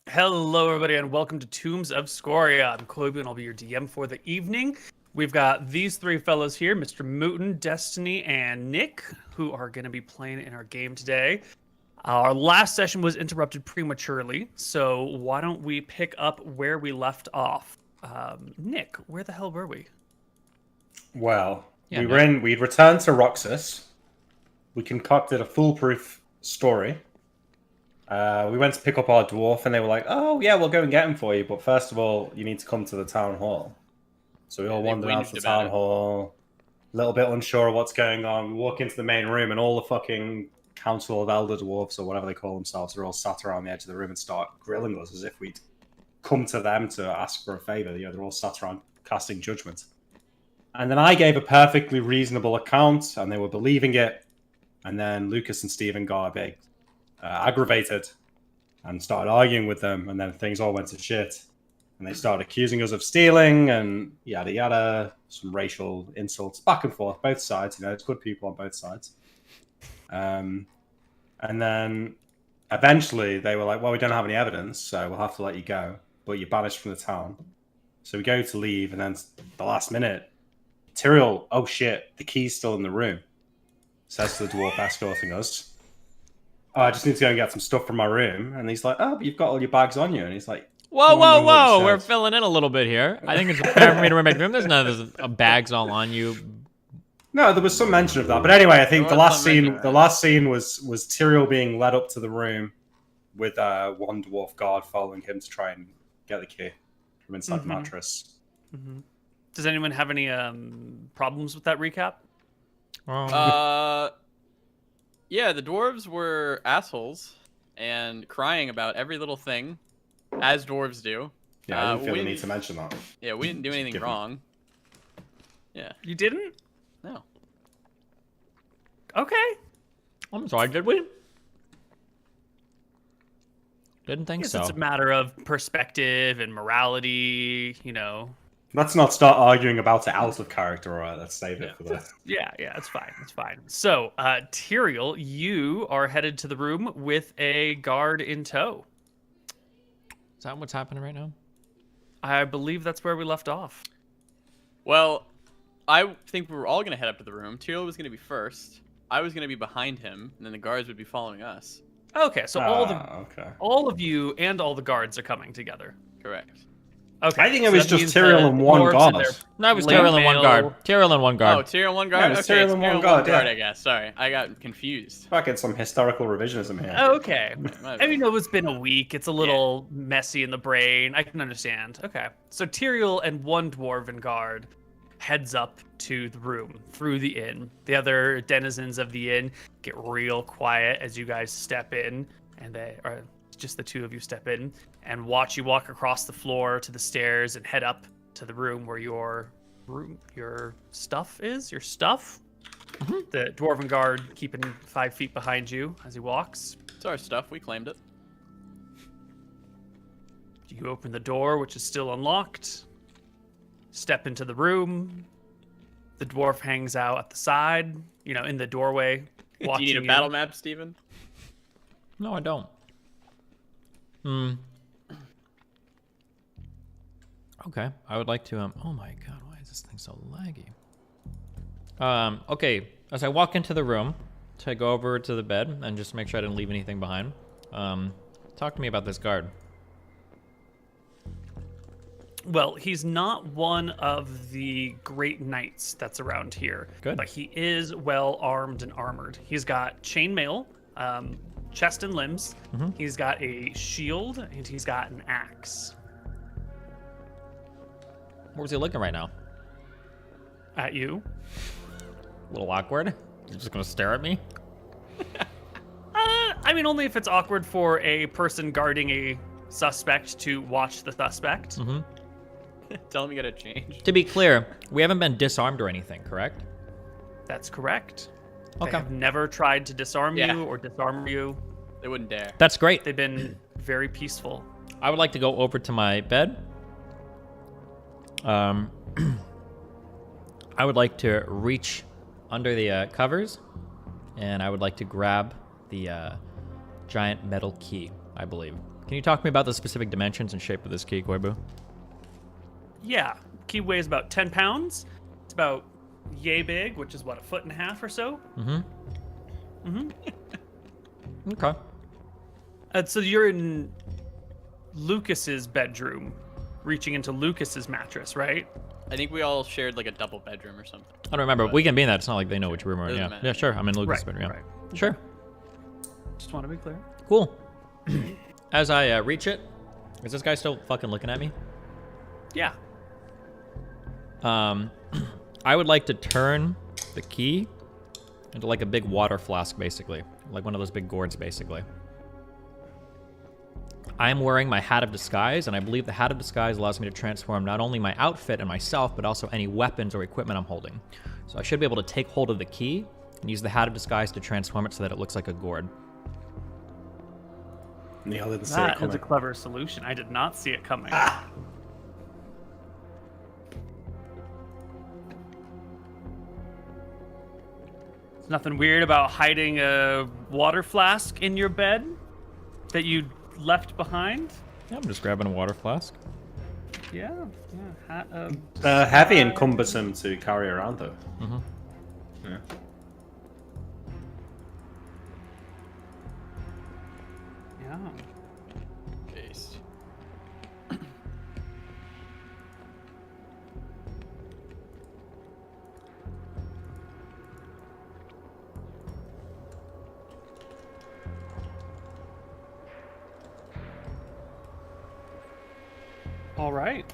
Hello, everybody, and welcome to Tombs of Scoria. I'm Koibu, and I'll be your DM for the evening. We've got these three fellows here, MrMouton, Destiny, and Nick, who are going to be playing in our game today. Our last session was interrupted prematurely, so why don't we pick up where we left off? Nick, where the hell were we? Well, we'd returned to Roxas. We concocted a foolproof story. We went to pick up our dwarf, and they were like, "Oh yeah, we'll go and get him for you. But first of all, you need to come to the town hall." So we all wandered out to the town hall, a little bit unsure of what's going on. We walk into the main room, and all the fucking council of elder dwarfs, or whatever they call themselves, are all sat around the edge of the room and start grilling us as if we'd come to them to ask for a favor. You know, they're all sat around casting judgment. And then I gave a perfectly reasonable account, and they were believing it. And then Lucas and Stephen got a bit aggravated and started arguing with them, and then things all went to shit. And they started accusing us of stealing and yada yada, some racial insults back and forth, both sides. You know, it's good people on both sides. And then eventually they were like, "Well, we don't have any evidence, so we'll have to let you go, but you're banished from the town." So we go to leave, and then the last minute, Tyrael, "Oh shit, the key's still in the room," says to the dwarf escorting us. "Oh, I just need to go and get some stuff from my room." And he's like, "Oh, but you've got all your bags on you." And he's like, Whoa! We're filling in a little bit here. I think it's fair for me to remember. There's none of those bags all on you. No, there was some mention of that. But anyway, I think the last scene was Tyrael being led up to the room with one dwarf guard following him to try and get the key from inside the mattress. Mm-hmm. Does anyone have any problems with that recap? Yeah, the dwarves were assholes and crying about every little thing, as dwarves do. Yeah, I didn't feel the need to mention that. Yeah, we didn't do anything wrong. Yeah. You didn't? No. Okay. I'm sorry, did we? Didn't think so. It's a matter of perspective and morality, you know. Let's not start arguing about it out of character, all right? Let's save it for that. Yeah, it's fine. It's fine. So, Tyrael, you are headed to the room with a guard in tow. Is that what's happening right now? I believe that's where we left off. Well, I think we were all going to head up to the room. Tyrael was going to be first. I was going to be behind him, and then the guards would be following us. Okay, so all of you and all the guards are coming together. Correct. Okay, I think it was just Tyrael and one guard. No, it was Tyrael and one guard. Tyrael and one guard. Oh, Tyrael and one guard? Yeah, okay, Tyrael and one guard, I guess. Sorry, I got confused. Fucking some historical revisionism here. Okay. I mean, it's been a week. It's a little messy in the brain. I can understand. Okay. So Tyrael and one dwarven guard heads up to the room through the inn. The other denizens of the inn get real quiet as you guys step in, and just the two of you step in and watch you walk across the floor to the stairs and head up to the room where your stuff is. Your stuff. Mm-hmm. The dwarven guard keeping 5 feet behind you as he walks. It's our stuff. We claimed it. You open the door, which is still unlocked. Step into the room. The dwarf hangs out at the side, in the doorway. Do you need a battle map, Steven? No, I don't. Okay, I would like to, oh my god, why is this thing so laggy? Okay, as I walk into the room, to go over to the bed and just make sure I didn't leave anything behind, talk to me about this guard. Well, he's not one of the great knights that's around here. Good. But he is well armed and armored. He's got chainmail, chest and limbs. Mm-hmm. He's got a shield, and he's got an axe. Where's he looking right now? At you. A little awkward. He's just gonna stare at me? I mean, only if it's awkward for a person guarding a suspect to watch the suspect. Mm-hmm. Tell him you gotta change. To be clear, we haven't been disarmed or anything, correct? That's correct. Okay. They have never tried to disarm you or disarm you. They wouldn't dare. That's great. They've been very peaceful. I would like to go over to my bed. I would like to reach under the covers, and I would like to grab the giant metal key, I believe. Can you talk to me about the specific dimensions and shape of this key, Koibu? Yeah, key weighs about 10 pounds. It's about yay big, which is what, 1.5 feet or so? Okay. So you're in Lucas's bedroom, reaching into Lucas's mattress, right? I think we all shared like a double bedroom or something. I don't remember. We can be in that. It's not like they know which room we're in. Doesn't Yeah. matter. Yeah, sure. I'm in Lucas' Right, bedroom. Yeah. right. Sure. Just want to be clear. Cool. As I reach it, is this guy still fucking looking at me? Yeah. I would like to turn the key into like a big water flask, basically. Like one of those big gourds, basically. I'm wearing my hat of disguise, and I believe the hat of disguise allows me to transform not only my outfit and myself, but also any weapons or equipment I'm holding. So I should be able to take hold of the key and use the hat of disguise to transform it so that it looks like a gourd. Neal didn't see it That is coming. a clever solution. I did not see it coming. There's nothing weird about hiding a water flask in your bed that you left behind? Yeah, I'm just grabbing a water flask. Yeah, hat of... Heavy and cumbersome to carry around, though. Mm-hmm. Yeah. Yeah. Paste. All right.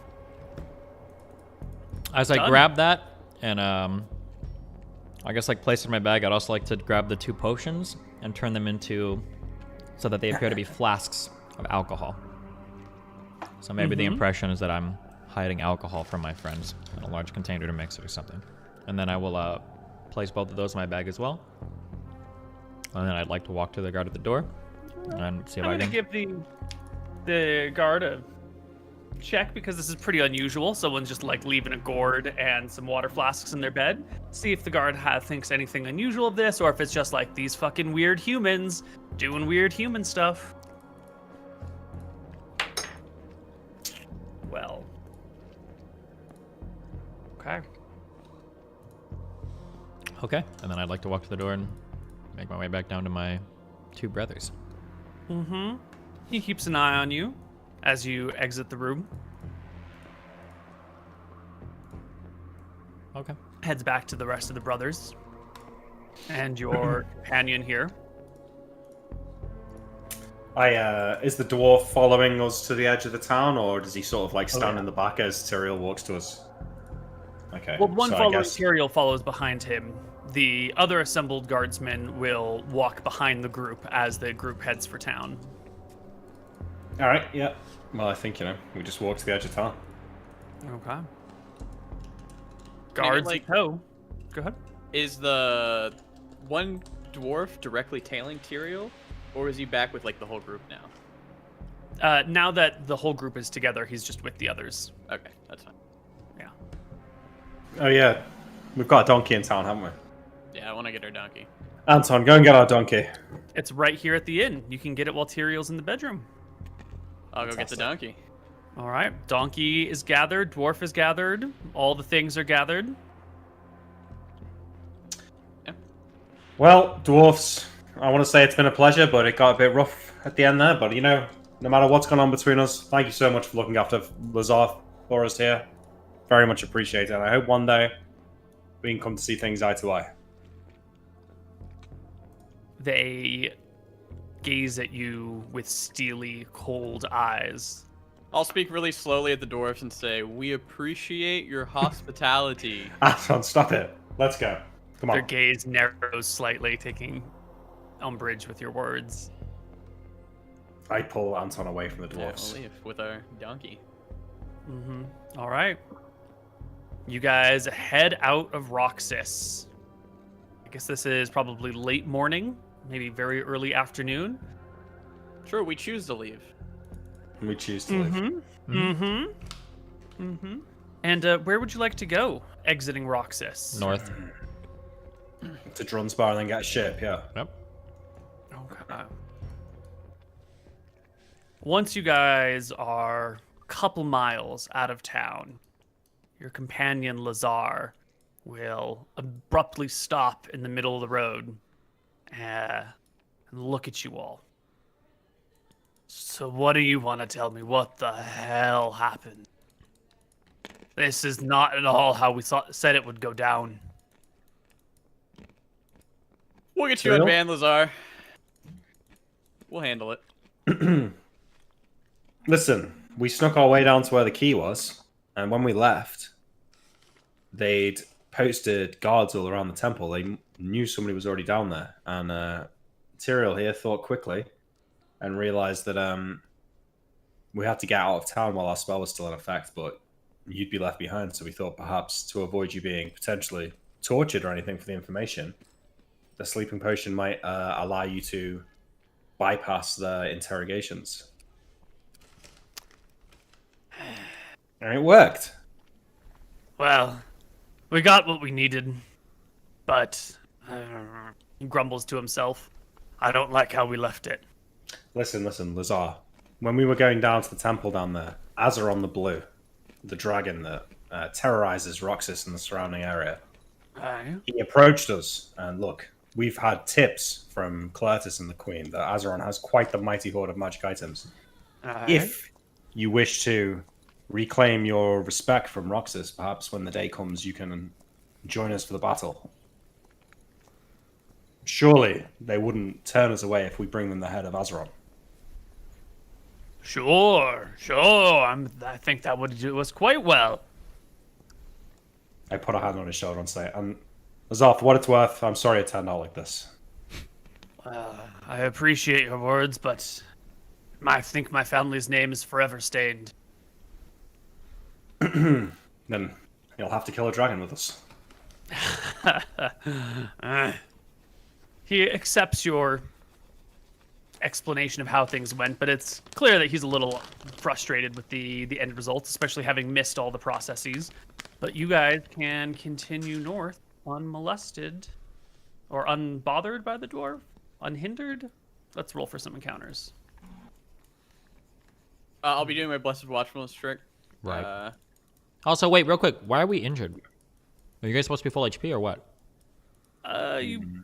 As I Done. grab that and I guess like place it in my bag, I'd also like to grab the 2 potions and turn them into so that they appear to be flasks of alcohol. So maybe the impression is that I'm hiding alcohol from my friends in a large container to mix it or something. And then I will place both of those in my bag as well. And then I'd like to walk to the guard at the door and see if I'm I gonna can. give the guard a check because this is pretty unusual. Someone's just like leaving a gourd and some water flasks in their bed. See if the guard thinks anything unusual of this, or if it's just like these fucking weird humans doing weird human stuff. Well. Okay. Okay. And then I'd like to walk to the door and make my way back down to my 2 brothers. Mm-hmm. He keeps an eye on you as you exit the room. Okay. Heads back to the rest of the brothers and your companion here. Is the dwarf following us to the edge of the town, or does he sort of like stand yeah. in the back as Tyrael walks to us? Okay. Well, one so I following guess- Tyrael follows behind him. The other assembled guardsmen will walk behind the group as the group heads for town. All right. Yeah. Well, I think we just walk to the edge of town. Okay. Guards like- in tow. Go ahead. Is the one dwarf directly tailing Tyrael, or is he back with like the whole group now? Now that the whole group is together, he's just with the others. Okay, that's fine. Yeah. Oh yeah, we've got a donkey in town, haven't we? Yeah, I want to get our donkey. Anton, go and get our donkey. It's right here at the inn. You can get it while Tyrael's in the bedroom. I'll go get the donkey. All right. Donkey is gathered. Dwarf is gathered. All the things are gathered. Yeah. Well, dwarfs, I want to say it's been a pleasure, but it got a bit rough at the end there. But no matter what's gone on between us, thank you so much for looking after Lazar for us here. Very much appreciated. And I hope one day we can come to see things eye to eye. They gaze at you with steely, cold eyes. I'll speak really slowly at the dwarfs and say, "We appreciate your hospitality." Anton, stop it. Let's go. Come Their on. gaze narrows slightly, taking umbrage with your words. I pull Anton away from the Yeah, dwarfs. we'll leave with our donkey. Mm-hmm. All right. You guys head out of Roxas. I guess this is probably late morning, maybe very early afternoon. Sure, we choose to leave. We choose to live. Mm-hmm. Mm-hmm. Mm-hmm. And where would you like to go exiting Roxas? North. To Drunsbar and then get a ship, yeah. Yep. Okay. Once you guys are a couple miles out of town, your companion Lazar will abruptly stop in the middle of the road and look at you all. So what do you want to tell me? What the hell happened? This is not at all how we said it would go down. We'll get you unbanned, Lazar. We'll handle it. Listen, we snuck our way down to where the key was, and when we left, they'd posted guards all around the temple. They knew somebody was already down there, and Tyrael here thought quickly and realized that we had to get out of town while our spell was still in effect, but you'd be left behind, so we thought perhaps to avoid you being potentially tortured or anything for the information, the sleeping potion might allow you to bypass the interrogations. And it worked. Well, we got what we needed, but he grumbles to himself. I don't like how we left it. Listen, Lazar. When we were going down to the temple down there, Azeron the Blue, the dragon that terrorizes Roxas and the surrounding area, he approached us, and look, we've had tips from Clertis and the Queen that Azeron has quite the mighty hoard of magic items. If you wish to reclaim your respect from Roxas, perhaps when the day comes you can join us for the battle. Surely they wouldn't turn us away if we bring them the head of Azeron. Sure. I think that would do us quite well. I put a hand on his shoulder and say, Lazar, for what it's worth, I'm sorry it turned out like this. I appreciate your words, but I think my family's name is forever stained. Then you'll have to kill a dragon with us. He accepts your explanation of how things went, but it's clear that he's a little frustrated with the end results, especially having missed all the processes. But you guys can continue north unmolested or unbothered by the dwarf, unhindered. Let's roll for some encounters. I'll be doing my Blessed Watchfulness trick. Right. Also, wait, real quick. Why are we injured? Are you guys supposed to be full HP or what? You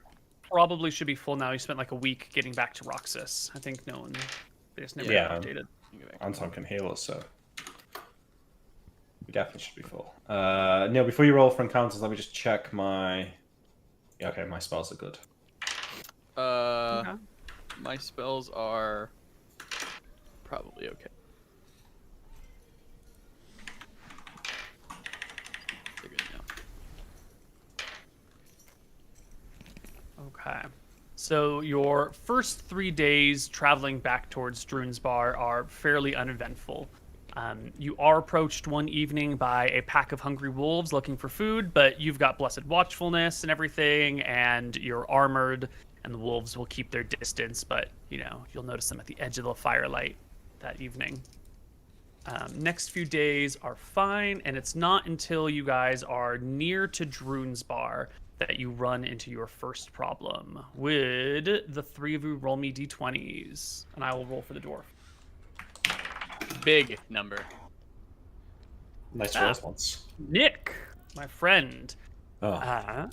probably should be full now. You spent like a week getting back to Roxas. I think they just never got updated. Anton can heal us, so we definitely should be full. Neal, before you roll for encounters, let me just check my... Yeah, okay, my spells are good. My spells are probably okay. They're good now. Okay. So your first 3 days traveling back towards Druinsbar are fairly uneventful. You are approached one evening by a pack of hungry wolves looking for food, but you've got Blessed Watchfulness and everything, and you're armored, and the wolves will keep their distance, but, you know, you'll notice them at the edge of the firelight that evening. Next few days are fine, and it's not until you guys are near to Druinsbar that you run into your first problem. Would the three of you roll me d20s, and I will roll for the dwarf. Big number. Nice response. Nick, my friend. Oh.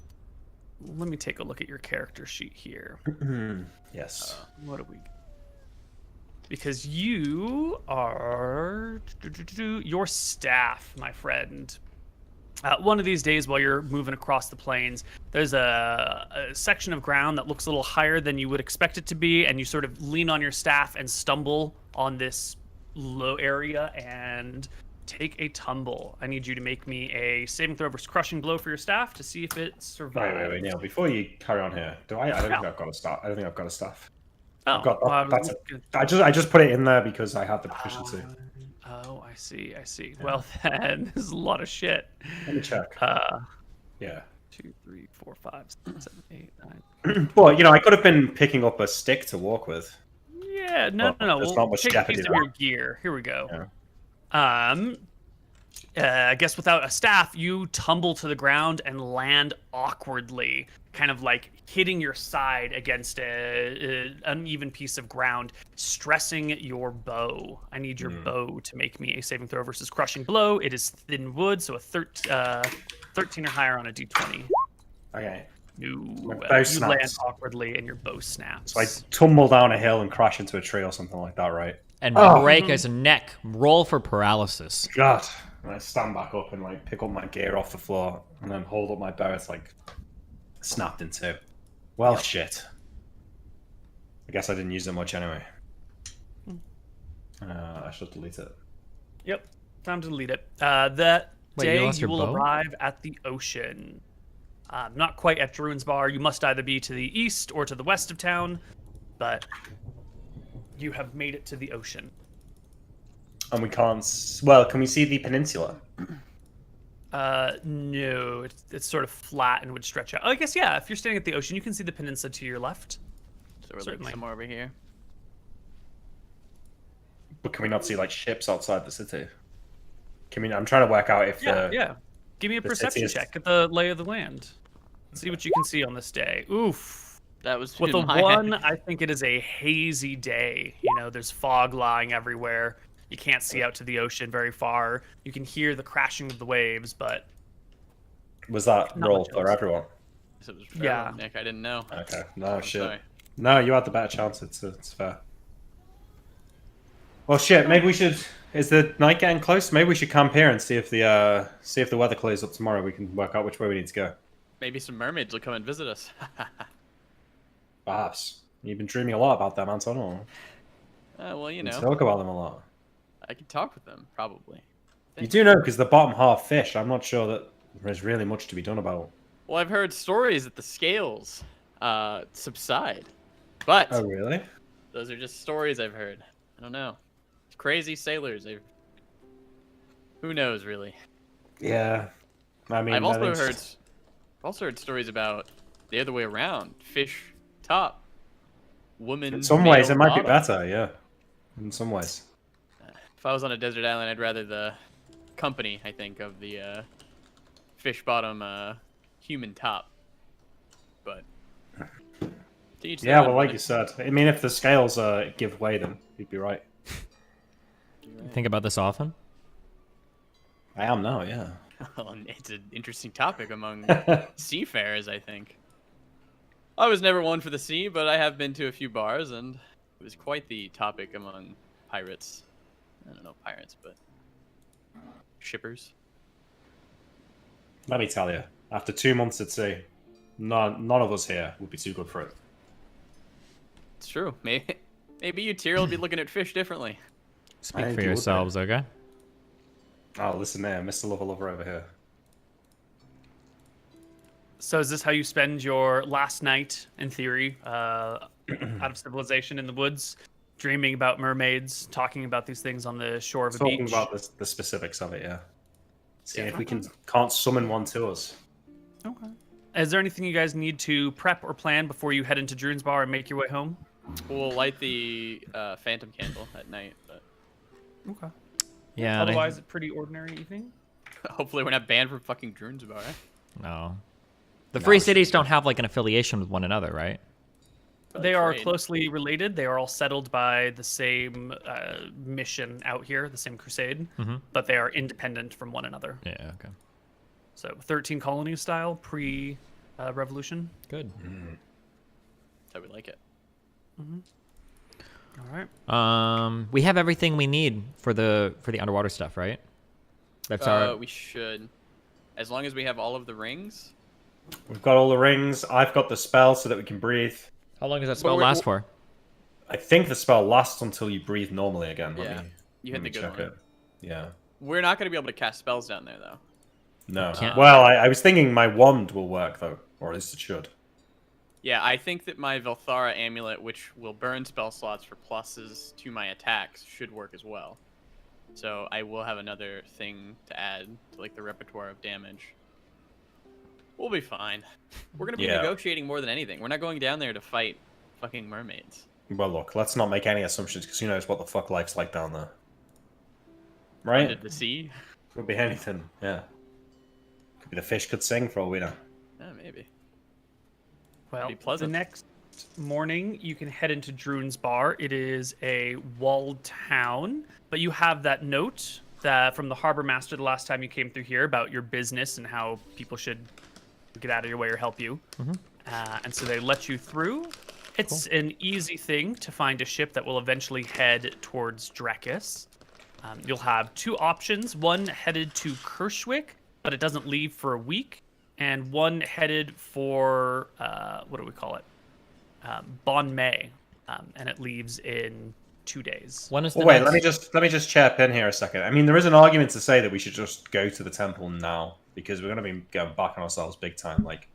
Let me take a look at your character sheet here. Yes. What do we... Because you are... Your staff, my friend. One of these days while you're moving across the plains, there's a section of ground that looks a little higher than you would expect it to be, and you sort of lean on your staff and stumble on this low area and take a tumble. I need you to make me a saving throw versus crushing blow for your staff to see if it survives. Wait, Neal, before you carry on here, I don't think I've got a staff. I don't think I've got a staff. Oh, I just put it in there because I had the proficiency. Oh, I see. Yeah. Well, then, there's a lot of shit. Let me check. Yeah. 2, 3, 4, 5, 6, 7, 8, 9. Well, you know, I could have been picking up a stick to walk with. Yeah, no. There's not much take a piece jeopardy of your gear. Here we go. Yeah. I guess without a staff, you tumble to the ground and land awkwardly, kind of like hitting your side against an uneven piece of ground, stressing your bow. I need your bow to make me a saving throw versus crushing blow. It is thin wood, so a 13 or higher on a d20. Okay. You snaps. land awkwardly and your bow snaps. So I tumble down a hill and crash into a tree or something like that, right? And break his neck. Roll for paralysis. God. And I stand back up and like pick up my gear off the floor and then hold up my bow. It's like snapped in two. Well, shit. I guess I didn't use it much anyway. I should delete it. Yep. Time to delete it. That Wait, day you you will bow? arrive at the ocean. Not quite at Druin's Bar. You must either be to the east or to the west of town, but you have made it to the ocean. And we can't... Well, can we see the peninsula? No. It's sort of flat and would stretch out. Oh, I guess, yeah. If you're standing at the ocean, you can see the peninsula to your left. So we're Certainly. like somewhere over here. But can we not see like ships outside the city? I'm trying to work out if Yeah. Give me a the perception city is- check at the lay of the land. See what you can see on this day. Oof. That was With in a my 1, head. I think it is a hazy day. You know, there's fog lying everywhere. You can't see out to the ocean very far. You can hear the crashing of the waves, but Was that Not roll much for else. everyone? So it was Yeah. yeah. Nick, I didn't know. Okay. No, shit. Sorry. No, you had the better chance. It's fair. Well, shit. Maybe we should. Is the night getting close? Maybe we should camp here and see if the weather clears up tomorrow. We can work out which way we need to go. Maybe some mermaids will come and visit us. Perhaps. You've been dreaming a lot about them, Anton. Or Well, you you know, talk about them a lot. I could talk with them, probably. You do know because the bottom half fish. I'm not sure that there's really much to be done about. Well, I've heard stories that the scales subside, but Oh, really? those are just stories I've heard. I don't know. Crazy sailors. Who knows, really? Yeah. I mean, I've I also think- heard stories about the other way around. Fish top, woman. In some ways, male it might be bottom. better. Yeah. In some ways. If I was on a desert island, I'd rather the company, I think, of the fish bottom human top. But to each their Yeah, own, well, like I- you said, I mean, if the scales give way, then you'd be right. Think about this often? I am now, yeah. Well, it's an interesting topic among seafarers, I think. I was never one for the sea, but I have been to a few bars, and it was quite the topic among pirates. I don't know pirates, but shippers. Let me tell you, after 2 months at sea, none of us here would be too good for it. It's true. Maybe you, Tyr, will be looking at fish differently. Speak think for you would, yourselves, okay? Oh, listen there, Mr. Lover Lover over here. So is this how you spend your last night, in theory, out of civilization in the woods, dreaming about mermaids, talking about these things on the shore of a Talking beach? about the specifics of it, yeah. Seeing if we can't summon one to us. Okay. Is there anything you guys need to prep or plan before you head into Druin's Bar and make your way home? We'll light the phantom candle at night, but Okay. Yeah. and I- Otherwise, a pretty ordinary evening. hopefully we're not banned from fucking Druin's Bar. No. The No, free it's cities just- don't have like an affiliation with one another, right? They are Trade. closely related. They are all settled by the same mission out here, the same crusade, Mhm. but they are independent from one another. Yeah, okay. So 13 colonies style, pre-revolution. Good. That's how we like it. All right. We have everything we need for the underwater stuff, right? That's our We should, as long as we have all of the rings. We've got all the rings. I've got the spell so that we can breathe. How long does that spell we're- last for? I think the spell lasts until you breathe normally again. Yeah, you hit let me the good check one. it. Yeah. We're not going to be able to cast spells down there, though. No. Can't- Well, I was thinking my wand will work, though. Or at least it should. Yeah, I think that my Velthara amulet, which will burn spell slots for pluses to my attacks, should work as well. So I will have another thing to add to like the repertoire of damage. We'll be fine. We're gonna be Yeah. negotiating more than anything. We're not going down there to fight fucking mermaids. Well, look, let's not make any assumptions, because who knows what the fuck life's like down there. Right? Under the sea. Could be anything. Yeah. Could be the fish could sing for all we know. Yeah, maybe. Well, Be pleasant. the next morning, you can head into Drune's bar. It is a walled town, but you have that note that from the harbor master the last time you came through here about your business and how people should get out of your way or help you. And so they let you through. It's an easy thing to find a ship that will eventually head towards Drekis. You'll have two options, one headed to Kershwick, but it doesn't leave for a week, and one headed for, what do we call it? Bon May, and it leaves in 2 days. When is the Wait, next... let me just chirp in here a second. I mean, there is an argument to say that we should just go to the temple now, because we're going to be going back on ourselves big time. Like,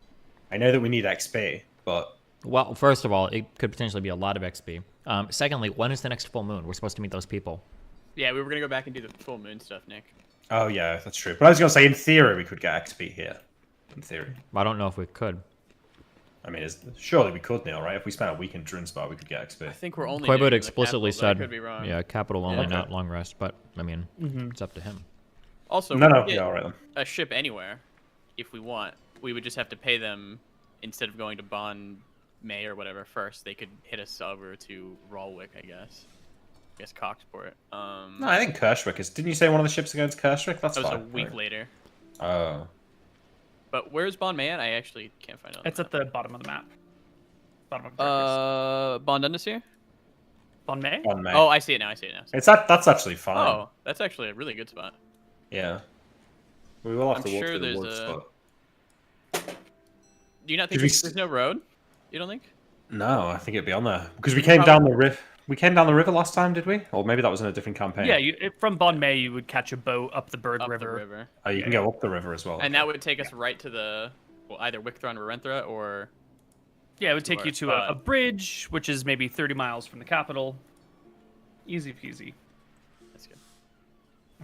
I know that we need XP, but... Well, first of all, it could potentially be a lot of XP. Secondly, when is the next full moon? We're supposed to meet those people. Yeah, we were gonna go back and do the full moon stuff, Nick. Oh, yeah, that's true. But I was going to say, in theory, we could get XP here. In theory. I don't know if we could. I mean, surely we could, Neal, right? If we spent a week in Drune's bar, we could get XP. I think we're only. Koibu doing the explicitly capital, but I said, could be wrong. yeah, capital only, Okay. not long rest. But, I mean, it's up to him. Also, No, we no, could get yeah, all right then. a ship anywhere, if we want. We would just have to pay them instead of going to Bon May or whatever first. They could hit us over to Ralwick, I guess. I guess Coxport. No, I think Kershwick is... Didn't you say one of the ships are going to Kershwick? That's That was fine. a week right? later. Oh. But where's Bon May at? I actually can't find it. It's at the bottom of the map. Bottom of Drekis. Bon Dundas here? Bon May? On May. Oh, I see it now. I see it now. That's actually fine. Oh, that's actually a really good spot. Yeah. We will have I'm to walk sure through the there's woods, a- but... Do you not think Did we there's no road? You don't think? No, I think it'd be on there. Because we came down the river. We came down the river last time, did we? Or maybe that was in a different campaign. Yeah, from Bon May, you would catch a boat up the Bird Up River. the river. Oh, you can go up the river as well. And that would take us right to the, well, either Wicktron or Renthra or... Yeah, it would take our you to spot. a bridge, which is maybe 30 miles from the capital. Easy peasy. That's good.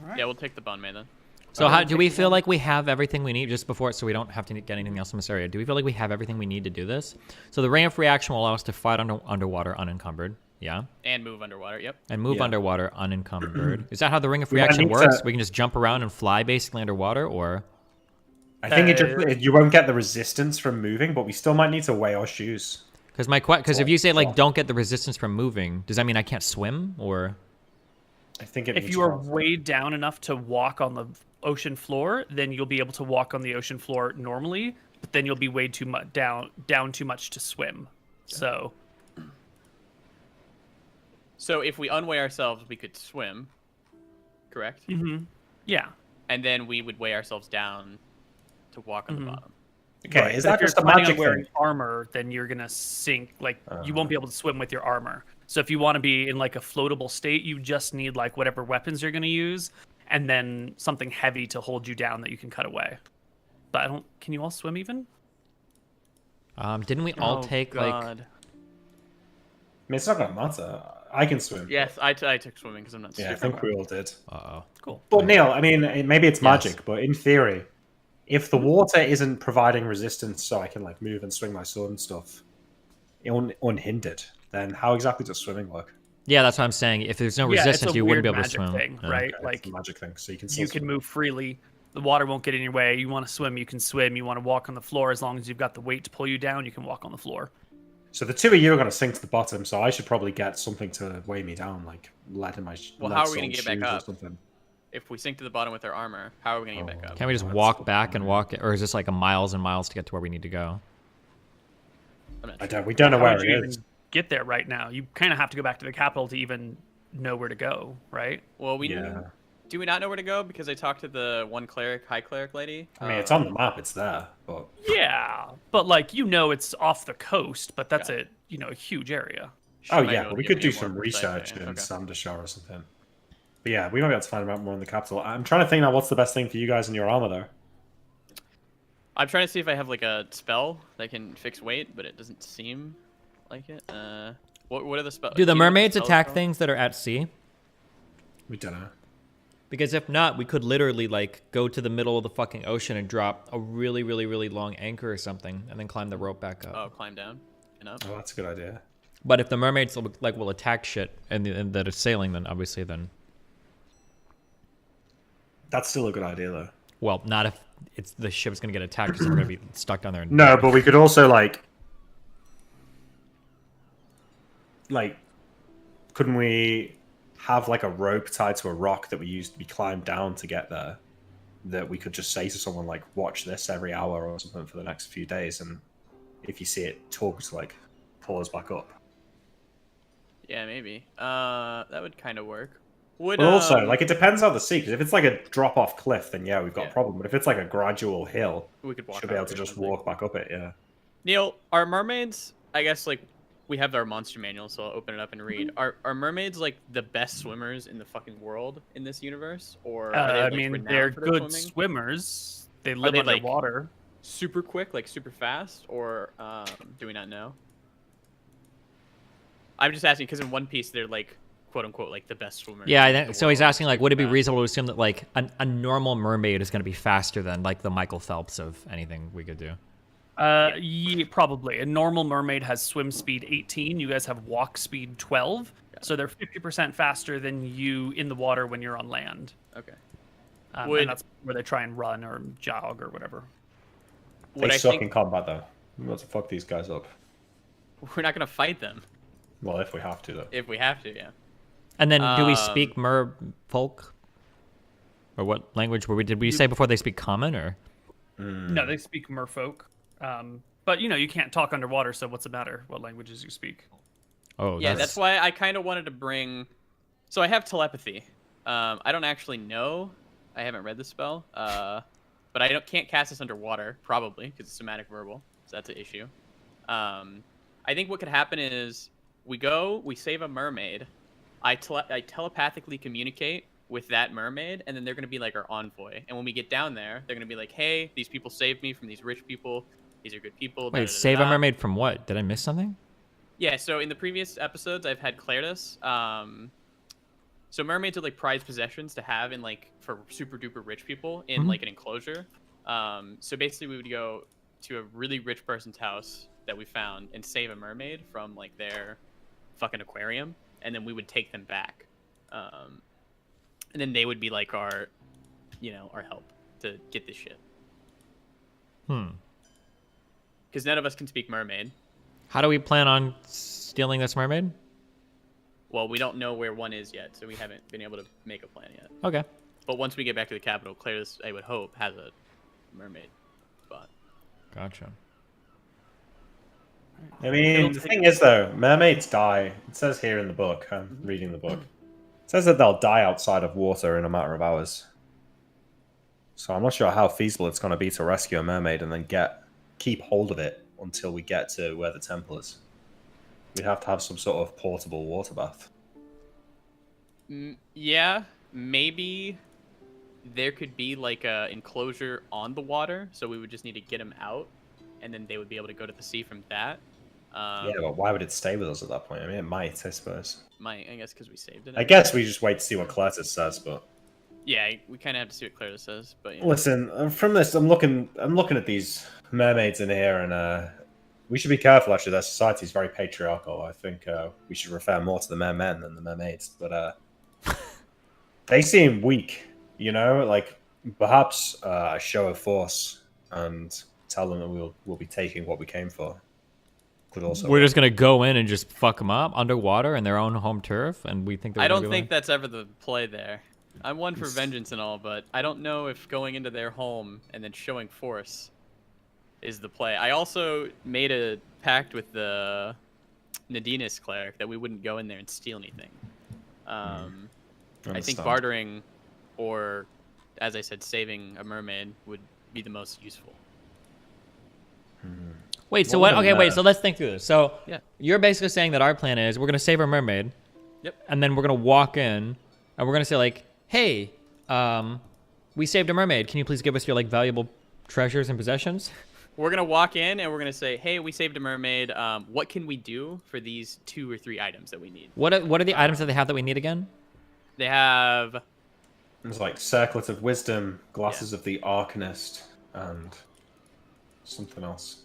All right. Yeah, we'll take the Bon May then. So how do we feel like we have everything we need just before, so we don't have to get anything else in this area? Do we feel like we have everything we need to do this? So the ray of reaction will allow us to fight underwater unencumbered. Yeah. And move underwater, yep. And move underwater unencumbered. Is that how the ring of We might reaction need works? to- We can just jump around and fly basically underwater, or... I think you won't get the resistance from moving, but we still might need to weigh our shoes. Because if you say like don't get the resistance from moving, does that mean I can't swim, or... I think it If means you are we're- weighed down enough to walk on the ocean floor, then you'll be able to walk on the ocean floor normally, but then you'll be weighed too much down too much to swim. So if we unweigh ourselves, we could swim, correct? yeah. And then we would weigh ourselves down to walk on the bottom. Okay, Right, is but that if you're just a planning on magic wearing thing? armor, then you're gonna sink. Like you won't be able to swim with your armor. So if you want to be in like a floatable state, you just need like whatever weapons you're gonna use, and then something heavy to hold you down that you can cut away. But I don't. Can you all swim even? Didn't we all Oh, take God. like... I mean, it's not going to matter. I can swim. Yes, I took swimming because I'm not Yeah, I super think well. we all did. Uh-oh. Cool. But Neal, I mean, maybe it's Yes. magic, but in theory, if the water isn't providing resistance so I can like move and swing my sword and stuff unhindered, then how exactly does swimming work? Yeah, that's what I'm saying. If there's no Yeah, it's resistance, a you wouldn't be weird able to magic swim. thing, Yeah. right? Okay, Like it's a magic thing, so you can you still can swim. move freely. The water won't get in your way. You want to swim, you can swim. You want to walk on the floor, as long as you've got the weight to pull you down, you can walk on the floor. So the two of you are going to sink to the bottom, so I should probably get something to weigh me down, like lead in my Well, lead how are we gonna salt get back shoes or up? something. If we sink to the bottom with our armor, how are we going to get back up? Can't we just That's walk the back and problem. walk... Or is this like a miles and miles to get to where we need to go? I'm not sure. We don't know How where would you it even is. get there right now? You kind of have to go back to the capital to even know where to go, right? Well, Yeah. do we not know where to go? Because I talked to the one cleric, high cleric lady. I mean, it's on the map, it's there, but Yeah, but like it's off the coast, but that's a huge area. She oh might be yeah, able but to we give could me do a more some precise research idea. in Okay. Sandashore or something. But yeah, we might be able to find out more in the capital. I'm trying to think now what's the best thing for you guys in your armor though. I'm trying to see if I have like a spell that can fix weight, but it doesn't seem like it. What are the spells? Do the mermaids attack things that are at sea? We don't know. Because if not, we could literally like go to the middle of the fucking ocean and drop a really, really, really long anchor or something, and then climb the rope back up. Oh, climb down and up. Oh, that's a good idea. But if the mermaids will attack shit and that is sailing, then obviously That's still a good idea, though. Well, not if it's the ship's gonna get attacked, because we're gonna be stuck down there. And No, but we could also like, couldn't we have like a rope tied to a rock that we climbed down to get there? That we could just say to someone like, "Watch this every hour or something for the next few days," and if you see it, talk to like pull us back up. Yeah, maybe. That would kind of work. Would But also, like, it depends on the sea. Because if it's like a drop-off cliff, then yeah, we've got a problem. But if it's like a gradual hill, we could walk should be able to just walk back up it. Yeah. Neal, are mermaids? I guess like we have our monster manual, so I'll open it up and read. Are mermaids like the best swimmers in the fucking world in this universe, or are they, like, I mean, renowned they're for their good swimming? swimmers. They live they, like, underwater. Super quick, like super fast, or do we not know? I'm just asking because in One Piece they're like quote unquote like the best swimmers. Yeah, in the so he's world. asking like, would it be Yeah. reasonable to assume that like a normal mermaid is gonna be faster than like the Michael Phelps of anything we could do? Yeah, probably. A normal mermaid has swim speed 18. You guys have walk speed 12. So they're 50% faster than you in the water when you're on land. Okay. And that's where they try and run or jog or whatever. They suck in combat, though. We want to fuck these guys up. We're not gonna fight them. Well, if we have to, though. If we have to, yeah. And then, do we speak merfolk? Or what language did we say before they speak common, or? No, they speak merfolk. But, you know, you can't talk underwater, so what's the matter what languages you speak? Oh, Yeah, that's why I kind of wanted to bring... So I have telepathy. I don't actually know. I haven't read the spell. But I can't cast this underwater, probably, because it's somatic verbal. So that's an issue. I think what could happen is we save a mermaid. I telepathically communicate with that mermaid, and then they're going to be like our envoy. And when we get down there, they're going to be like, hey, these people saved me from these rich people. These are good people. Wait, save a mermaid from what? Did I miss something? Yeah, so in the previous episodes, I've had Cartos. So mermaids are like prized possessions to have in like for super duper rich people in like an enclosure. So basically, we would go to a really rich person's house that we found and save a mermaid from like their fucking aquarium, and then we would take them back. And then they would be like our help to get this shit. Because none of us can speak mermaid. How do we plan on stealing this mermaid? Well, we don't know where one is yet, so we haven't been able to make a plan yet. Okay. But once we get back to the capital, Claire's, I would hope, has a mermaid spot. Gotcha. I mean, the thing is, though, mermaids die. It says here in the book, I'm reading the book. It says that they'll die outside of water in a matter of hours. So I'm not sure how feasible it's going to be to rescue a mermaid and then keep hold of it until we get to where the temple is. We'd have to have some sort of portable water bath. Yeah, maybe there could be like a enclosure on the water, so we would just need to get them out, and then they would be able to go to the sea from that. Yeah, but why would it stay with us at that point? I mean, it might, I suppose. I guess because we saved it. I guess we just wait to see what Claire's says, but... Yeah, we kind of have to see what Claire says, but... Yeah. Listen, from this, I'm looking at these mermaids in here, and we should be careful, actually. Their society is very patriarchal. I think we should refer more to the mermen than the mermaids, but they seem weak, you know? Like, perhaps a show of force and tell them that we'll be taking what we came for. Could also We're just going to go in and just fuck them up underwater in their own home turf, and we think they're I don't think that's ever the play there. I'm one for vengeance and all, but I don't know if going into their home and then showing force is the play. I also made a pact with the Nadinis cleric that we wouldn't go in there and steal anything. I think bartering or, as I said, saving a mermaid would be the most useful. Wait, so what? Okay, wait, so let's think through this. So Yeah. you're basically saying that our plan is we're going to save our mermaid. Yep. And then we're going to walk in, and we're going to say, like, hey, we saved a mermaid. Can you please give us your, like, valuable treasures and possessions? We're going to walk in and we're going to say, hey, we saved a mermaid. What can we do for these 2 or 3 items that we need? What are the items that they have that we need again? They have... There's like Circlet of Wisdom, Glasses of the Arcanist, and something else.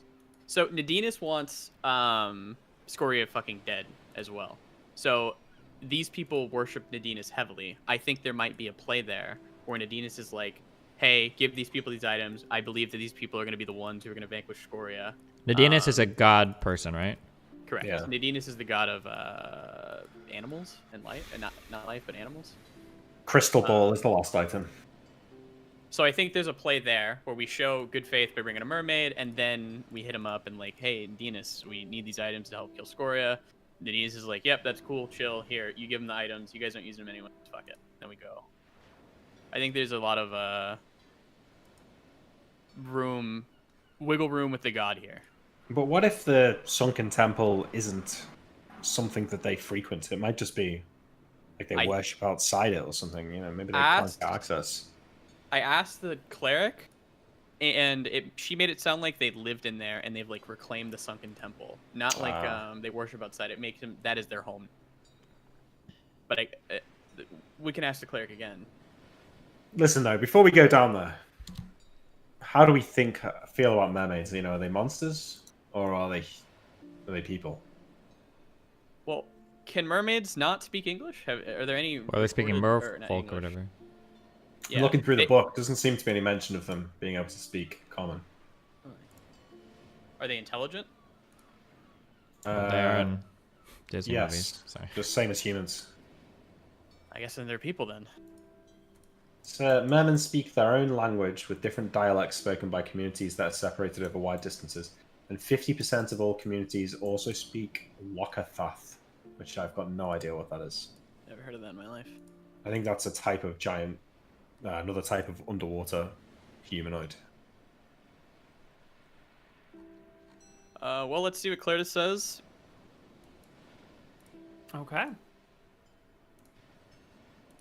So Nadinis wants Scoria fucking dead as well. So these people worship Nadinis heavily. I think there might be a play there where Nadinus is like, hey, give these people these items. I believe that these people are going to be the ones who are going to vanquish Scoria. Nadinus is a god person, right? Correct. Yeah. Nadinus is the god of animals and life, and not life, but animals. Crystal ball is the last item. So I think there's a play there where we show good faith by bringing a mermaid, and then we hit him up and like, hey, Nadinus, we need these items to help kill Scoria. Nadinus is like, yep, that's cool, chill. Here, you give him the items. You guys don't use them anyway. Fuck it. Then we go. I think there's a lot of wiggle room with the god here. But what if the sunken temple isn't something that they frequent? It might just be like they worship outside it or something. You know, maybe they can't get access. I asked the cleric, and she made it sound like they lived in there and they've like reclaimed the sunken temple. Not like they worship outside. It makes them that is their home. But we can ask the cleric again. Listen though, before we go down there, how do we feel about mermaids? You know, are they monsters or are they people? Well, can mermaids not speak English? Are there any? Or are they speaking merfolk or whatever? Yeah, looking through the book, doesn't seem to be any mention of them being able to speak common. Are they intelligent? They're in Disney movies. Sorry. Just same as humans. I guess then they're people then. So, mermen speak their own language with different dialects spoken by communities that are separated over wide distances. And 50% of all communities also speak Wakathath, which I've got no idea what that is. Never heard of that in my life. I think that's a type of giant, another type of underwater humanoid. Well, let's see what Claritas says. Okay.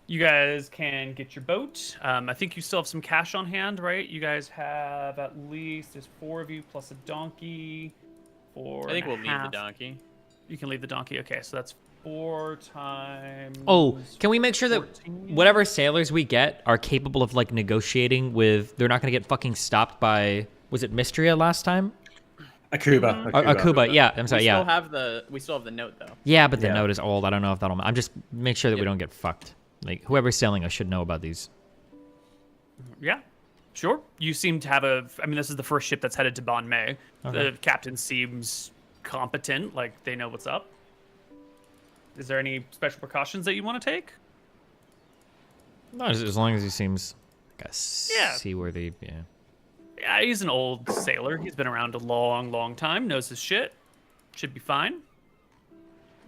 You guys can get your boat. I think you still have some cash on hand, right? You guys have at least, there's 4 of you plus a donkey. I think we'll leave the donkey. You can leave the donkey. Okay, so that's 4 times. Oh, can we make sure that 14? whatever sailors we get are capable of like negotiating with? They're not going to get fucking stopped by. Was it Mystria last time? Akuba. Akuba. Yeah, I'm sorry. We still have the note though. Yeah, but the note is old. I don't know if that'll. I'm just make sure that we don't get fucked. Like, whoever's sailing us should know about these. Yeah, sure. You seem to have I mean, this is the first ship that's headed to Bon May. Okay. The captain seems competent, like they know what's up. Is there any special precautions that you want to take? No, as long as he seems like a seaworthy, yeah. Yeah, he's an old sailor. He's been around a long, long time, knows his shit. Should be fine.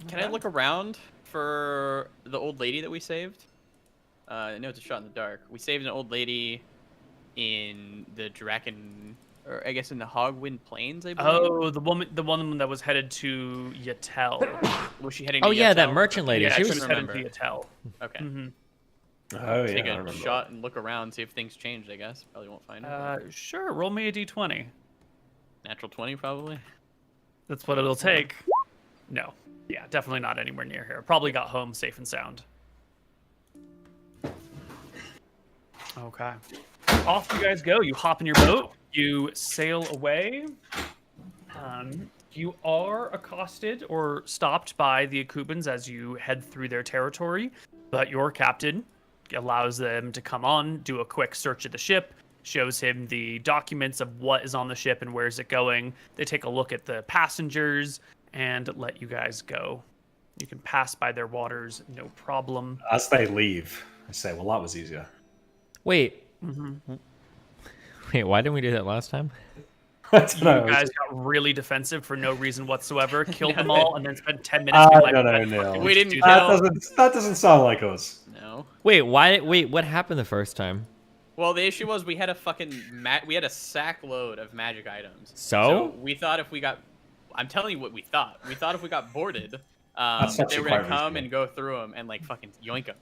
Can I look around for the old lady that we saved? I know it's a shot in the dark. We saved an old lady in the Draken, or I guess in the Hogwind Plains, I believe. Oh, the one that was headed to Yatel. Was she heading to Yatel? Yeah, that merchant lady. Yeah, she was headed to Yatel. Okay. Mm-hmm. Oh, Take a shot and look around, see if things changed, I guess. Probably won't find it. Sure, roll me a d20. Natural 20, probably. That's what it'll take. No. Yeah, definitely not anywhere near here. Probably got home safe and sound. Okay. Off you guys go. You hop in your boat. You sail away. You are accosted or stopped by the Akubans as you head through their territory, but your captain allows them to come on, do a quick search of the ship, shows him the documents of what is on the ship and where is it going. They take a look at the passengers and let you guys go. You can pass by their waters, no problem. As they leave, I say, well, that was easier. Wait. Wait, why didn't we do that last time? You guys got really defensive for no reason whatsoever, killed them all, and then spent 10 minutes being like, no, Neal. We didn't kill. That doesn't sound like us. No. Wait, what happened the first time? Well, the issue was we had a sack load of magic items. So we thought if we got, I'm telling you what we thought. We thought if we got boarded, they were gonna come and go through them and like fucking yoink them.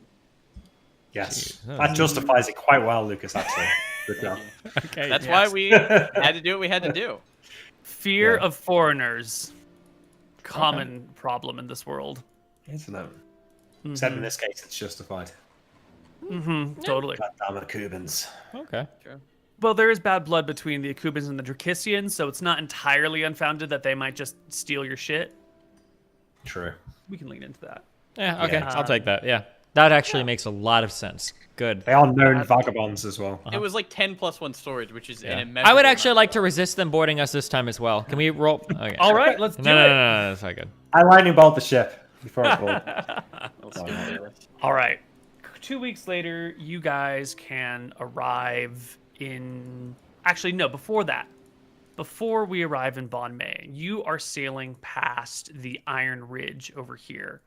Yes, that justifies it quite well, Lucas. Actually, good job. Okay, that's why we had to do what we had to do. Fear of foreigners, common problem in this world, isn't it? Except in this case, it's justified. Totally. Goddamn Akubans. Okay. True. Well, there is bad blood between the Akubans and the Drakissians, so it's not entirely unfounded that they might just steal your shit. True. We can lean into that. Yeah. Okay. I'll take that. Yeah. That actually makes a lot of sense. Good. They are known vagabonds as well. It was like 10+1 storage, which is an Yeah. immeasurable I would actually amount. like to resist them boarding us this time as well. Can we roll? Okay. All right, let's do No, it. that's not good. I lightning bolt the ship before I board. Let's do it. All right. 2 weeks later, you guys can arrive in. Actually, no, before that. Before we arrive in Bon May, you are sailing past the Iron Ridge over here,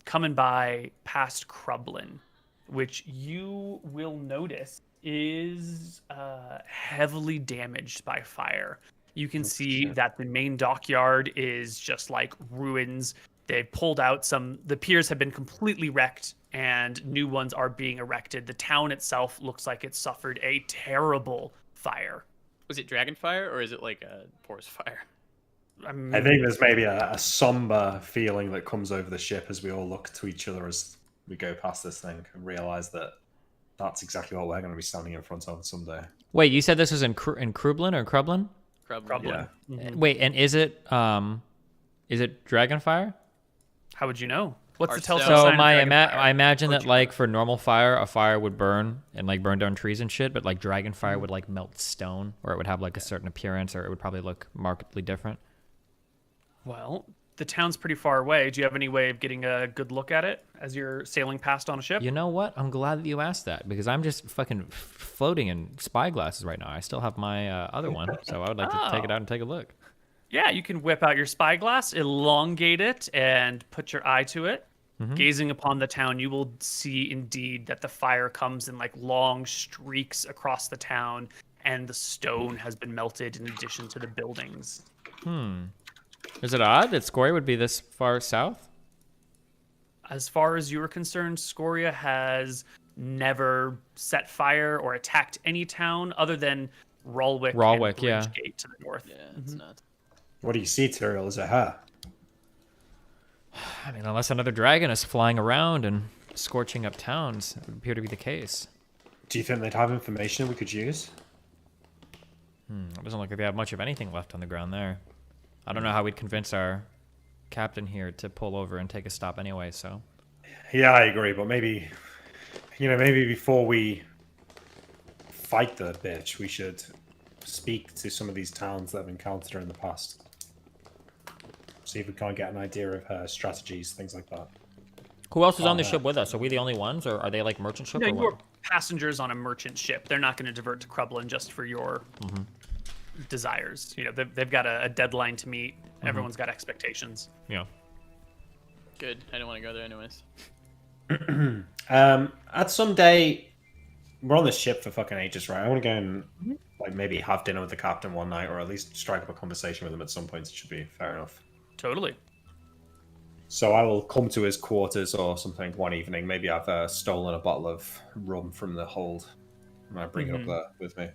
coming by past Crublin, which you will notice is heavily damaged by fire. You can see that the main dockyard is just like ruins. They've pulled out the piers have been completely wrecked and new ones are being erected. The town itself looks like it suffered a terrible fire. Was it Dragonfire or is it like a forest fire? I think there's maybe a somber feeling that comes over the ship as we all look to each other as we go past this thing and realize that that's exactly what we're going to be standing in front of someday. Wait, you said this was in Crublin or Crublin? Crublin. Yeah. Wait, and is it Dragonfire? How would you know? What's the Hearthstone. telltale So sign of I Dragonfire? imagine that like for normal fire, a fire would burn and like burn down trees and shit, but like Dragonfire would like melt stone, or it would have like a certain appearance, or it would probably look markedly different. Well, the town's pretty far away. Do you have any way of getting a good look at it as you're sailing past on a ship? You know what? I'm glad that you asked that because I'm just fucking floating in spy glasses right now. I still have my other one, so I would like to take it out and take a look. Yeah, you can whip out your spyglass, elongate it, and put your eye to it. Gazing upon the town, you will see indeed that the fire comes in like long streaks across the town, and the stone has been melted in addition to the buildings. Is it odd that Scoria would be this far south? As far as you are concerned, Scoria has never set fire or attacked any town other than Ralwick and yeah. Bridgegate to the north. Yeah, it's not. What do you see, Tyrael? Is it her? I mean, unless another dragon is flying around and scorching up towns, it would appear to be the case. Do you think they'd have information we could use? It doesn't look like they have much of anything left on the ground there. I don't know how we'd convince our captain here to pull over and take a stop anyway, so... Yeah, I agree, but maybe before we fight the bitch, we should speak to some of these towns that have encountered her in the past. See if we can't get an idea of her strategies, things like that. Who else is on the ship with us? Are we the only ones, or are they like merchant ship? No, or you're what? passengers on a merchant ship. They're not going to divert to Crublin just for your desires. You know, they've got a deadline to meet. Everyone's got expectations. Yeah. Good. I don't want to go there anyways. At some day, we're on this ship for fucking ages, right? I want to go and like maybe have dinner with the captain one night, or at least strike up a conversation with him at some point. It should be fair enough. Totally. So I will come to his quarters or something one evening. Maybe I've stolen a bottle of rum from the hold, and I bring it up there with me.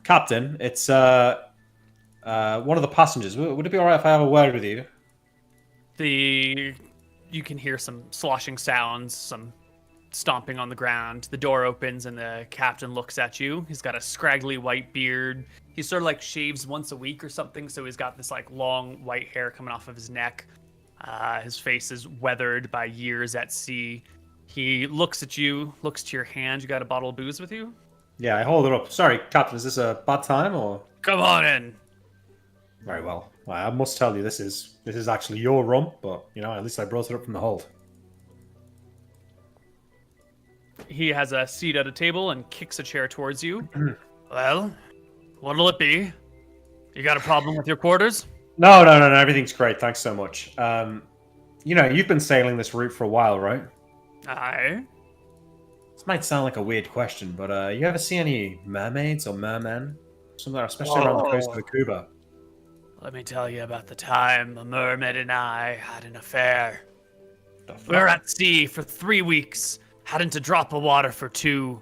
Captain, it's one of the passengers. Would it be alright if I have a word with you? You can hear some sloshing sounds, some stomping on the ground. The door opens and the captain looks at you. He's got a scraggly white beard. He sort of like shaves once a week or something, so he's got this like long white hair coming off of his neck. His face is weathered by years at sea. He looks at you, looks to your hand. You got a bottle of booze with you? Yeah, I hold it up. Sorry, Captain, is this a bad time or? Come on in. Very well. I must tell you, this is actually your rum, but you know, at least I brought it up from the hold. He has a seat at a table and kicks a chair towards you. Well, what'll it be? You got a problem with your quarters? No, everything's great. Thanks so much. You know, you've been sailing this route for a while, right? Aye. This might sound like a weird question, but you ever see any mermaids or mermen? Somewhere, especially around the coast of the Cuba. Let me tell you about the time a mermaid and I had an affair. We were at sea for 3 weeks, hadn't a drop of water for 2.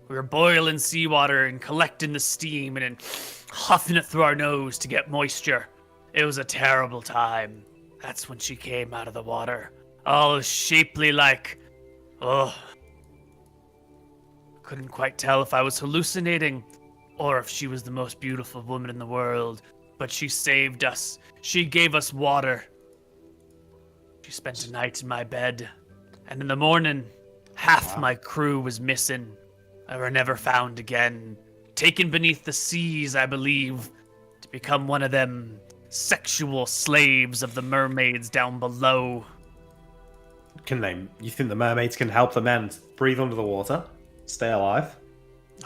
We were boiling seawater and collecting the steam and then huffing it through our nose to get moisture. It was a terrible time. That's when she came out of the water, all shapely like... Oh. Couldn't quite tell if I was hallucinating or if she was the most beautiful woman in the world. But she saved us. She gave us water. She She spent a night in my bed, and in the morning, half my crew was missing. They were never found again. Taken beneath the seas, I believe, to become one of them sexual slaves of the mermaids down below. You think the mermaids can help the men breathe under the water? Stay alive?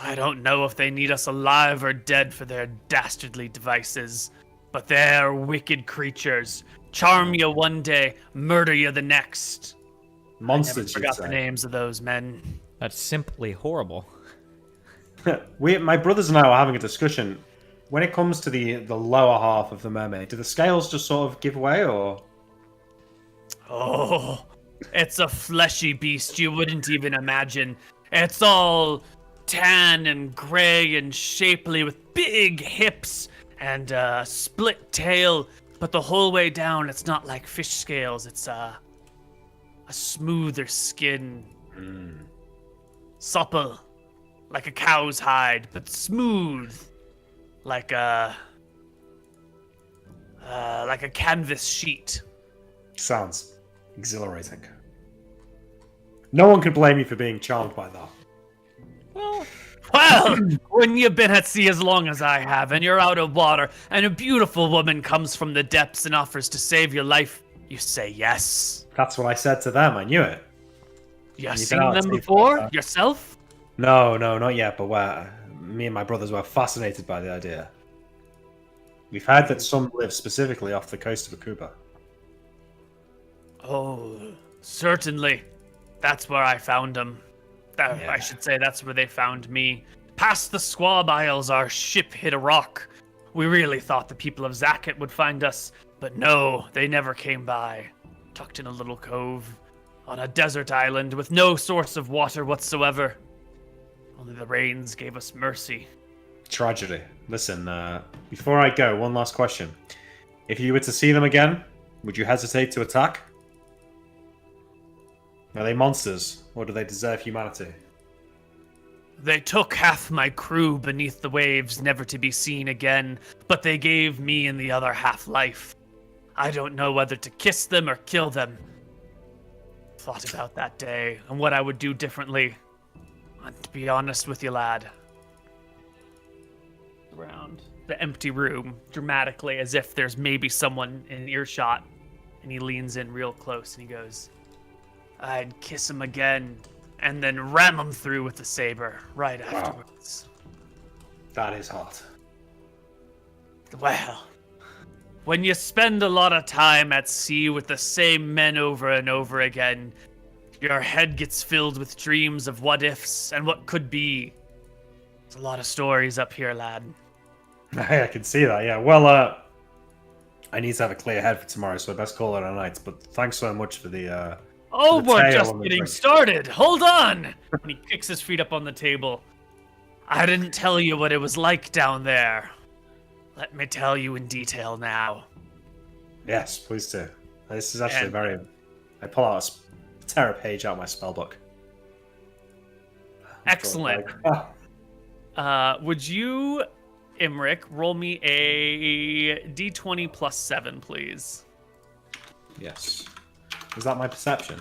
I don't know if they need us alive or dead for their dastardly devices, but they're wicked creatures. Charm you one day, murder you the next. Monsters, I never forgot the names of those men. That's simply horrible. My brothers and I were having a discussion. When it comes to the lower half of the mermaid, do the scales just sort of give way, or? Oh, it's a fleshy beast you wouldn't even imagine. It's all tan and gray and shapely with big hips and a split tail, but the whole way down it's not like fish scales. It's a smoother skin. Supple, like a cow's hide, but smooth, like a canvas sheet. Sounds exhilarating. No one can blame you for being charmed by that. Well, when you've been at sea as long as I have, and you're out of water, and a beautiful woman comes from the depths and offers to save your life, you say yes. That's what I said to them. I knew it. You've seen them before? Yourself? No, not yet, but me and my brothers were fascinated by the idea. We've heard that some live specifically off the coast of Akuba. Oh, certainly. That's where I found them. I should say that's where they found me. Past the Squab Isles, our ship hit a rock. We really thought the people of Zakat would find us, but no, they never came by. Tucked in a little cove, on a desert island with no source of water whatsoever. Only the rains gave us mercy. Tragedy. Listen, before I go, one last question. If you were to see them again, would you hesitate to attack? Are they monsters, or do they deserve humanity? They took half my crew beneath the waves, never to be seen again, but they gave me and the other half life. I don't know whether to kiss them or kill them. Thought about that day, and what I would do differently. And to be honest with you, lad. Around the empty room, dramatically, as if there's maybe someone in earshot, and he leans in real close, and he goes, I'd kiss him again, and then ram him through with the saber right afterwards. That is hot. Well, when you spend a lot of time at sea with the same men over and over again, your head gets filled with dreams of what ifs and what could be. There's a lot of stories up here, lad. I can see that, yeah. Well, I need to have a clear head for tomorrow, so I best call it a night. But thanks so much for the... Oh, we're just getting started. Hold on. And he kicks his feet up on the table. I didn't tell you what it was like down there. Let me tell you in detail now. Yes, please do. This is actually very... I pull out a terror page out of my spellbook. Excellent. Would you, Imric, roll me a d20 plus 7, please? Yes. Is that my perception?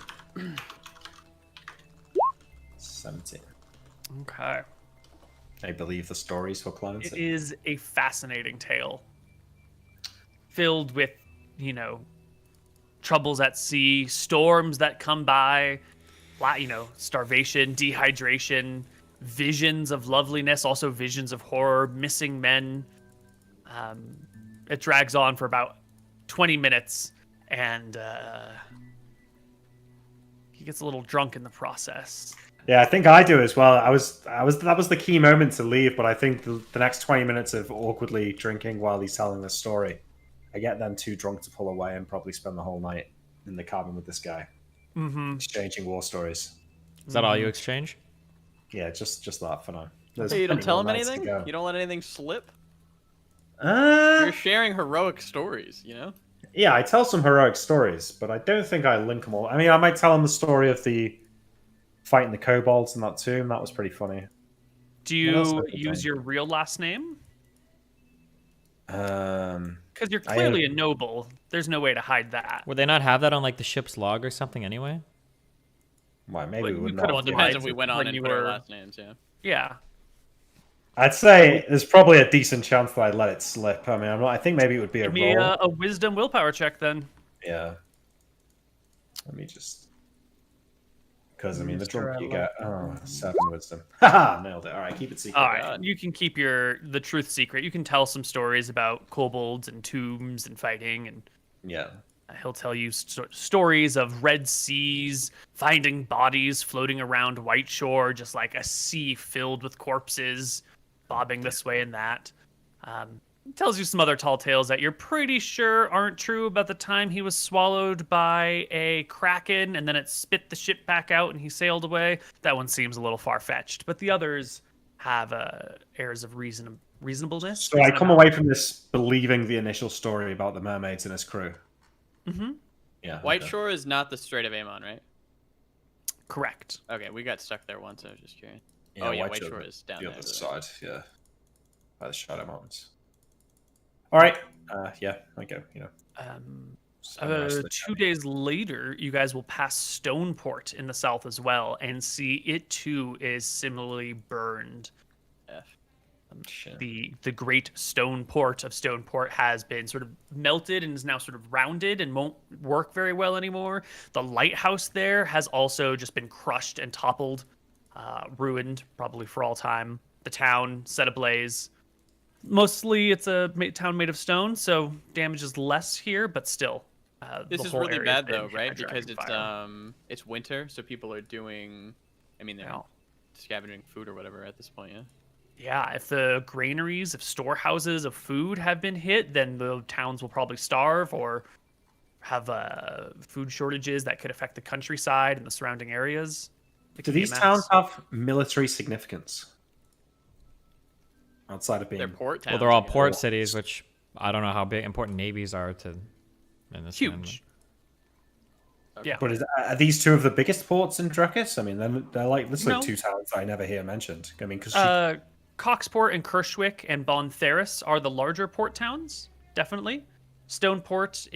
17. Okay. I believe the stories for Clemency. It is a fascinating tale. Filled with, troubles at sea, storms that come by, starvation, dehydration, visions of loveliness, also visions of horror, missing men. It drags on for about 20 minutes, and he gets a little drunk in the process. Yeah, I think I do as well. That was the key moment to leave, but I think the next 20 minutes of awkwardly drinking while he's telling this story, I get them too drunk to pull away and probably spend the whole night in the cabin with this guy, exchanging war stories. Is that all you exchange? Yeah, just that for now. So you don't tell him anything? You don't let anything slip? Uh, You're sharing heroic stories, Yeah, I tell some heroic stories, but I don't think I link them all. I mean, I might tell him the story of the fighting the kobolds and that too, and that was pretty funny. Do you use your real last name? Because you're clearly a noble. There's no way to hide that. Would they not have that on like the ship's log or something anyway? Why, maybe we would could not. Well, it depends if we went on when and you put our were- last names, yeah. Yeah. I'd say there's probably a decent chance that I'd let it slip. I mean, I think maybe it would be a Give me roll. a wisdom willpower check then. Yeah. Let me just. Because, I mean, the Mr. drunk you Adler. get. 7 wisdom. Haha, nailed it. All right, keep it secret. All right, God. you can keep the truth secret. You can tell some stories about kobolds and tombs and fighting, and Yeah. he'll tell you stories of red seas, finding bodies floating around White Shore, just like a sea filled with corpses, bobbing this way and that. It tells you some other tall tales that you're pretty sure aren't true about the time he was swallowed by a kraken and then it spit the ship back out and he sailed away. That one seems a little far-fetched, but the others have airs of reasonableness. So I come away from this believing the initial story about the mermaids and his crew. Mm-hmm. Yeah. White okay. Shore is not the Strait of Amon, right? Correct. Okay, we got stuck there once. I was just curious. Yeah, Oh, yeah, White White Shore is down the there. other side, yeah. By the Shadow Mountains. All right. Yeah, okay. Spend the rest of the 2 days later, you guys will pass Stoneport in the south as well and see it too is similarly burned. F. Shit. The great stone port of Stoneport has been sort of melted and is now sort of rounded and won't work very well anymore. The lighthouse there has also just been crushed and toppled, ruined probably for all time. The town set ablaze. Mostly it's a town made of stone, so damage is less here, but still. This the is whole really area has bad been though, hit right? by Because dragon it's winter, so people are doing. I mean, they're fire. scavenging food or whatever at this point, yeah. Yeah, if the granaries, if storehouses of food have been hit, then the towns will probably starve or have food shortages that could affect the countryside and the surrounding areas. It Do could be a these mess. towns have military significance? Outside of being... They're port towns. Well, they're all I guess. port cities, which I don't know how big important navies are to. In this game. Huge. Yeah. But are these two of the biggest ports in Druckus? I mean, they're like literally No. two towns I never hear mentioned. I mean, because Coxport and Kershwick and Bontheris are the larger port towns, definitely. Stoneport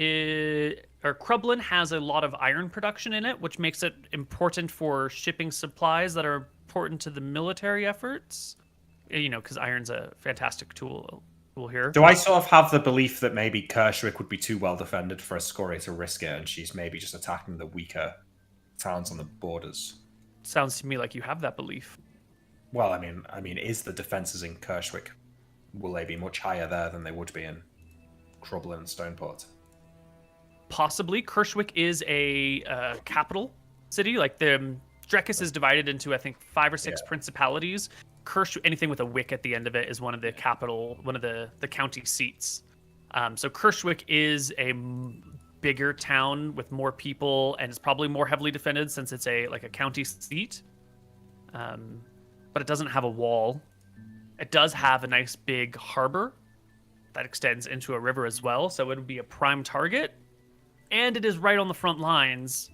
Crublin has a lot of iron production in it, which makes it important for shipping supplies that are important to the military efforts. You know, because iron's a fantastic tool here. do I sort of have the belief that maybe Kershwick would be too well defended for a Scoria to risk it, and she's maybe just attacking the weaker towns on the borders? Sounds to me like you have that belief. Well, I mean, is the defenses in Kershwick, will they be much higher there than they would be in Crublin and Stoneport? Possibly. Kershwick is a capital city. Like the Druckus is divided into, I think, 5 or 6 principalities. Anything with a wick at the end of it is one of the county seats. So Kershwick is a bigger town with more people and is probably more heavily defended since it's a county seat. But it doesn't have a wall. It does have a nice big harbor that extends into a river as well, so it would be a prime target. And it is right on the front lines.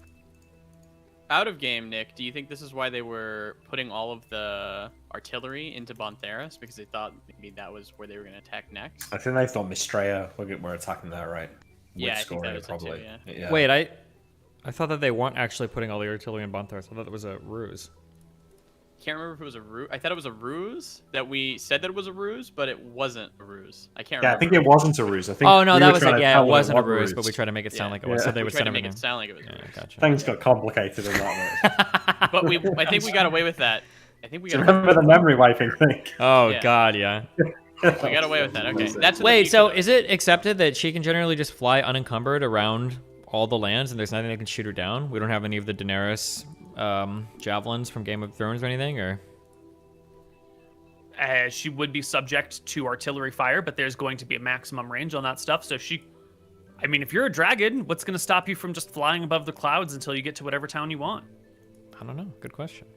Out of game, Nick, do you think this is why they were putting all of the artillery into Bontheris? Because they thought maybe that was where they were going to attack next? I think they thought Mistrea were attacking there, right? Yeah, With I think that Scoria, was it too, probably. yeah. Wait, I thought that they weren't actually putting all the artillery in Bontheris. I thought that was a ruse. Can't remember if it was a ruse. I thought it was a ruse that we said that it was a ruse, but it wasn't a ruse. I can't Yeah, remember. I think it wasn't a ruse. I think Oh no, we that were was trying it. to Yeah, tell it them wasn't a was ruse, but we tried to make it sound Yeah. like it was. So they we would tried send to them make in. it sound like it was a Yeah, ruse. gotcha. Things got complicated in that. But I think we got away with that. I think we Do got you away remember the memory wiping thing? Oh Yeah. god, yeah. we got away with that. Okay, that's in the Wait, future, so though. is it accepted that she can generally just fly unencumbered around all the lands and there's nothing that can shoot her down? We don't have any of the Daenerys javelins from Game of Thrones or anything, or? She would be subject to artillery fire, but there's going to be a maximum range on that stuff. So if you're a dragon, what's going to stop you from just flying above the clouds until you get to whatever town you want? I don't know. Good question.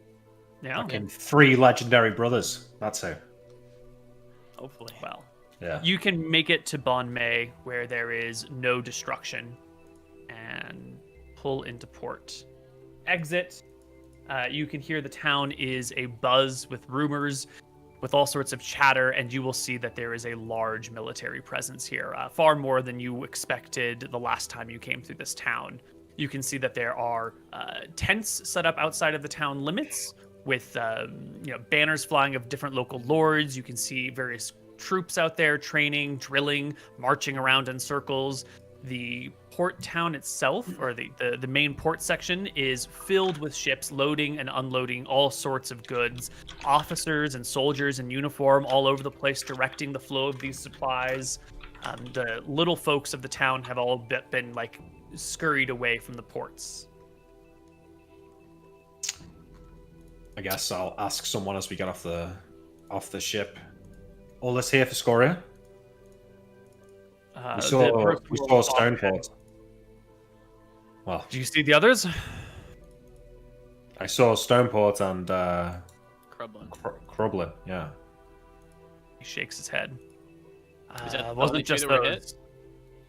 Yeah. Fucking 3 legendary brothers. That's who. Hopefully. Well, Yeah. you can make it to Bon May where there is no destruction and pull into port. Exit. You can hear the town is a buzz with rumors. with all sorts of chatter, and you will see that there is a large military presence here, far more than you expected the last time you came through this town. You can see that there are tents set up outside of the town limits with banners flying of different local lords. You can see various troops out there training, drilling, marching around in circles. The port town itself, or the main port section, is filled with ships loading and unloading all sorts of goods. Officers and soldiers in uniform all over the place directing the flow of these supplies. The little folks of the town have all been like scurried away from the ports. I guess I'll ask someone as we get off the ship. All this here for Scoria? We saw Stoneport. Well, do you see the others? I saw Stoneport and Crublin. Yeah. He shakes his head. Wasn't it just those?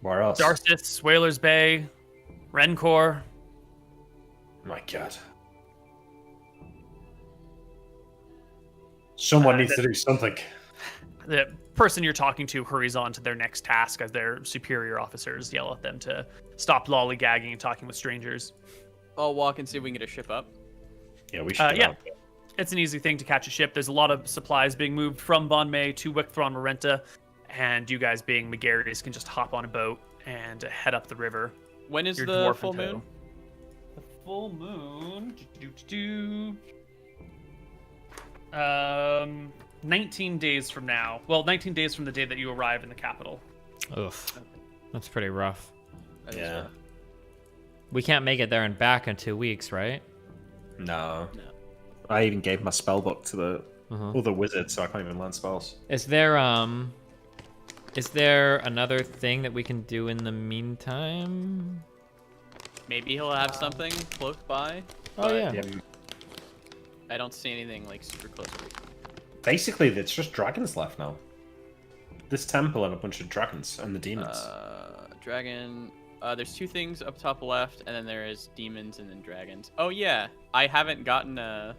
Where else? Darceth's, Whalers Bay, Rencor. My God. Someone needs to do something. The person you're talking to hurries on to their next task as their superior officers yell at them to stop lollygagging and talking with strangers. I'll walk and see if we can get a ship up. Yeah, we should. Yeah, it's an easy thing to catch a ship. There's a lot of supplies being moved from Bon May to Wickthron Marenta, and you guys being McGarry's can just hop on a boat and head up the river. When is the full moon? The full moon... 19 days from now. Well, 19 days from the day that you arrive in the capital. Oof. That's pretty rough. Yeah. We can't make it there and back in 2 weeks, right? No. I even gave my spell book to the other wizard, so I can't even learn spells. Is there another thing that we can do in the meantime? Maybe he'll have something close by. Oh yeah. I don't see anything like super close. Basically, it's just dragons left now. This temple and a bunch of dragons and the demons. Dragon. There's two things up top left, and then there is demons and then dragons. Oh yeah, I haven't gotten a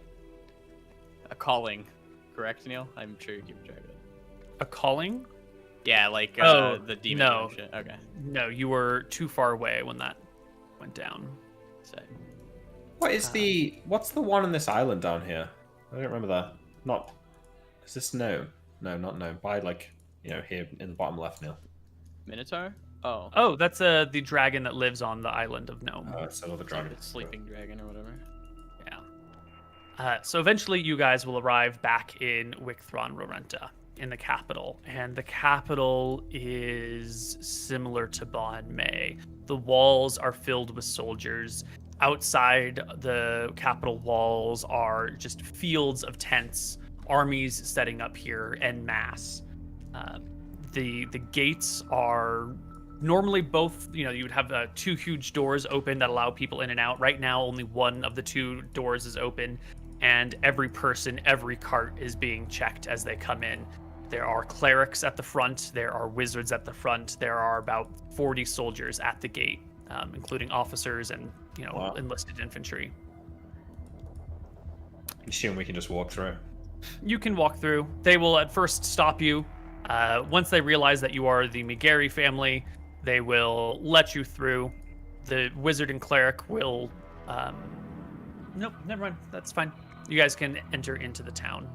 calling, correct, Neal? I'm sure you keep track of it. A calling? Yeah, like the demon. No. Shit. Okay. No, you were too far away when that went down. Say. What's the one on this island down here? I don't remember that. Is this no? No, not no. By here in the bottom left, Neal. Minotaur? Oh. Oh, that's the dragon that lives on the island of Nome. Oh, it's another dragon. Like sleeping dragon or whatever. Yeah. So eventually you guys will arrive back in Wickthron Rorenta, in the capital. And the capital is similar to Bon May. The walls are filled with soldiers. Outside the capital walls are just fields of tents, armies setting up here en masse. The gates are normally both, you would have two huge doors open that allow people in and out. Right now, only one of the two doors is open, and every person, every cart is being checked as they come in. There are clerics at the front, there are wizards at the front, there are about 40 soldiers at the gate, including officers and enlisted infantry. I assume we can just walk through. You can walk through. They will at first stop you. Once they realize that you are the McGarry family, they will let you through. The wizard and cleric will... Nope, never mind. That's fine. You guys can enter into the town.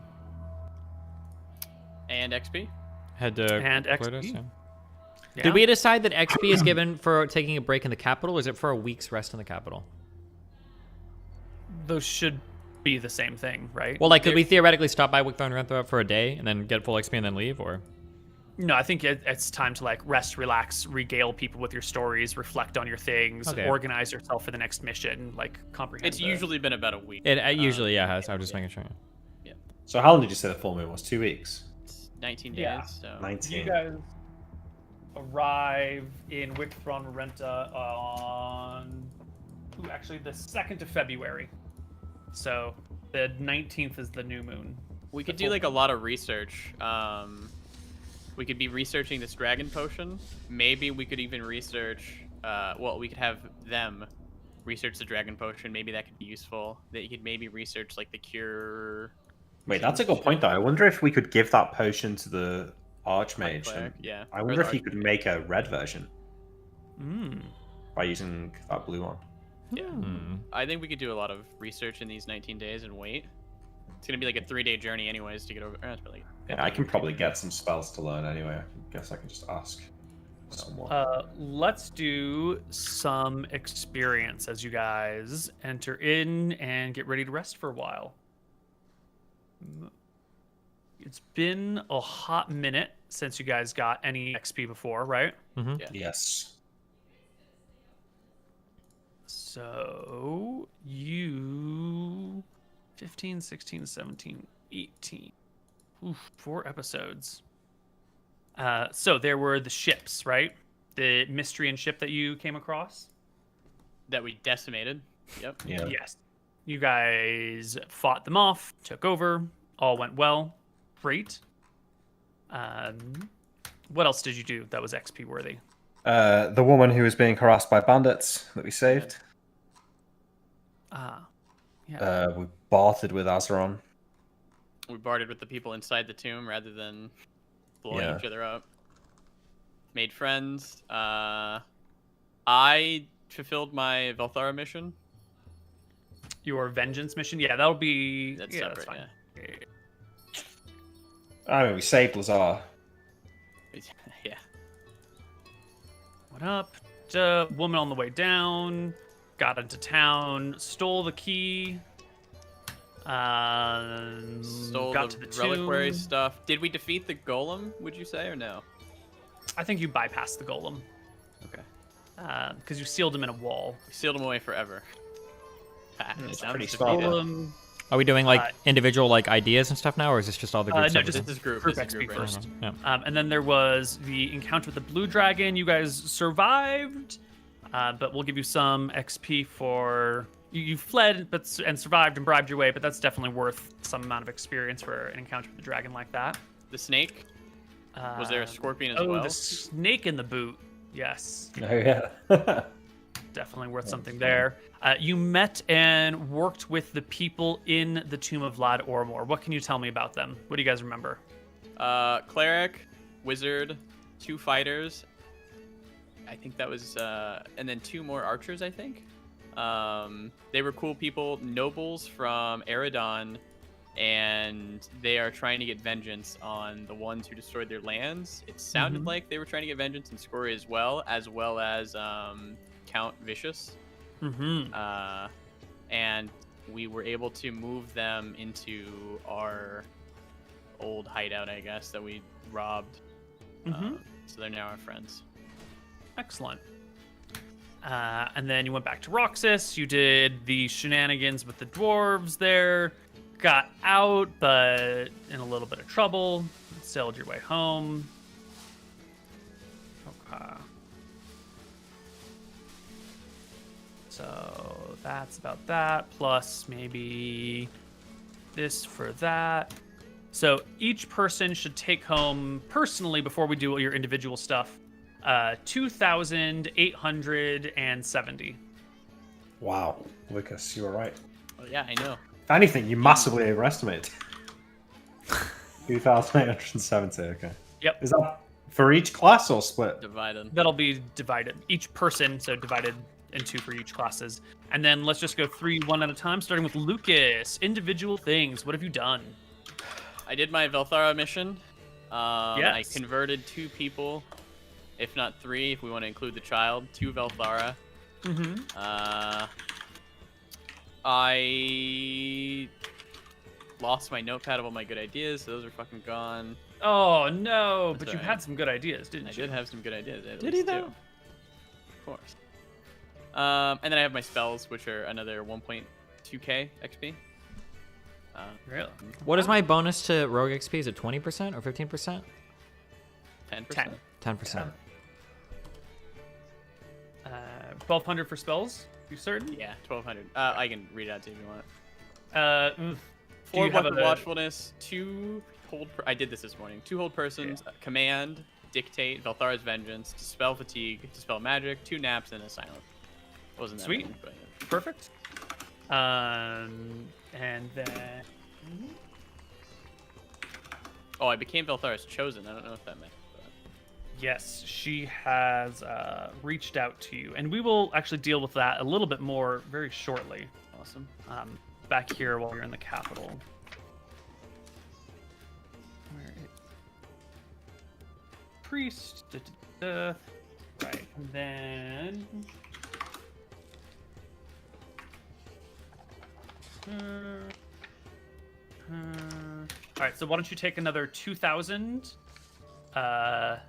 And XP? Head to and Cartos, XP. yeah. Yeah. Did we decide that XP is given for taking a break in the capital, or is it for a week's rest in the capital? Those should be the same thing, right? Well, could we theoretically stop by Wickthron Renta for a day and then get full XP and then leave, or? No, I think it's time to rest, relax, regale people with your stories, reflect on your things, organize yourself for the next mission, comprehend. It's usually been about a week. It usually has. I was just making sure. Yeah. So how long did you say the full moon was? 2 weeks. 19 days. Yeah. So 19. You guys arrive in Wickthron Renta on actually the 2nd of February. So the 19th is the new moon. We could do a lot of research. We could be researching this dragon potion. Maybe we could even research. We could have them research the dragon potion. Maybe that could be useful. They could maybe research the cure Wait, that's a good point though. I wonder if we could give that potion to the Archmage. Cleric, And yeah. I Or wonder the if he could make a red version by using that blue one. Yeah. I think we could do a lot of research in these 19 days and wait. It's gonna be like a 3-day journey anyways to get over. That's really. Yeah, I can probably get some spells to learn anyway. I guess I can just ask someone. Let's do some experience as you guys enter in and get ready to rest for a while. It's been a hot minute since you guys got any XP before, right? Mm-hmm. Yeah. Yes. So you 15, 16, 17, 18. Oof, 4 episodes. So there were the ships, right? The Mystrian ship that you came across? That we decimated. Yep. Yeah. Yes. You guys fought them off, took over, all went well. Great. What else did you do that was XP worthy? The woman who was being harassed by bandits that we saved. Yeah. We bartered with Azeron. We bartered with the people inside the tomb rather than blowing each other up. Made friends. I fulfilled my Velthara mission. Your vengeance mission? Yeah, that'll be... That's yeah, separate, that's fine. I mean, we saved Lazar. Yeah. Went up. Woman on the way down. Got into town. Stole the key. Stole got the to the reliquary tomb. stuff. Did we defeat the golem, would you say, or no? I think you bypassed the golem. Okay. Because you sealed him in a wall. We sealed him away forever. It's Sounds pretty defeated. smart. Golem. Are we doing like individual like ideas and stuff now, or is this just all the group No, stuff? just This is group. Group This is XP group right first. Yeah. And then there was the encounter with the blue dragon. You guys survived, but we'll give you some XP for you fled, and survived and bribed your way. But that's definitely worth some amount of experience for an encounter with a dragon like that. The snake. Was there a scorpion as oh, well? the snake in the boot. Yes, Oh, yeah. definitely worth something there. You met and worked with the people in the Tomb of Vlad Ormor. What can you tell me about them? What do you guys remember? Cleric, wizard, 2 fighters. I think that was, and then 2 more archers, I think. They were cool people, nobles from Eridon, and they are trying to get vengeance on the ones who destroyed their lands. It sounded like they were trying to get vengeance in Scoria as well as Count Vicious. And we were able to move them into our old hideout, I guess, that we robbed. So they're now our friends. Excellent. And then you went back to Roxas. You did the shenanigans with the dwarves there. Got out, but in a little bit of trouble. Sailed your way home. Okay. So that's about that. Plus maybe this for that. So each person should take home personally, before we do your individual stuff, 2,870. Wow. Lucas, you were right. Oh, yeah, I know. If anything, you massively overestimate. 2,870, okay. Yep. Is that for each class or split? Divided. That'll be divided. Each person, so divided in 2 for each classes. And then let's just go 3, 1 at a time, starting with Lucas. Individual things. What have you done? I did my Velthara mission. I Yes. converted 2 people, if not 3, if we want to include the child, 2 Velthara. I lost my notepad of all my good ideas, so those are fucking gone. Oh, no. That's But you all right. had some good ideas, didn't I you? did have some good ideas. Did he, though? Of course. And then I have my spells, which are another 1.2k XP. Really? What is my bonus to rogue XP? Is it 20% or 15%? 10%. 10%. 1,200 for spells? You certain? Yeah, 1,200. I can read it out to you if you want. Do 4 you have weapon a- watchfulness, 2 hold. I did this morning. 2 hold persons, command, dictate, Velthara's vengeance, dispel fatigue, dispel magic, 2 naps, and a silence. Wasn't that Sweet. many, but yeah. Perfect. And then Oh, I became Velthara's chosen. I don't know what that meant. But... Yes, she has reached out to you, and we will actually deal with that a little bit more very shortly. Awesome. Back here while you're in the capital. Where is priest? Right, and then. All right, so why don't you take another 2,000? Not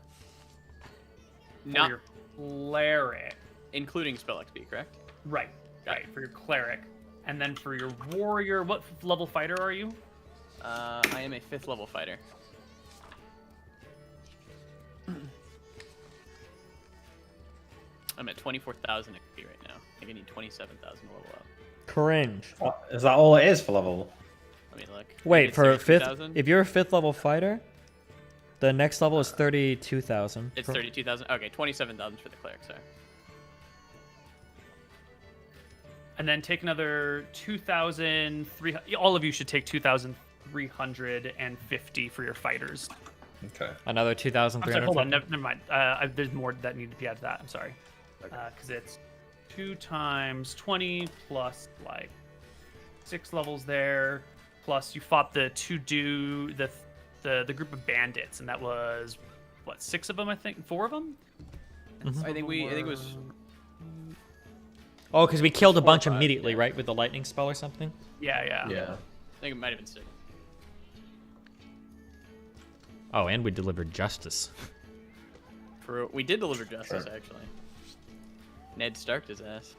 your cleric. including spell XP, correct? Right, right, for your cleric. And then for your warrior, what level fighter are you? I am a 5th level fighter. I'm at 24,000 XP right now. I think I need 27,000 to level up. Cringe. Is that all it is for level? Let me look. Wait, It's for a 5th, 32,000? if you're a 5th level fighter, the next level is 32,000. It's 32,000. Okay, 27,000 for the cleric, sorry. And then take another 2,300. All of you should take 2,350 for your fighters. Okay. Another I'm 2,300. sorry, hold on, never mind. There's more that need to be added to that. I'm sorry. Because it's 2 times 20 plus like 6 levels there. Plus you fought the group of bandits, and that was what, 6 of them? I think 4 of them. Mhm. I think it was. Oh, because we killed a 4 or bunch 5, immediately, yeah. right, with the lightning spell or something? Yeah. I think it might have been 6. Oh, and we delivered justice. We did deliver justice, Sure. actually. Ned Starked his ass.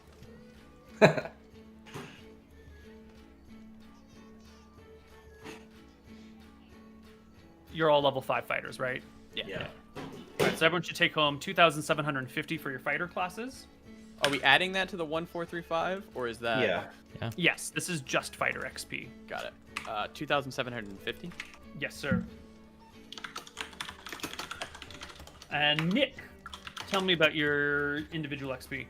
You're all level 5 fighters, right? Yeah. All right, so everyone should take home 2,750 for your fighter classes. Are we adding that to the 1,435, or is that? Yeah. Yes, this is just fighter XP. Got it. 2,750. Yes, sir. And Nick, tell me about your individual XP.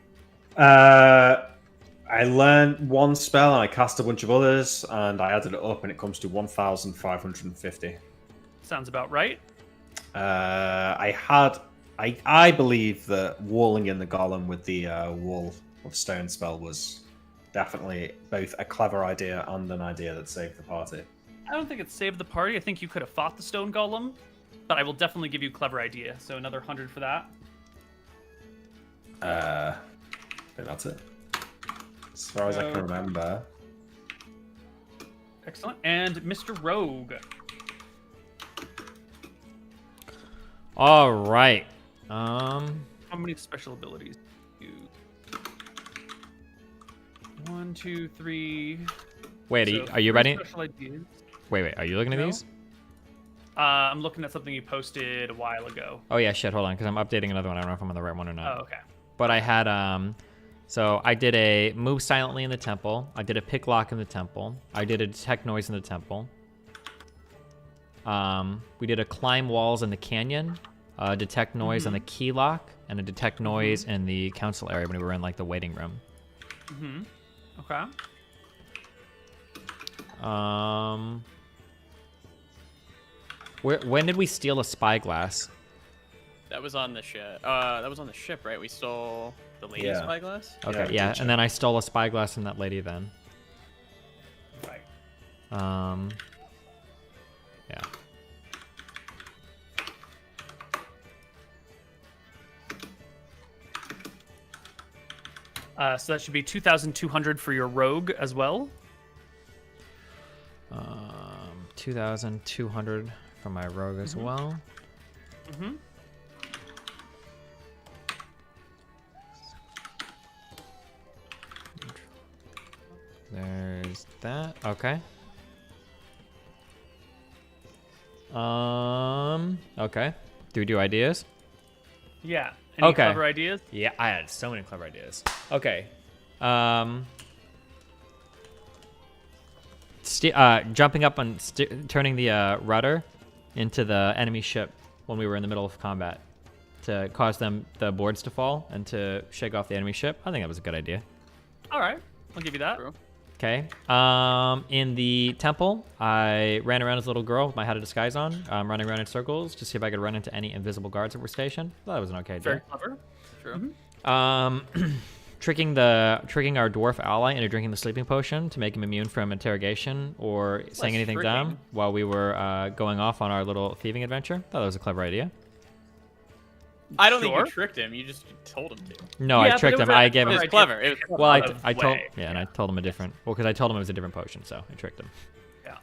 I learned one spell and I cast a bunch of others, and I added it up, and it comes to 1,550. Sounds about right. I believe that walling in the golem with the wall of stone spell was definitely both a clever idea and an idea that saved the party. I don't think it saved the party. I think you could have fought the stone golem, but I will definitely give you a clever idea. So another 100 for that. I think that's it. As far as I can remember. Excellent. And Mr. Rogue. All right. How many special abilities? 1, 2, 3. Wait, So are you 3 ready? Special ideas. Wait, are you looking at No. these? I'm looking at something you posted a while ago. Oh yeah, shit, hold on, because I'm updating another one. I don't know if I'm on the right one or not. Oh, okay. But I had, so I did a move silently in the temple. I did a pick lock in the temple. I did a detect noise in the temple. We did a climb walls in the canyon, a detect noise in the key lock, and a detect noise in the council area when we were in like the waiting room. Okay. When did we steal a spyglass? That was on the ship. That was on the ship, right? We stole the lady's Yeah. spyglass. Okay, Yeah, yeah, and then I stole a spyglass from that lady then. Right. Yeah. So that should be 2,200 for your rogue as well. 2,200 for my rogue as well. There's that. Okay. Okay. Do we do ideas? Yeah. Any Okay. clever ideas? Yeah, I had so many clever ideas. Okay. Jumping up and turning the rudder into the enemy ship when we were in the middle of combat to cause the boards to fall and to shake off the enemy ship. I think that was a good idea. All right. I'll give you that. True. Okay. In the temple, I ran around as a little girl with my hat of disguise on, running around in circles to see if I could run into any invisible guards that were stationed. Well, that was an okay Very day. clever. True. Tricking our dwarf ally into drinking the sleeping potion to make him immune from interrogation or saying anything dumb tricking. while we were going off on our little thieving adventure. Thought that was a clever idea. I don't think Sure. you tricked him. You just told him to. No, Yeah, I but tricked it was him. a I gave It him. was clever. It was Well, I Out of told. way. Yeah, and I told him a different. Well, because I told him it was a different potion, so I tricked him. Yeah.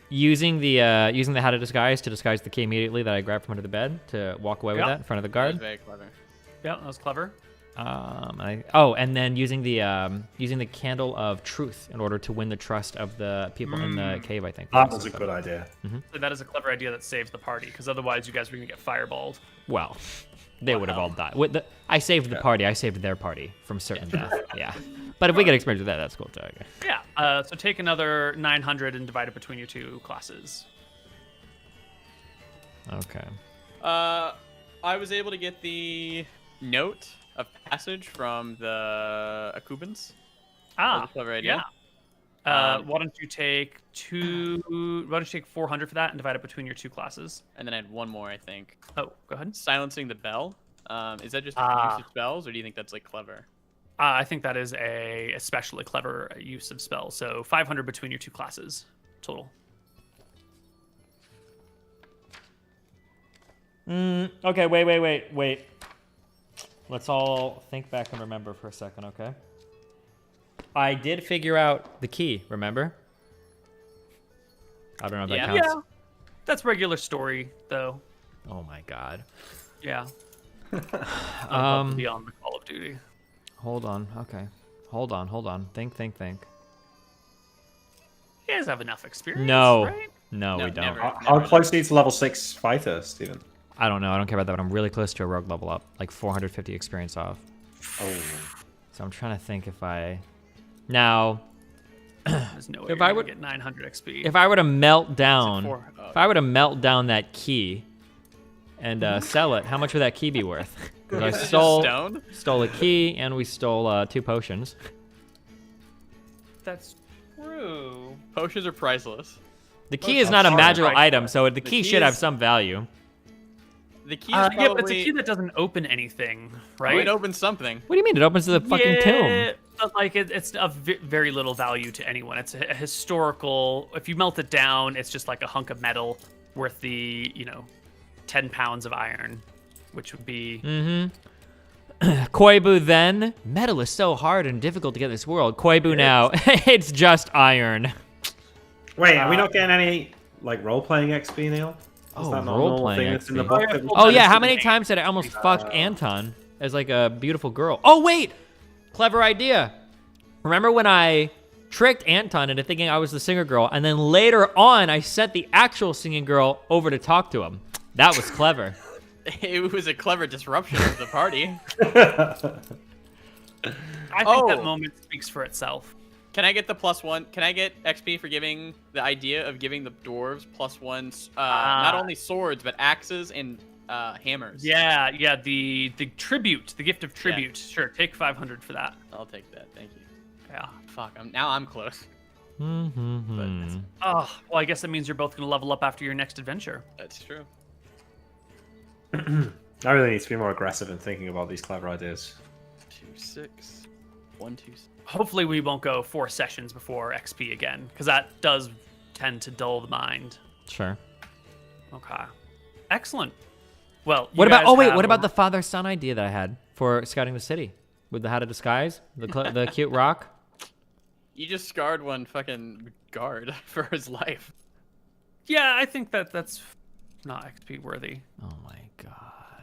Using the hat of disguise to disguise the key immediately that I grabbed from under the bed to walk away with Yeah. that in front of the That was guard. very clever. Yeah, that was clever. And then using the candle of truth in order to win the trust of the people in the cave. I think That was a good idea. So that is a clever idea that saved the party, because otherwise you guys were gonna get fireballed. Well, they would have all died. I saved the party. I saved their party from certain death. Yeah, but if we get experience with that, that's cool too. Okay. Yeah. So take another 900 and divide it between your two classes. Okay. I was able to get the note of passage from the Akubans. That was a clever idea. Yeah. Why don't you take 400 for that and divide it between your two classes? And then I had one more, I think. Oh, go ahead. Silencing the bell. Is that just use of spells, or do you think that's like clever? I think that is a especially clever use of spells. So 500 between your two classes total. Okay. Wait. Let's all think back and remember for a second, okay? I did figure out the key. Remember? I don't know if that counts. Yeah. That's regular story, though. Oh my god. Yeah. Beyond the Call of Duty. Hold on. Okay. Hold on. Think. You guys have enough experience, No. right? No, we No, don't. never. How close are you to level 6 fighter, Steven? I don't know. I don't care about that, but I'm really close to a rogue level up. Like 450 experience off. Oh. So I'm trying to think if I... Now, There's no way If you're I gonna would- get 900 XP. if I were to melt down... four? If I were to melt down that key and sell it, how much would that key be worth? 'Cause I Is it just stole stone? a key and we stole 2 potions. That's true. Potions are priceless. The key is not a sorry, magical right. item, so the key key should have is- some value. The key is probably... Yeah, but it's a key that doesn't open anything, right? It opens something. What do you mean? It opens to the fucking tomb. But like it's of very little value to anyone. It's a historical. If you melt it down, it's just like a hunk of metal worth the 10 pounds of iron, which would be. Koibu then. Metal is so hard and difficult to get in this world. Koibu now. It's just iron. Wait, are we not getting any like role-playing XP, Neal? Is Oh, that not a normal role-playing thing that's in the XP. book? Oh yeah, how many times did I almost fuck Anton as like a beautiful girl? Oh wait, clever idea. Remember when I tricked Anton into thinking I was the singer girl, and then later on I sent the actual singing girl over to talk to him? That was clever. It was a clever disruption of the party. I think that Oh. moment speaks for itself. Can I get the +1? Can I get XP for giving the idea of giving the dwarves +1, not only swords, but axes and hammers? Yeah. The tribute, the gift of tribute. Sure, take 500 for that. I'll take that. Thank you. Yeah. Fuck, now I'm close. Mm-hmm. Oh, well, I guess that means you're both gonna level up after your next adventure. That's true. I really need to be more aggressive in thinking about these clever ideas. 2, 6, 1, 2, 6. Hopefully, we won't go 4 sessions before XP again, because that does tend to dull the mind. Sure. Okay. Excellent. Well, What about? Oh wait, what about the father-son idea that I had for scouting the city with the hat of disguise, the cute rock? You just scarred one fucking guard for his life. Yeah, I think that's not XP worthy. Oh my god,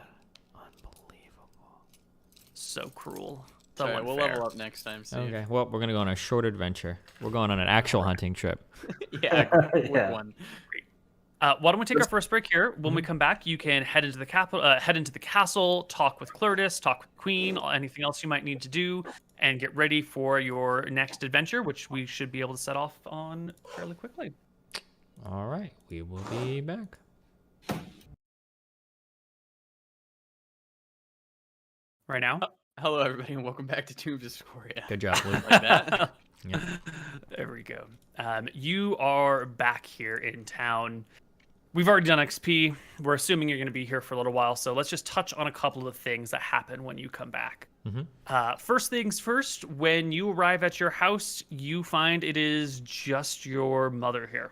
unbelievable. So cruel. Sorry, So we'll unfair. level up next time. See. Okay, well we're gonna go on a short adventure. We're going on an actual hunting trip. Yeah, quick Yeah. one. Why don't we take our first break here? When we come back, you can head into the head into the castle, talk with Clertis, talk with Queen, anything else you might need to do, and get ready for your next adventure, which we should be able to set off on fairly quickly. All right, we will be back. Right now? Hello, everybody, and welcome back to Tombs of Scoria. Good job, Luke. Like that. Yeah. There we go. You are back here in town. We've already done XP. We're assuming you're going to be here for a little while, so let's just touch on a couple of things that happen when you come back. First things first, when you arrive at your house, you find it is just your mother here.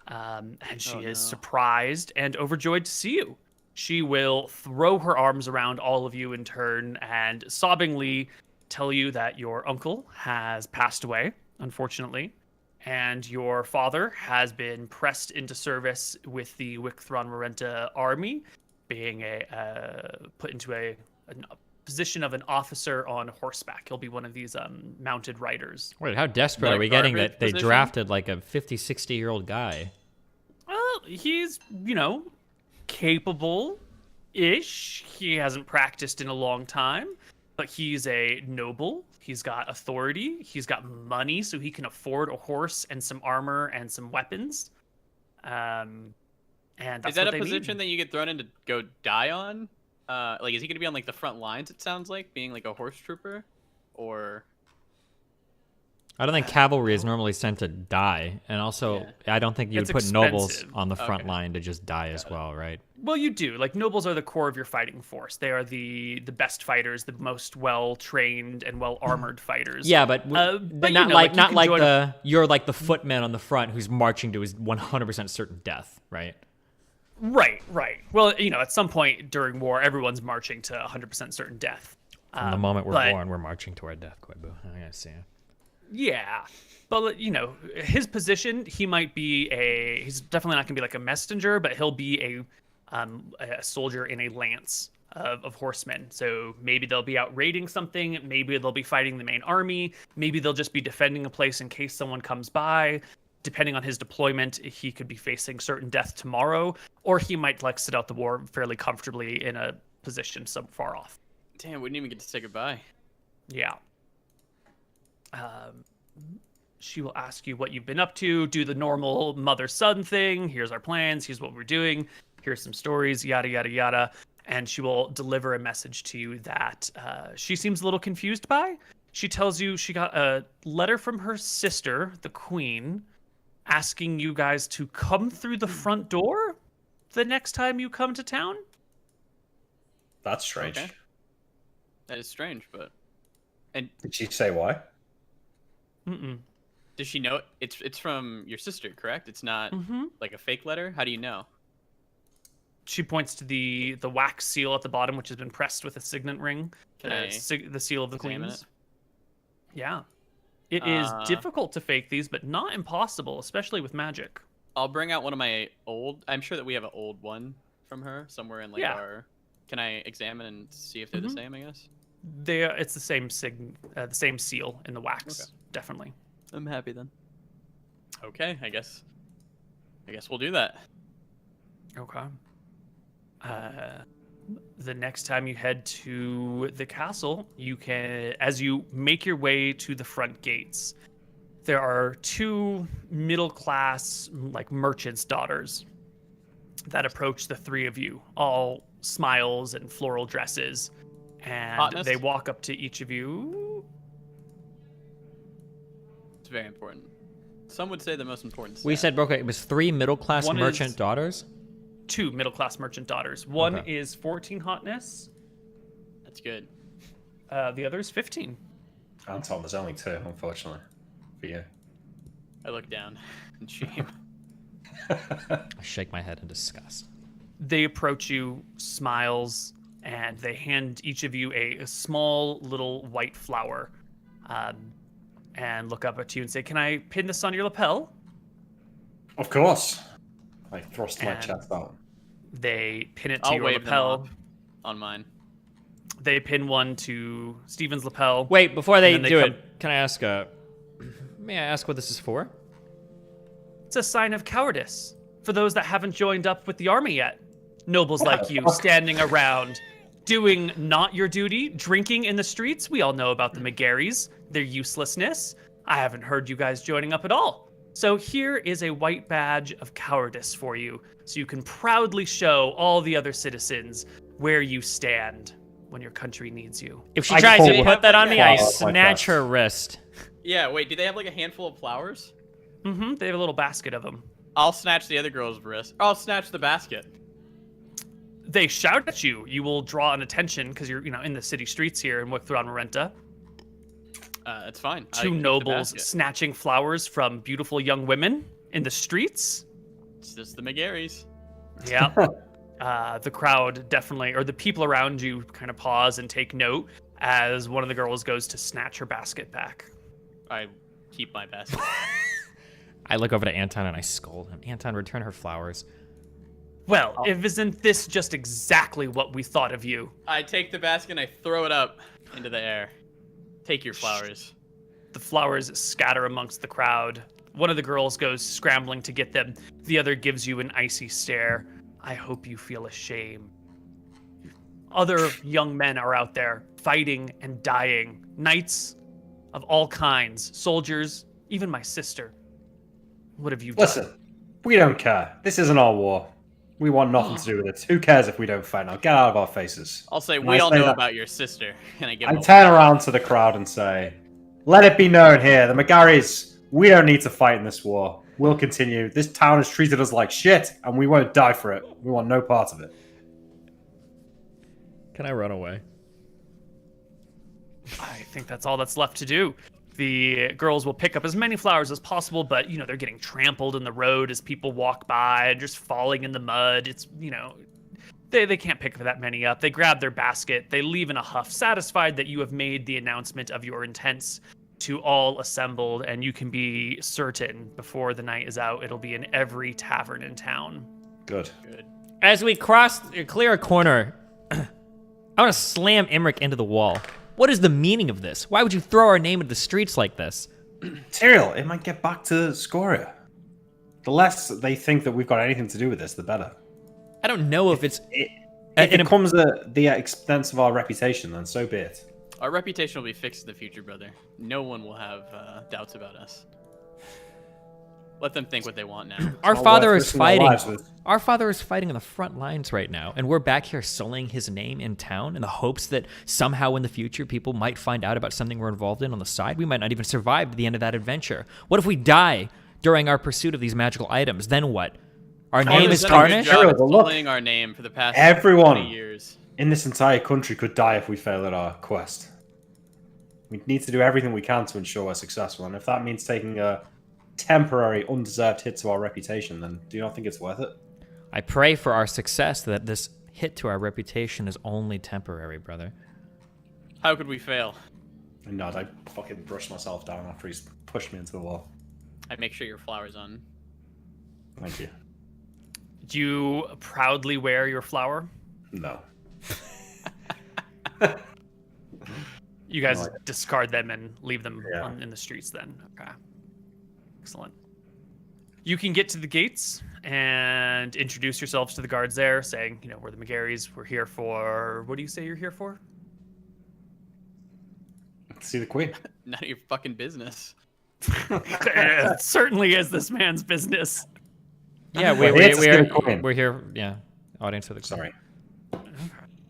And she is surprised and overjoyed to see you. She will throw her arms around all of you in turn and sobbingly tell you that your uncle has passed away, unfortunately, and your father has been pressed into service with the Wicthron Marenta army, being put into a position of an officer on horseback. He'll be one of these mounted riders. Wait, how desperate Like are we getting garbage that they position? drafted like a 50, 60-year-old guy? Well, he's, capable-ish. He hasn't practiced in a long time, but he's a noble. He's got authority. He's got money, so he can afford a horse and some armor and some weapons. And that's Is that what a they position need. that you get thrown in to go die on? Like, is he going to be on like the front lines? It sounds like being like a horse trooper, or I don't think cavalry is normally sent to die, and also I don't think you would It's put nobles expensive. on the front Okay. line to just die as well, right? Well, you do. Like, nobles are the core of your fighting force. They are the best fighters, the most well-trained and well-armored fighters. Yeah, but, but not you like can not like join you're like the footman on the front who's marching to his 100% certain death, right? Right. Well, at some point during war, everyone's marching to 100% certain death. From the moment we're but- born, we're marching to our death, Koibu. I gotta see it. Yeah. But, his position, he might be he's definitely not going to be like a messenger, but he'll be a soldier in a lance of horsemen. So maybe they'll be out raiding something. Maybe they'll be fighting the main army. Maybe they'll just be defending a place in case someone comes by. Depending on his deployment, he could be facing certain death tomorrow, or he might sit out the war fairly comfortably in a position so far off. damn, we didn't even get to say goodbye. Yeah. She will ask you what you've been up to, do the normal mother-son thing. Here's our plans. Here's what we're doing. Here's some stories, yada, yada, yada. And she will deliver a message to you that she seems a little confused by. She tells you she got a letter from her sister, the queen, asking you guys to come through the front door the next time you come to town. That's strange. Okay. That is strange, but and Did she say why? Mm-mm. does she know it's from your sister? Correct. It's not Mm-hmm. like a fake letter. How do you know? She points to the wax seal at the bottom, which has been pressed with a signet ring. Can I The seal of the examine queens. it? Yeah. It is Uh, difficult to fake these, but not impossible, especially with magic. I'll bring out one of my old. I'm sure that we have an old one from her somewhere in like Yeah. our. Can I examine and see if they're the same? I guess. It's the same the same seal in the wax, Okay. definitely. I'm happy then. Okay, I guess we'll do that. Okay. The next time you head to the castle, you can, as you make your way to the front gates, there are two middle-class, merchants' daughters that approach the three of you, all smiles and floral dresses, and Hotness? they walk up to each of you. It's very important. Some would say the most important. We stat. said, Broca, it was 3 middle-class One merchant is- daughters? Two middle-class merchant daughters. One Okay. is 14 hotness. That's good. The other is 15. Anton, there's only 2, unfortunately, for you. I look down in shame. I shake my head in disgust. They approach you, smiles, and they hand each of you a small little white flower, and look up at you and say, "Can I pin this on your lapel?" Of course. I thrust my And- chest out. They pin it to I'll your wave them lapel. up on mine. They pin one to Steven's lapel. Wait, before they And then do they it, can I ask, may I ask what this is for? It's a sign of cowardice for those that haven't joined up with the army yet. Nobles like you standing around, doing not your duty, drinking in the streets. We all know about the McGarrys, their uselessness. I haven't heard you guys joining up at all. So here is a white badge of cowardice for you, so you can proudly show all the other citizens where you stand when your country needs you. If she I tries pull to put that on me, I flower off my snatch chest. her wrist. Yeah, wait, do they have like a handful of flowers? Mm-hmm. They have a little basket of them. I'll snatch the other girl's wrist. I'll snatch the basket. They shout at you. You will draw an attention because you're, in the city streets here in Wicthron Marenta. That's fine. I Two can keep the nobles basket. snatching flowers from beautiful young women in the streets. It's just the McGarrys. Yeah. The crowd definitely, or the people around you kind of pause and take note as one of the girls goes to snatch her basket back. I keep my basket. I look over to Anton and I scold him. Anton, return her flowers. Well, isn't this just exactly what we thought of you? I take the basket and I throw it up into the air. Take your flowers. The flowers scatter amongst the crowd. One of the girls goes scrambling to get them. The other gives you an icy stare. I hope you feel ashamed. Other young men are out there fighting and dying. Knights of all kinds, soldiers, even my sister. What have you done? Listen, we don't care. This isn't our war. We want nothing to do with it. Who cares if we don't fight now? Get out of our faces. I'll say, And we I all say know that- about your sister. And I give I him a turn around to the crowd and say, let it be known here, the McGarrys, we don't need to fight in this war. We'll continue. This town has treated us like shit, and we won't die for it. We want no part of it. Can I run away? I think that's all that's left to do. The girls will pick up as many flowers as possible, but, they're getting trampled in the road as people walk by, just falling in the mud. It's, they can't pick that many up. They grab their basket. They leave in a huff, satisfied that you have made the announcement of your intents to all assembled, and you can be certain before the night is out, it'll be in every tavern in town. Good. Good. As we clear a corner, I want to slam Emmerich into the wall. What is the meaning of this? Why would you throw our name into the streets like this? Tyrael, it might get back to Scoria. The less they think that we've got anything to do with this, the better. I don't know if it's... If it comes at the expense of our reputation, then so be it. Our reputation will be fixed in the future, brother. No one will have doubts about us. Let them think what they want now. Our not father worth is risking our fighting. lives with. Our father is fighting on the front lines right now, and we're back here sullying his name in town in the hopes that somehow in the future people might find out about something we're involved in on the side. We might not even survive to the end of that adventure. What if we die during our pursuit of these magical items? Then what? Our name is tarnished? Job at Tyrael, look, sullying our name for the past everyone 20 years. in this entire country could die if we fail at our quest. We need to do everything we can to ensure we're successful, and if that means taking a temporary, undeserved hit to our reputation, then do you not think it's worth it? I pray for our success that this hit to our reputation is only temporary, brother. How could we fail? And nod, I fucking brushed myself down after he's pushed me into the wall. I make sure your flowers on. Thank you. Do you proudly wear your flower? No. You guys No, I- discard them and leave them Yeah. in the streets then. Okay. Excellent. You can get to the gates and introduce yourselves to the guards there, saying, we're the McGarrys. We're here for... What do you say you're here for? See the queen. None of your fucking business. It certainly is this man's business. Yeah, We're here to see the queen. we're here. Yeah, audience for the queen. Sorry.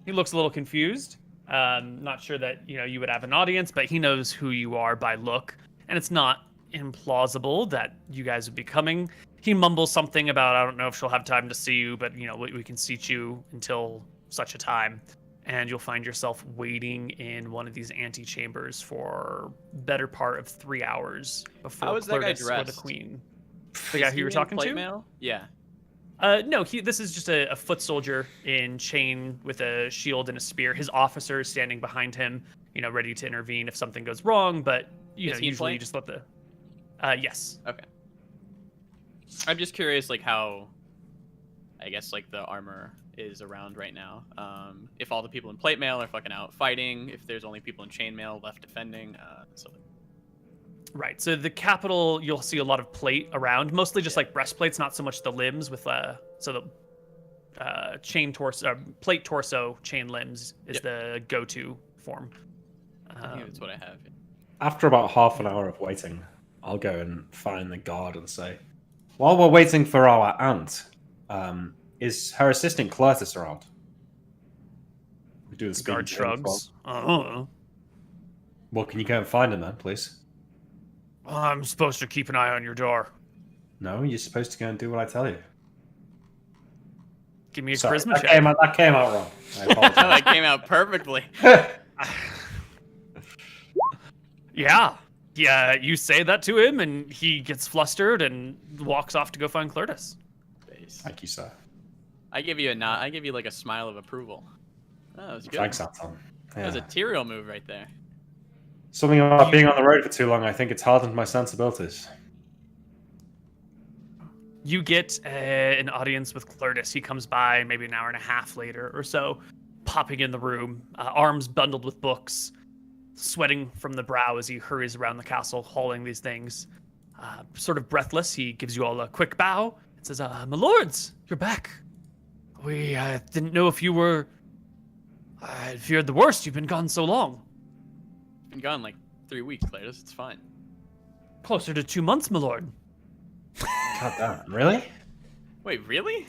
He looks a little confused. Not sure that, you would have an audience, but he knows who you are by look. And it's not implausible that you guys would be coming. He mumbles something about, I don't know if she'll have time to see you, but, we can seat you until such a time. And you'll find yourself waiting in one of these antechambers for better part of 3 hours before How is that guy Clertis or the dressed? queen. The guy who you were talking to? Mail? Yeah. No, this is just a foot soldier in chain with a shield and a spear. His officer is standing behind him, ready to intervene if something goes wrong. But Is he in usually plate? you just let the. Yes. Okay. I'm just curious, how, I guess, the armor is around right now. If all the people in plate mail are fucking out fighting, if there's only people in chainmail left defending, Right. So the capital, you'll see a lot of plate around, mostly just like breastplates, not so much the limbs with so the chain torso, plate torso, chain limbs is the go-to form. I think that's what I have. After about half an hour of waiting, I'll go and find the guard and say, while we're waiting for our aunt, is her assistant Clertis around? We do the speed. Guard shrugs. Well, can you go and find him then, please? I'm supposed to keep an eye on your door. No, you're supposed to go and do what I tell you. Give me a Sorry, charisma that check. came out wrong. I apologize. That came out perfectly. Yeah. Yeah, you say that to him, and he gets flustered and walks off to go find Clertus. Thank you, sir. I give you a nod. I give you like a smile of approval. Oh, that was good. Thanks, Anton. That was a Tyrael move right there. Something about being on the road for too long, I think it's hardened my sensibilities. You get an audience with Clertus. He comes by maybe an hour and a half later or so, popping in the room, arms bundled with books, sweating from the brow as he hurries around the castle, hauling these things. Sort of breathless, he gives you all a quick bow and says, my lords, you're back. We didn't know if you were... I feared the worst. You've been gone so long. Been gone like 3 weeks, Cletus. It's fine. Closer to 2 months, my lord. God damn, really? Wait, really?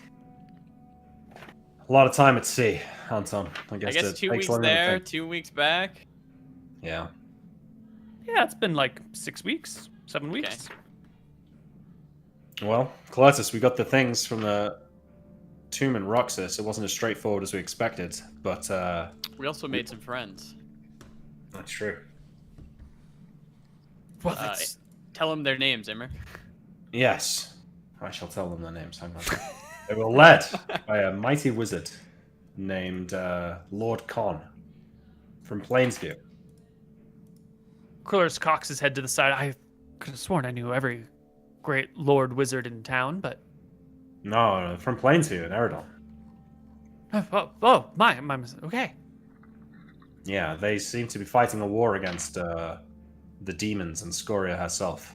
A lot of time at sea, Anton. I guess it 2 takes weeks longer than there, think. 2 weeks back. Yeah. Yeah, it's been like 6 weeks, 7 weeks. Well, Clertus, we got the things from the tomb in Roxas. It wasn't as straightforward as we expected, but We also made some friends. that's true. Well, that's... Tell them their names, Emmer. Yes, I shall tell them their names. Hang on. They were led by a mighty wizard named Lord Con from Plainsview. Clertus cocks his head to the side. I could have sworn I knew every great lord wizard in town, but... No, from Plainsview in Eridon. My mistake. Okay. Yeah, they seem to be fighting a war against the demons and Scoria herself.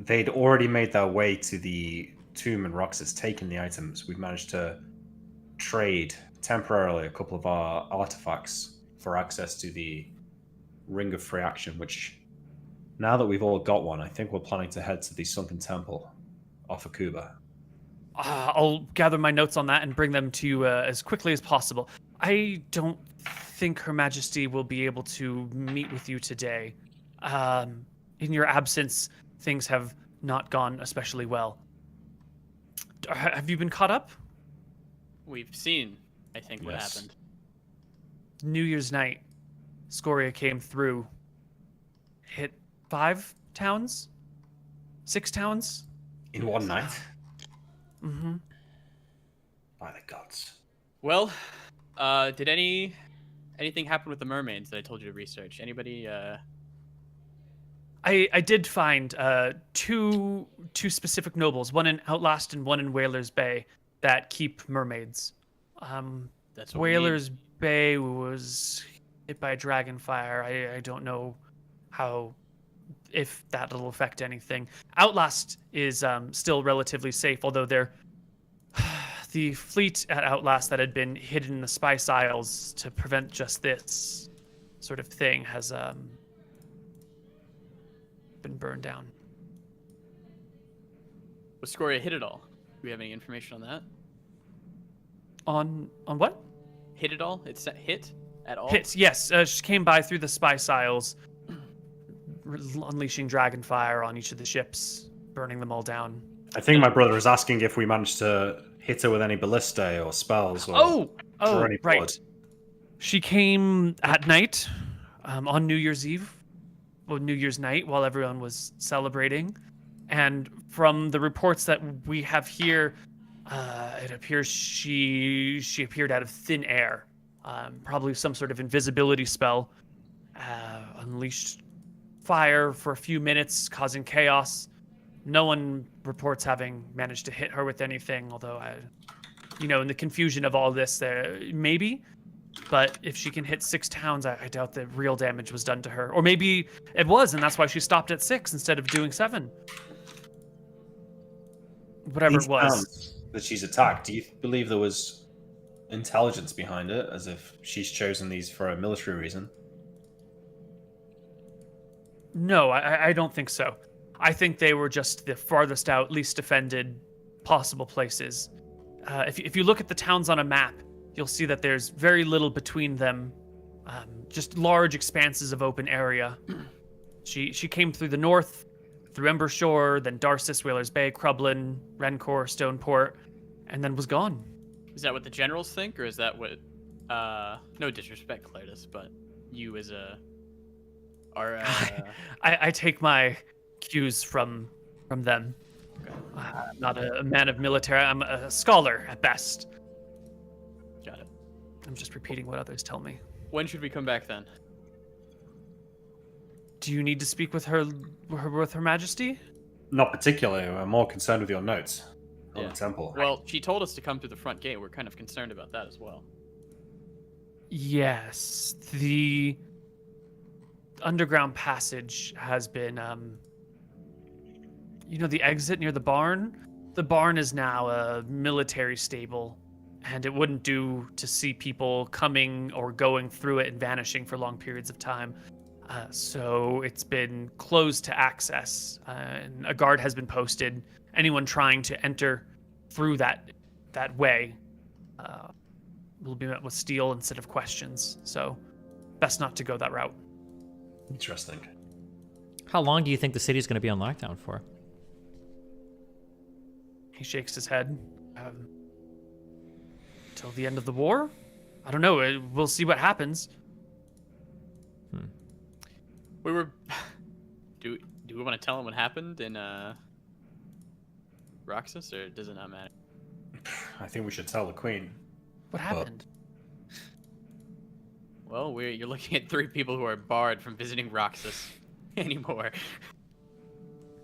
They'd already made their way to the tomb in Roxas, taken the items. We've managed to trade temporarily a couple of our artifacts for access to the Ring of Free Action, which, now that we've all got one, I think we're planning to head to the Sunken Temple off of Cuba. I'll gather my notes on that and bring them to you as quickly as possible. I don't think Her Majesty will be able to meet with you today. In your absence, things have not gone especially well. Have you been caught up? We've seen, I think, what Yes. happened. New Year's night, Scoria came through, hit 5 towns? 6 towns? In one night? Mm-hmm. By the gods. Well, did anything happen with the mermaids that I told you to research? Anybody, I did find two specific nobles, one in Outlast and one in Whalers Bay, that keep mermaids. That's what we need. Whalers Bay was hit by a dragonfire. I don't know if that'll affect anything. Outlast is still relatively safe, although the fleet at Outlast that had been hidden in the Spice Isles to prevent just this sort of thing has been burned down. Was Scoria hit at all? Do we have any information on that? On what? Hit at all? It's hit at all? Hits, yes. She came by through the Spice Isles, unleashing dragonfire on each of the ships, burning them all down. I think my brother is asking if we managed to hit her with any ballistae or spells. Or draw any right. blood. She came at night on New Year's Eve, or New Year's night, while everyone was celebrating. And from the reports that we have here, it appears she appeared out of thin air, probably some sort of invisibility spell, unleashed fire for a few minutes, causing chaos. No one reports having managed to hit her with anything, although, in the confusion of all this, maybe. But if she can hit 6 towns, I doubt that real damage was done to her. Or maybe it was, and that's why she stopped at 6 instead of doing 7. Whatever it was. Towns that she's attacked, do you believe there was intelligence behind it, as if she's chosen these for a military reason? No, I don't think so. I think they were just the farthest out, least defended possible places. If you look at the towns on a map, you'll see that there's very little between them, just large expanses of open area. She came through the north, through Embershore, then Darcis, Whalers Bay, Crublin, Rencor, Stoneport, and then was gone. Is that what the generals think, or is that what? No disrespect, Cletus, but you as I take my cues from them. Okay. I'm not a man of military. I'm a scholar at best. Got it. I'm just repeating what others tell me. When should we come back then? Do you need to speak with her Majesty? Not particularly. We're more concerned with your notes on Yeah. the temple. Well, she told us to come through the front gate. We're kind of concerned about that as well. Yes, the underground passage has been, the exit near the barn? The barn is now a military stable, and it wouldn't do to see people coming or going through it and vanishing for long periods of time. So it's been closed to access, and a guard has been posted. Anyone trying to enter through that way will be met with steel instead of questions. So best not to go that route. Interesting. How long do you think the city's going to be on lockdown for? He shakes his head. Till the end of the war? I don't know. We'll see what happens. We were. Do we want to tell him what happened in Roxas, or does it not matter? I think we should tell the Queen. What happened? Well, you're looking at 3 people who are barred from visiting Roxas anymore.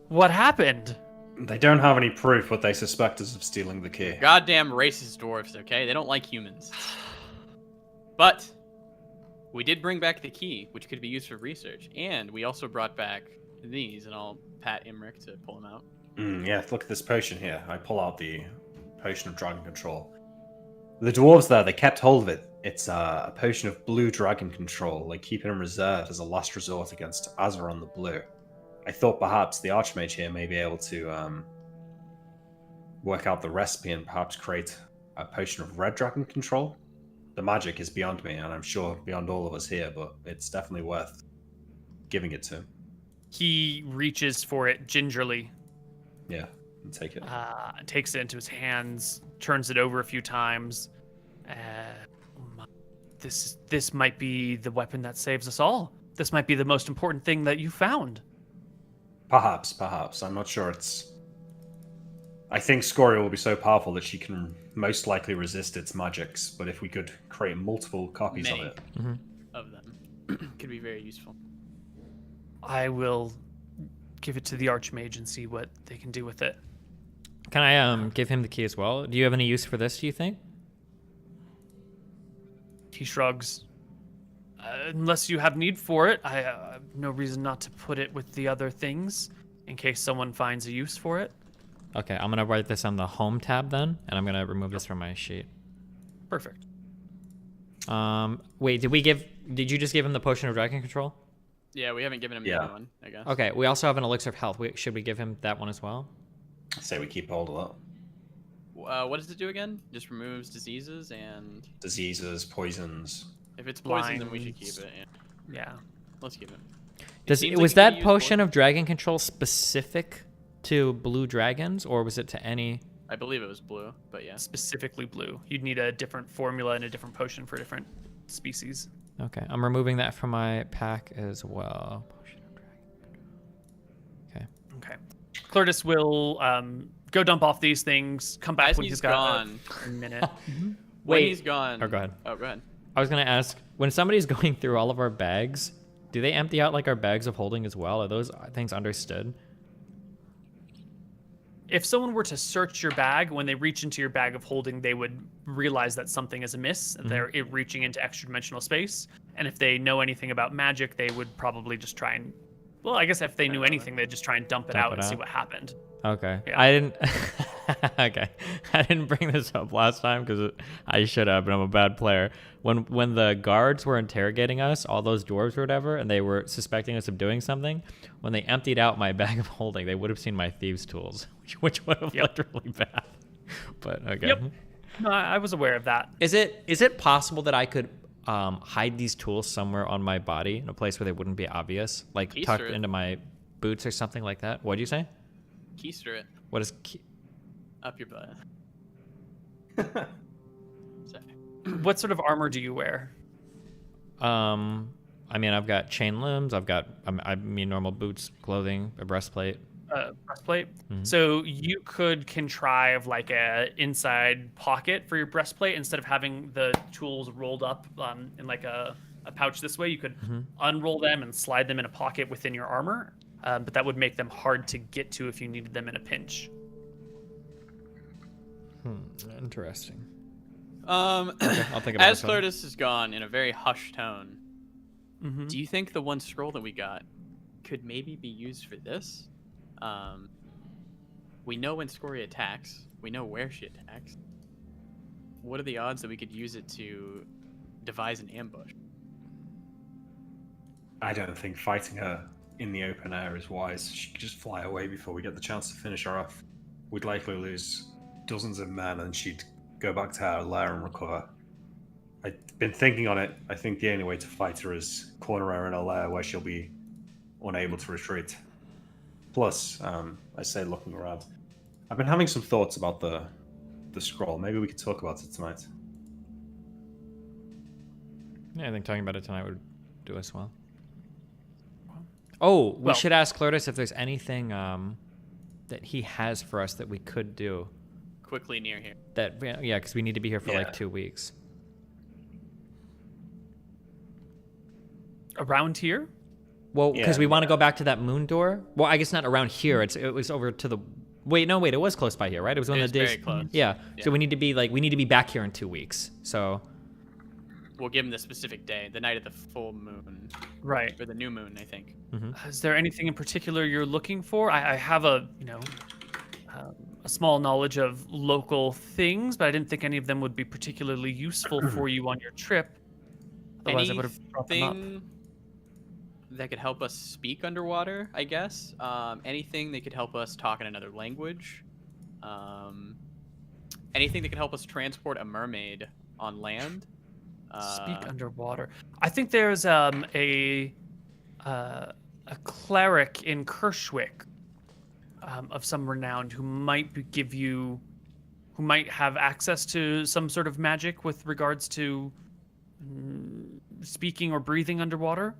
What happened? They don't have any proof, but they suspect us of stealing the key. Goddamn racist dwarves, okay? They don't like humans. But we did bring back the key, which could be used for research, and we also brought back these, and I'll pat Imric to pull them out. Yeah, look at this potion here. I pull out the potion of dragon control. The dwarves there, they kept hold of it. It's a potion of blue dragon control. They keep it in reserve as a last resort against Azeron the Blue. I thought perhaps the Archmage here may be able to work out the recipe and perhaps create a potion of red dragon control. The magic is beyond me, and I'm sure beyond all of us here, but it's definitely worth giving it to him. He reaches for it gingerly. Yeah, and take it. Takes it into his hands, turns it over a few times. This might be the weapon that saves us all. This might be the most important thing that you found. Perhaps. I'm not sure it's... I think Scoria will be so powerful that she can most likely resist its magics, but if we could create multiple copies Many of it... of them could be very useful. I will give it to the Archmage and see what they can do with it. Can I give him the key as well? Do you have any use for this, do you think? He shrugs. Unless you have need for it, I have no reason not to put it with the other things in case someone finds a use for it. Okay, I'm going to write this on the home tab then, and I'm going to remove this from my sheet. Perfect. Wait, did you just give him the potion of dragon control? Yeah, we haven't given him the other one, I guess. Okay, we also have an elixir of health. Should we give him that one as well? I say we keep hold of that. What does it do again? Just removes diseases and... Diseases, poisons. If it's poison, then we should keep it. Yeah. Let's keep it. Was that potion of dragon control specific to blue dragons, or was it to any... I believe it was blue, but yeah. Specifically blue. You'd need a different formula and a different potion for different species. Okay, I'm removing that from my pack as well. Potion of dragon. Okay. Cletus will go dump off these things, come back As when he's he's got gone. a minute. When he's gone... Oh, go ahead. Oh, go ahead. I was going to ask, when somebody's going through all of our bags, do they empty out like our bags of holding as well? Are those things understood? If someone were to search your bag, when they reach into your bag of holding, they would realize that something is amiss, and they're reaching into extra-dimensional space. And if they know anything about magic, they would probably just try and... Well, I guess if they knew anything, they'd just try and dump it out and see what happened. Okay. Yeah. I didn't... Okay. I didn't bring this up last time because I should have, but I'm a bad player. When the guards were interrogating us, all those dwarves or whatever, and they were suspecting us of doing something, when they emptied out my bag of holding, they would have seen my thieves' tools, which would have looked really bad. But okay. Yep. No, I was aware of that. Is it possible that I could hide these tools somewhere on my body in a place where they wouldn't be obvious, like tucked into my boots or something like that? What'd you say? Keister it. What is? Up your butt. Sorry. What sort of armor do you wear? I mean, I've got chain limbs. I mean, normal boots, clothing, a breastplate. Breastplate. So you could contrive like a inside pocket for your breastplate instead of having the tools rolled up in like a pouch this way. You could unroll them and slide them in a pocket within your armor, but that would make them hard to get to if you needed them in a pinch. Interesting. Okay, I'll think about as it. Cartos is gone in a very hushed tone, do you think the one scroll that we got could maybe be used for this? We know when Scoria attacks. We know where she attacks. What are the odds that we could use it to devise an ambush? I don't think fighting her in the open air is wise. She could just fly away before we get the chance to finish her off. We'd likely lose dozens of men and she'd go back to her lair and recover. I've been thinking on it. I think the only way to fight her is corner her in a lair where she'll be unable to retreat. Plus, I say looking around, I've been having some thoughts about the scroll. Maybe we could talk about it tonight. Yeah, I think talking about it tonight would do us well. Oh, we should ask Cartos if there's anything that he has for us that we could do. Quickly near here. Yeah, because we need to be here for like 2 weeks. Around here? Well, because we want to go back to that moon door. Well, I guess not around here. It was over to the. Wait, it was close by here, right? It was one of the days. Very close. Yeah. So we need to be back here in 2 weeks. So. We'll give him the specific day, the night of the full moon. Right. Or the new moon, I think. Mm-hmm. Is there anything in particular you're looking for? I have a small knowledge of local things, but I didn't think any of them would be particularly useful for you on your trip. Otherwise, I would have brought them up. Anything that could help us speak underwater, I guess. Anything that could help us talk in another language. Anything that could help us transport a mermaid on land. Speak underwater. I think there's a cleric in Kirschwick of some renown who might have access to some sort of magic with regards to speaking or breathing underwater.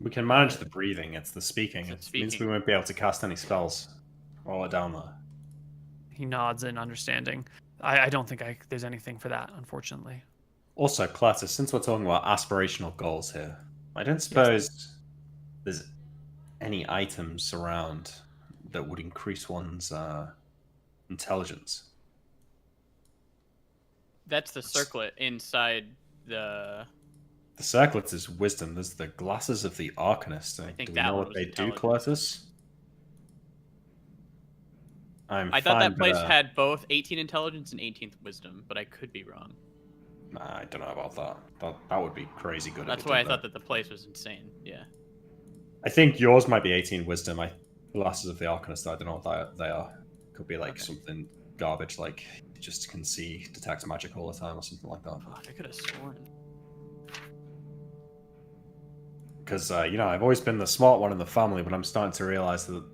We can manage the breathing. It's the speaking. It means we won't be able to cast any spells while we're down there. He nods in understanding. I don't think there's anything for that, unfortunately. Also, Cartos, since we're talking about aspirational goals here, I don't suppose there's any items around that would increase one's intelligence. That's the circlet inside the... The circlet is wisdom. There's the glasses of the Arcanist. I think do we that know one what was they do, intelligence. Cartos? I thought that place had both 18 intelligence and 18th wisdom, but I could be wrong. Nah, I don't know about that. That would be crazy good. That's why I thought that the place was insane. Yeah. I think yours might be 18 wisdom. Glasses of the Arcanist, I don't know what they are. Could be like something garbage, like you just can detect magic all the time or something like that. Fuck, I could have sworn. Because, I've always been the smart one in the family, but I'm starting to realize that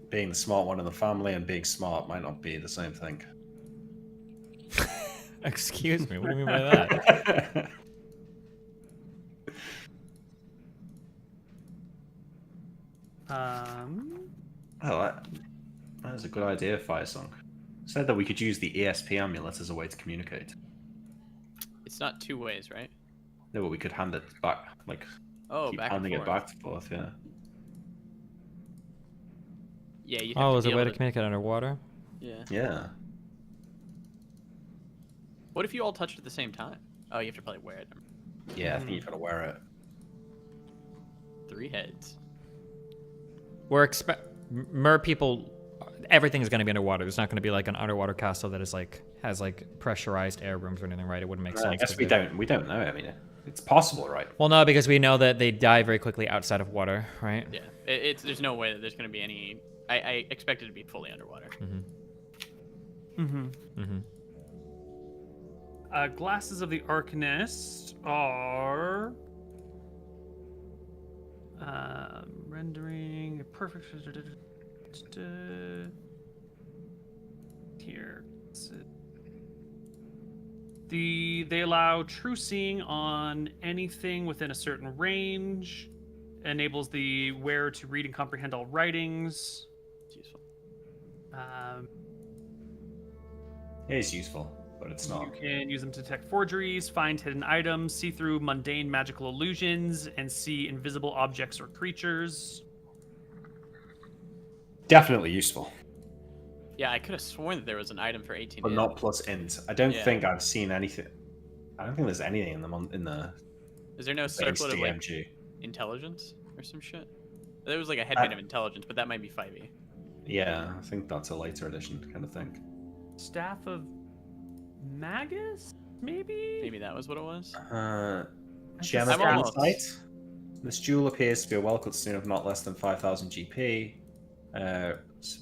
being the smart one in the family and being smart might not be the same thing. Excuse me, what do you mean by that? That is a good idea, Firesong. Said that we could use the ESP amulet as a way to communicate. It's not two ways, right? No, but we could hand it back, keep back handing and it back and forth, yeah. Yeah, you. Oh, is there a way to communicate underwater? Yeah. Yeah. What if you all touched at the same time? Oh, you have to probably wear it. Yeah, I think you've got to wear it. 3 heads. Mer people, everything is going to be underwater. There's not going to be like an underwater castle that is has pressurized air rooms or anything, right? It wouldn't make sense. I guess we don't know. I mean, it's possible, right? Well, no, because we know that they die very quickly outside of water, right? Yeah, there's no way that there's going to be any. I expect it to be fully underwater. Mm-hmm. Mm-hmm. Mm-hmm. Glasses of the Arcanist are rendering perfect. Here. They allow true seeing on anything within a certain range. Enables the wearer to read and comprehend all writings. It's useful. It is useful, but it's not. You can use them to detect forgeries, find hidden items, see through mundane magical illusions, and see invisible objects or creatures. Definitely useful. Yeah, I could have sworn that there was an item for 18. But not plus int. I don't think I've seen anything. I don't think there's anything in the Is there no base circlet of like DMG. intelligence or some shit? There was like a headband of intelligence, but that might be 5e. Yeah, I think that's a later edition kind of thing. Staff of Magus? Maybe? Maybe that was what it was. Gem of Insight. This jewel appears to be a well-cut stone of not less than 5,000 GP.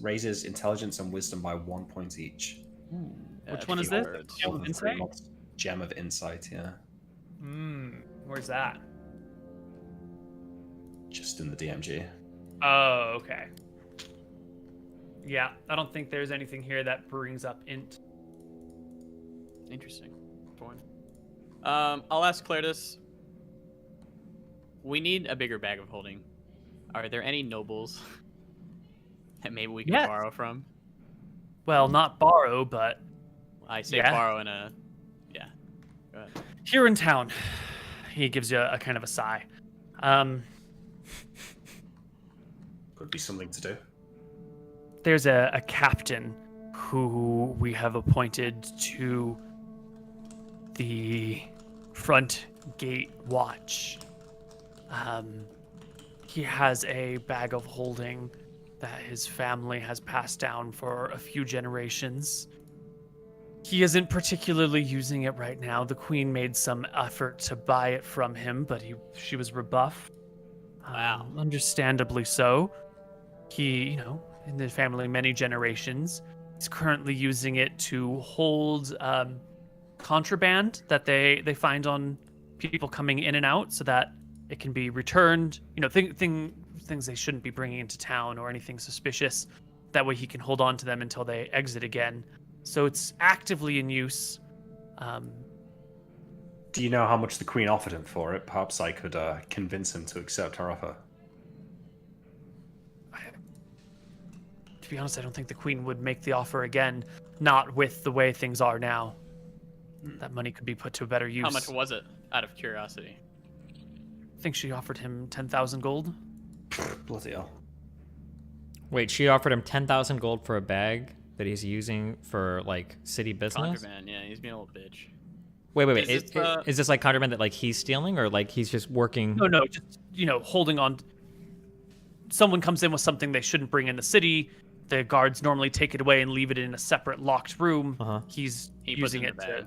Raises intelligence and wisdom by 1 point each. Which one is this? Gem of Insight? Gem of Insight, yeah. Where's that? Just in the DMG. Oh, okay. Yeah, I don't think there's anything here that brings up int. Interesting. I'll ask Claritus. We need a bigger bag of holding. Are there any nobles that maybe we can borrow from? Well, not borrow, but I say borrow in a Go ahead. Here in town. He gives you a kind of a sigh. Could be something to do. There's a captain who we have appointed to the front gate watch. He has a bag of holding that his family has passed down for a few generations. He isn't particularly using it right now. The queen made some effort to buy it from him, but she was rebuffed. Wow. Understandably so. He, in the family many generations, is currently using it to hold contraband that they find on people coming in and out so that it can be returned. Things they shouldn't be bringing into town or anything suspicious. That way he can hold on to them until they exit again. So it's actively in use. Do you know how much the Queen offered him for it? Perhaps I could convince him to accept her offer. To be honest, I don't think the Queen would make the offer again, not with the way things are now. That money could be put to a better use. How much was it, out of curiosity? I think she offered him 10,000 gold. Bloody hell. Wait, she offered him 10,000 gold for a bag that he's using for, like, city business? Contraband, yeah, he's being a little bitch. Wait. Is this like contraband that, like, he's stealing, or, like, he's just working? No, just, holding on. Someone comes in with something they shouldn't bring in the city. The guards normally take it away and leave it in a separate locked room. He's using it to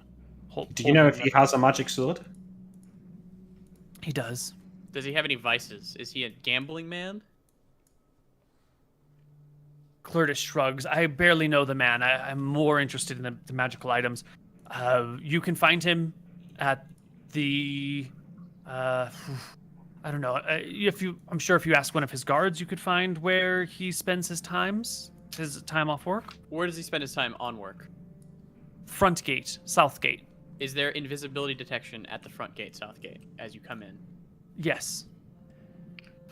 hold. Do you know if he has a magic sword? He does. Does he have any vices? Is he a gambling man? Claritus shrugs. I barely know the man. I'm more interested in the magical items. You can find him at the... I don't know. I'm sure if you ask one of his guards, you could find where he spends his time off work. Where does he spend his time on work? Front gate, south gate. Is there invisibility detection at the front gate, south gate, as you come in? Yes.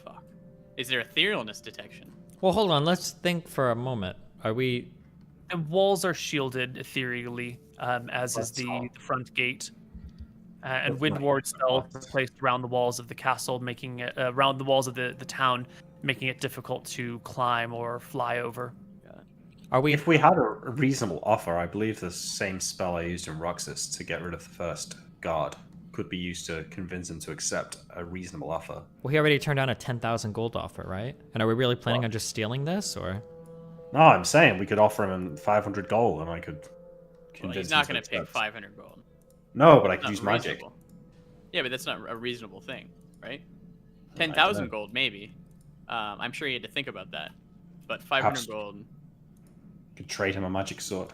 Fuck. Is there etherealness detection? Well, hold on. Let's think for a moment. Are we... And walls are shielded ethereally, as is the front gate. And wind ward spells are placed around the walls of the castle, making it around the walls of the town, making it difficult to climb or fly over. If we had a reasonable offer, I believe the same spell I used in Roxas to get rid of the first guard could be used to convince him to accept a reasonable offer. Well, he already turned down a 10,000 gold offer, right? And are we really planning on just stealing this, or? No, I'm saying we could offer him 500 gold, and I could convince him. He's not going to pay 500 gold. No, but I could use magic. Yeah, but that's not a reasonable thing, right? 10,000 gold, maybe. I'm sure he had to think about that. But 500 gold... Could trade him a magic sword.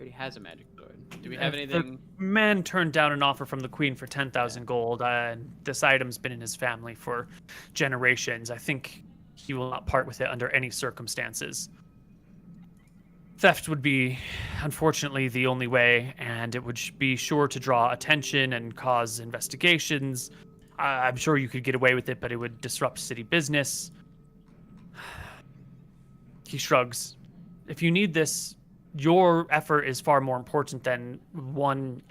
already has a magic sword. Do we have The anything? man turned down an offer from the queen for 10,000 gold, and this item's been in his family for generations. I think he will not part with it under any circumstances. Theft would be, unfortunately, the only way, and it would be sure to draw attention and cause investigations. I'm sure you could get away with it, but it would disrupt city business. He shrugs. If you need this, your effort is far more important than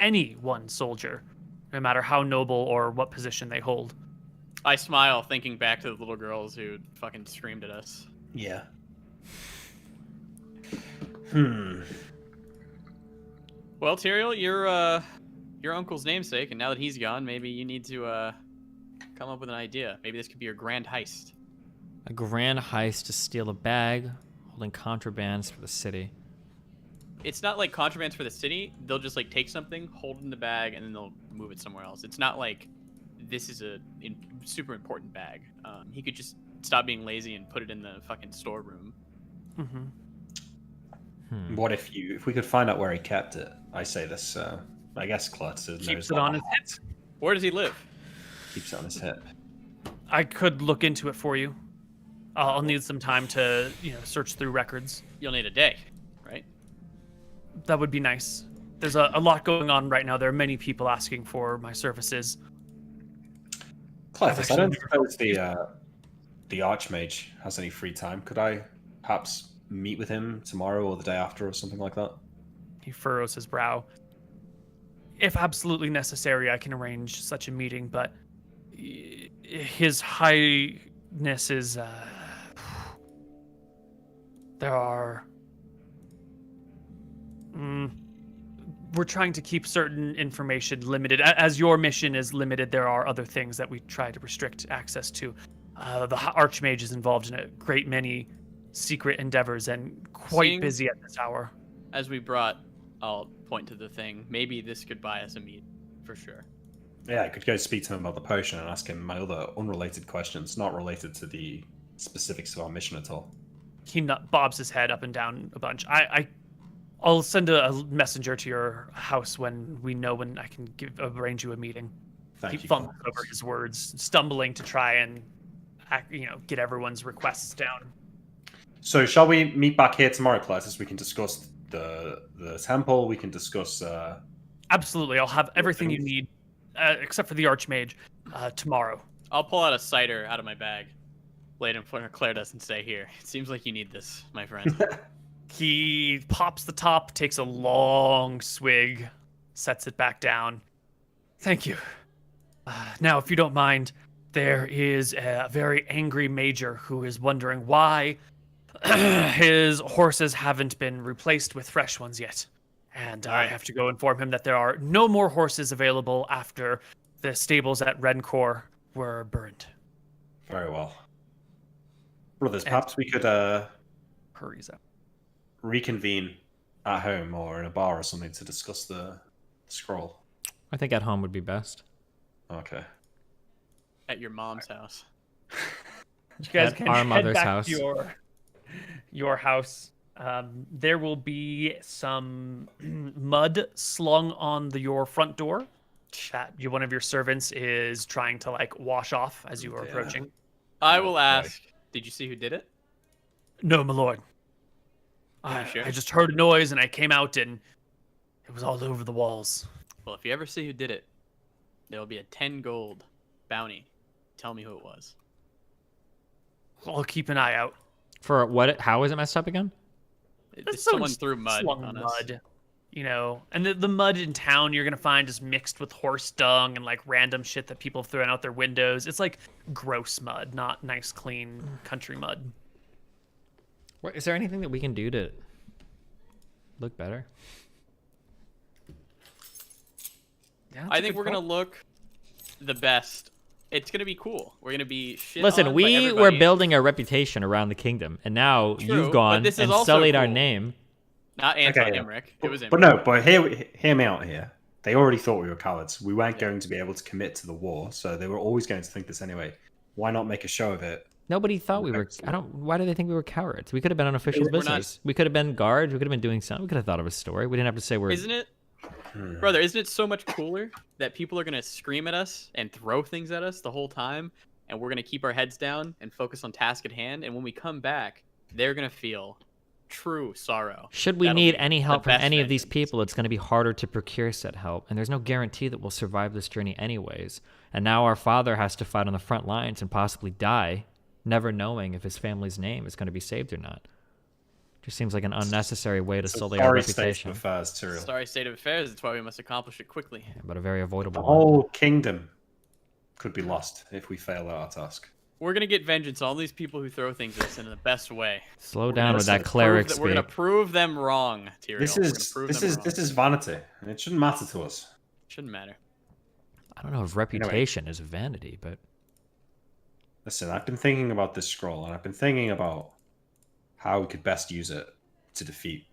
any one soldier, no matter how noble or what position they hold. I smile, thinking back to the little girls who fucking screamed at us. Yeah. Well, Tyrael, you're your uncle's namesake, and now that he's gone, maybe you need to come up with an idea. Maybe this could be your grand heist. A grand heist to steal a bag holding contrabands for the city. It's not like contrabands for the city. They'll just like take something, hold it in the bag, and then they'll move it somewhere else. It's not like this is a super important bag. He could just stop being lazy and put it in the fucking storeroom. Mm-hmm. What if we could find out where he kept it? I say this. I guess Klutz keeps it on his hip. Where does he live? Keeps it on his hip. I could look into it for you. I'll need some time to, search through records. You'll need a day, right? That would be nice. There's a lot going on right now. There are many people asking for my services. Klutz, I don't suppose the Archmage has any free time. Could I perhaps meet with him tomorrow or the day after or something like that? He furrows his brow. If absolutely necessary, I can arrange such a meeting, but His Highness is, there are, we're trying to keep certain information limited. As your mission is limited, there are other things that we try to restrict access to. The Archmage is involved in a great many secret endeavors and quite busy at this hour. As we brought, I'll point to the thing. Maybe this could buy us a meet, for sure. Yeah, I could go speak to him about the potion and ask him my other unrelated questions, not related to the specifics of our mission at all. He bobs his head up and down a bunch. I'll send a messenger to your house when we know when I can arrange you a meeting. Thank you. He fumbles over his words, stumbling to try and get everyone's requests down. So shall we meet back here tomorrow, Cletus? We can discuss the temple. We can discuss. Absolutely, I'll have everything you need, except for the Archmage, tomorrow. I'll pull out a cider out of my bag, lay it in front of Claire and say, "Here, it seems like you need this, my friend." He pops the top, takes a long swig, sets it back down. Thank you. Now, if you don't mind, there is a very angry major who is wondering why his horses haven't been replaced with fresh ones yet. And I have to go inform him that there are no more horses available after the stables at Rencourt were burned. Very well. Brothers, perhaps we could hurries up. Reconvene at home or in a bar or something to discuss the scroll. I think at home would be best. Okay. At your mom's house. You guys at can our head mother's back house. To your house. There will be some mud slung on your front door that one of your servants is trying to wash off as you are approaching. I will ask, did you see who did it? No, my lord. Sure? I just heard a noise and I came out and it was all over the walls. Well, if you ever see who did it, there will be a 10 gold bounty. Tell me who it was. I'll keep an eye out. For what? How is it messed up again? Someone threw mud on us. And the mud in town you're gonna find is mixed with horse dung and random shit that people have thrown out their windows. It's gross mud, not nice, clean country mud. Is there anything that we can do to look better? Yeah, I think we're gonna look the best. It's gonna be cool. We're gonna be shit Listen, on by we everybody. were building a reputation around the kingdom, and now True, you've gone but this is and also sullied our cool. name. Not anti-Emmerich. It was But Emmerich. no, but hear me out here. They already thought we were cowards. We weren't going to be able to commit to the war, so they were always going to think this anyway. Why not make a show of it? Nobody thought we were. Why do they think we were cowards? We could have been on official business. We could have been guards. We could have been doing something. We could have thought of a story. We didn't have to say we're. Isn't it, brother? Isn't it so much cooler that people are gonna scream at us and throw things at us the whole time, and we're gonna keep our heads down and focus on task at hand, and when we come back, they're gonna feel true sorrow. Should we need any help from any of these people, it's going to be harder to procure said help, and there's no guarantee that we'll survive this journey anyways. And now our father has to fight on the front lines and possibly die, never knowing if his family's name is going to be saved or not. Just seems like an unnecessary way to sully our reputation. Sorry state of affairs. That's why we must accomplish it quickly. Yeah, but a very avoidable one. The whole kingdom could be lost if we fail at our task. We're gonna get vengeance on all these people who throw things at us in the best way. Slow down with that cleric speak. We're gonna prove them wrong, Tyrael. This is vanity, and it shouldn't matter to us. Shouldn't matter. I don't know if reputation is vanity, but listen, I've been thinking about this scroll, and I've been thinking about how we could best use it to defeat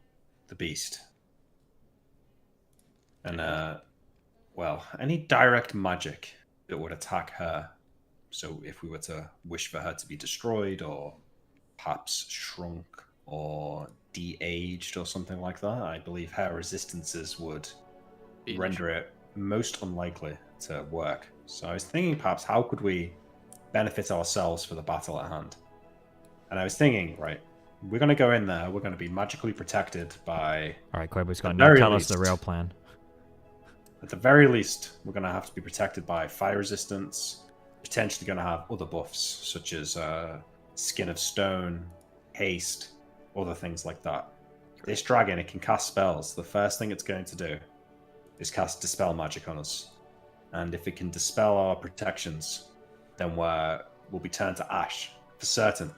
the beast. And well, any direct magic that would attack her. So if we were to wish for her to be destroyed or perhaps shrunk or de-aged or something like that, I believe her resistances would render it most unlikely to work. So I was thinking perhaps how could we benefit ourselves for the battle at hand? And I was thinking, right, we're going to go in there, we're going to be magically protected by... All right, Koibu's going to tell us the real plan. At the very least, we're going to have to be protected by fire resistance, potentially going to have other buffs, such as Skin of Stone, Haste, other things like that. This dragon, it can cast spells. The first thing it's going to do is cast Dispel Magic on us. And if it can dispel our protections, then we'll be turned to ash, for certain.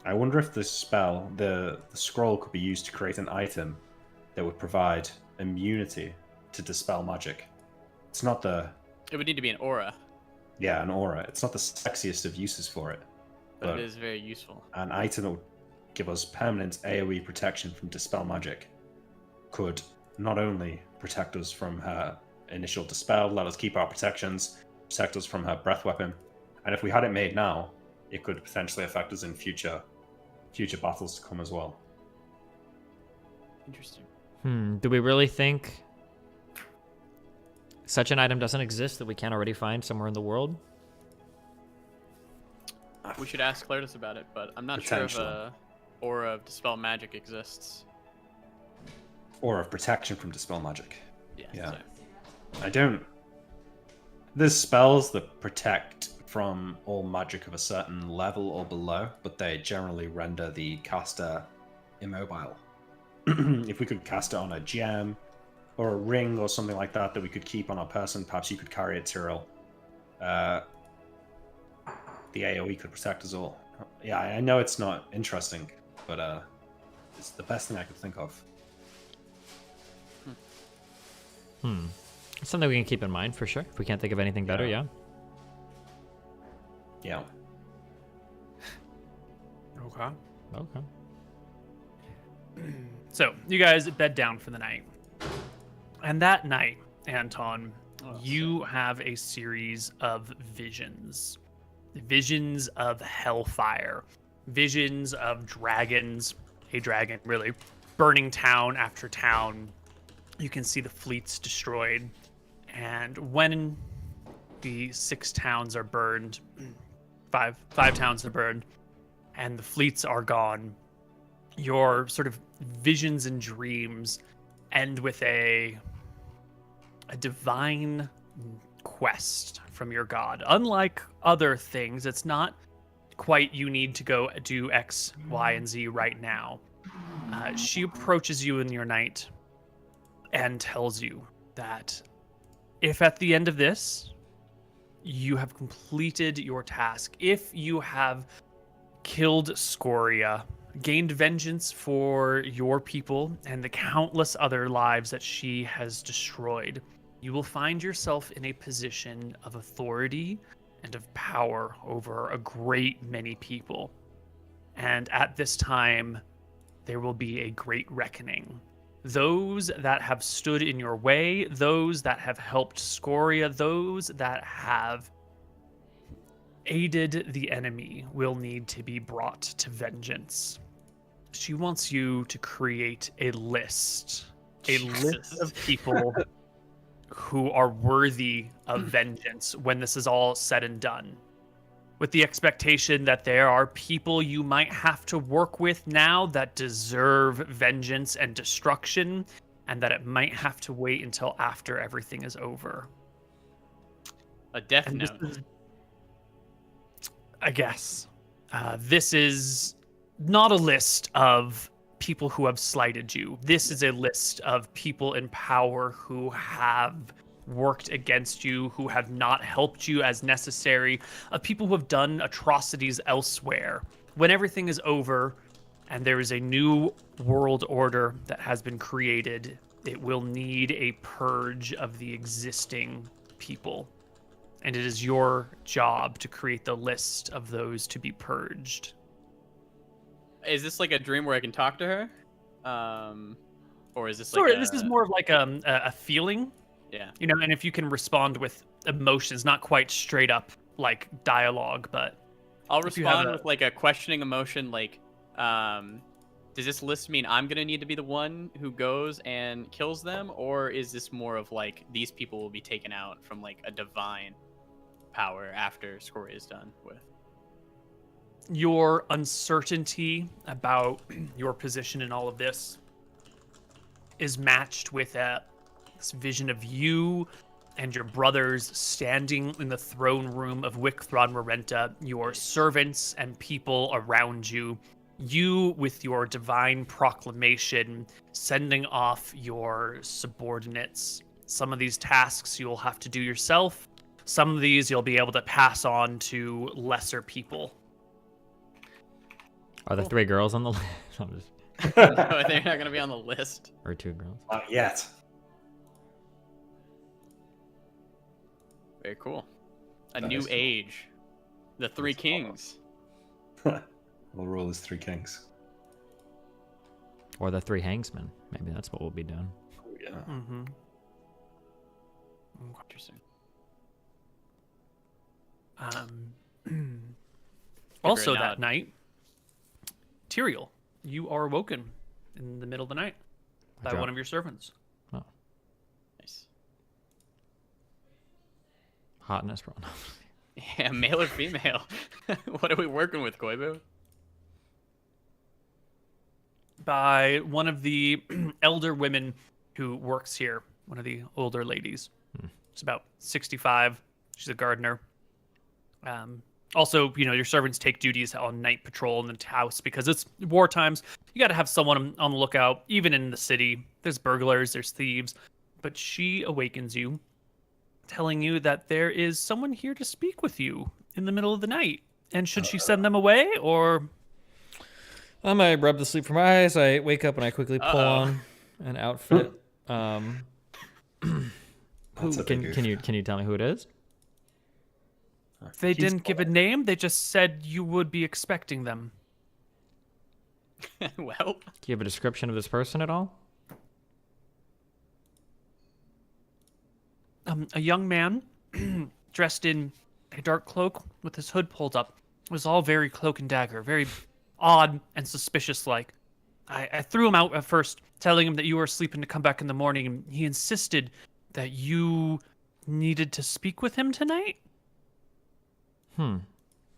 I wonder if this spell, the scroll, could be used to create an item that would provide immunity to Dispel Magic. It's not the... It would need to be an aura. Yeah, an aura. It's not the sexiest of uses for it. But it is very useful. An item that would give us permanent AoE protection from Dispel Magic could not only protect us from her initial Dispel, let us keep our protections, protect us from her Breath Weapon, and if we had it made now, it could potentially affect us in future battles to come as well. Interesting. Do we really think such an item doesn't exist that we can't already find somewhere in the world? We should ask Cartos about it, but I'm not sure if a aura of Dispel Magic exists. Aura of protection from Dispel Magic. Yeah. I don't... There's spells that protect from all magic of a certain level or below, but they generally render the caster immobile. If we could cast it on a gem or a ring or something like that we could keep on our person, perhaps you could carry it, Tyrael. The AoE could protect us all. Yeah, I know it's not interesting, but it's the best thing I could think of. Something we can keep in mind for sure. If we can't think of anything better, yeah. Yeah. Okay. So, you guys bed down for the night. And that night, Anton, you have a series of visions. Visions of hellfire. Visions of dragons. A dragon, really. Burning town after town. You can see the fleets destroyed. And when the 6 towns are burned, five towns are burned, and the fleets are gone, your sort of visions and dreams end with a divine quest from your god. Unlike other things, it's not quite you need to go do X, Y, and Z right now. She approaches you in your night and tells you that if at the end of this you have completed your task, if you have killed Scoria, gained vengeance for your people and the countless other lives that she has destroyed, you will find yourself in a position of authority and of power over a great many people. And at this time, there will be a great reckoning. Those that have stood in your way, those that have helped Scoria, those that have aided the enemy will need to be brought to vengeance. She wants you to create a list of people who are worthy of vengeance when this is all said and done. With the expectation that there are people you might have to work with now that deserve vengeance and destruction, and that it might have to wait until after everything is over. A death note. I guess. This is not a list of people who have slighted you. This is a list of people in power who have worked against you, who have not helped you as necessary, of people who have done atrocities elsewhere. When everything is over and there is a new world order that has been created, it will need a purge of the existing people. And it is your job to create the list of those to be purged. Is this like a dream where I can talk to her? Or is this This is more of like a feeling. Yeah. You know, and if you can respond with emotions, not quite straight up like dialogue, but I'll respond with like a questioning emotion, like, does this list mean I'm gonna need to be the one who goes and kills them, or is this more of like these people will be taken out from like a divine power after Scoria is done with? Your uncertainty about your position in all of this is matched with this vision of you and your brothers standing in the throne room of Wicthron Marenta, your servants and people around you, you with your divine proclamation sending off your subordinates. Some of these tasks you'll have to do yourself. Some of these you'll be able to pass on to lesser people. Are the 3 girls on the list? No, they're not going to be on the list. Or 2 girls? Not yet. Very cool. A new age. The 3 kings. We'll rule as 3 kings. Or the 3 hangsmen. Maybe that's what we'll be doing. Oh, yeah. Mm-hmm. Interesting. Also that night, Tyrael, you are awoken in the middle of the night by one of your servants. Oh. Nice. Hotness pronoun. Yeah, male or female? What are we working with, Koibu? By one of the elder women who works here, one of the older ladies. She's about 65. She's a gardener. Also, your servants take duties on night patrol in the house because it's war times. You got to have someone on the lookout, even in the city. There's burglars, there's thieves. But she awakens you, telling you that there is someone here to speak with you in the middle of the night. And should she send them away, or... I might rub the sleep from my eyes. I wake up and I quickly pull on an outfit. Can you tell me who it is? They didn't give a name. They just said you would be expecting them. Well, do you have a description of this person at all? A young man dressed in a dark cloak with his hood pulled up. It was all very cloak and dagger, very odd and suspicious-like. I threw him out at first, telling him that you were sleeping to come back in the morning, and he insisted that you needed to speak with him tonight.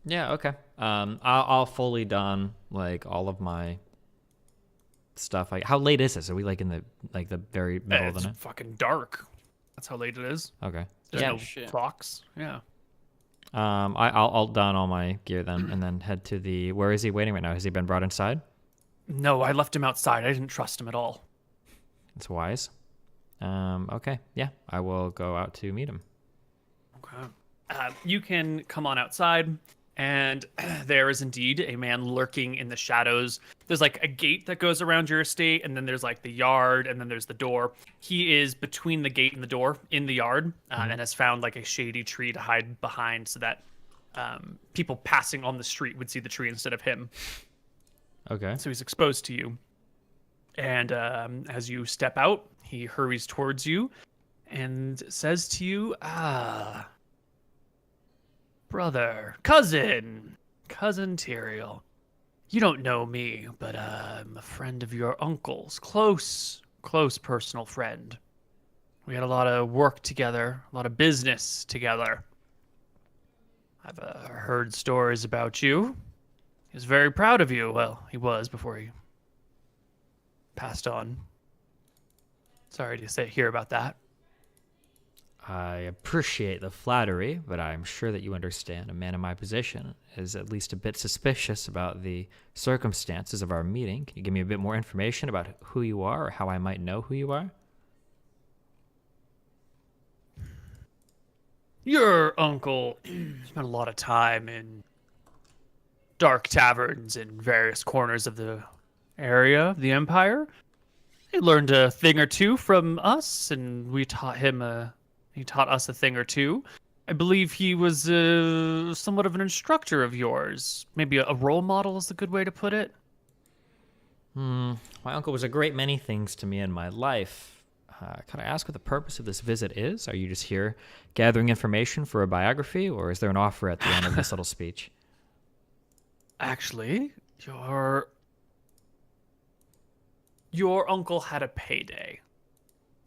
Yeah, okay. I'll fully don like all of my stuff. How late is this? Are we like in the very middle of the night? It's fucking dark. That's how late it is. Okay. There's no clocks. Yeah. I'll don all my gear then, and then head to the. Where is he waiting right now? Has he been brought inside? No, I left him outside. I didn't trust him at all. That's wise. Okay. Yeah, I will go out to meet him. Okay. You can come on outside, and there is indeed a man lurking in the shadows. There's like a gate that goes around your estate, and then there's like the yard, and then there's the door. He is between the gate and the door in the yard, and has found like a shady tree to hide behind so that people passing on the street would see the tree instead of him. Okay. So he's exposed to you. And as you step out, he hurries towards you and says to you, Brother, cousin Tyrael. You don't know me, but I'm a friend of your uncle's. Close personal friend. We had a lot of work together, a lot of business together. I've heard stories about you. He was very proud of you. Well, he was before he passed on. Sorry to hear about that. I appreciate the flattery, but I'm sure that you understand a man in my position is at least a bit suspicious about the circumstances of our meeting. Can you give me a bit more information about who you are or how I might know who you are? Your uncle spent a lot of time in dark taverns in various corners of the area of the Empire. He learned a thing or two from us, and we taught him he taught us a thing or two. I believe he was somewhat of an instructor of yours. Maybe a role model is a good way to put it. My uncle was a great many things to me in my life. Can I ask what the purpose of this visit is? Are you just here gathering information for a biography, or is there an offer at the end of this little speech? Actually, your uncle had a payday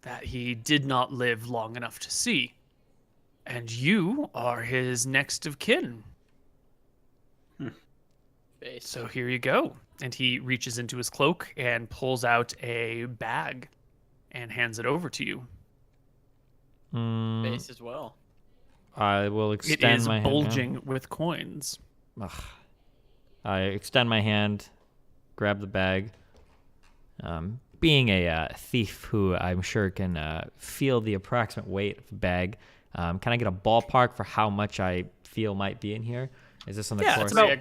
that he did not live long enough to see. And you are his next of kin. So here you go. And he reaches into his cloak and pulls out a bag and hands it over to you. Base as well. I will extend my hand. It is bulging with coins. Ugh. I extend my hand, grab the bag. Being a thief who I'm sure can feel the approximate weight of the bag, can I get a ballpark for how much I feel might be in here? Is this on the course? It's about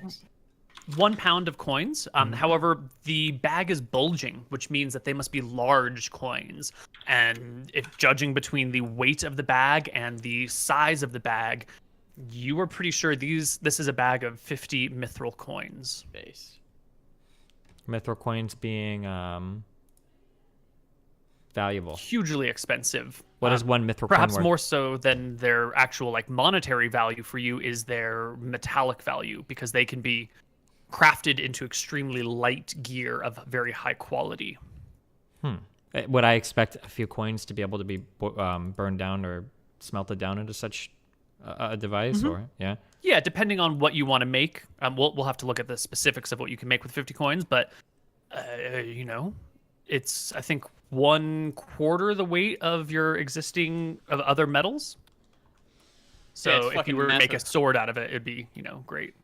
1 pound of coins. However, the bag is bulging, which means that they must be large coins. And if judging between the weight of the bag and the size of the bag, you are pretty sure this is a bag of 50 mithril coins. Base. Mithril coins being valuable. Hugely expensive. What is one mithril coin Perhaps worth? more so than their actual monetary value for you is their metallic value, because they can be crafted into extremely light gear of very high quality. Would I expect a few coins to be able to be burned down or smelted down into such a device? Or Yeah, depending on what you want to make. We'll have to look at the specifics of what you can make with 50 coins, but it's, I think, 1/4 the weight of your existing of other metals. So if you were to make a sword out of it, it'd be, great.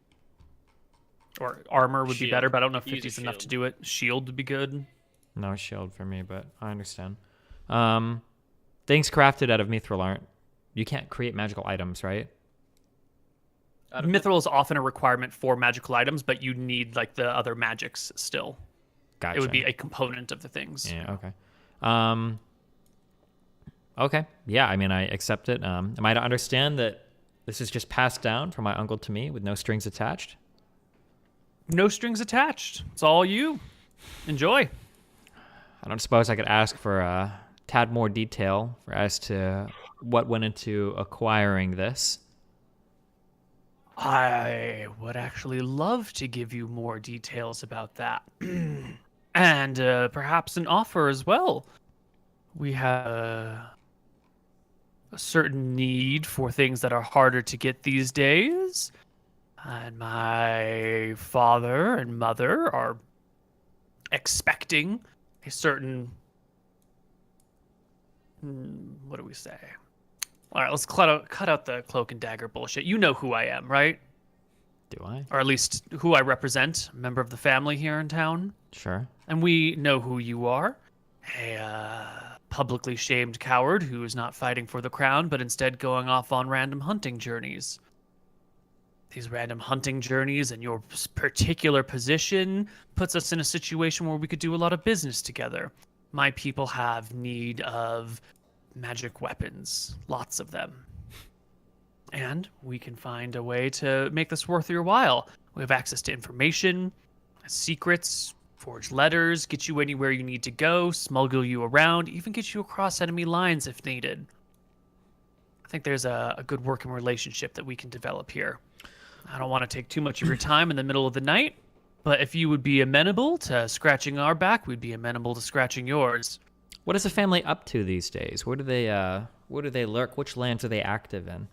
Or armor would be better, but I don't know if 50 is enough to do it. Shield would be good. No shield for me, but I understand. Things crafted out of mithril aren't. You can't create magical items, right? Mithril is often a requirement for magical items, but you need the other magics still. Gotcha. It would be a component of the things. Yeah. Okay. Okay. Yeah. I mean, I accept it. Am I to understand that this is just passed down from my uncle to me with no strings attached? No strings attached. It's all you. Enjoy. I don't suppose I could ask for a tad more detail as to what went into acquiring this. I would actually love to give you more details about that. And perhaps an offer as well. We have a certain need for things that are harder to get these days. And my father and mother are expecting a certain... what do we say? All right, let's cut out the cloak and dagger bullshit. You know who I am, right? Do I? Or at least who I represent, a member of the family here in town. Sure. And we know who you are. A publicly shamed coward who is not fighting for the crown, but instead going off on random hunting journeys. These random hunting journeys and your particular position puts us in a situation where we could do a lot of business together. My people have need of magic weapons, lots of them. And we can find a way to make this worth your while. We have access to information, secrets, forge letters, get you anywhere you need to go, smuggle you around, even get you across enemy lines if needed. I think there's a good working relationship that we can develop here. I don't want to take too much of your time in the middle of the night, but if you would be amenable to scratching our back, we'd be amenable to scratching yours. What is the family up to these days? Where do they lurk? Which lands are they active in?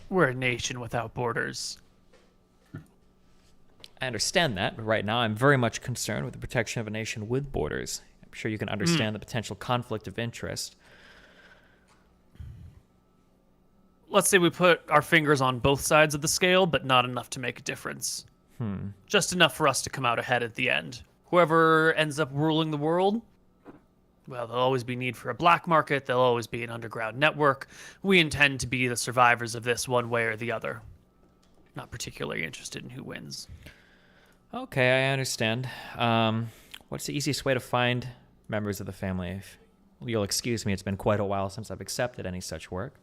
We're a nation without borders. I understand that, but right now I'm very much concerned with the protection of a nation with borders. I'm sure you can understand the potential conflict of interest. Let's say we put our fingers on both sides of the scale, but not enough to make a difference. Just enough for us to come out ahead at the end. Whoever ends up ruling the world, well, there'll always be need for a black market. There'll always be an underground network. We intend to be the survivors of this one way or the other. Not particularly interested in who wins. Okay, I understand. What's the easiest way to find members of the family? If you'll excuse me, it's been quite a while since I've accepted any such work.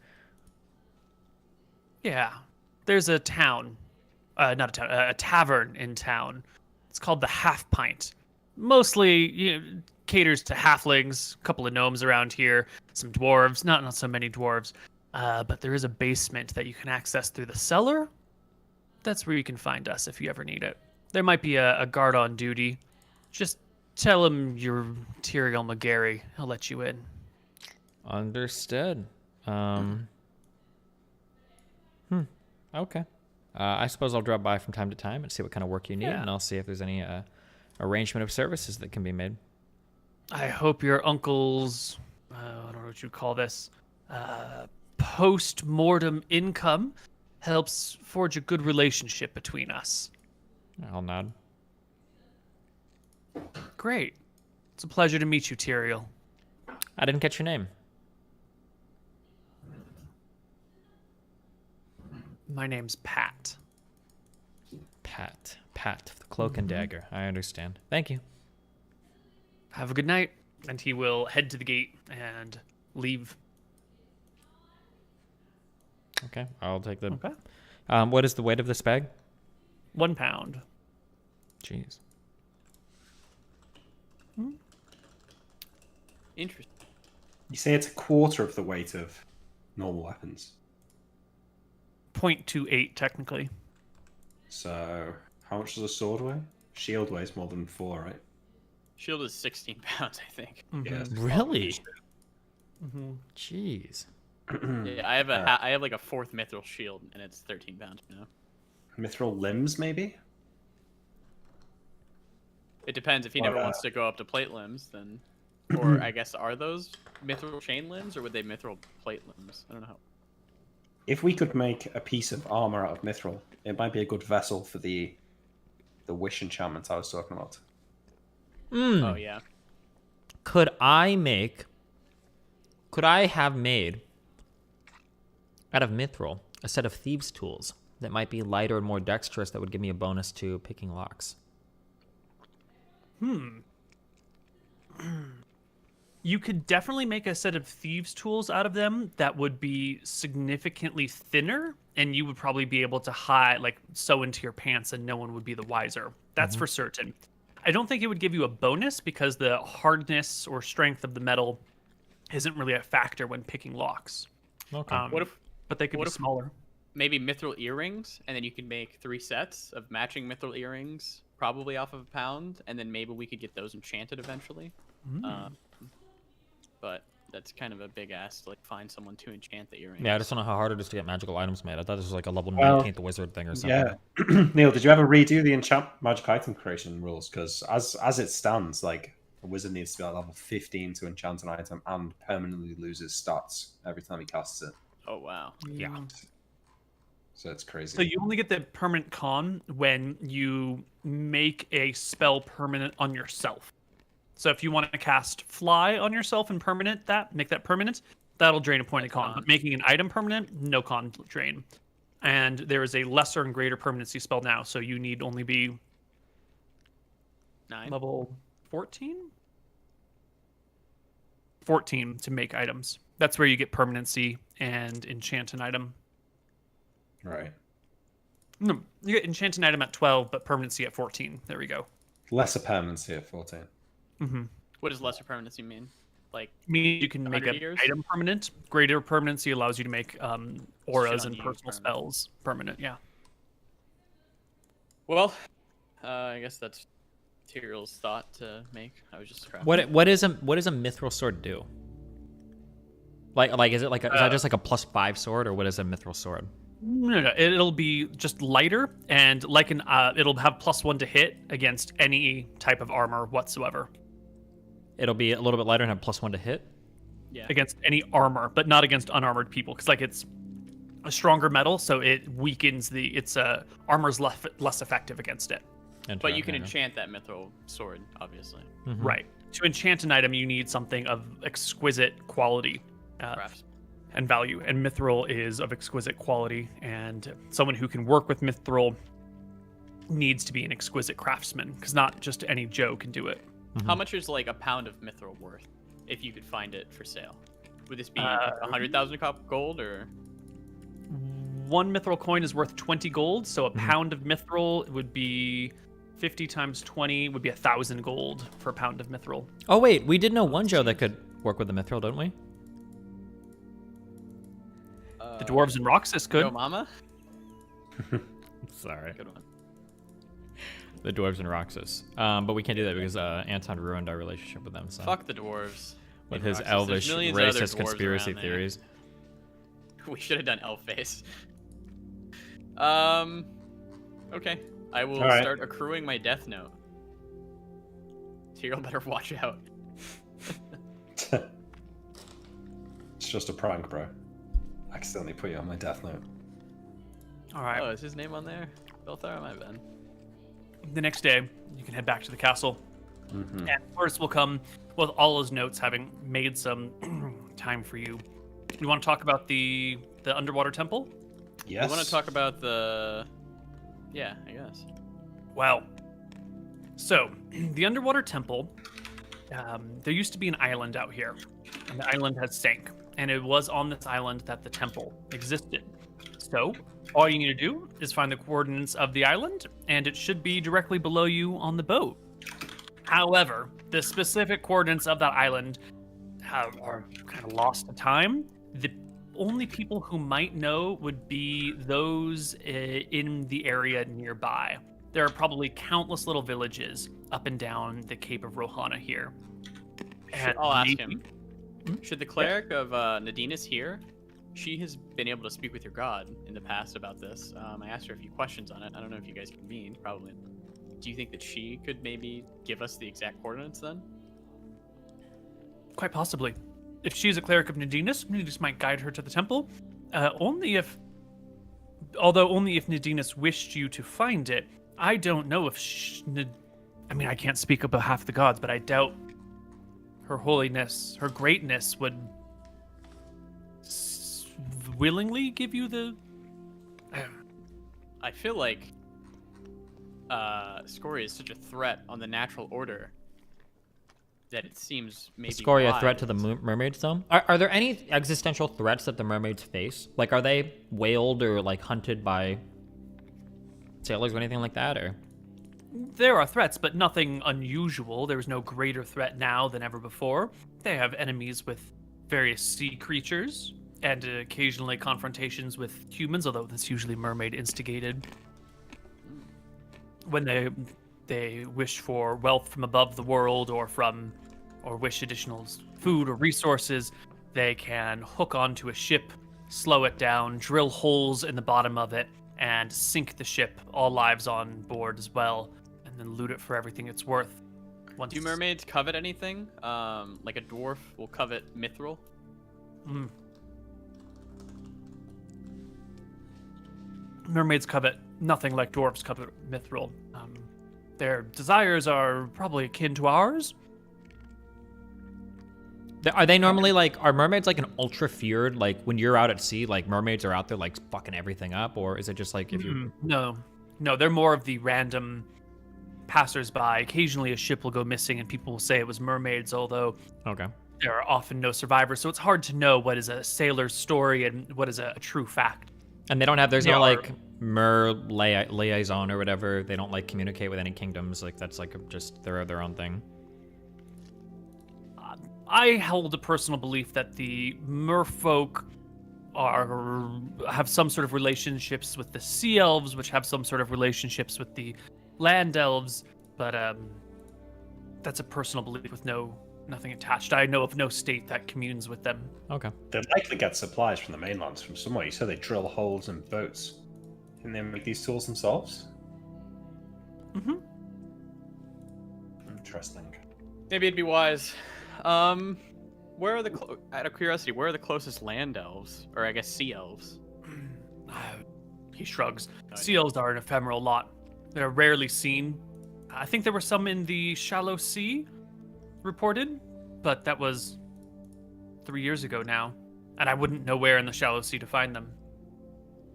Yeah, there's a town, not a town, a tavern in town. It's called the Half Pint. Mostly caters to halflings, a couple of gnomes around here, some dwarves, not so many dwarves, but there is a basement that you can access through the cellar. That's where you can find us if you ever need it. There might be a guard on duty. Just tell him you're Tyrael McGarry. He'll let you in. Understood. Okay. I suppose I'll drop by from time to time and see what kind of work you need, and I'll see if there's any arrangement of services that can be made. I hope your uncle's, I don't know what you call this, post-mortem income helps forge a good relationship between us. I'll nod. Great. It's a pleasure to meet you, Tyrael. I didn't catch your name. My name's Pat. Pat, the cloak and dagger. I understand. Thank you. Have a good night. And he will head to the gate and leave. Okay, I'll take the... Okay. What is the weight of this bag? 1 pound. Jeez. Interesting. You say it's a quarter of the weight of normal weapons. 0.28, technically. So, how much does a sword weigh? Shield weighs more than 4, right? Shield is 16 pounds, I think. Yeah. Really? Mm-hmm. Jeez. Yeah, I have like a 4th mithril shield, and it's 13 pounds now. Mithril limbs, maybe? It depends. If he never wants to go up to plate limbs, then... Or I guess, are those mithril chain limbs, or would they mithril plate limbs? I don't know. If we could make a piece of armor out of mithril, it might be a good vessel for the wish enchantment I was talking about. Oh, yeah. Could I have made, out of mithril, a set of thieves' tools that might be lighter and more dexterous that would give me a bonus to picking locks? You could definitely make a set of thieves' tools out of them that would be significantly thinner, and you would probably be able to sew into your pants, and no one would be the wiser. That's for certain. I don't think it would give you a bonus because the hardness or strength of the metal isn't really a factor when picking locks. Okay. But they could be smaller. Maybe mithril earrings, and then you could make 3 sets of matching mithril earrings, probably off of a pound, and then maybe we could get those enchanted eventually. But that's kind of a big ask to find someone to enchant the earrings. Yeah, I just don't know how hard it is to get magical items made. I thought this was like a level 19th wizard thing or something. Yeah. Neal, did you ever redo the enchant magic item creation rules? Because as it stands, a wizard needs to be at level 15 to enchant an item and permanently loses stats every time he casts it. Oh, wow. Yeah. So it's crazy. So you only get the permanent con when you make a spell permanent on yourself. So if you want to cast Fly on yourself and make that permanent, that'll drain a point of con. But making an item permanent, no con drain. And there is a lesser and greater permanency spell now, so you need only be 9. level 14? 14 to make items. That's where you get permanency and enchant an item. Right. No, you get enchant an item at 12, but permanency at 14. There we go. Lesser permanency at 14. Mm-hmm. What does lesser permanency mean? Like, Means you can make 100 an years? item permanent. Greater permanency allows you to make auras on and you personal permanent. spells permanent. Yeah. Well, I guess that's Tyrell's thought to make. I was just crafting. What does a mithril sword do? Like is it like is that just like a +5 sword, or what is a mithril sword? No, it'll be just lighter and like it'll have +1 to hit against any type of armor whatsoever. It'll be a little bit lighter and have +1 to hit. Yeah. Against any armor, but not against unarmored people, because like it's a stronger metal, so it weakens its armor's less effective against it. But you can enchant that mithril sword, obviously. Mm-hmm. Right. To enchant an item, you need something of exquisite quality and value, and mithril is of exquisite quality, and someone who can work with mithril needs to be an exquisite craftsman, because not just any Joe can do it. Mm-hmm. How much is like a pound of mithril worth, if you could find it for sale? Would this be 100,000 gold, or? 1 mithril coin is worth 20 gold, so a pound of mithril would be 50 times 20 would be 1,000 gold for a pound of mithril. Oh wait, we did know one Joe that could work with the mithril, don't we? The dwarves in Roxas could. Yo, mama. Sorry. Good one. The dwarves in Roxas. But we can't do that because Anton ruined our relationship with them. So. Fuck the dwarves. With in his Roxas. elvish, There's millions of other racist dwarves conspiracy around there. theories. We should have done elf face. Okay. I will start accruing my death note. Tyrell better watch out. It's just a prank, bro. I accidentally put you on my death note. All right. Oh, is his name on there? Belthar, my bad. The next day, you can head back to the castle. Mm-hmm. And Forrest will come with all his notes, having made some time for you. You want to talk about the underwater temple? Yes. I want to talk about the... Yeah, I guess. Well, so the underwater temple, there used to be an island out here, and the island has sank, and it was on this island that the temple existed. So all you need to do is find the coordinates of the island, and it should be directly below you on the boat. However, the specific coordinates of that island are kind of lost to time. The only people who might know would be those in the area nearby. There are probably countless little villages up and down the Cape of Rohana here. And I'll ask maybe- him. Should the cleric of Nadinus here, she has been able to speak with your god in the past about this. I asked her a few questions on it. I don't know if you guys convened, probably. Do you think that she could maybe give us the exact coordinates then? Quite possibly. If she's a cleric of Nadinus, Nadinus might guide her to the temple. Only if Nadinus wished you to find it. I don't know if I can't speak on behalf of the gods, but I doubt her holiness, her greatness would willingly give you the... I feel like Scoria is such a threat on the natural order that it seems maybe Scoria a threat to the wise. mermaids, though? Are there any existential threats that the mermaids face? Like, are they whaled or, like, hunted by sailors or anything like that, or...? There are threats, but nothing unusual. There is no greater threat now than ever before. They have enemies with various sea creatures, and occasionally confrontations with humans, although that's usually mermaid instigated. When they wish for wealth from above the world, or wish additional food or resources, they can hook onto a ship, slow it down, drill holes in the bottom of it, and sink the ship, all lives on board as well, and then loot it for everything it's worth. Do mermaids covet anything? Like a dwarf will covet mithril? Mermaids covet nothing like dwarves covet mithril. Their desires are probably akin to ours. Are they normally like, are mermaids like an ultra feared, like when you're out at sea, like mermaids are out there like fucking everything up, or is it just like if you... No, they're more of the random passersby. Occasionally a ship will go missing and people will say it was mermaids, although Okay. there are often no survivors, so it's hard to know what is a sailor's story and what is a true fact. And they don't have, there's They no are- like liaison or whatever. They don't like communicate with any kingdoms. Like that's like just their own thing. I hold a personal belief that the merfolk have some sort of relationships with the sea elves, which have some sort of relationships with the land elves, but that's a personal belief with nothing attached. I know of no state that communes with them. Okay. They'd likely get supplies from the mainlands from somewhere. You said they drill holes in boats. Can they make these tools themselves? Mm-hmm. Interesting. Maybe it'd be wise. Where are out of curiosity, where are the closest land elves, or I guess sea elves? He shrugs. Oh, Sea elves are an ephemeral lot. They're rarely seen. I think there were some in the shallow sea reported, but that was 3 years ago now, and I wouldn't know where in the shallow sea to find them.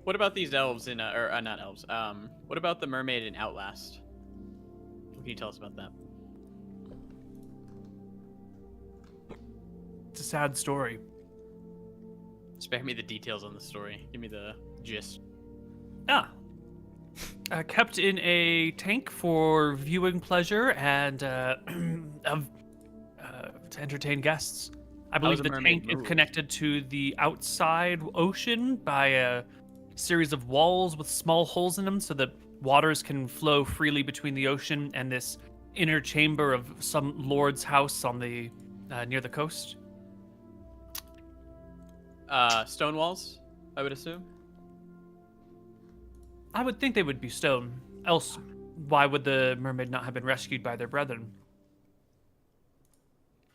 What about these elves in, or not elves? What about the mermaid in Outlast? What can you tell us about that? It's a sad story. Spare me the details on the story. Give me the gist. Kept in a tank for viewing pleasure and to entertain guests. I believe the tank is connected to the outside ocean by a series of walls with small holes in them so that waters can flow freely between the ocean and this inner chamber of some lord's house on the near the coast. Stone walls, I would assume. I would think they would be stone. Else, why would the mermaid not have been rescued by their brethren?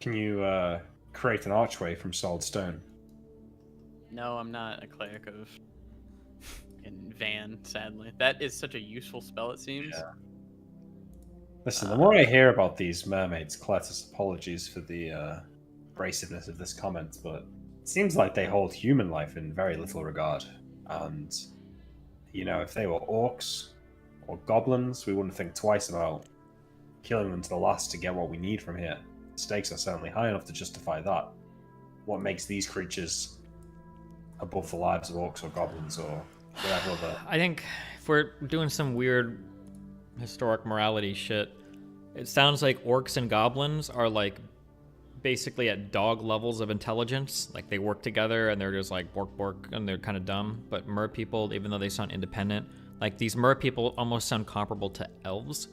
Can you create an archway from solid stone? No, I'm not a cleric of in Van, sadly. That is such a useful spell, it seems. Yeah. Listen, the more I hear about these mermaids, Cletus, apologies for the abrasiveness of this comment, but it seems like they hold human life in very little regard. And, you know, if they were orcs or goblins, we wouldn't think twice about killing them to the last to get what we need from here. The stakes are certainly high enough to justify that. What makes these creatures above the lives of orcs or goblins or whatever other... I think if we're doing some weird historic morality shit, it sounds like orcs and goblins are like basically at dog levels of intelligence. Like they work together and they're just like bork bork and they're kind of dumb. But mer people, even though they sound independent, like these mer people almost sound comparable to elves.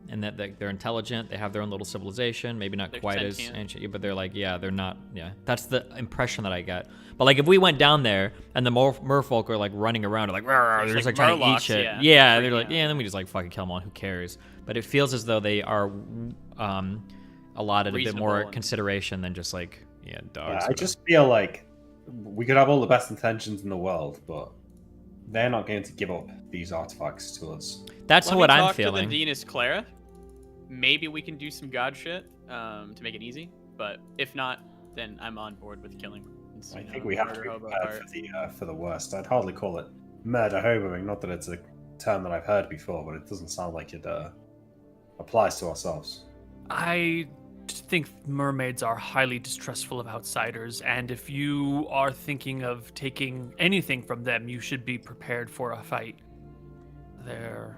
And that they're intelligent, they have their own little civilization, maybe not quite as ancient, but they're like, yeah, they're not, yeah. That's the impression that I get. But like if we went down there and the merfolk are like running around, like, they're just like trying to eat shit. Yeah, they're like, yeah, and then we just like fucking kill them all, who cares? But it feels as though they are allotted a bit more consideration than just like, yeah, dogs. Yeah, I just feel like we could have all the best intentions in the world, but they're not going to give up these artifacts to us. That's what I'm feeling. To the Venus Clara. Maybe we can do some god shit to make it easy, but if not, then I'm on board with killing. I think we have to be prepared for the worst. I'd hardly call it murder hoboing, not that it's a term that I've heard before, but it doesn't sound like it applies to ourselves. I think mermaids are highly distrustful of outsiders, and if you are thinking of taking anything from them, you should be prepared for a fight. They're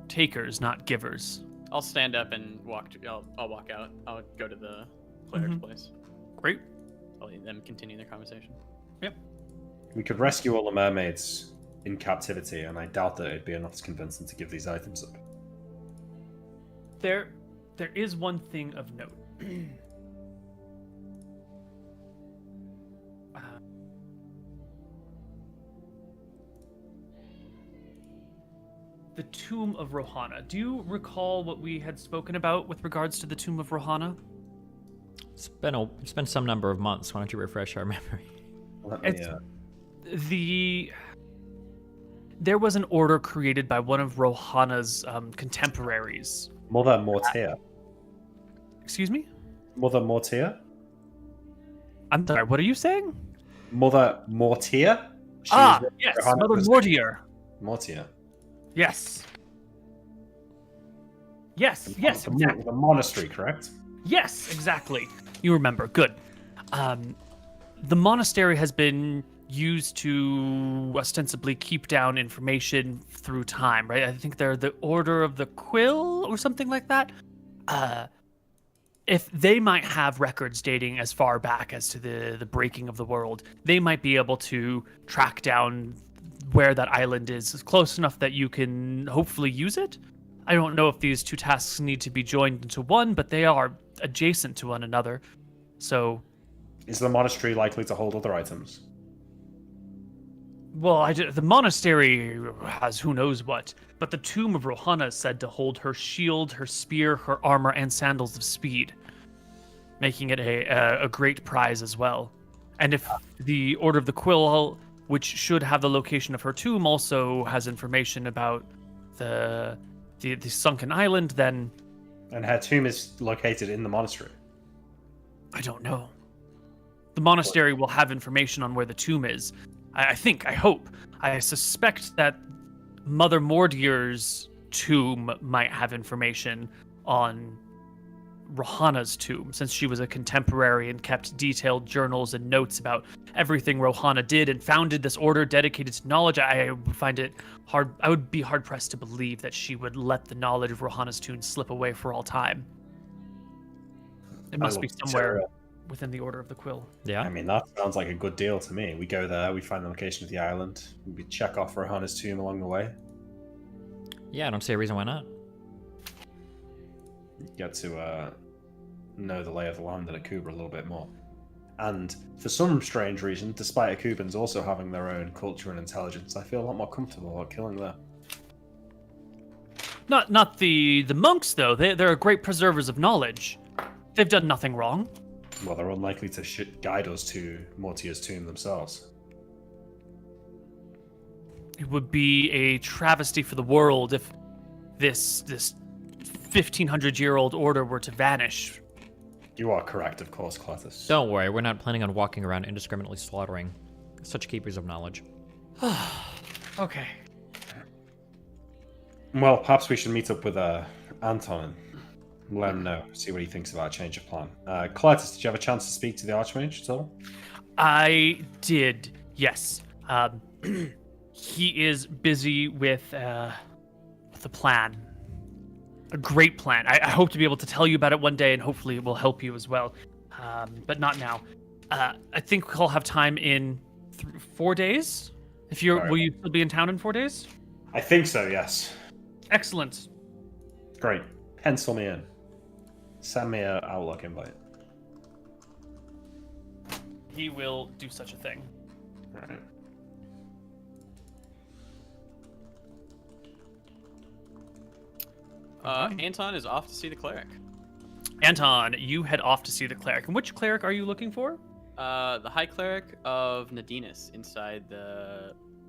takers, not givers. I'll stand up and walk. I'll walk out. I'll go to the cleric's place. Great. I'll let them continue their conversation. Yep. We could rescue all the mermaids in captivity, and I doubt that it'd be enough to convince them to give these items up. There is one thing of note. The Tomb of Rohana. Do you recall what we had spoken about with regards to the Tomb of Rohana? It's been some number of months. Why don't you refresh our memory? There was an order created by one of Rohana's contemporaries. Mother Mortier. Excuse me? Mother Mortier? I'm sorry, what are you saying? Mother Mortier? Yes, Mother Mortier. Mortier. Yes. Yes, exactly. The monastery, correct? Yes, exactly. You remember. Good. The monastery has been used to ostensibly keep down information through time, right? I think they're the Order of the Quill or something like that. if they might have records dating as far back as to the breaking of the world, they might be able to track down where that island is close enough that you can hopefully use it. I don't know if these two tasks need to be joined into one, but they are adjacent to one another. So, is the monastery likely to hold other items? Well, the monastery has who knows what, but the tomb of Rohanna is said to hold her shield, her spear, her armor, and sandals of speed, making it a great prize as well. And if the Order of the Quill, which should have the location of her tomb, also has information about the sunken island, then... And her tomb is located in the monastery? I don't know. The monastery will have information on where the tomb is. I hope. I suspect that Mother Mordier's tomb might have information on Rohanna's tomb, since she was a contemporary and kept detailed journals and notes about everything Rohanna did and founded this order dedicated to knowledge. I would be hard pressed to believe that she would let the knowledge of Rohanna's tomb slip away for all time. It must be somewhere within the Order of the Quill. Yeah. I mean, that sounds like a good deal to me. We go there, we find the location of the island, we check off Rohanna's tomb along the way. Yeah, I don't see a reason why not. Get to know the lay of the land in Akuba a little bit more. And for some strange reason, despite Akubans also having their own culture and intelligence, I feel a lot more comfortable about killing them. Not the monks, though. They're great preservers of knowledge. They've done nothing wrong. Well, they're unlikely to guide us to Mortier's tomb themselves. It would be a travesty for the world if this 1,500-year-old order were to vanish. You are correct, of course, Cartos. Don't worry, we're not planning on walking around indiscriminately slaughtering such keepers of knowledge. Okay. Well, perhaps we should meet up with Anton and let him know, see what he thinks about a change of plan. Cartos, did you have a chance to speak to the Archmage at all? I did, yes. He is busy with a plan. A great plan. I hope to be able to tell you about it one day, and hopefully it will help you as well. But not now. I think we'll have time in 4 days. Will you still be in town in 4 days? I think so, yes. Excellent. Great. Pencil me in. Send me an Outlook invite. He will do such a thing. All right. Anton is off to see the cleric. Anton, you head off to see the cleric. And which cleric are you looking for? The High Cleric of Nadinus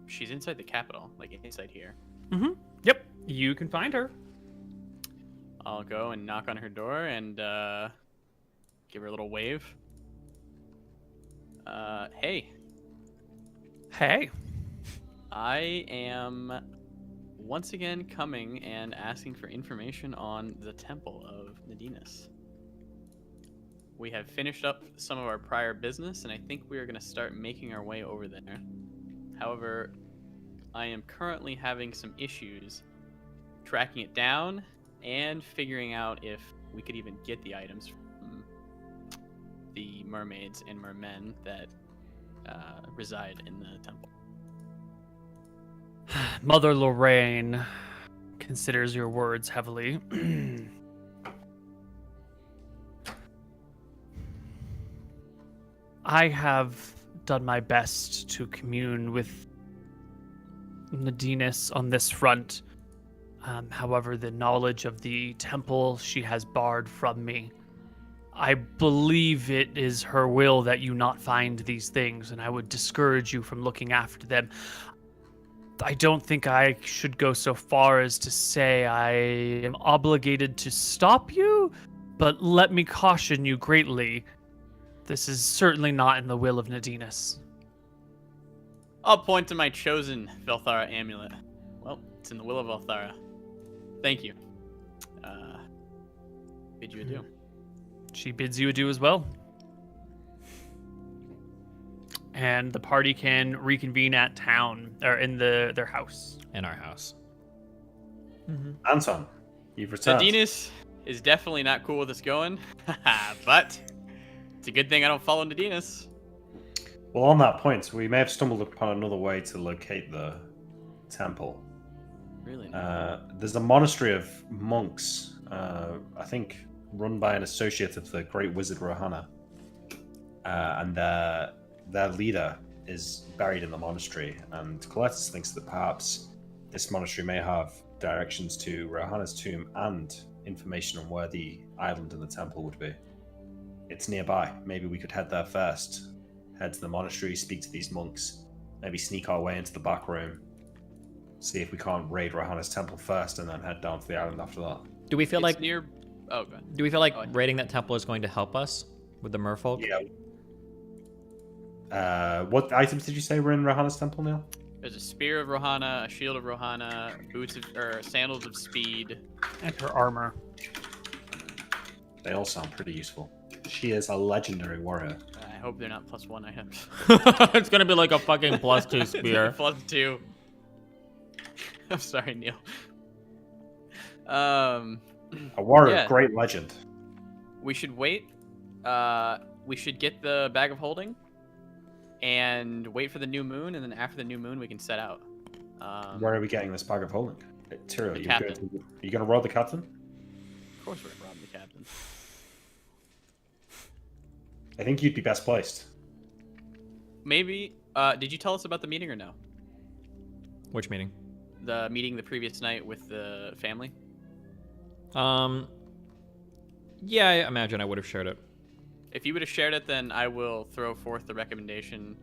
she's inside the capital, like inside here. Mm-hmm. Yep, you can find her. I'll go and knock on her door and give her a little wave. Hey. Hey. I am once again coming and asking for information on the Temple of Nadinus. We have finished up some of our prior business, and I think we are going to start making our way over there. However, I am currently having some issues tracking it down and figuring out if we could even get the items from the mermaids and mermen that reside in the temple. Mother Lorraine considers your words heavily. I have done my best to commune with Nadinus on this front. However, the knowledge of the temple she has barred from me. I believe it is her will that you not find these things, and I would discourage you from looking after them. I don't think I should go so far as to say I am obligated to stop you, but let me caution you greatly. This is certainly not in the will of Nadinus. I'll point to my chosen Velthara amulet. Well, it's in the will of Velthara. Thank you. Bid you adieu. She bids you adieu as well. And the party can reconvene at town, or in their house. In our house. Mm-hmm. Anton, you've returned. Nadinus is definitely not cool with us going, but it's a good thing I don't follow Nadinas. Well, on that point, we may have stumbled upon another way to locate the temple. Really? There's a monastery of monks, I think run by an associate of the great wizard Rohana. And their leader is buried in the monastery. And Colletus thinks that perhaps this monastery may have directions to Rohana's tomb and information on where the island and the temple would be. It's nearby. Maybe we could head there first. Head to the monastery, speak to these monks, maybe sneak our way into the back room, see if we can't raid Rohana's temple first, and then head down to the island after that. Do we feel It's like near? Oh, go ahead. Do we feel like raiding that temple is going to help us with the merfolk? Yeah. What items did you say were in Rohana's temple, Neal? There's a spear of Rohana, a shield of Rohana, sandals of speed, And her armor. They all sound pretty useful. She is a legendary warrior. I hope they're not +1 items. It's gonna be like a fucking +2 spear. +2. I'm sorry, Neal. A warrior Yeah. of great legend. We should wait. We should get the bag of holding, and wait for the new moon, and then after the new moon, we can set out. Where are we getting this bag of holding? Tyrion, The are captain. you going to rob the captain? Of course, we're robbing the captain. I think you'd be best placed. Maybe. Did you tell us about the meeting or no? Which meeting? The meeting the previous night with the family. Yeah, I imagine I would have shared it. If you would have shared it, then I will throw forth the recommendation.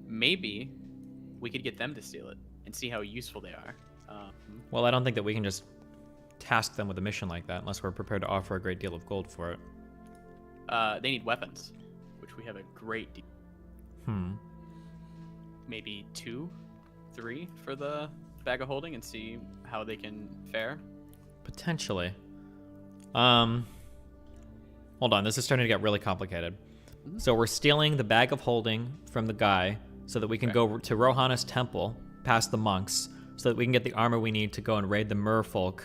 Maybe we could get them to steal it and see how useful they are. Well, I don't think that we can just task them with a mission like that unless we're prepared to offer a great deal of gold for it. They need weapons, which we have a great deal. Maybe 2, 3 for the bag of holding and see how they can fare. Potentially. Hold on, this is starting to get really complicated. So we're stealing the bag of holding from the guy so that we can go to Rohana's temple, past the monks, so that we can get the armor we need to go and raid the merfolk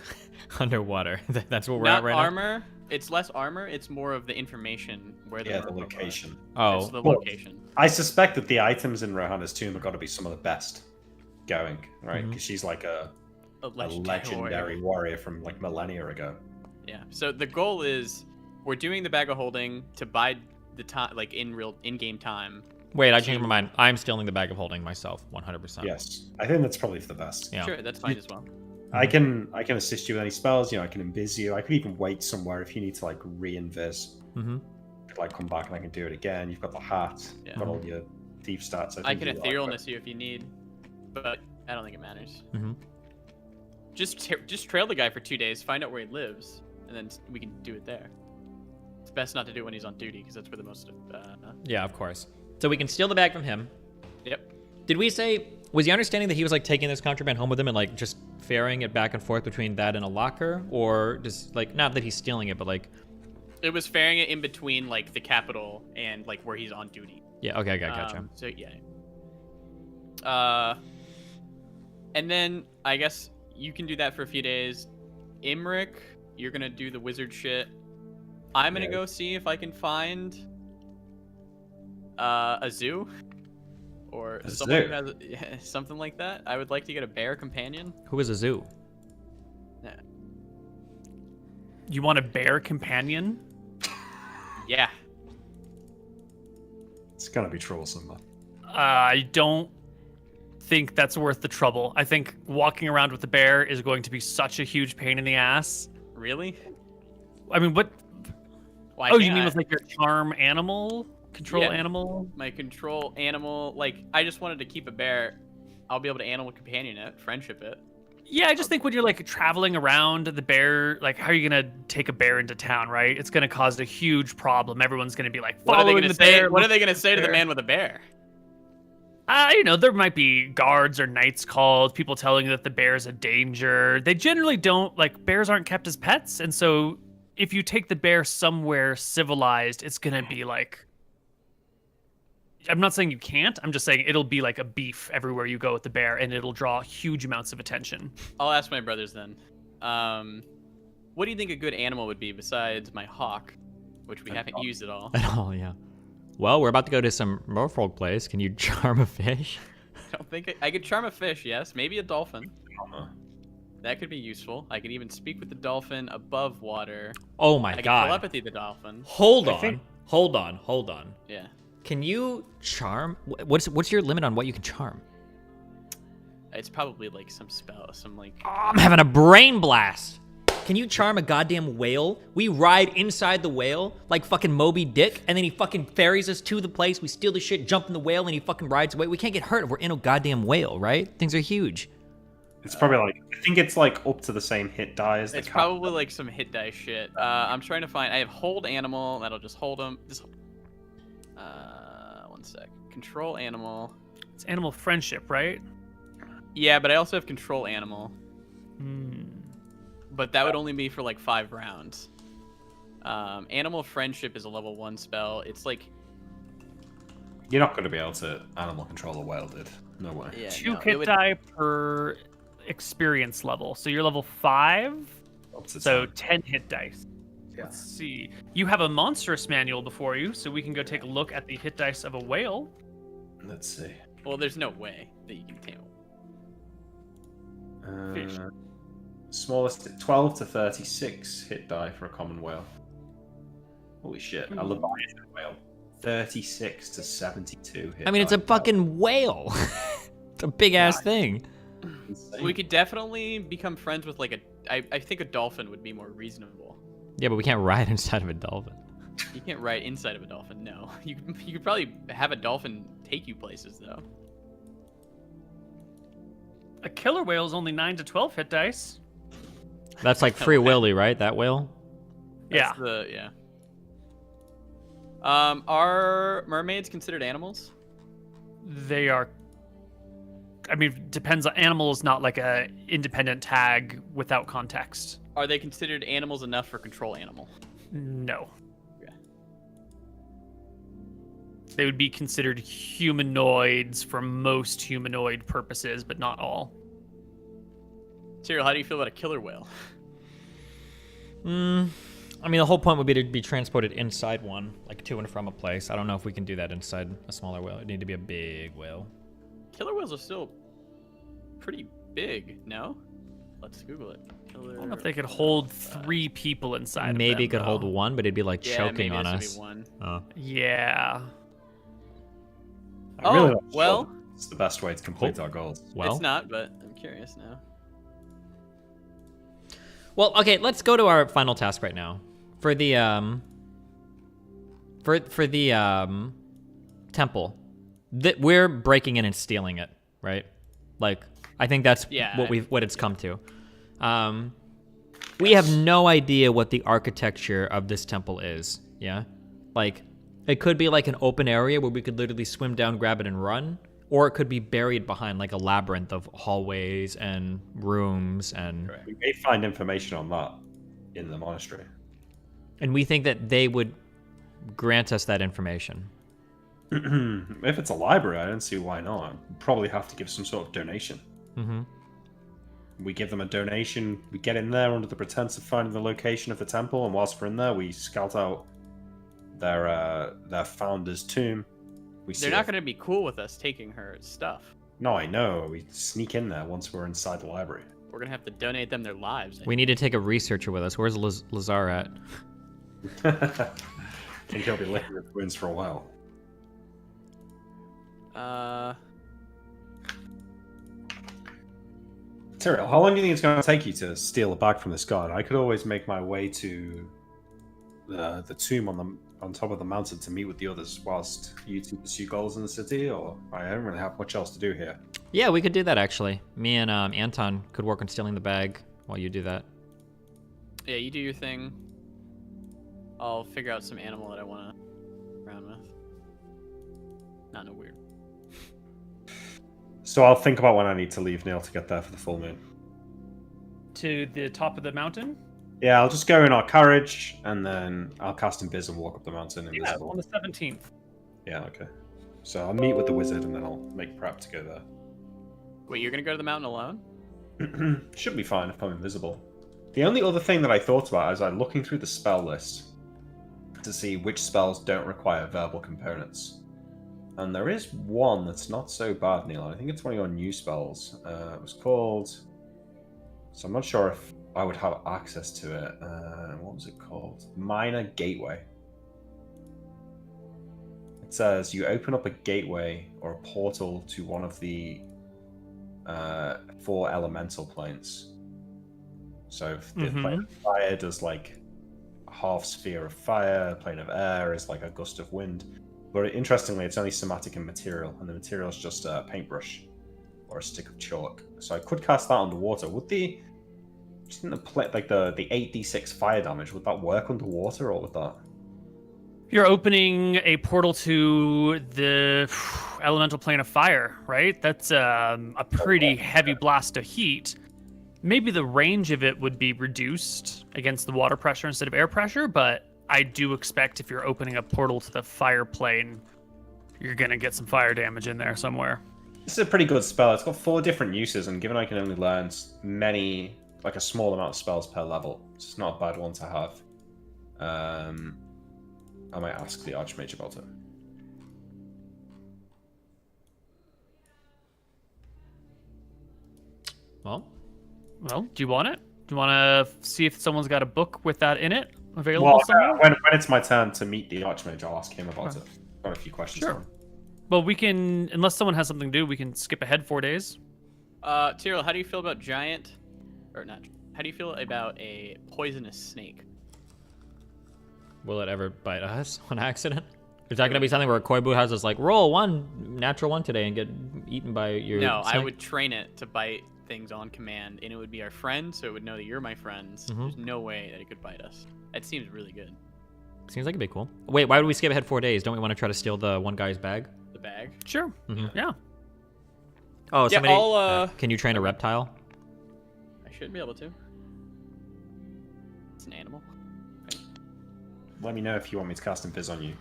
underwater. That's what we're at right Not now? armor. It's less armor. It's more of the information where the The merfolk are. location. Oh, It's the Well, location. I suspect that the items in Rohana's tomb have got to be some of the best going, right? Because she's like a legendary warrior from like millennia ago. Yeah. So the goal is we're doing the bag of holding to buy the time, like in-game time. wait, I changed my mind. I'm stealing the bag of holding myself, 100%. Yes, I think that's probably for the best. Yeah. Sure, that's fine as well. I can assist you with any spells. I can invis you. I could even wait somewhere if you need to like re-invis. Mm-hmm. Like come back and I can do it again. You've got the hat. Yeah. Got all your thief stats. I think can you like etherealness you if you need, but I don't think it matters. Mm-hmm. Just trail the guy for 2 days, find out where he lives, and then we can do it there. It's best not to do it when he's on duty because that's where the most. Yeah, of course. So we can steal the bag from him. Yep. Did we say, was the understanding that he was like taking this contraband home with him and like just ferrying it back and forth between that and a locker? Or just like, not that he's stealing it, but like. It was ferrying it in between like the capital and like where he's on duty. Yeah, okay, gotcha. So yeah. And then I guess you can do that for a few days. Imric, you're gonna do the wizard shit. I'm gonna go see if I can find a zoo or someone who has something like that. I would like to get a bear companion. Who is a zoo? You want a bear companion? Yeah. It's gonna be troublesome, man. I don't think that's worth the trouble. I think walking around with the bear is going to be such a huge pain in the ass. Really? I mean, what? Why Oh, you can't mean I- with like your charm animal? Control Yeah. animal? my control animal? Like, I just wanted to keep a bear. I'll be able to animal companion it, friendship it. Yeah, I just think when you're like traveling around the bear, like how are you gonna take a bear into town, right? It's gonna cause a huge problem. Everyone's gonna be like What are they following gonna the say? bear. What are they gonna say to the bear. man with a bear? There might be guards or knights called, people telling you that the bear's a danger. They generally don't, like, bears aren't kept as pets. And so if you take the bear somewhere civilized, it's going to be like, I'm not saying you can't. I'm just saying it'll be like a beef everywhere you go with the bear and it'll draw huge amounts of attention. I'll ask my brothers then. What do you think a good animal would be besides my hawk, which we haven't used at all? At all, yeah. Well, we're about to go to some merfolk place. Can you charm a fish? I don't think I could charm a fish. Yes, maybe a dolphin. That could be useful. I could even speak with the dolphin above water. Oh my I could god. telepathy the dolphin. Hold on. Yeah. Can you charm? What's your limit on what you can charm? It's probably like some spell, some like. Oh, I'm having a brain blast. Can you charm a goddamn whale? We ride inside the whale like fucking Moby Dick, and then he fucking ferries us to the place. We steal the shit, jump in the whale, and he fucking rides away. We can't get hurt if we're in a goddamn whale, right? Things are huge. It's probably like, I think it's like up to the same hit die as the It's probably like some hit die shit. I'm trying to find. I have hold animal. That'll just hold him. One sec. Control animal. It's animal friendship, right? Yeah, but I also have control animal. Hmm. But that would only be for like 5 rounds. Animal friendship is a level 1 spell. It's like. You're not going to be able to animal control a whale, dude. No way. Yeah, 2 hit die per experience level. So you're level 5. Up to So 10. 10 hit dice. Yeah. Let's see. You have a monstrous manual before you, so we can go take a look at the hit dice of a whale. Let's see. Well, there's no way that you can tame Fish. Smallest 12 to 36 hit die for a common whale. Holy shit. A Leviathan whale. 36 to 72 hit I mean, it's a die. fucking whale. It's a big ass thing. Insane. We could definitely become friends with like a. I think a dolphin would be more reasonable. Yeah, but we can't ride inside of a dolphin. You can't ride inside of a dolphin. No, you could probably have a dolphin take you places though. A killer whale is only 9 to 12 hit dice. That's like Free Willy, right? That whale? Yeah. Yeah. Are mermaids considered animals? They are. I mean, depends on animal is not like a independent tag without context. Are they considered animals enough for control animal? No. Okay. They would be considered humanoids for most humanoid purposes, but not all. Cyril, how do you feel about a killer whale? I mean, the whole point would be to be transported inside one, like to and from a place. I don't know if we can do that inside a smaller whale. It'd need to be a big whale. Killer whales are still pretty big, no? Let's Google it. Killer I don't know if they could hold 3 people inside. Maybe of them, it could hold though. one, but it'd be like choking maybe on this would us. be one. Oh. Yeah. I'm really not sure well, it's the best way to complete our goals. Well, it's not, but I'm curious now. Well, okay, let's go to our final task right now. For the temple. We're breaking in and stealing it, right? Like, I think that's what it's come to. We have no idea what the architecture of this temple is, yeah? Like, it could be like an open area where we could literally swim down, grab it, and run. Or it could be buried behind like a labyrinth of hallways and rooms and... We may find information on that in the monastery. And we think that they would grant us that information. If it's a library, I don't see why not. We'd probably have to give some sort of donation. Mm-hmm. We give them a donation, we get in there under the pretense of finding the location of the temple, and whilst we're in there, we scout out their founder's tomb. They're not going to be cool with us taking her stuff. No, I know. We sneak in there once we're inside the library. We're going to have to donate them their lives. We need to take a researcher with us. Where's Lazar at? Think he'll be licking his wounds for a while. Tyrell, how long do you think it's going to take you to steal a bag from this guard? I could always make my way to the tomb on top of the mountain to meet with the others whilst you two pursue goals in the city, or I don't really have much else to do here. Yeah, we could do that actually. Me and Anton could work on stealing the bag while you do that. Yeah, you do your thing. I'll figure out some animal that I want to round with. Not no weird. So I'll think about when I need to leave Neal to get there for the full moon. To the top of the mountain? Yeah, I'll just go in our carriage, and then I'll cast Invis and walk up the mountain invisible. Yeah, on the 17th. Yeah, okay. So I'll meet with the wizard, and then I'll make prep to go there. Wait, you're going to go to the mountain alone? Should be fine if I'm invisible. The only other thing that I thought about as I'm looking through the spell list to see which spells don't require verbal components. And there is one that's not so bad, Neal. I think it's one of your new spells. It was called... So I'm not sure if I would have access to it. What was it called? Minor Gateway. It says you open up a gateway or a portal to one of the 4 elemental planes. So if the plane of fire does like a half sphere of fire, plane of air is like a gust of wind. But interestingly, it's only somatic in material, and the material is just a paintbrush or a stick of chalk. So I could cast that underwater. Would the 8d6 fire damage, would that work underwater, or would that? You're opening a portal to the elemental plane of fire, right? That's a pretty heavy blast of heat. Maybe the range of it would be reduced against the water pressure instead of air pressure, but I do expect if you're opening a portal to the fire plane, you're going to get some fire damage in there somewhere. This is a pretty good spell. It's got 4 different uses, and given I can only learn a small amount of spells per level, it's not a bad one to have. I might ask the Archmage about it. Well, do you want it? Do you want to see if someone's got a book with that in it available somewhere? When it's my turn to meet the Archmage, I'll ask him about it. I've got a few questions. Sure. Well, we can, unless someone has something to do, we can skip ahead 4 days. Tyrell, how do you feel about how do you feel about a poisonous snake? will it ever bite us on accident? Is that going to be something where Koibu has us like, roll one natural one today and get eaten by your No, snake? I would train it to bite things on command, and it would be our friend, so it would know that you're my friends. There's no way that it could bite us. That seems really good. Seems like it'd be cool. Wait, why would we skip ahead 4 days? Don't we want to try to steal the one guy's bag? The bag? Sure. Yeah. Oh, Yeah, somebody... can you train a reptile? I should be able to. It's an animal. Right? Let me know if you want me to cast Invis on you.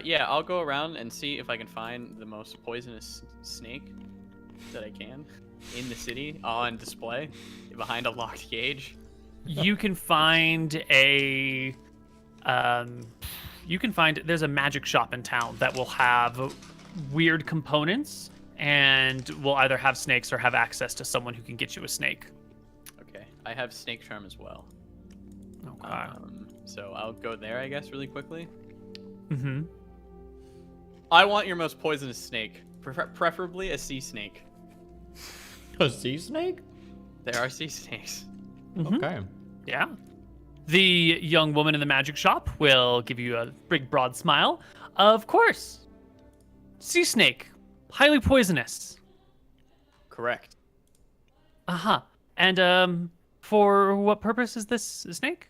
Yeah, I'll go around and see if I can find the most poisonous snake that I can in the city on display behind a locked cage. You can find a there's a magic shop in town that will have weird components and will either have snakes or have access to someone who can get you a snake. Okay, I have snake charm as well. Okay. So I'll go there, I guess, really quickly. Mm-hmm. I want your most poisonous snake, preferably a sea snake. A sea snake? There are sea snakes. Okay. Yeah. The young woman in the magic shop will give you a big, broad smile. Of course. Sea snake. Highly poisonous. Correct. Uh-huh. And, for what purpose is this snake?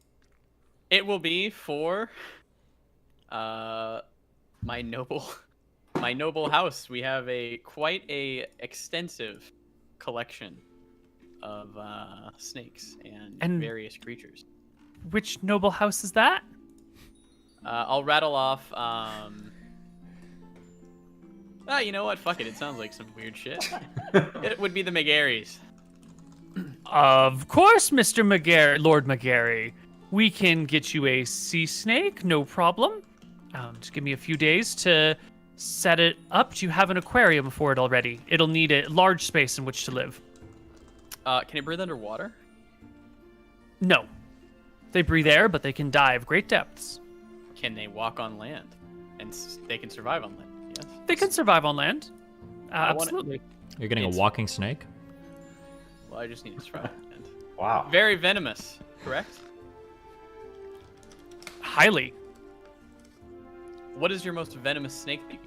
It will be for, my noble house. We have quite a extensive collection of snakes and various creatures. Which noble house is that? I'll rattle off. You know what? Fuck it. It sounds like some weird shit. It would be the McGarrys. Of course, Mr. McGarry, Lord McGarry. We can get you a sea snake, no problem. Just give me a few days to set it up. Do you have an aquarium for it already? It'll need a large space in which to live. Can it breathe underwater? No. They breathe air, but they can dive great depths. Can they walk on land? And they can survive on land, yes? They can survive on land. Absolutely. You're getting a walking snake? Well, I just need to survive on land. Wow. Very venomous, correct? Highly. What is your most venomous snake?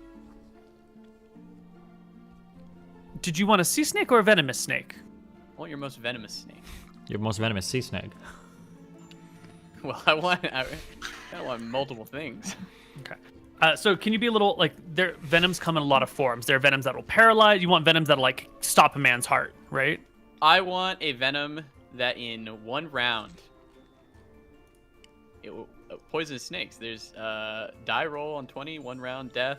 Did you want a sea snake or a venomous snake? I want your most venomous snake. Your most venomous sea snake. Well, I want multiple things. Okay. So can you be a little, like, their venoms come in a lot of forms. There are venoms that will paralyze. You want venoms that'll, like, stop a man's heart, right? I want a venom that in one round, it will poisonous snakes. There's die roll on 20, 1 round, death.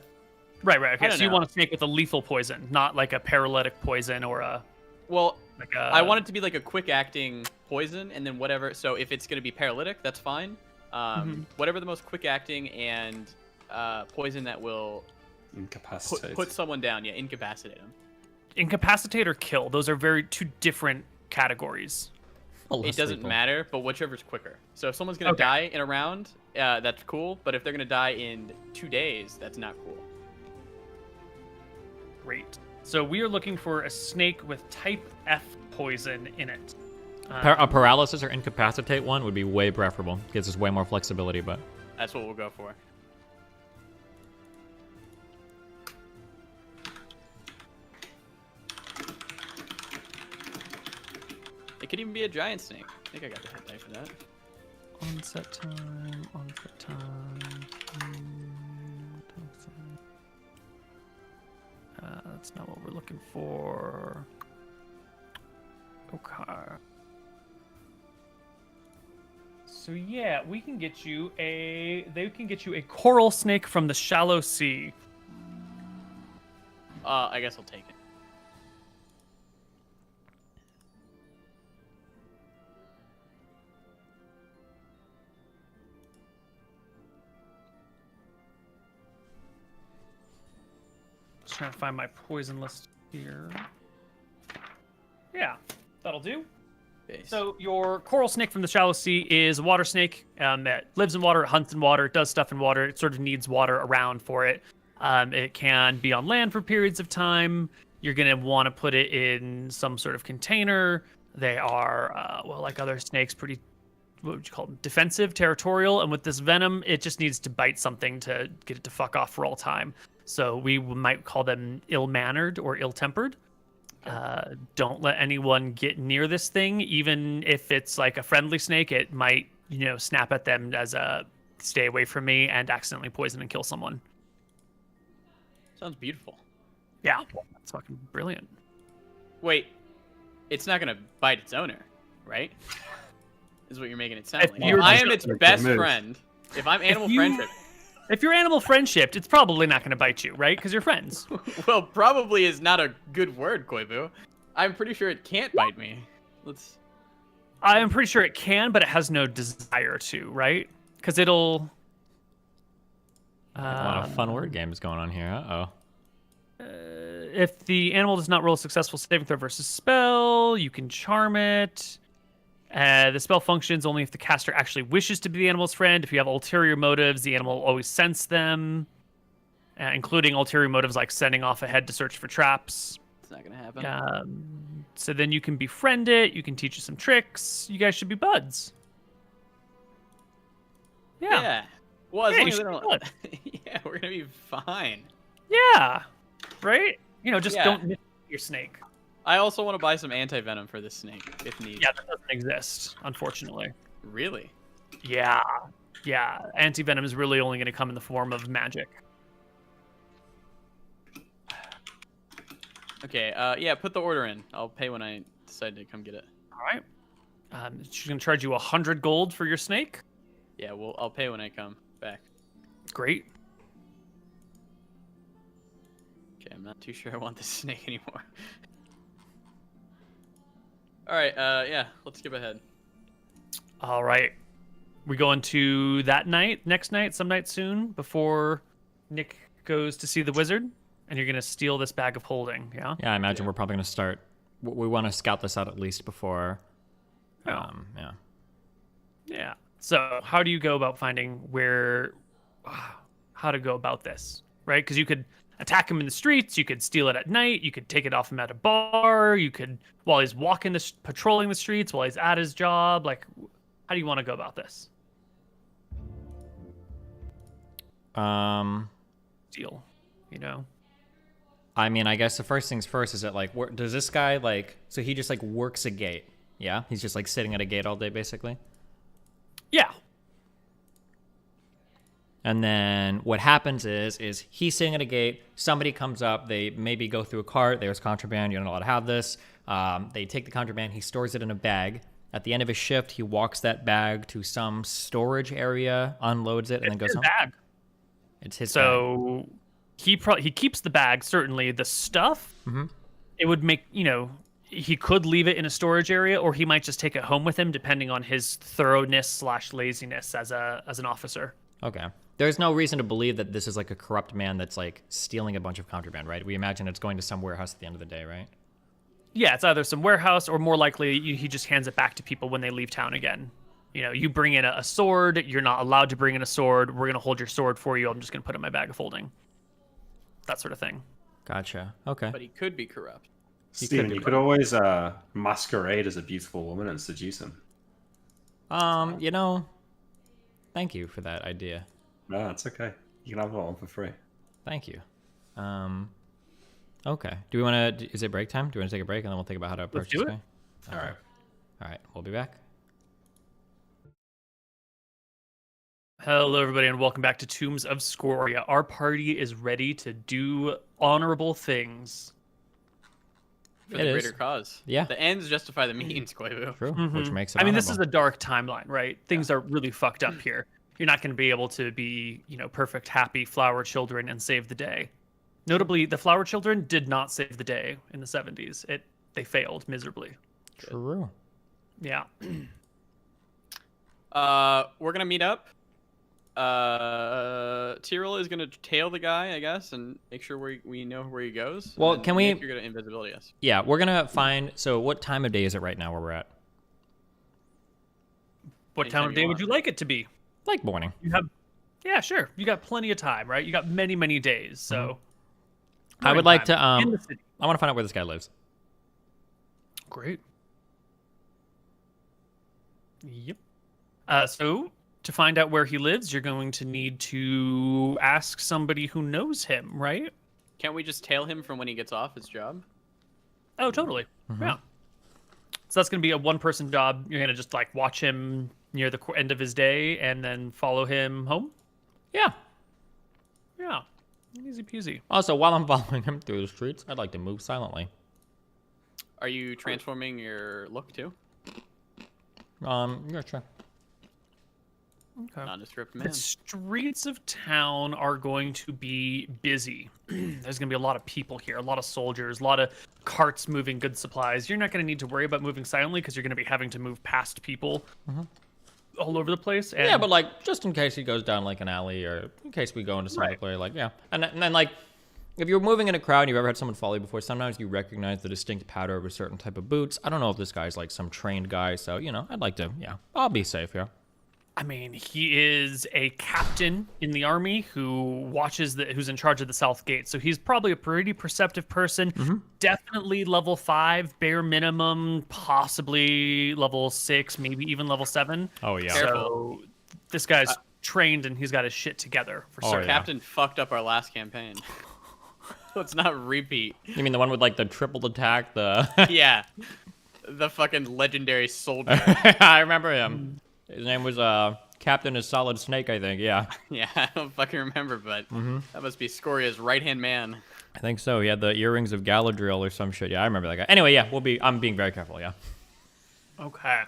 Right. Okay. So you know. want a snake with a lethal poison, not like a paralytic poison or a... Well, Like I want it to be like a quick acting poison, and then whatever. So if it's gonna be paralytic, that's fine. Whatever the most quick acting and poison that will Incapacitate. put someone down. Yeah, incapacitate them. Incapacitate or kill. Those are two different categories. It doesn't matter, but whichever's quicker. So if someone's gonna die in a round, that's cool. But if they're gonna die in 2 days, that's not cool. Great. So we are looking for a snake with type F poison in it. A paralysis or incapacitate one would be way preferable. Gives us way more flexibility, but that's what we'll go for. It could even be a giant snake. I think I got the hit die for that. Onset time. That's not what we're looking for. Okay. So yeah, we can get you they can get you a coral snake from the shallow sea. I guess I'll take it. Just trying to find my poison list here. Yeah, that'll do. Base. So your coral snake from the shallow sea is a water snake that lives in water, hunts in water, does stuff in water. It sort of needs water around for it. It can be on land for periods of time. You're going to want to put it in some sort of container. They are, well, like other snakes, pretty, what would you call them? Defensive, territorial. And with this venom, it just needs to bite something to get it to fuck off for all time. So we might call them ill-mannered or ill-tempered. Don't let anyone get near this thing, even if it's like a friendly snake. It might, snap at them as a stay away from me and accidentally poison and kill someone. Sounds beautiful. Yeah, that's fucking brilliant. Wait, it's not gonna bite its owner, right? Is what you're making it sound like. If I am its best friend, if I'm animal friendship. If you're animal friendship, it's probably not going to bite you, right? Because you're friends. Well, probably is not a good word, Koibu. I'm pretty sure it can't bite me. I am pretty sure it can, but it has no desire to, right? Because it'll... a lot of fun word games going on here. Uh-oh. If the animal does not roll a successful saving throw versus spell, you can charm it. The spell functions only if the caster actually wishes to be the animal's friend. If you have ulterior motives, the animal will always sense them, including ulterior motives like sending off ahead to search for traps. It's not going to happen. So then you can befriend it. You can teach it some tricks. You guys should be buds. Yeah. Well, as long as they don't... yeah, we're going to be fine. Yeah. Right? Just don't miss your snake. I also want to buy some anti-venom for this snake, if needed. Yeah, that doesn't exist, unfortunately. Really? Yeah. Anti-venom is really only going to come in the form of magic. Okay, yeah, put the order in. I'll pay when I decide to come get it. All right. She's going to charge you 100 gold for your snake. Yeah, well, I'll pay when I come back. Great. Okay, I'm not too sure I want this snake anymore. All right, yeah, let's skip ahead. All right. We go into that night, next night, some night soon, before Nick goes to see the wizard, and you're going to steal this bag of holding, yeah? Yeah, I imagine we're probably going to start... We want to scout this out at least before... Yeah. Yeah. So how do you go about finding how to go about this, right? Because you could attack him in the streets, you could steal it at night, you could take it off him at a bar, you could, while he's patrolling the streets, while he's at his job, like, how do you want to go about this? Steal, I mean, I guess the first things first is that, does this guy, so he just, works a gate, yeah? He's just, sitting at a gate all day, basically? Yeah. And then what happens is he's sitting at a gate, somebody comes up, they maybe go through a cart, there's contraband, you're not allowed to have this. They take the contraband, he stores it in a bag. At the end of his shift, he walks that bag to some storage area, unloads it, and then goes home. Bag. It's his bag. So he keeps the bag, certainly. The stuff, it would make, he could leave it in a storage area, or he might just take it home with him, depending on his thoroughness / laziness as an officer. Okay. There's no reason to believe that this is like a corrupt man that's like stealing a bunch of contraband, right? We imagine it's going to some warehouse at the end of the day, right? Yeah, it's either some warehouse, or more likely he just hands it back to people when they leave town again. You know, you bring in a sword, you're not allowed to bring in a sword, we're going to hold your sword for you, I'm just going to put it in my bag of holding. That sort of thing. Gotcha. Okay. But he could be corrupt. Steven, you could always masquerade as a beautiful woman and seduce him. You know, thank you for that idea. No, it's okay. You can have that one for free. Thank you. Okay. Do we want to? Is it break time? Do we want to take a break and then we'll think about how to approach this guy? All right. All right. We'll be back. Hello, everybody, and welcome back to Tombs of Scoria. Our party is ready to do honorable things. For the greater cause. Yeah. The ends justify the means, Koibu. True. Which makes it I mean, this is honorable. a dark timeline, right? Things are really fucked up here. You're not going to be able to be, perfect, happy flower children and save the day. Notably, the flower children did not save the day in the 70s. They failed miserably. True. Yeah. We're gonna meet up. Tyrell is gonna tail the guy, I guess, and make sure we know where he goes. Well, and can we? You're gonna invisibility us. Yeah, we're gonna find. So, what time of day is it right now where we're at? What time of day would you like it to be? Like morning. Yeah, sure. You got plenty of time, right? You got many, many days. So, I would like to. in the city. I want to find out where this guy lives. Great. Yep. So to find out where he lives, you're going to need to ask somebody who knows him, right? Can't we just tail him from when he gets off his job? Oh, totally. Yeah. So that's going to be a one-person job. You're going to just like watch him near the end of his day and then follow him home? Yeah. Yeah. Easy peasy. Also, while I'm following him through the streets, I'd like to move silently. Are you transforming your look too? Yeah, sure. Okay. Nondescript The man. streets of town are going to be busy. There's going to be a lot of people here, a lot of soldiers, a lot of carts moving good supplies. You're not going to need to worry about moving silently because you're going to be having to move past people all over the place. And Yeah, but like, just in case he goes down like an alley, or in case we go into some other place, like, yeah. And then like, if you're moving in a crowd and you've ever had someone follow you before, sometimes you recognize the distinct patter of a certain type of boots. I don't know if this guy's like some trained guy, so, I'd like to, I'll be safe here. I mean, he is a captain in the army who's in charge of the South Gate. So he's probably a pretty perceptive person. Definitely level 5, bare minimum, possibly level 6, maybe even level 7. Oh, yeah. So this guy's trained and he's got his shit together for Oh, certain. yeah. Captain fucked up our last campaign. Let's not repeat. You mean the one with like the triple attack, the... Yeah. The fucking legendary soldier. I remember him. His name was Captain is Solid Snake, I think. Yeah. Yeah, I don't fucking remember, but that must be Scoria's right-hand man. I think so. He had the earrings of Galadriel or some shit. Yeah, I remember that guy. Anyway, yeah, I'm being very careful. Yeah. Okay.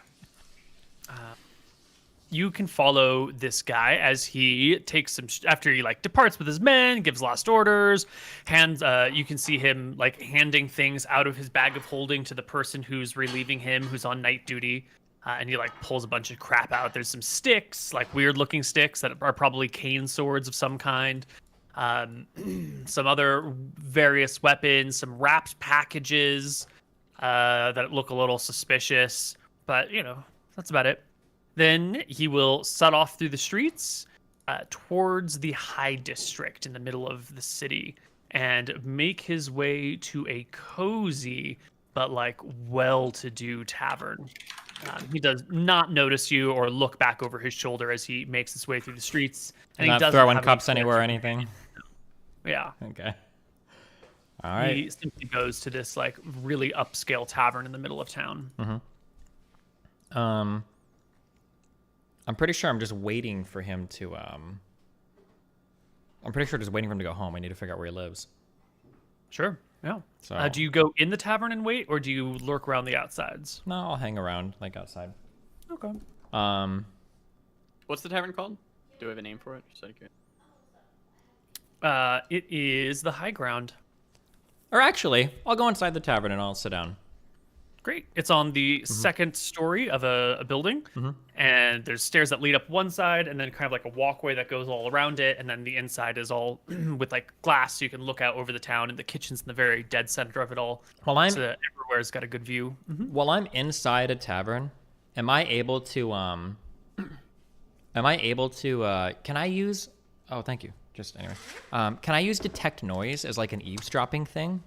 You can follow this guy as he takes after he like departs with his men, gives last orders, you can see him like handing things out of his bag of holding to the person who's relieving him, who's on night duty. And he like pulls a bunch of crap out. There's some sticks, like weird looking sticks that are probably cane swords of some kind. Some other various weapons, some wrapped packages that look a little suspicious, but that's about it. Then he will set off through the streets towards the High District in the middle of the city and make his way to a cozy but like well-to-do tavern. He does not notice you or look back over his shoulder as he makes his way through the streets. And Not he doesn't throwing have cups any anywhere or torch. anything. Yeah. Okay. All right. He simply goes to this like really upscale tavern in the middle of town. I'm pretty sure I'm just waiting for him to I'm pretty sure just waiting for him to go home. I need to figure out where he lives. Sure. Yeah. So Do you go in the tavern and wait, or do you lurk around the outsides? no, I'll hang around like outside. Okay. What's the tavern called? Do we have a name for it? Just out of curiosity. It is the High Ground. Or actually, I'll go inside the tavern and I'll sit down. Great. It's on the second story of a building, and there's stairs that lead up one side, and then kind of like a walkway that goes all around it, and then the inside is all with like glass, so you can look out over the town, and the kitchen's in the very dead center of it all. While I'm so that everywhere's got a good view. while I'm inside a tavern, am I able to can I use? Oh, thank you. Just anyway, can I use detect noise as like an eavesdropping thing?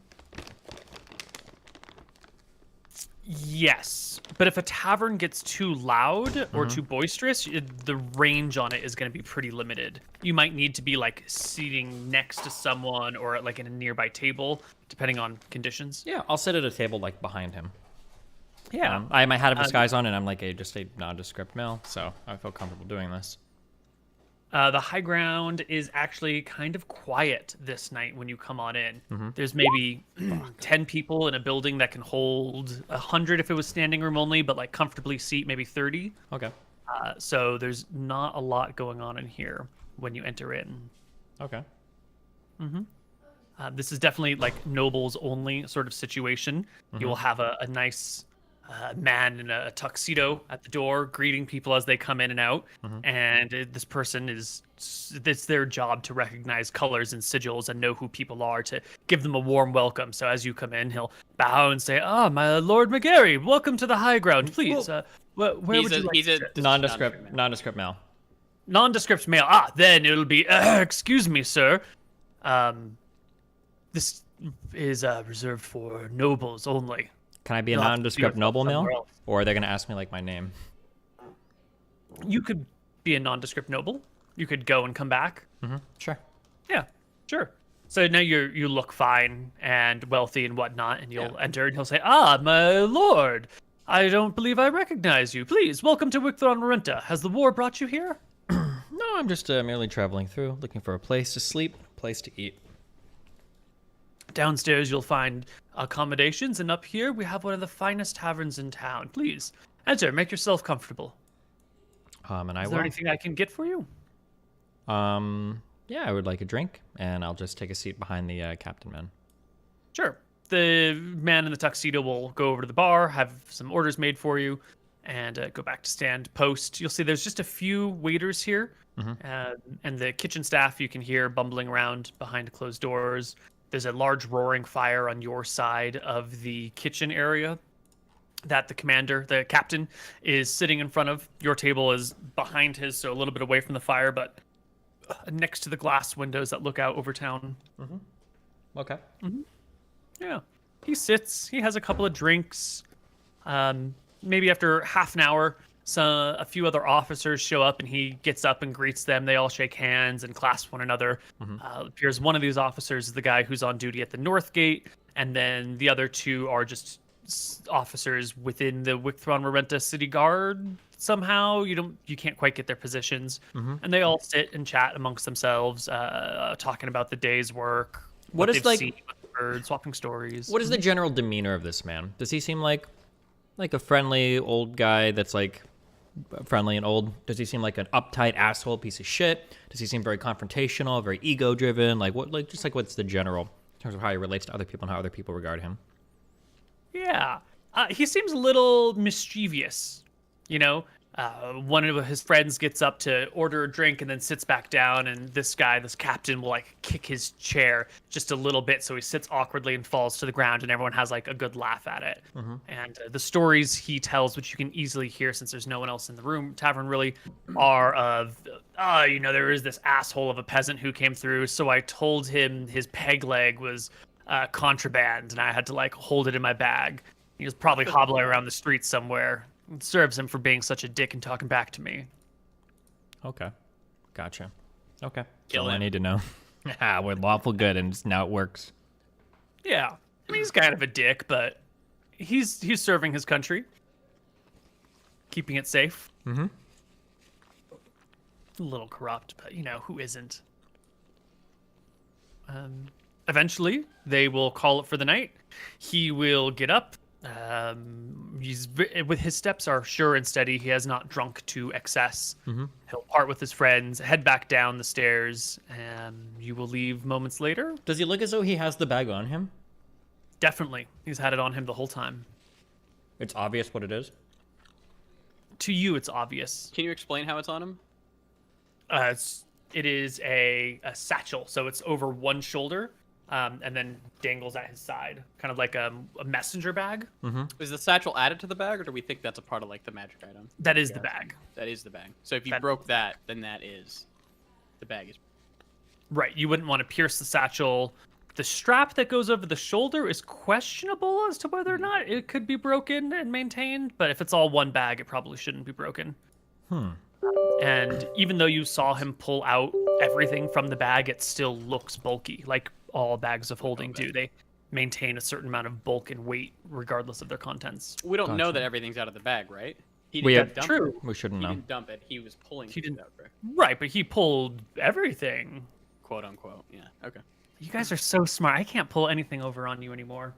Yes, but if a tavern gets too loud or too boisterous, the range on it is going to be pretty limited. You might need to be like seating next to someone or like in a nearby table, depending on conditions. Yeah, I'll sit at a table like behind him. Yeah. I have my hat of disguise on, and I'm like just a nondescript male, so I feel comfortable doing this. The high ground is actually kind of quiet this night when you come on in. There's maybe 10 people in a building that can hold 100 if it was standing room only, but like comfortably seat maybe 30. Okay. So there's not a lot going on in here when you enter in. Okay. This is definitely like nobles only sort of situation. You will have a nice man in a tuxedo at the door greeting people as they come in and out. And this person it's their job to recognize colors and sigils and know who people are to give them a warm welcome. So as you come in, he'll bow and say, my Lord McGarry, welcome to the high ground. Please, where would you like he's to a sit?" Nondescript male. Nondescript male. Then it'll be, excuse me, sir. This is reserved for nobles only. Can I be a You'll have to nondescript do it noble male? somewhere else. Or are they going to ask me, like, my name? You could be a nondescript noble. You could go and come back. Sure. Yeah, sure. So now you look fine and wealthy and whatnot, and you'll enter, and he'll say, my lord, I don't believe I recognize you. Please, welcome to Wicthron Marenta. Has the war brought you here? No, I'm just merely traveling through, looking for a place to sleep, a place to eat. Downstairs you'll find accommodations, and up here we have one of the finest taverns in town. Please, enter, make yourself comfortable. And I Is will. there anything I can get for you? Yeah, I would like a drink, and I'll just take a seat behind the captain man. Sure. The man in the tuxedo will go over to the bar, have some orders made for you, and go back to stand post. You'll see there's just a few waiters here, and the kitchen staff you can hear bumbling around behind closed doors. There's a large roaring fire on your side of the kitchen area that the captain, is sitting in front of. Your table is behind his, so a little bit away from the fire, but next to the glass windows that look out over town. Okay. Yeah. He sits, he has a couple of drinks. Maybe after half an hour, a few other officers show up, and he gets up and greets them. They all shake hands and clasp one another. Appears one of these officers is the guy who's on duty at the north gate, and then the other two are just officers within the Wicthron Marenta city guard. Somehow you can't quite get their positions, and they all sit and chat amongst themselves, talking about the day's work. What is they've like seen, what they've heard, swapping stories. What is the general demeanor of this man? Does he seem like a friendly old guy that's like friendly and old? Does he seem like an uptight asshole piece of shit? Does he seem very confrontational, very ego driven? What's the general in terms of how he relates to other people and how other people regard him? Yeah, he seems a little mischievous, you know. One of his friends gets up to order a drink and then sits back down, and this captain, will like kick his chair just a little bit, so he sits awkwardly and falls to the ground, and everyone has like a good laugh at it. And the stories he tells, which you can easily hear since there's no one else in the tavern really, are of, there is this asshole of a peasant who came through, so I told him his peg leg was contraband, and I had to like hold it in my bag. He was probably hobbling around the streets somewhere. It serves him for being such a dick and talking back to me. Okay, gotcha. Okay, Kill all I him. need to know. We're lawful good, and now it works. Yeah, I mean, he's kind of a dick, but he's serving his country, keeping it safe. A little corrupt, but who isn't? Eventually, they will call it for the night. He will get up. His steps are sure and steady. He has not drunk to excess. He'll part with his friends, head back down the stairs, and you will leave moments later. Does he look as though he has the bag on him? Definitely. He's had it on him the whole time. It's obvious what it is. To you, it's obvious. Can you explain how it's on him? It is a satchel, so it's over one shoulder, and then dangles at his side, kind of like a messenger bag. Is the satchel added to the bag, or do we think that's a part of like the magic item? That is the bag. That is the bag. So if you broke that, then that is the bag is. Right. You wouldn't want to pierce the satchel. The strap that goes over the shoulder is questionable as to whether or not it could be broken and maintained, but if it's all one bag, it probably shouldn't be broken. And even though you saw him pull out everything from the bag, it still looks bulky, like all bags of holding do. They maintain a certain amount of bulk and weight regardless of their contents. We don't know that everything's out of the bag, right? He We didn't have- dump True. it. We shouldn't He know. didn't dump it. He was pulling He things didn't- out, right? Right, but he pulled everything. Quote unquote. Yeah. Okay. You guys are so smart. I can't pull anything over on you anymore.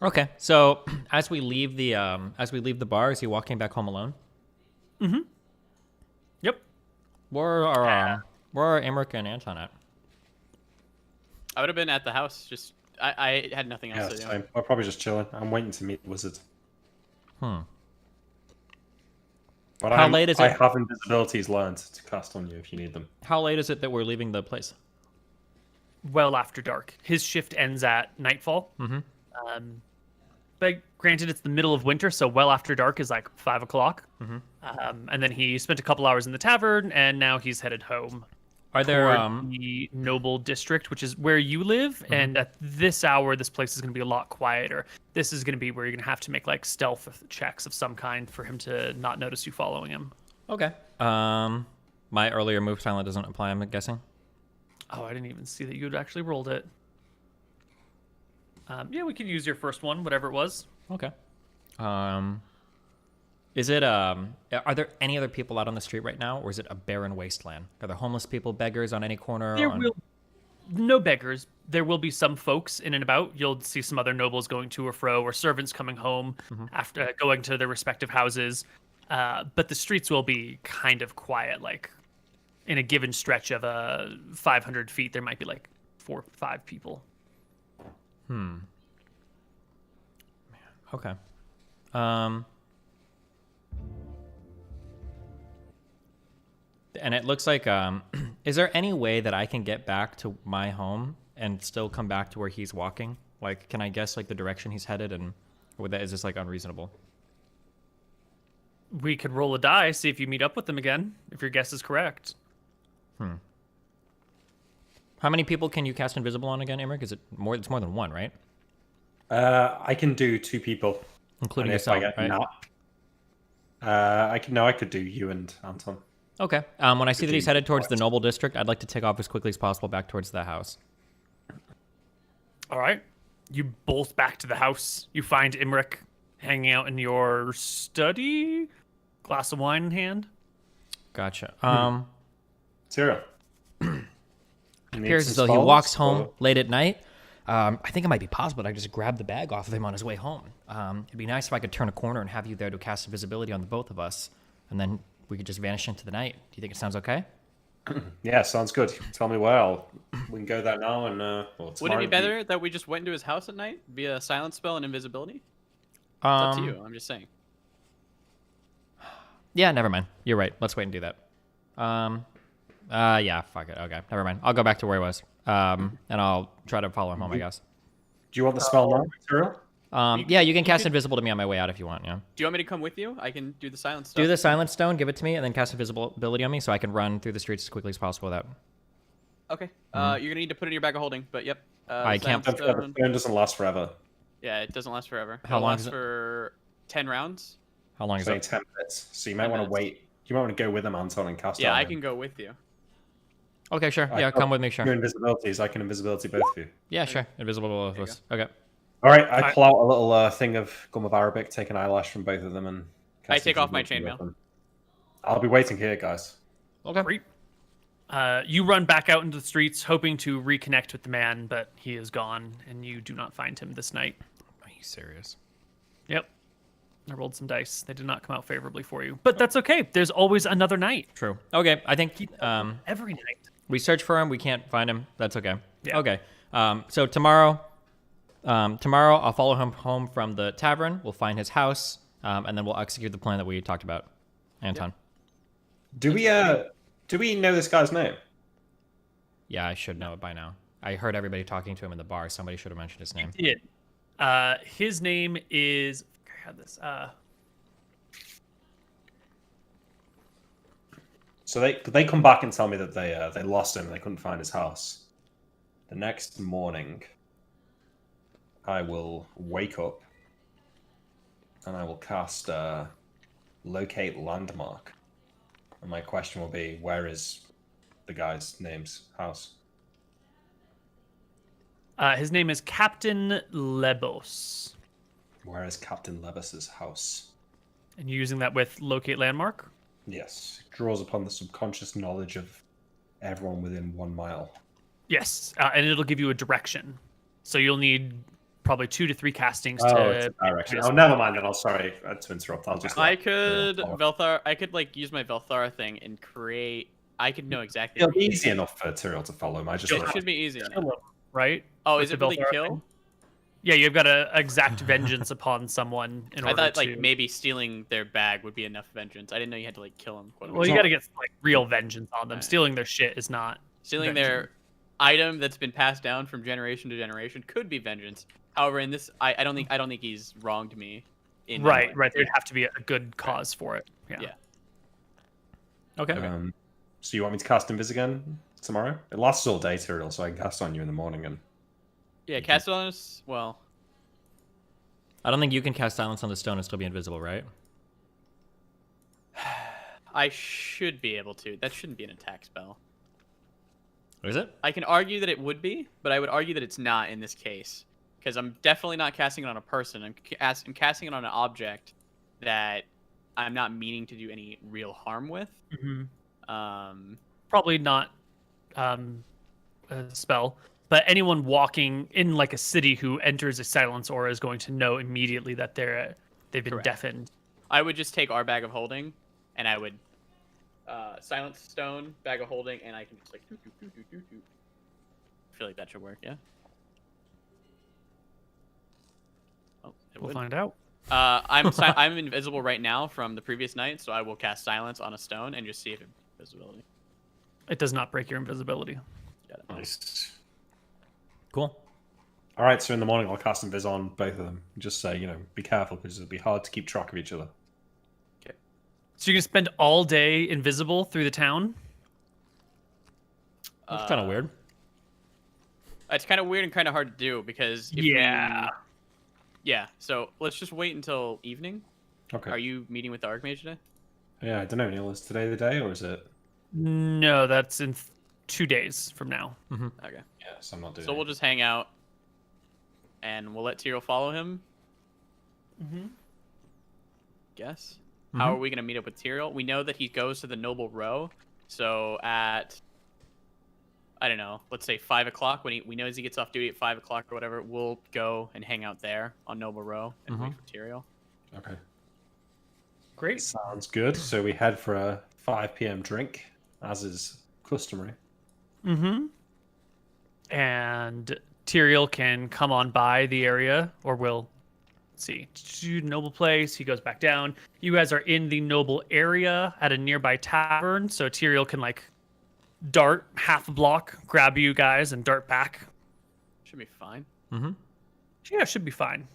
Okay, so as we leave the bar, is he walking back home alone? Yep. Where are Emmerich and Anton at? I would have been at the house. Just I had nothing else Yeah, to do. same. We're probably just chilling. I'm waiting to meet the wizard. But How late is I it? have invisibilities learned to cast on you if you need them. How late is it that we're leaving the place? Well after dark. His shift ends at nightfall. But granted, it's the middle of winter, so well after dark is like 5 o'clock. And then he spent a couple hours in the tavern, and now he's headed home. Are there toward the Noble District, which is where you live, and at this hour, this place is going to be a lot quieter. This is going to be where you're going to have to make like stealth checks of some kind for him to not notice you following him. Okay. My earlier move silent doesn't apply, I'm guessing. Oh, I didn't even see that you'd actually rolled it. Yeah, we can use your first one, whatever it was. Okay. Is it are there any other people out on the street right now, or is it a barren wasteland? Are there homeless people, beggars on any corner? No beggars. There will be some folks in and about. You'll see some other nobles going to or fro, or servants coming home after going to their respective houses. But the streets will be kind of quiet. Like in a given stretch of 500 feet, there might be like 4 or 5 people. Okay. And it looks like, is there any way that I can get back to my home and still come back to where he's walking? Like, can I guess like the direction he's headed, and is this like unreasonable? We could roll a die, see if you meet up with them again, if your guess is correct. How many people can you cast invisible on again, Emmerich? Is it more? It's more than one, right? I can do 2 people, Including and if I yourself, get right? I could do you and Anton. Okay. When I see that he's Eugene headed towards the twice. Noble District, I'd like to take off as quickly as possible back towards the house. All right. You bolt back to the house. You find Imric hanging out in your study, glass of wine in hand. Gotcha. Zero. Appears as though he walks home late at night. I think it might be possible that I just grab the bag off of him on his way home. It'd be nice if I could turn a corner and have you there to cast invisibility on the both of us, and then we could just vanish into the night. Do you think it sounds okay? Yeah, sounds good. Tell me where. We can go there now, and Would it be better that we just went into his house at night via silence spell and invisibility? It's up to you. I'm just saying. Yeah, never mind. You're right. Let's wait and do that. Yeah, fuck it. Okay, never mind. I'll go back to where I was. And I'll try to follow him home, I guess. Do you want the spell now, Cyril? Yeah, you can cast invisible to me on my way out if you want, yeah. Do you want me to come with you? I can do the silence stuff. Do the silent stone, give it to me, and then cast invisibility on me so I can run through the streets as quickly as possible without... Okay. You're gonna need to put it in your bag of holding, but yep. I can't- silence Don't forget, stone- the phone doesn't last forever. Yeah, it doesn't last forever. How It'll long last is it? for 10 rounds. How long It's is only it? 10 minutes, so you might 10 want to minutes. wait. You might want to go with him, Anton, and cast it Yeah, on I him. can go with you. Okay, sure. I Yeah, got come with me, Your sure. invisibilities, I can invisibility both of you. Yeah, sure. Invisible to both of There you us. Okay. All right, I pull out a little thing of gum of Arabic, take an eyelash from both of them, and I cast take off my invisibility chainmail. on them. I'll be waiting here, guys. Okay. Great. You run back out into the streets, hoping to reconnect with the man, but he is gone, and you do not find him this night. Are you serious? Yep. I rolled some dice. They did not come out favorably for you. But that's okay. There's always another night. True. Okay, I think Every night. we search for him. We can't find him. That's okay. Yeah. Okay. So tomorrow, Tomorrow, I'll follow him home from the tavern. We'll find his house, and then we'll execute the plan that we talked about. Anton. Do we know this guy's name? Yeah, I should know it by now. I heard everybody talking to him in the bar. Somebody should have mentioned his name. He did. His name is. I had this. So they come back and tell me that they lost him and they couldn't find his house. The next morning, I will wake up and I will cast Locate Landmark. And my question will be, where is the guy's house? His name is Captain Lebos. Where is Captain Lebos's house? And you're using that with Locate Landmark? Yes. It draws upon the subconscious knowledge of everyone within 1 mile. Yes, and it'll give you a direction. So you'll need probably 2 to 3 castings It's to. a direction. Oh, never mind. Then sorry to interrupt. I'll just. I could like use my Velthara thing and create. I could know exactly. It'll be easy enough for Tyrael to follow him. It should be easy. Right? Oh, With is it the really Velthara kill? thing? Yeah, you've got to exact vengeance upon someone in I order thought to. like maybe stealing their bag would be enough vengeance. I didn't know you had to like kill them. Well, you got to get like real vengeance on them. Right. Stealing their shit is not. Stealing vengeance. their item that's been passed down from generation to generation could be vengeance. However, in this, I don't think he's wronged me. Right. There'd have to be a good cause for it. Yeah. Yeah. Okay. So you want me to cast Invis again tomorrow? It lasts all day, Tyrael, so I can cast on you in the morning. And Yeah, cast on us. Well, I don't think you can cast Silence on the Stone and still be invisible, right? I should be able to. That shouldn't be an attack spell. Is it? I can argue that it would be, but I would argue that it's not in this case. Because I'm definitely not casting it on a person. I'm casting it on an object that I'm not meaning to do any real harm with. Probably not a spell, but anyone walking in like a city who enters a silence aura is going to know immediately that they've been Correct. deafened. I would just take our bag of holding, and I would silence stone, bag of holding, and I can just like I feel like that should work, yeah. Oh, We'll find out. I'm invisible right now from the previous night, so I will cast silence on a stone and just see if it invisibility. It does not break your invisibility. Got it. nice. Cool. All right, so in the morning I'll cast Invis on both of them. Just say, be careful because it'll be hard to keep track of each other. Okay. So you're gonna spend all day invisible through the town? That's kind of weird. It's kind of weird and kind of hard to do because yeah. So let's just wait until evening. Okay. Are you meeting with the Archmage today? Yeah, I don't know, Neal. Is today the day or is it? No, that's in 2 days from now. Okay. Yes, I'm not doing So it. we'll just hang out, and we'll let Tyrael follow him. Guess. How are we gonna meet up with Tyrael? We know that he goes to the Noble Row, so at I don't know, let's say 5 o'clock when we know he gets off duty at 5 o'clock or whatever. We'll go and hang out there on Noble Row and wait for Tyrael. Okay. Great. Sounds good. So we head for a 5 p.m. drink, as is customary. And Tyrael can come on by the area, or will see Noble Place. He goes back down. You guys are in the Noble area at a nearby tavern, so Tyrael can like dart half a block, grab you guys, and dart back. Should be fine. Yeah, should be fine.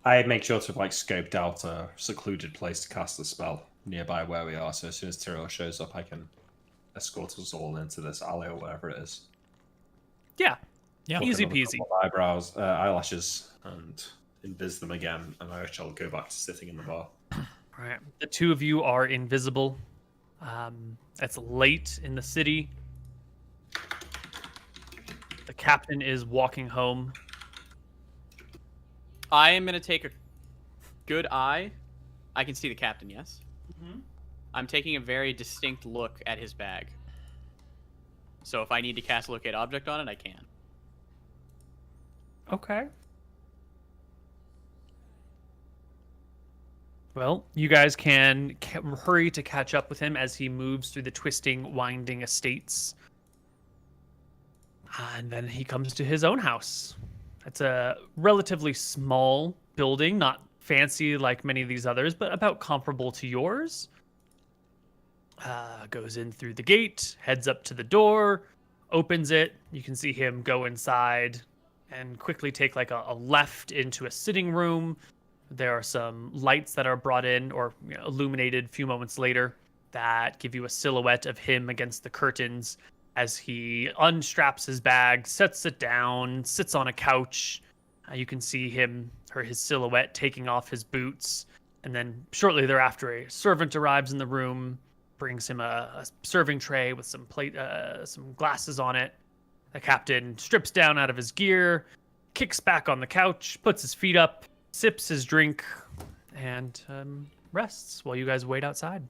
I make sure to scoped out a secluded place to cast the spell nearby where we are. So as soon as Tyrael shows up, I can escort us all into this alley or whatever it is. Yeah, Yeah. easy Look at peasy. eyebrows, eyelashes, and invis them again, and I shall go back to sitting in the bar. All right, the two of you are invisible. It's late in the city. The captain is walking home. I am gonna take a good eye. I can see the captain. Yes. I'm taking a very distinct look at his bag. So if I need to cast Locate Object on it, I can. Okay. Well, you guys can hurry to catch up with him as he moves through the twisting, winding estates. And then he comes to his own house. It's a relatively small building, not fancy like many of these others, but about comparable to yours. Goes in through the gate, heads up to the door, opens it. You can see him go inside and quickly take like a left into a sitting room. There are some lights that are brought in or illuminated a few moments later that give you a silhouette of him against the curtains as he unstraps his bag, sets it down, sits on a couch. You can see him or his silhouette taking off his boots. And then shortly thereafter, a servant arrives in the room, brings him a serving tray with some some glasses on it. The captain strips down out of his gear, kicks back on the couch, puts his feet up, sips his drink, and rests while you guys wait outside.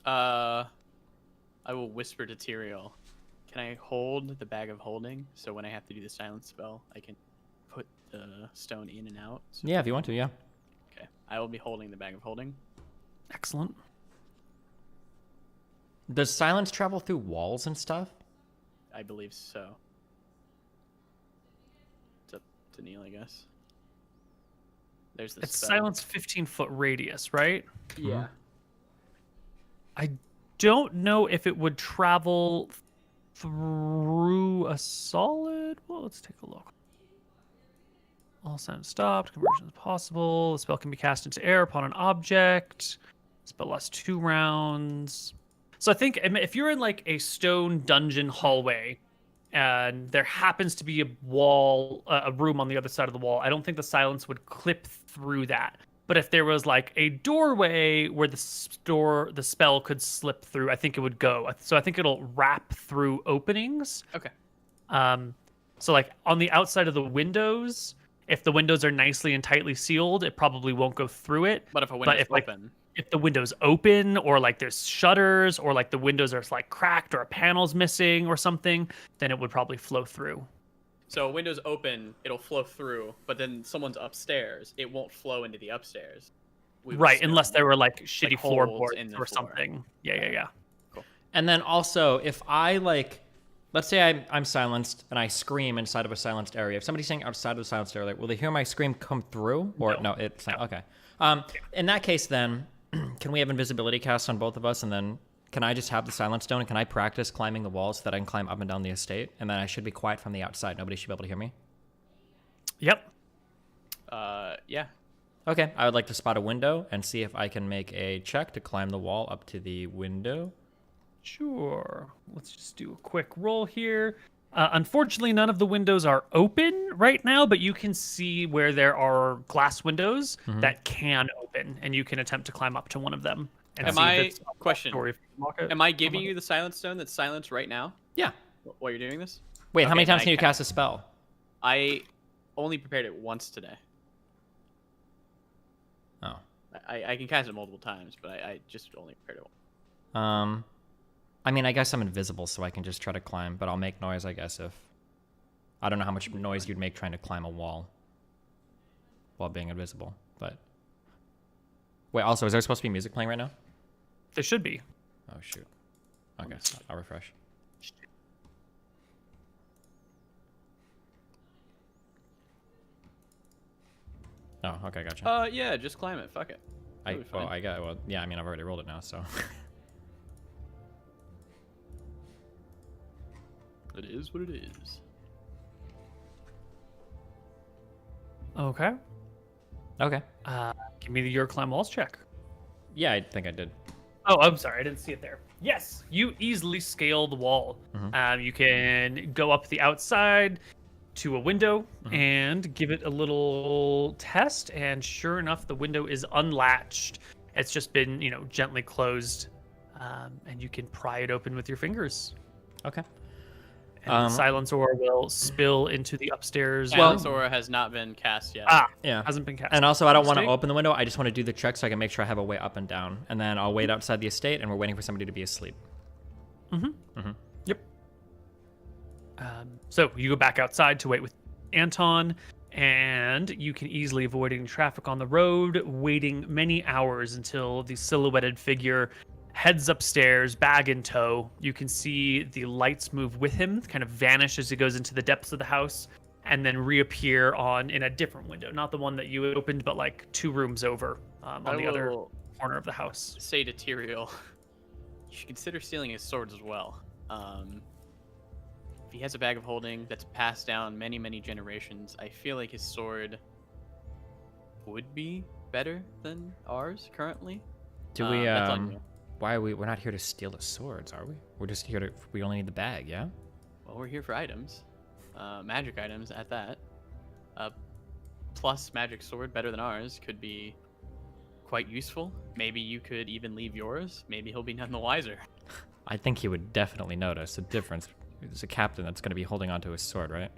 I will whisper to Tyrael, can I hold the bag of holding so when I have to do the silence spell, I can put the stone in and out? So Yeah, if you want to, yeah. Okay, I will be holding the bag of holding. Excellent. Does silence travel through walls and stuff? I believe so. It's up to Neal, I guess. There's the It's spell. silence 15-foot radius, right? Yeah. I don't know if it would travel through a solid. Well, let's take a look. All sound stopped. Conversion is possible. The spell can be cast into air upon an object. Spell lasts 2 rounds. So I think if you're in like a stone dungeon hallway and there happens to be a wall, a room on the other side of the wall, I don't think the silence would clip through that. But if there was like a doorway where the spell could slip through, I think it would go. So I think it'll wrap through openings. Okay. So like on the outside of the windows, if the windows are nicely and tightly sealed, it probably won't go through it. But if a window's open... If the window's open or like there's shutters or like the windows are like cracked or a panel's missing or something, then it would probably flow through. So a window's open, it'll flow through, but then someone's upstairs, it won't flow into the upstairs. Right, unless there were like shitty like holes floorboards in the or floor. something. Yeah. Cool. And then also, if I like, let's say I'm silenced and I scream inside of a silenced area. If somebody's saying outside of the silenced area, will they hear my scream come through? Or no, it's not. Okay. In that case, then, can we have invisibility cast on both of us? And then can I just have the silence stone? And can I practice climbing the walls so that I can climb up and down the estate? And then I should be quiet from the outside. Nobody should be able to hear me. Yep. Yeah. Okay. I would like to spot a window and see if I can make a check to climb the wall up to the window. Sure. Let's just do a quick roll here. Unfortunately, none of the windows are open right now, but you can see where there are glass windows that can open, and you can attempt to climb up to one of them. And Am see if I it's a question? story. Am I giving you the silence stone that's silenced right now Yeah. while you're doing this? Wait, how Okay, many times I can you ca- cast a spell? I only prepared it once today. Oh. I can cast it multiple times, but I just only prepared it once. I mean, I guess I'm invisible, so I can just try to climb, but I'll make noise, I guess, if... I don't know how much noise you'd make trying to climb a wall while being invisible, but... Wait, also, is there supposed to be music playing right now? There should be. Oh, shoot. Okay, I'll refresh. Oh, okay, gotcha. Yeah, just climb it. Fuck it. It'll be fine. Yeah, I mean, I've already rolled it now, so... It is what it is. Okay. Okay. Give me your climb walls check. Yeah, I think I did. Oh, I'm sorry. I didn't see it there. Yes, you easily scale the wall. You can go up the outside to a window and give it a little test. And sure enough, the window is unlatched. It's just been, gently closed. And you can pry it open with your fingers. Okay. And the silence aura will spill into the upstairs. Silence aura has not been cast yet. Yeah. Hasn't been cast. And also, I don't want to Mistake. open the window. I just want to do the check so I can make sure I have a way up and down. And then I'll wait outside the estate, and we're waiting for somebody to be asleep. Yep. So you go back outside to wait with Anton, and you can easily avoid any traffic on the road, waiting many hours until the silhouetted figure heads upstairs, bag in tow. You can see the lights move with him, kind of vanish as he goes into the depths of the house. and then reappear in a different window, not the one that you opened, but like 2 rooms over on the other corner of the house. Say to Tyrael, you should consider stealing his swords as well. If he has a bag of holding that's passed down many, many generations, I feel like his sword would be better than ours currently. Do we, that's on you. Why are we're not here to steal the swords, are we? We're just here we only need the bag, yeah? Well, we're here for items. Magic items at that. Plus magic sword better than ours could be quite useful. Maybe you could even leave yours. Maybe he'll be none the wiser. I think he would definitely notice a difference. There's a captain that's going to be holding onto his sword, right?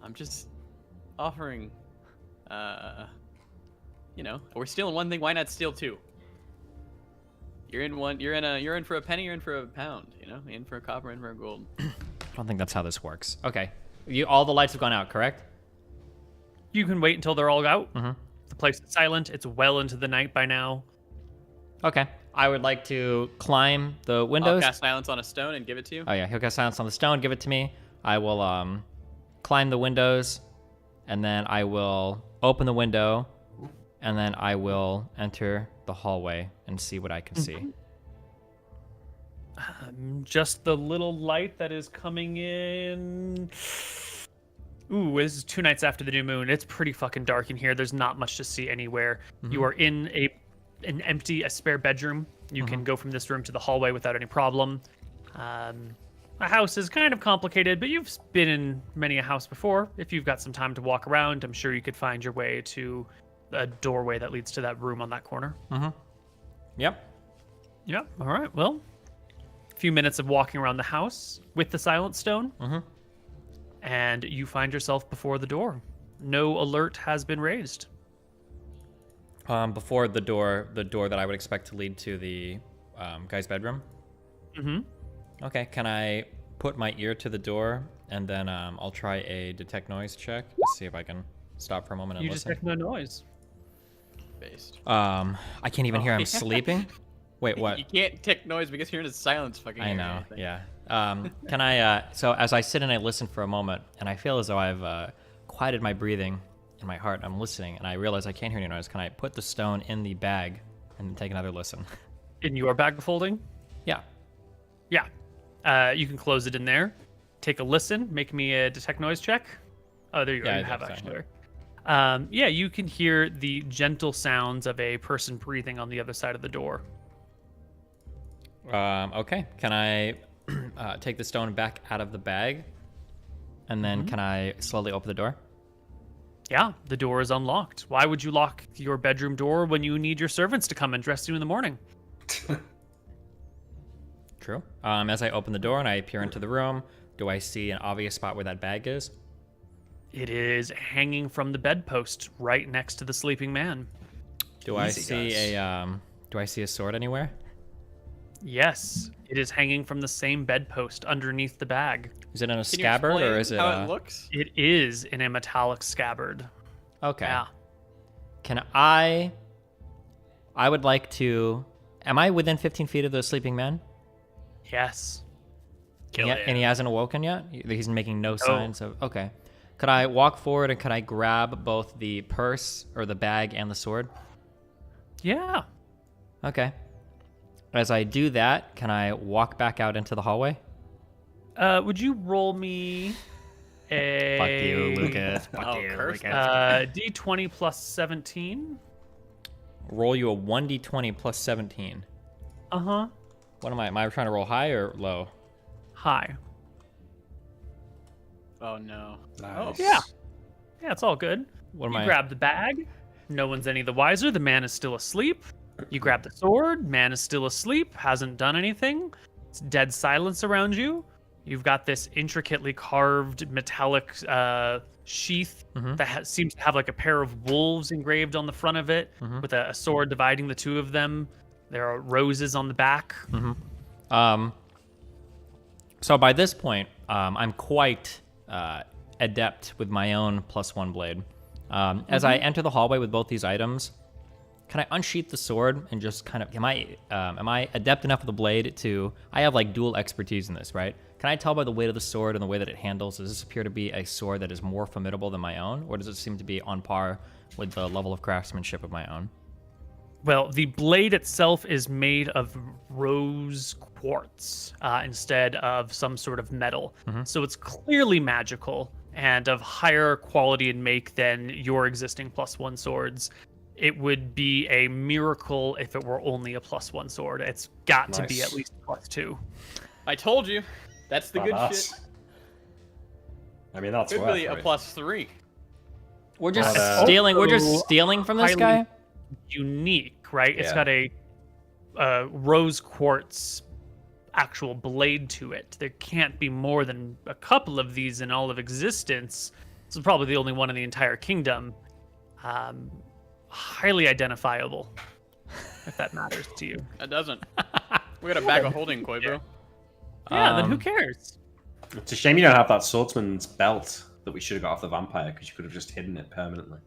I'm just offering, we're stealing one thing, why not steal 2? You're in for a penny, you're in for a pound, in for a copper, in for a gold. I don't think that's how this works. Okay. All the lights have gone out, correct? You can wait until they're all out. Mm-hmm. The place is silent. It's well into the night by now. Okay. I would like to climb the windows. I'll cast silence on a stone and give it to you. Oh yeah, he'll cast silence on the stone, give it to me. I will climb the windows, and then I will open the window, and then I will enter the hallway and see what I can see. Just the little light that is coming in. Ooh, this is 2 nights after the new moon. It's pretty fucking dark in here. There's not much to see anywhere. Mm-hmm. You are in a spare bedroom. You can go from this room to the hallway without any problem. A house is kind of complicated, but you've been in many a house before. If you've got some time to walk around, I'm sure you could find your way to a doorway that leads to that room on that corner. Mm-hmm. Yep. Yep. All right. Well, a few minutes of walking around the house with the silent stone, and you find yourself before the door. No alert has been raised. Before the door that I would expect to lead to the guy's bedroom. Mm-hmm. Okay, can I put my ear to the door, and then I'll try a detect noise check to see if I can stop for a moment and listen. You detect no noise. Based. I can't even hear him sleeping. Wait, what? You can't detect noise because you're in a silence fucking area. I know, yeah. Can I, so as I sit and I listen for a moment, and I feel as though I've quieted my breathing in my heart, I'm listening, and I realize I can't hear any noise. Can I put the stone in the bag and take another listen? In your bag of holding? Yeah. Yeah. You can close it in there. Take a listen. Make me a detect noise check. Oh, there you go. You have actually. Yeah, you can hear the gentle sounds of a person breathing on the other side of the door. Okay. Can I take the stone back out of the bag? And then can I slowly open the door? Yeah, the door is unlocked. Why would you lock your bedroom door when you need your servants to come and dress you in the morning? True. As I open the door and I peer into the room, do I see an obvious spot where that bag is? It is hanging from the bedpost right next to the sleeping man. Do I see a sword anywhere? Yes, it is hanging from the same bedpost underneath the bag. Is it in a scabbard or is it? How it looks? It is in a metallic scabbard. Okay. Yeah. Can I would like to. Am I within 15 feet of the sleeping man? Yes. And he hasn't awoken yet? He's making no signs of. Okay. Could I walk forward and could I grab both the purse or the bag and the sword? Yeah. Okay. As I do that, can I walk back out into the hallway? Would you roll me a... Fuck you, Lucas. Fuck you, Lucas. D20 plus 17? Roll you a 1d20 plus 17. Uh-huh. What am I? Am I trying to roll high or low? High. Oh, no. Nice. Oh, yeah. Yeah, it's all good. What am you I? grab the bag. No one's any the wiser. The man is still asleep. You grab the sword. Man is still asleep. Hasn't done anything. It's dead silence around you. You've got this intricately carved metallic sheath that seems to have like a pair of wolves engraved on the front of it with a sword dividing the two of them. There are roses on the back. So by this point, I'm quite adept with my own +1 blade. As I enter the hallway with both these items, Can I unsheath the sword and just kind of, am I adept enough with the blade to, I have like dual expertise in this, right? Can I tell by the weight of the sword and the way that it handles, does this appear to be a sword that is more formidable than my own? Or does it seem to be on par with the level of craftsmanship of my own? Well, the blade itself is made of rose quartz instead of some sort of metal. So it's clearly magical and of higher quality and make than your existing +1 swords. It would be a miracle if it were only a +1 sword. It's got to be at least +2. I told you. That's the good shit. I mean, that's Could worth be it. a +3. We're just stealing. We're just stealing from this guy. Unique, right? It's Yeah. got a rose quartz actual blade to it. There can't be more than a couple of these in all of existence. This is probably the only one in the entire kingdom. Highly identifiable, if that matters to you. That doesn't. We got a bag of holding, Koibu. Yeah, then who cares? It's a shame you don't have that swordsman's belt that we should have got off the vampire, because you could have just hidden it permanently.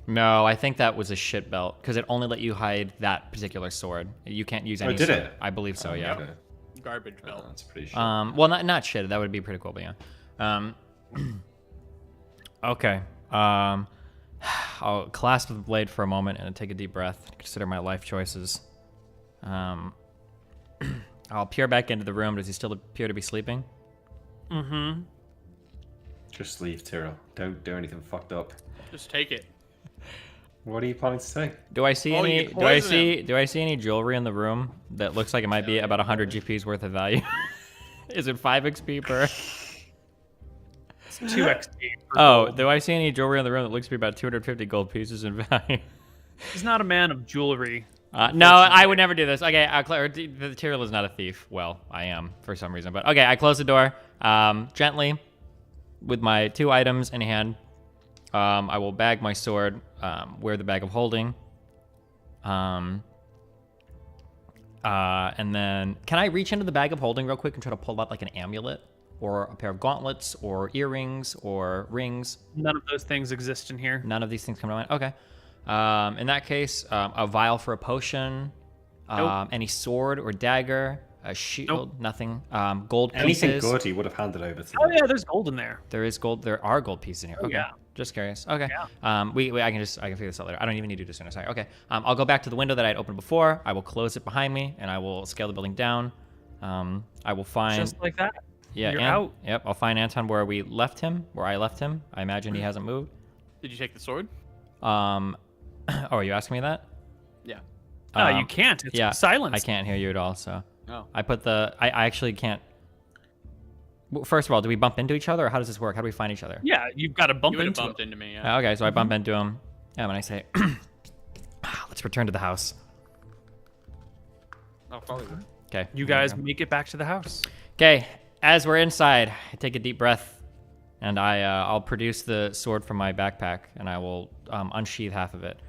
No, I think that was a shit belt because it only let you hide that particular sword. You can't use any. did sword. it? I believe so. Yeah. Okay. Garbage belt. That's pretty shit. Well, not shit. That would be pretty cool, but yeah. Okay. I'll clasp the blade for a moment and take a deep breath. Consider my life choices. I'll peer back into the room. Does he still appear to be sleeping? Mm-hmm. Just leave, Tyrell. Don't do anything fucked up. Just take it. What are you planning to say? Do I see Oh, any? you Do I poison see? Do I see any jewelry in the room that looks like it might be about 100 GPs worth of value? Is it 5 XP per? 2 XP. Oh, do I see any jewelry in the room that looks to be about 250 gold pieces in value? He's not a man of jewelry. No, I would never do this. Okay, the Tyrell is not a thief. Well, I am for some reason, but okay. I close the door gently with my 2 items in hand. I will bag my sword, wear the bag of holding, and then can I reach into the bag of holding real quick and try to pull out like an amulet or a pair of gauntlets or earrings or rings? None of those things exist in here. None of these things come to mind. Okay. In that case, a vial for a potion, Nope. any sword or dagger, a shield, Nope. nothing. Gold Anything pieces. good he would have handed over to Oh me. yeah, there's gold in there. There is gold. There are gold pieces in here. Oh, Okay. yeah. Just curious. Okay. Yeah. I can figure this out later. I don't even need to do this sooner. Sorry. Okay. I'll go back to the window that I had opened before. I will close it behind me, and I will scale the building down. I will find. Just like that. Yeah. You're out. Yep. I'll find Anton where we left him. Where I left him. I imagine he hasn't moved. Did you take the sword? Oh, are you asking me that? Yeah. No, you can't. It's Yeah. silence. I can't hear you at all. So Oh. I put the. I actually can't. Well, first of all, do we bump into each other, or how does this work? How do we find each other? Yeah, you've got to bump You would have into bumped it. into me, yeah. Okay, so I bump into him. Yeah, when I say, let's return to the house. I'll follow you. Okay. You guys make it back to the house. Okay, as we're inside, I take a deep breath, and I'll produce the sword from my backpack, and I will unsheath half of it.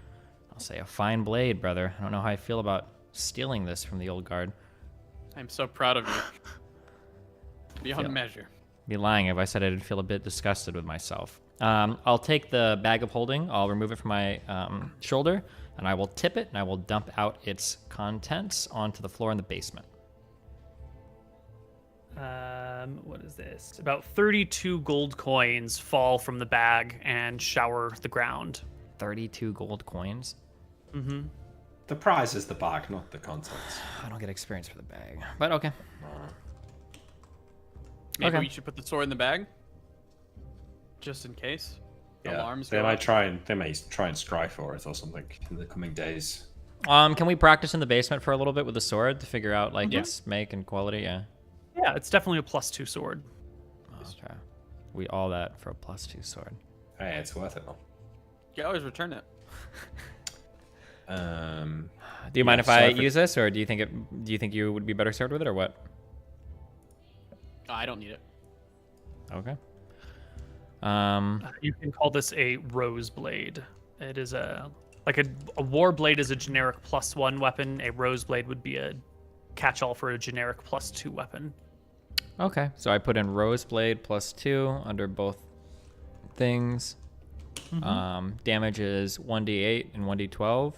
I'll say, a fine blade, brother. I don't know how I feel about stealing this from the old guard. I'm so proud of you. Beyond measure. Be lying if I said I didn't feel a bit disgusted with myself. I'll take the bag of holding, I'll remove it from my shoulder, and I will tip it, and I will dump out its contents onto the floor in the basement. What is this? About 32 gold coins fall from the bag and shower the ground. 32 gold coins? Mm-hmm. The prize is the bag, not the contents. I don't get experience for the bag, but okay. Maybe Okay. we should put the sword in the bag? Just in case? Yeah, Alarms they go may off. try and scry for it or something in the coming days. Can we practice in the basement for a little bit with the sword to figure out like Yeah. its make and quality? Yeah. Yeah, it's definitely a +2 sword. Okay. We all that for a +2 sword. Hey, it's worth it, man. You can always return it. Do you mind Yeah, if so I if it- use this, or do you think you would be better served with it, or what? Oh, I don't need it. Okay. You can call this a rose blade. It is a war blade is a generic +1 weapon. A rose blade would be a catch-all for a generic +2 weapon. Okay. So I put in rose blade +2 under both things. Damage is 1d8 and 1d12.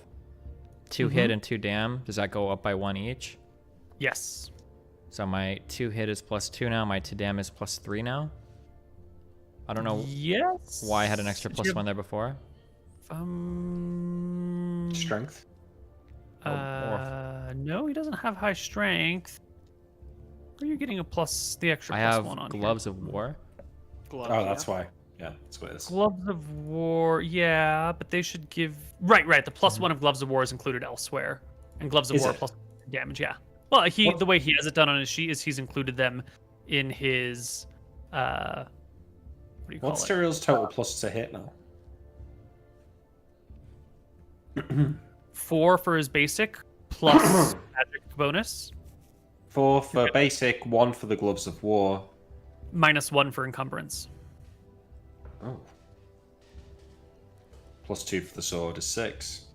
2 hit and 2 dam. Does that go up by 1 each? Yes. So my 2 hit is +2 now. My 2 dam is +3 now. I don't know Yes. why I had an extra +1 there before. Strength. No, he doesn't have high strength. Are you getting the extra I plus have 1 on gloves of war. Gloves, Oh, that's why. Yeah, that's what it is. Gloves of War, yeah, but they should give... Right, the +1 of Gloves of War is included elsewhere. And Gloves of Is War it? plus damage, yeah. Well, the way he has it done on his sheet is he's included them in his... what do you call What's it? Tyriel's total plus to hit now? 4 for his basic, plus magic bonus, 4 for basic, 1 for the gloves of war. -1 for encumbrance. Oh. +2 for the sword is 6.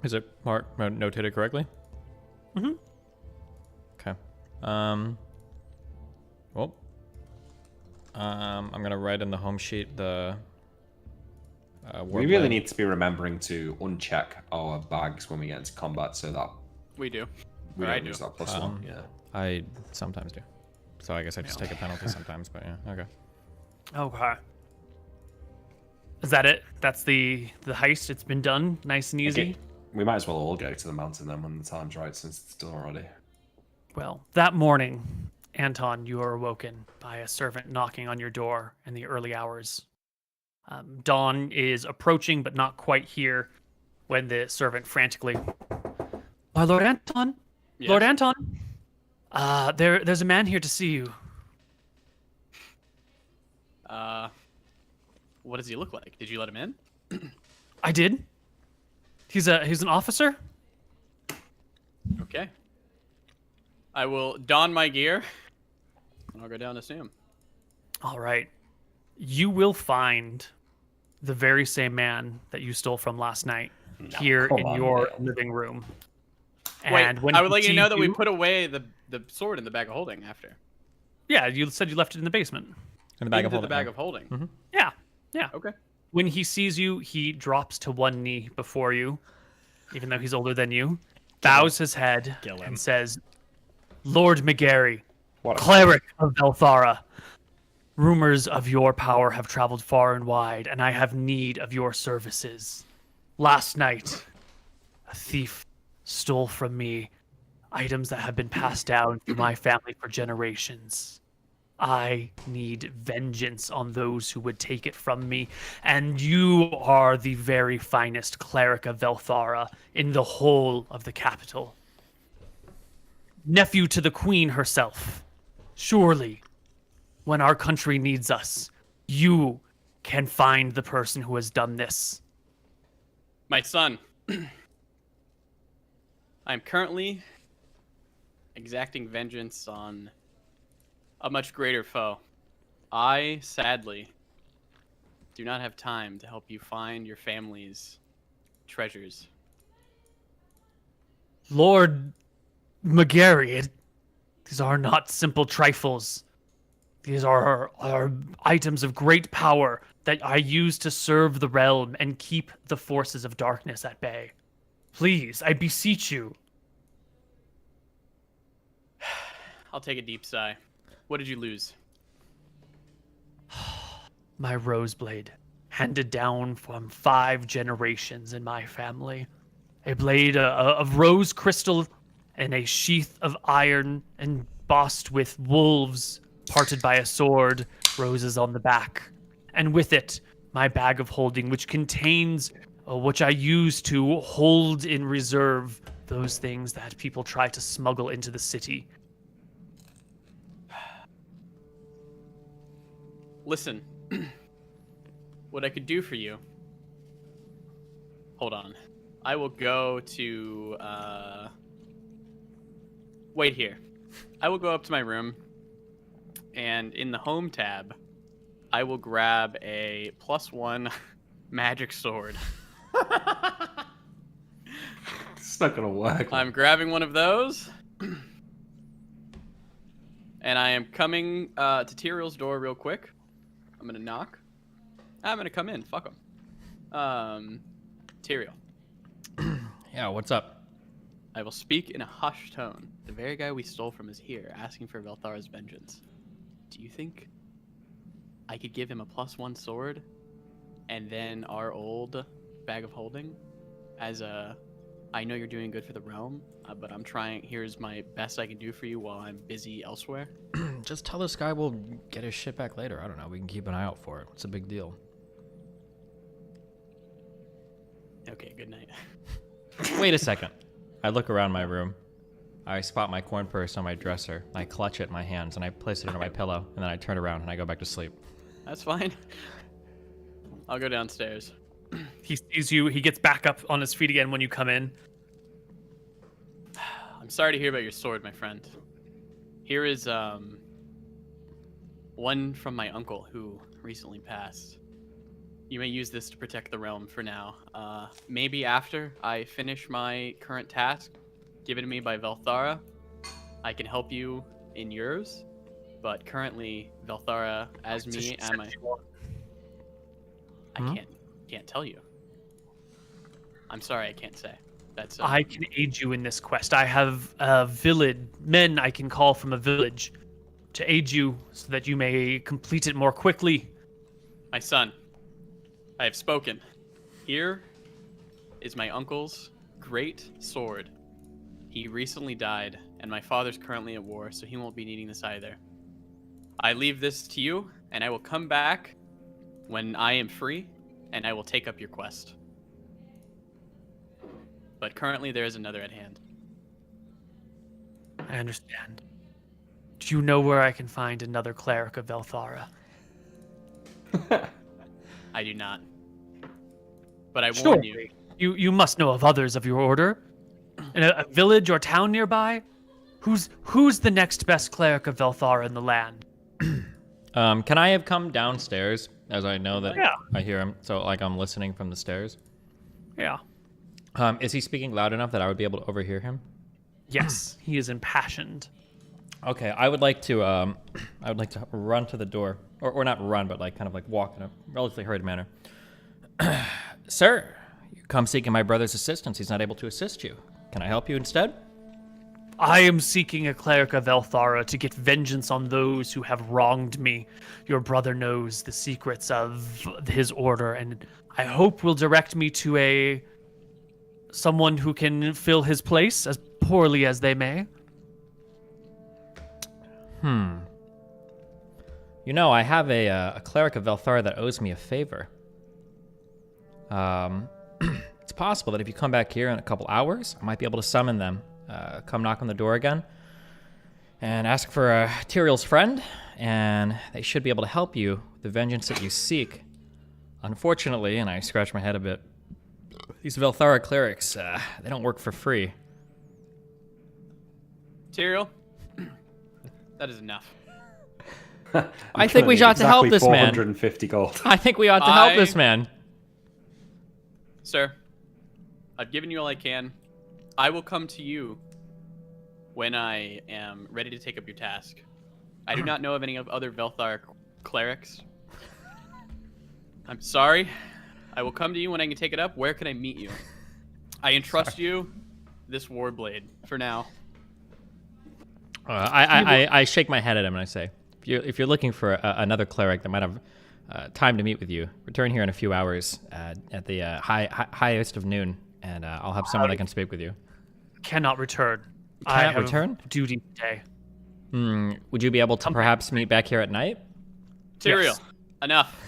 Is it notated correctly? Okay. Well, I'm gonna write in the home sheet the. We really need to be remembering to uncheck our bags when we get into combat so that We do. we Or I don't do. lose that +1. Yeah. I sometimes do. So I guess I just take a penalty sometimes, but yeah, okay. Okay. Is that it? That's the heist. It's been done. Nice and easy. Okay. We might as well all go to the mountain then when the time's right, since it's done already. Well, that morning, Anton, you are awoken by a servant knocking on your door in the early hours. Dawn is approaching, but not quite here, when the servant frantically, "My Lord Anton, Yes. Lord Anton, there's a man here to see you." What does he look like? Did you let him in? I did. He's an officer. Okay. I will don my gear, and I'll go down to see him. All right. You will find the very same man that you stole from last night here come in on, your Neal. living room. Wait, And when I he would like you to sees know that we put away the sword in the bag of holding after. Yeah, you said you left it in the basement. In the bag of Into holding. the bag of holding. Yeah, yeah. Okay. When he sees you, he drops to one knee before you, even though he's older than you, bows his head, and says, "Lord McGarry, What a- cleric of Belthara, rumors of your power have traveled far and wide, and I have need of your services. Last night, a thief stole from me items that have been passed down through my family for generations. I need vengeance on those who would take it from me, and you are the very finest cleric of Velthara in the whole of the capital. Nephew to the queen herself. Surely, when our country needs us, you can find the person who has done this." My son. I'm currently exacting vengeance on a much greater foe. I, sadly, do not have time to help you find your family's treasures. Lord McGarry, these are not simple trifles. These are items of great power that I use to serve the realm and keep the forces of darkness at bay. Please, I beseech you. I'll take a deep sigh. What did you lose? My roseblade, handed down from 5 generations in my family. A blade of rose crystal and a sheath of iron embossed with wolves parted by a sword, roses on the back. And with it, my bag of holding, which contains which I use to hold in reserve those things that people try to smuggle into the city. Listen, what I could do for you. Hold on. I will go to, wait here. I will go up to my room, and in the home tab, I will grab a +1 magic sword. It's not gonna work. I'm grabbing one of those. And I am coming to Tyriel's door real quick. I'm gonna knock. I'm gonna come in. Fuck him. Tyrael. Yeah, what's up? I will speak in a hushed tone. The very guy we stole from is here, asking for Velthara's vengeance. Do you think I could give him a +1 sword, and then our old bag of holding, as a, I know you're doing good for the realm, but I'm trying, here's my best I can do for you while I'm busy elsewhere? Just tell this guy we'll get his shit back later. I don't know. We can keep an eye out for it. It's a big deal. Okay, good night. Wait a second. I look around my room. I spot my coin purse on my dresser. I clutch it in my hands and I place it under my pillow, and then I turn around and I go back to sleep. That's fine. I'll go downstairs. He sees you. He gets back up on his feet again when you come in. I'm sorry to hear about your sword, my friend. Here is one from my uncle who recently passed. You may use this to protect the realm for now. Maybe after I finish my current task given to me by Velthara, I can help you in yours. But currently, Velthara, as me, I can't tell you. I'm sorry, I can't say. That's. I can aid you in this quest. I have men I can call from a village to aid you so that you may complete it more quickly. My son, I have spoken. Here is my uncle's great sword. He recently died, and my father's currently at war, so he won't be needing this either. I leave this to you, and I will come back when I am free, and I will take up your quest. But currently there is another at hand. I understand. Do you know where I can find another cleric of Velthara? I do not. But I warn you. You must know of others of your order. In a village or town nearby? Who's the next best cleric of Velthara in the land? Can I have come downstairs, as I know that Yeah. I hear him, so like I'm listening from the stairs? Yeah. Is he speaking loud enough that I would be able to overhear him? Yes, he is impassioned. Okay, I would like to run to the door, or not run, but like kind of like walk in a relatively hurried manner. Sir, you come seeking my brother's assistance. He's not able to assist you. Can I help you instead? I am seeking a cleric of Velthara to get vengeance on those who have wronged me. Your brother knows the secrets of his order, and I hope will direct me to someone who can fill his place, as poorly as they may. You know, I have a cleric of Velthara that owes me a favor. It's possible that if you come back here in a couple hours, I might be able to summon them. Come knock on the door again and ask for Tyrael's friend, and they should be able to help you with the vengeance that you seek. Unfortunately, and I scratch my head a bit, these Velthara clerics, they don't work for free. Tyrael, that is enough. I think we ought to help this man. 450 gold. I think we ought to help this man. Sir, I've given you all I can. I will come to you when I am ready to take up your task. I do not know of any of other Velthara clerics. I'm sorry. I will come to you when I can take it up. Where can I meet you? I entrust you this warblade for now. I shake my head at him and I say, if you're looking for another cleric that might have time to meet with you, return here in a few hours at the highest of noon, and I'll have someone that can speak with you. Cannot return. Cannot I have return? duty today. Would you be able to perhaps meet back here at night? Tyrael, Yes. Enough.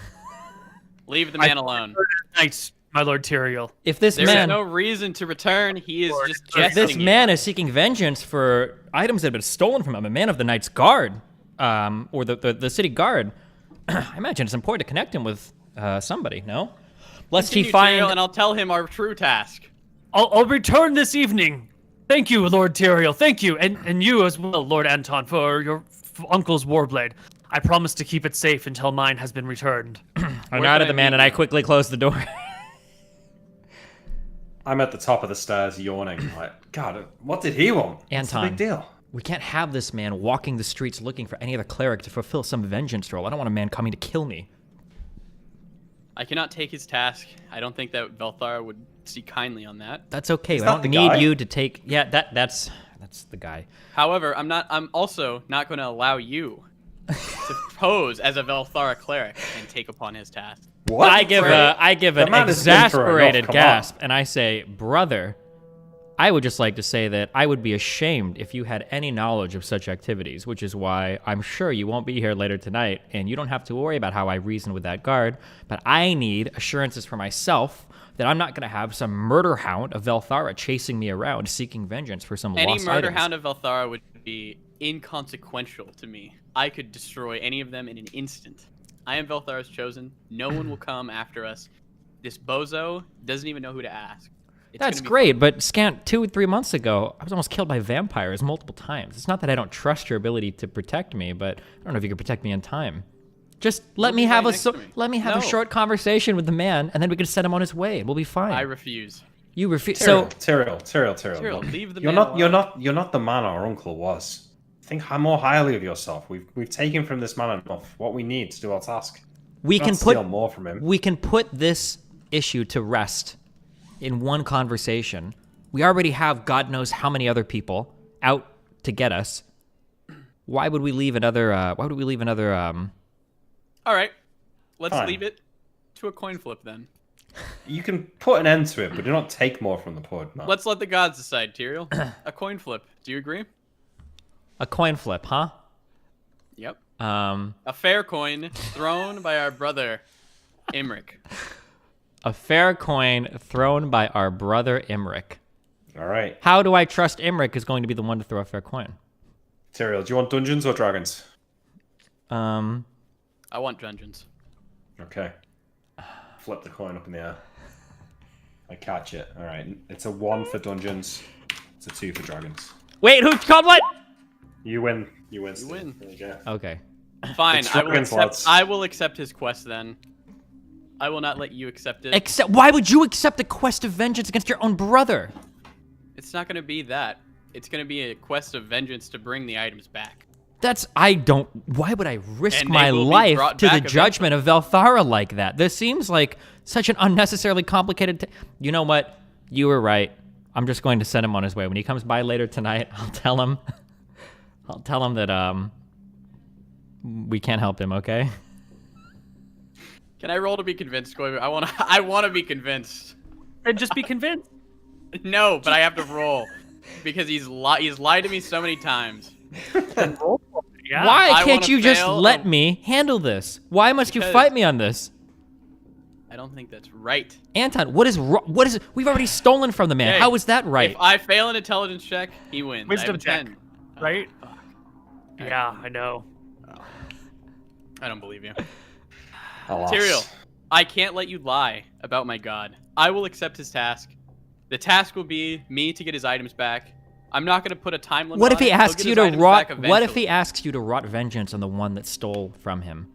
Leave the man alone. Night, my lord Tyrael. If this There's man, no reason to return. He is just if jesting. this man is seeking vengeance for items that have been stolen from him, a man of the Knight's Guard, or the city guard, I imagine it's important to connect him with somebody. No, lest he Continue, find. Tyrael, and I'll tell him our true task. I'll return this evening. Thank you, Lord Tyrael. Thank you, and you as well, Lord Anton, for your uncle's warblade. I promise to keep it safe until mine has been returned. I nod at the man and I quickly close the door. I'm at the top of the stairs yawning. Like, God, what did he want? What's the Anton. big deal? We can't have this man walking the streets looking for any other cleric to fulfill some vengeance role. I don't want a man coming to kill me. I cannot take his task. I don't think that Velthara would see kindly on that. That's okay. Is I that don't the need guy? you to take. Yeah, that's the guy. However, I'm also not going to allow you to pose as a Velthara cleric and take upon his task. What? I give The an man has been through enough, exasperated come gasp, and I say, brother, I would just like to say that I would be ashamed if you had any knowledge of such activities, which is why I'm sure you won't be here later tonight, and you don't have to worry about how I reason with that guard, but I need assurances for myself that I'm not going to have some murder hound of Velthara chasing me around seeking vengeance for some Any lost murder items. hound of Velthara would be inconsequential to me. I could destroy any of them in an instant. I am Velthara's chosen. No one will come after us. This bozo doesn't even know who to ask. It's That's gonna be great, but scant 2 or 3 months ago, I was almost killed by vampires multiple times. It's not that I don't trust your ability to protect me, but I don't know if you can protect me in time. Just let me be have right a next to me. let me have a No. short conversation with the man, and then we can send him on his way. We'll be fine. I refuse. You refuse. Tyrael, So Leave the you're man not, alone. you're not the man our uncle was. Think more highly of yourself. We've taken from this man enough. What we need to do our task. we Not can steal put more from him. we can put this issue to rest in one conversation. We already have God knows how many other people out to get us. Why would we leave another? All right. Let's Fine. leave it to a coin flip then. You can put an end to it, but do not take more from the pod. No. Let's let the gods decide, Tyrael. A coin flip. Do you agree? A coin flip, huh? Yep. A A fair coin thrown by our brother, Imric. fair coin thrown by our brother Imric. All right, How do I trust Imric is going to be the one to throw a fair coin? Tyrael, do you want dungeons or dragons? I want dungeons. Okay. Flip the coin up in the air. I catch it. All right, it's a 1 for dungeons. It's a 2 for dragons. Wait, who called what? You win. You win. Steve. win. There you go. Okay. Fine. It's I will dragons, accept. lads. I will accept his quest then. I will not let you accept it. Except, why would you accept a quest of vengeance against your own brother? It's not going to be that. It's going to be a quest of vengeance to bring the items back. Why would I risk And they my will be life brought to the back judgment of Velthara like that? This seems like such an unnecessarily complicated You know what? You were right. I'm just going to send him on his way. When he comes by later tonight, I'll tell him that we can't help him, okay? Can I roll to be convinced, Koibu? I want to be convinced. And just be convinced. No, but I have to roll because he's lied to me so many times. Yeah. Why I can't wanna you just fail let and- me handle this? Why must you Because- fight me on this? I don't think that's right. Anton, what is we've already stolen from the man. Hey, How is that right? If I fail an intelligence check, he wins. I have Wisdom a check, 10. right? Oh, fuck. Yeah, I know. I don't believe you. Alas. Tyrael, I can't let you lie about my god. I will accept his task. The task will be me to get his items back. I'm not going to put a time limit What on if he it. He'll asks get you his to items rot? back What if he eventually. asks you to wrought vengeance on the one that stole from him?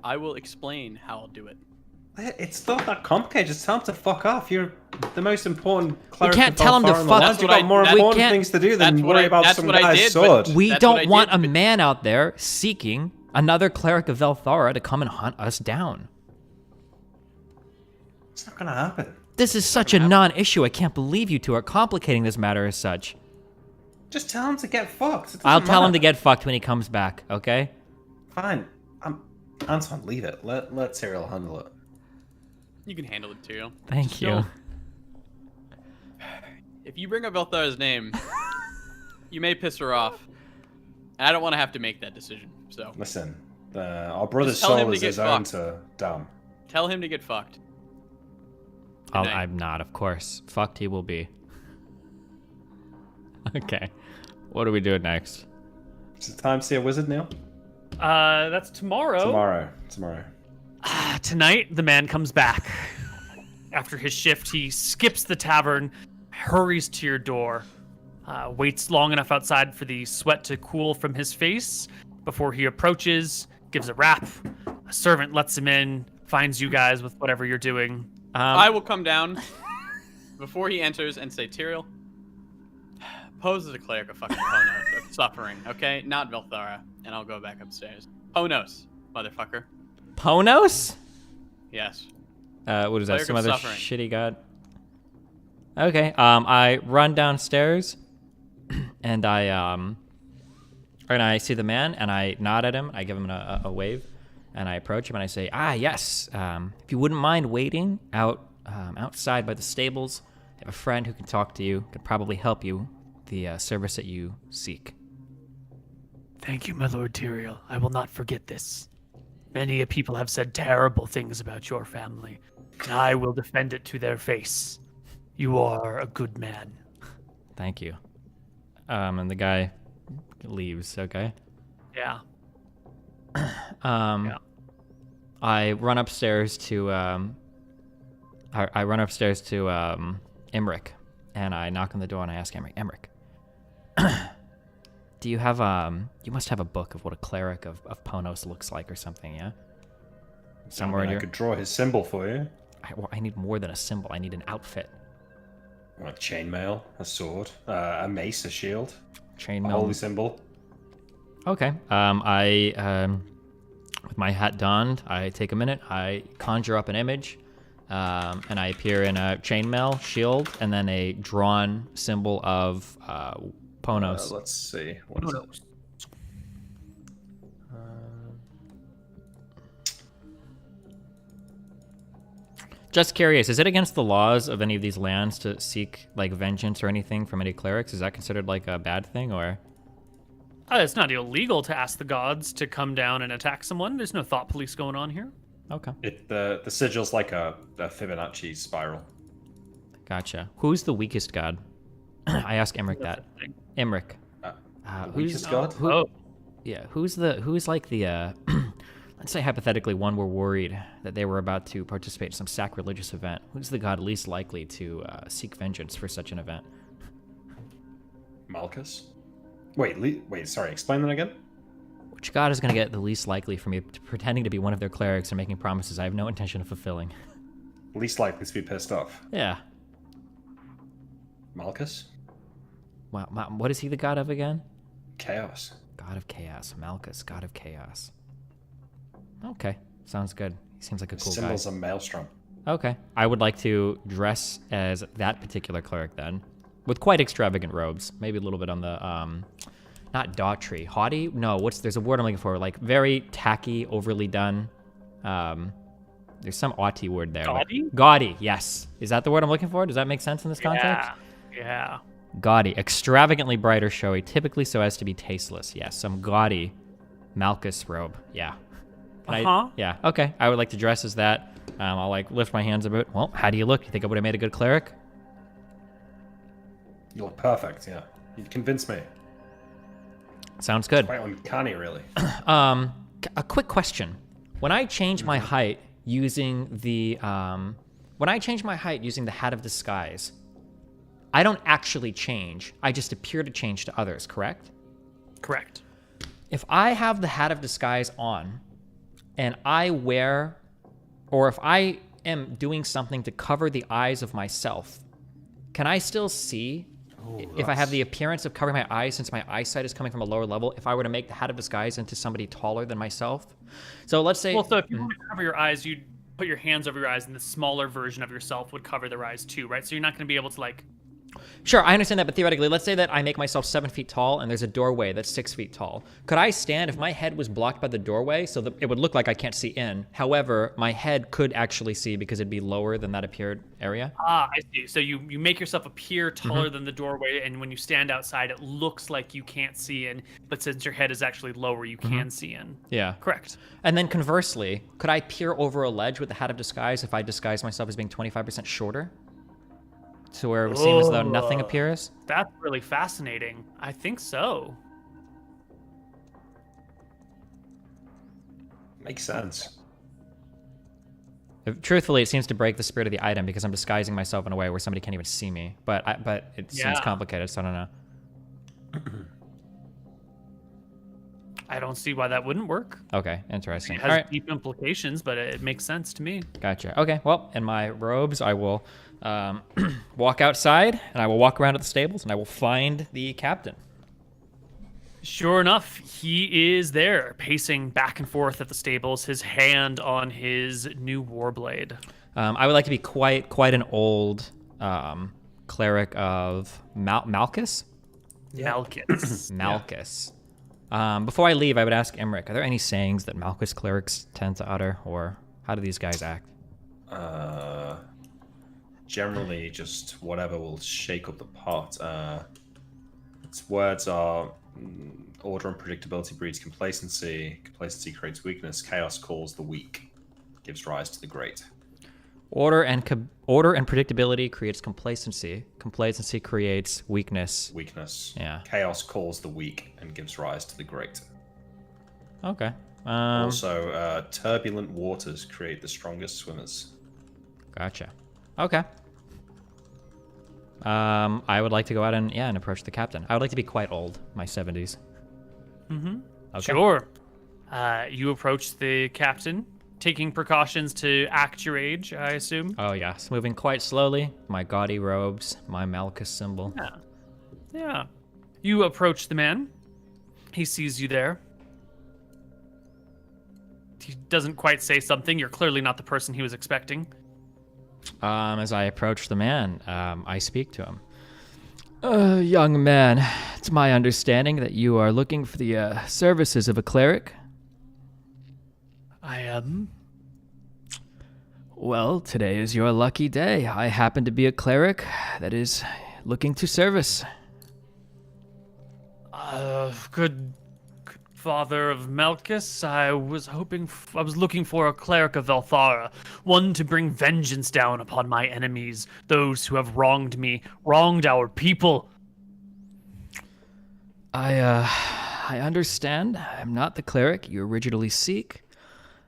I will explain how I'll do it. It's not that complicated. Just tell him to fuck off. You're the most important cleric. can't of tell him to Velthara in the fuck- land. That's You've what got I- more that- important we can't- things to do than that's what worry I- about that's some what I guy's did, but- sword. We That's don't what I want did, a but- man out there seeking another cleric of Velthara to come and hunt us down. It's not gonna happen. This is such a non-issue. I can't believe you two are complicating this matter as such. Just tell him to get fucked. It I'll doesn't tell him to matter. get fucked when he comes back, okay? Fine. Anton, leave it. Let Tyrael handle it. You can handle it, Tyrael. Thank Just you. don't- If you bring up Velthara's name, you may piss her off. And I don't want to have to make that decision. So Listen, our brother's Just tell him soul to is get his own fucked. to damn. tell him to get fucked. Good night. I'm not, of course. Fucked he will be. Okay. What are we doing next? Is it time to see a wizard, Neal? That's tomorrow. Tomorrow. Tonight, the man comes back. After his shift, he skips the tavern, hurries to your door, waits long enough outside for the sweat to cool from his face before he approaches, gives a rap. A servant lets him in, finds you guys with whatever you're doing. I will come down before he enters and say, Tyrael, pose as a cleric of fucking Ponos, of suffering, okay? Not Velthara. And I'll go back upstairs. Ponos, motherfucker. Ponos? Yes. What is that? Cleric Some of other Suffering. shitty god? Okay. I run downstairs, and I see the man, and I nod at him. I give him a wave, and I approach him, and I say, yes. If you wouldn't mind waiting outside by the stables, I have a friend who can talk to you, could probably help you the service that you seek. Thank you, my Lord Tyrael. I will not forget this. Many people have said terrible things about your family, and I will defend it to their face. You are a good man. Thank you. And the guy leaves, okay? Yeah. I run upstairs to Emmerich, and I knock on the door and I ask Emmerich, do you have you must have a book of what a cleric of Ponos looks like or something, yeah? Somewhere in I your... could draw his symbol for you. I need more than a symbol. I need an outfit. Like chainmail, a sword, a mace, a shield, Chainmail. a holy symbol. Okay. With my hat donned, I take a minute, I conjure up an image, and I appear in a chainmail, shield, and then a drawn symbol of Ponos. Let's see. What is it? Just curious, is it against the laws of any of these lands to seek like vengeance or anything from any clerics? Is that considered like a bad thing, or? It's not illegal to ask the gods to come down and attack someone. There's no thought police going on here. Okay. The sigil's like a Fibonacci spiral. Gotcha. Who's the weakest god? I ask Emmerich that. Emmerich. Weakest god? Who's like the let's say hypothetically one were worried that they were about to participate in some sacrilegious event. Who's the god least likely to seek vengeance for such an event? Malchus? Wait, sorry, explain that again? Which god is going to get the least likely for me pretending to be one of their clerics and making promises I have no intention of fulfilling? Least likely to be pissed off. Yeah. Malchus? Wow, what is he the god of again? Chaos. God of Chaos. Malchus, god of Chaos. Okay, sounds good. He seems like a cool guy. Symbol's a maelstrom. Okay, I would like to dress as that particular cleric then, with quite extravagant robes. Maybe a little bit on the, not daughtry, haughty? No, there's a word I'm looking for, like very tacky, overly done. There's some aughty word there. Gaudy? Gaudy, yes. Is that the word I'm looking for? Does that make sense in this context? Yeah. Gaudy, extravagantly bright or showy, typically so as to be tasteless. Yes, some gaudy Malchus robe. Yeah. Yeah, okay. I would like to dress as that. I'll like lift my hands a bit. Well, how do you look? You think I would have made a good cleric? You look perfect, yeah. You'd convince me. Sounds good. Quite uncanny, really. A quick question. When I change my height using the hat of disguise, I don't actually change. I just appear to change to others, correct? Correct. If I have the hat of disguise on and I wear, or if I am doing something to cover the eyes of myself, can I still see if I have the appearance of covering my eyes, since my eyesight is coming from a lower level, if I were to make the hat of disguise into somebody taller than myself? So let's say... Well, so if you want to cover your eyes, you'd put your hands over your eyes, and the smaller version of yourself would cover their eyes too, right? So you're not going to be able to, like... Sure, I understand that, but theoretically, let's say that I make myself 7 feet tall and there's a doorway that's 6 feet tall. Could I stand if my head was blocked by the doorway so that it would look like I can't see in? However, my head could actually see because it'd be lower than that appeared area? I see. So you make yourself appear taller than the doorway, and when you stand outside, it looks like you can't see in, but since your head is actually lower, you can see in. Yeah. Correct. And then conversely, could I peer over a ledge with the hat of disguise if I disguise myself as being 25% shorter? To where it would seem as though nothing appears? That's really fascinating. I think so. Makes sense. Truthfully, it seems to break the spirit of the item because I'm disguising myself in a way where somebody can't even see me. But it seems complicated, so I don't know. I don't see why that wouldn't work. Okay, interesting. It has deep implications, but it makes sense to me. Gotcha. Okay, well, in my robes, I will walk outside, and I will walk around at the stables, and I will find the captain. Sure enough, he is there, pacing back and forth at the stables, his hand on his new warblade. I would like to be quite an old cleric of Malchus. Malchus. Malchus. Before I leave, I would ask Emmerich, are there any sayings that Malchus clerics tend to utter, or how do these guys act? Generally, just whatever will shake up the pot. Its words are order and predictability breeds complacency. Complacency creates weakness. Chaos calls the weak. Gives rise to the great. Order and predictability creates complacency. Complacency creates weakness. Weakness. Yeah. Chaos calls the weak and gives rise to the great. Okay. Also, turbulent waters create the strongest swimmers. Gotcha. Okay. I would like to go out and approach the captain. I would like to be quite old, my 70s. Mm-hmm. Okay. Sure. You approach the captain, taking precautions to act your age, I assume. Oh yes, moving quite slowly. My gaudy robes, my Malchus symbol. Yeah. You approach the man. He sees you there. He doesn't quite say something. You're clearly not the person he was expecting. As I approach the man, I speak to him. Young man, it's my understanding that you are looking for the services of a cleric. I am. Well, today is your lucky day. I happen to be a cleric that is looking to service. Good father of Malchus, I was looking for a cleric of Velthara, one to bring vengeance down upon my enemies, those who have wronged me, wronged our people. I understand. I'm not the cleric you originally seek.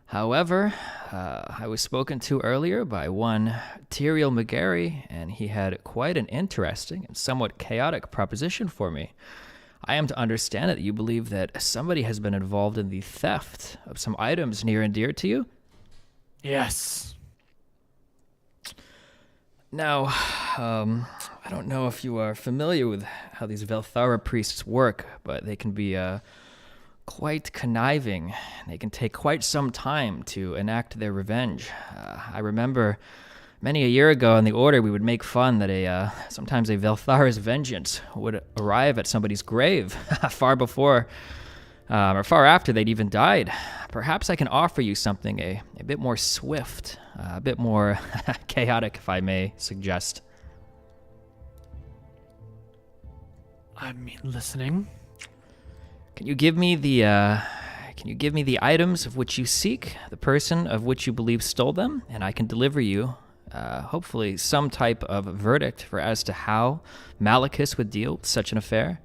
However, I was spoken to earlier by one Tyrael McGarry, and he had quite an interesting and somewhat chaotic proposition for me. I am to understand that you believe that somebody has been involved in the theft of some items near and dear to you? Yes. Now, I don't know if you are familiar with how these Velthara priests work, but they can be quite conniving. They can take quite some time to enact their revenge. I remember many a year ago in the Order, we would make fun that sometimes a Velthara's vengeance would arrive at somebody's grave far before or far after they'd even died. Perhaps I can offer you something a bit more swift, a bit more chaotic, if I may suggest. I'm listening. Can you give me the items of which you seek, the person of which you believe stole them, and I can deliver you hopefully some type of verdict for as to how Malchus would deal with such an affair?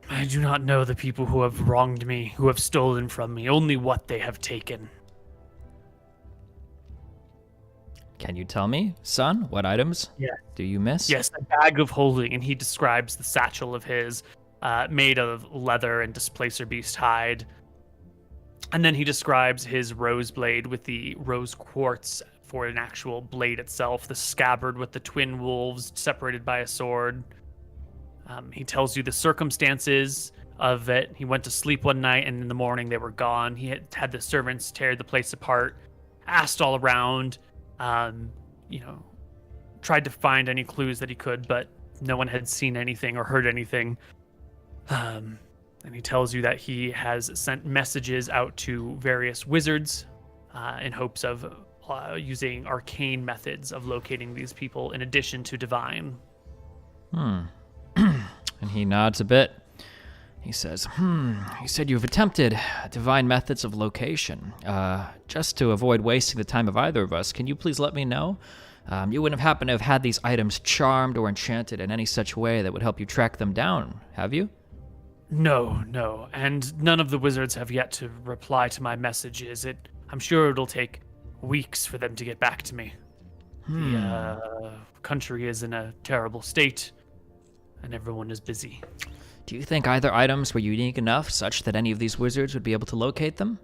I do not know the people who have wronged me, who have stolen from me, only what they have taken. Can you tell me, son, what items do you miss? Yes, a bag of holding, and he describes the satchel of his, made of leather and displacer beast hide. And then he describes his rose blade with the rose quartz for an actual blade itself, the scabbard with the twin wolves separated by a sword. He tells you the circumstances of it. He went to sleep one night, and in the morning they were gone. He had the servants tear the place apart, asked all around, tried to find any clues that he could, but no one had seen anything or heard anything. And he tells you that he has sent messages out to various wizards in hopes of using arcane methods of locating these people in addition to divine. And he nods a bit. He says, you said you've attempted divine methods of location. Just to avoid wasting the time of either of us, can you please let me know? You wouldn't have happened to have had these items charmed or enchanted in any such way that would help you track them down, have you? No. And none of the wizards have yet to reply to my messages. I'm sure it'll take weeks for them to get back to me. The country is in a terrible state, and everyone is busy. Do you think either items were unique enough such that any of these wizards would be able to locate them?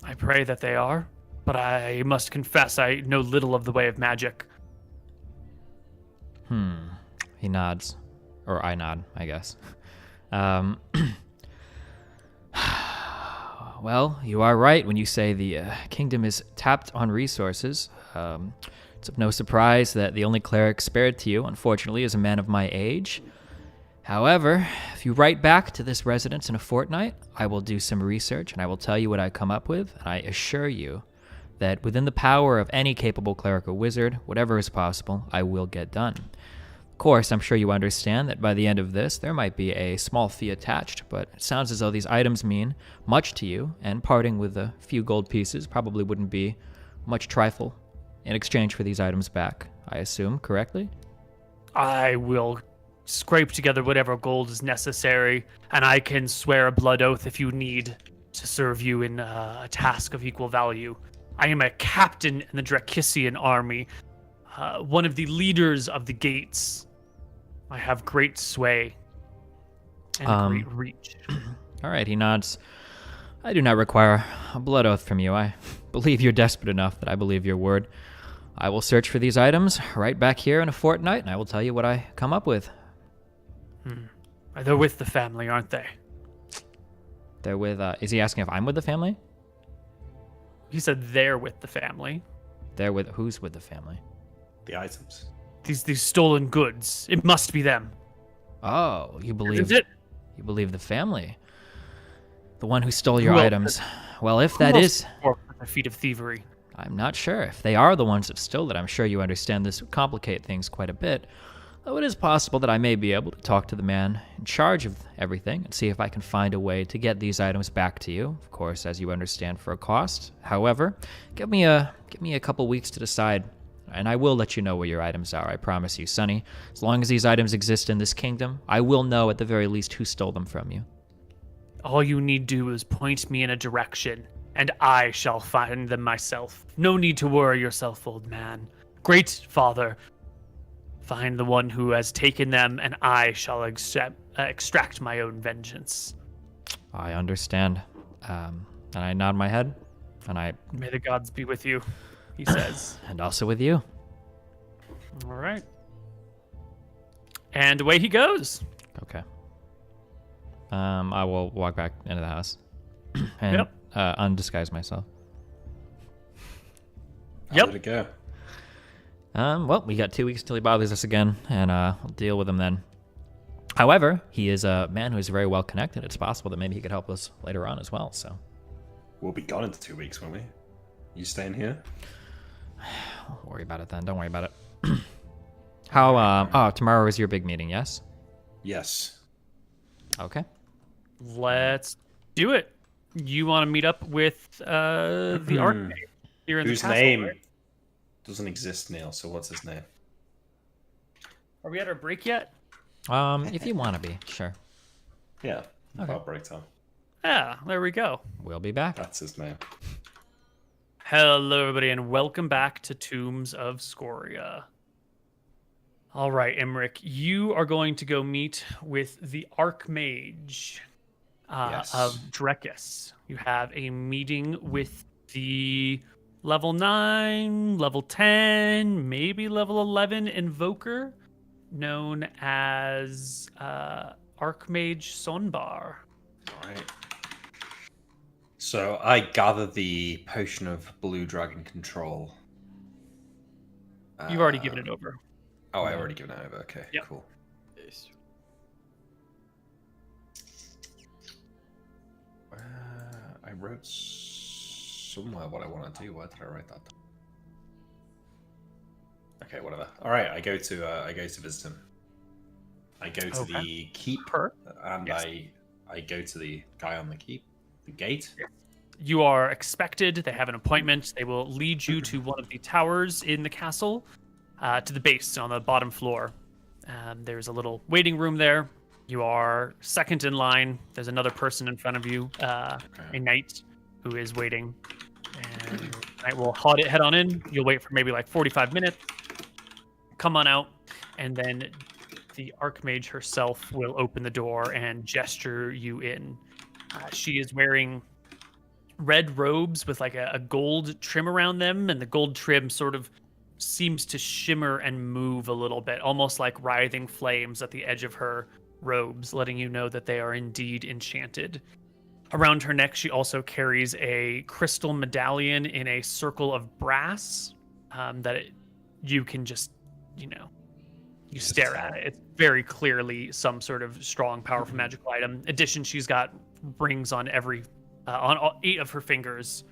I pray that they are, but I must confess I know little of the way of magic. He nods. or I nod, I guess. Well, you are right when you say the kingdom is tapped on resources. It's of no surprise that the only cleric spared to you, unfortunately, is a man of my age. However, if you write back to this residence in a fortnight, I will do some research and I will tell you what I come up with, and I assure you that within the power of any capable cleric or wizard, whatever is possible, I will get done. Of course, I'm sure you understand that by the end of this, there might be a small fee attached, but it sounds as though these items mean much to you, and parting with a few gold pieces probably wouldn't be much trifle in exchange for these items back, I assume, correctly? I will scrape together whatever gold is necessary, and I can swear a blood oath if you need to serve you in a task of equal value. I am a captain in the Drakissian army, one of the leaders of the gates. I have great sway and great reach. All right, he nods. I do not require a blood oath from you. I believe you're desperate enough that I believe your word. I will search for these items right back here in a fortnight, and I will tell you what I come up with. They're with the family, aren't they? They're with, is he asking if I'm with the family? He said they're with the family. They're with, who's with the family? The items. These stolen goods. It must be them. Oh, you believe Is it? You believe the family? The one who stole your Who else? items. Well, if that Who is... else worked with the feat of thievery. I'm not sure. If they are the ones that stole it, I'm sure you understand this would complicate things quite a bit. Though it is possible that I may be able to talk to the man in charge of everything and see if I can find a way to get these items back to you. Of course, as you understand, for a cost. However, give me a couple weeks to decide, and I will let you know where your items are. I promise you, Sonny. As long as these items exist in this kingdom, I will know at the very least who stole them from you. All you need do is point me in a direction, and I shall find them myself. No need to worry yourself, old man. Great father, find the one who has taken them, and I shall extract my own vengeance. I understand. And I nod my head, and I... May the gods be with you, he says. And also with you. All right. And away he goes. Okay. I will walk back into the house and undisguise myself. How did it go? Well, we got 2 weeks until he bothers us again, and we'll deal with him then. However, he is a man who is very well connected. It's possible that maybe he could help us later on as well, so... We'll be gone in 2 weeks, won't we? You staying here? Don't worry about it then. Don't worry about it. How, tomorrow is your big meeting, yes? Yes. Okay. Let's do it. You want to meet up with the Archmage here in Whose the castle, name right? doesn't exist, Neal, so what's his name? Are we at our break yet? If you want to be, sure. Yeah. Okay. About break time. Yeah, there we go. We'll be back. That's his name. Hello, everybody, and welcome back to Tombs of Scoria. All right, Emmerich, you are going to go meet with the Archmage Yes. of Drekis. You have a meeting with the level 9, level 10, maybe level 11 invoker known as Archmage Sonbar. All right. So I gather the potion of blue dragon control. You've already given it over. Oh, I already given it over. Okay, Yep. cool. I wrote somewhere what I want to do. Where did I write that down? Okay, whatever. All right, I go to visit him. I go to the keep, and Yes. I go to the guy on the keep, the gate. You are expected. They have an appointment. They will lead you to one of the towers in the castle, to the base on the bottom floor. There's a little waiting room there. You are second in line. There's another person in front of you, a knight who is waiting. And the knight will head on in. You'll wait for maybe like 45 minutes. Come on out. And then the Archmage herself will open the door and gesture you in. She is wearing red robes with like a gold trim around them, and the gold trim sort of seems to shimmer and move a little bit, almost like writhing flames at the edge of her robes, letting you know that they are indeed enchanted. Around her neck, she also carries a crystal medallion in a circle of brass you can just, you stare at it. It's very clearly some sort of strong, powerful magical item. In addition, she's got rings on on all 8 of her fingers.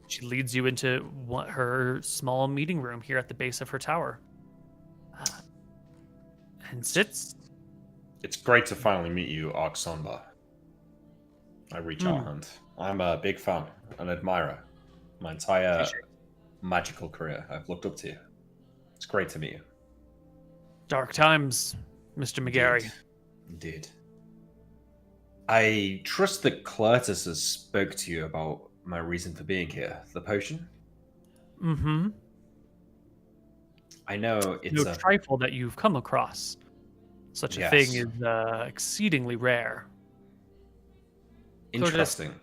She leads you into her small meeting room here at the base of her tower. And sits. It's great to finally meet you, Arksonba. I reach out hand. I'm a big fan, an admirer. My entire magical career, I've looked up to you. It's great to meet you. Dark times, Mr. McGarry. Indeed. I trust that Cartos has spoke to you about my reason for being here. The potion? Mm-hmm. I know it's no trifle that you've come across. Such a thing is exceedingly rare. Interesting.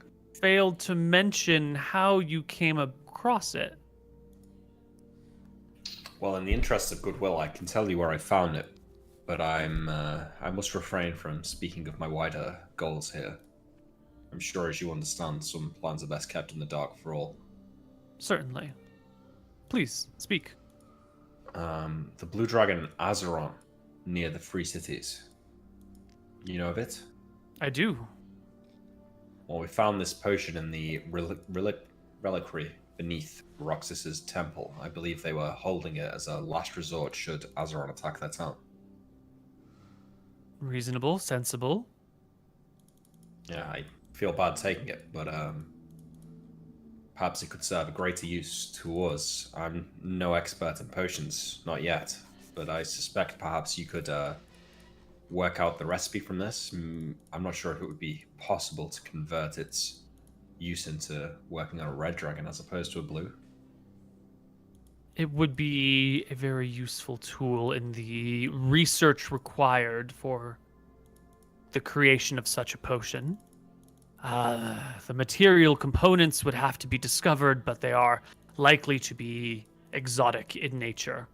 Failed to mention how you came across it. Well, in the interest of goodwill, I can tell you where I found it, but I must refrain from speaking of my wider goals here. I'm sure, as you understand, some plans are best kept in the dark for all. Certainly. Please, speak. The Blue Dragon Azeron, near the Free Cities. You know of it? I do. Well, we found this potion in the reliquary beneath Roxas's temple. I believe they were holding it as a last resort should Azeron attack their town. Reasonable, sensible. Yeah, I feel bad taking it, but perhaps it could serve a greater use to us. I'm no expert in potions, not yet, but I suspect perhaps you could work out the recipe from this. I'm not sure if it would be possible to convert its use into working on a red dragon as opposed to a blue. It would be a very useful tool in the research required for the creation of such a potion. The material components would have to be discovered, but they are likely to be exotic in nature.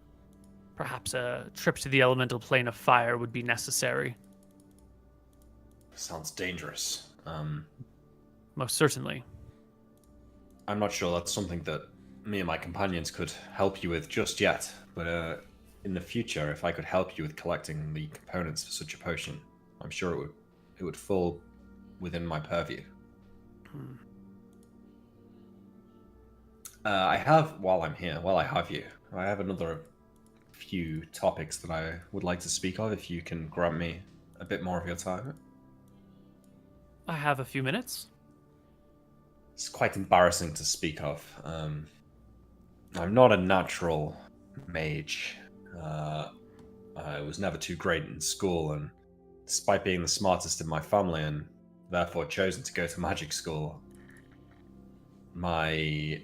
Perhaps a trip to the elemental plane of fire would be necessary. Sounds dangerous. Most certainly. I'm not sure that's something that me and my companions could help you with just yet, but in the future, if I could help you with collecting the components for such a potion, I'm sure it would fall within my purview. I have, while I have you, I have another few topics that I would like to speak of, if you can grant me a bit more of your time. I have a few minutes. It's quite embarrassing to speak of. I'm not a natural mage. I was never too great in school, and despite being the smartest in my family and therefore chosen to go to magic school, my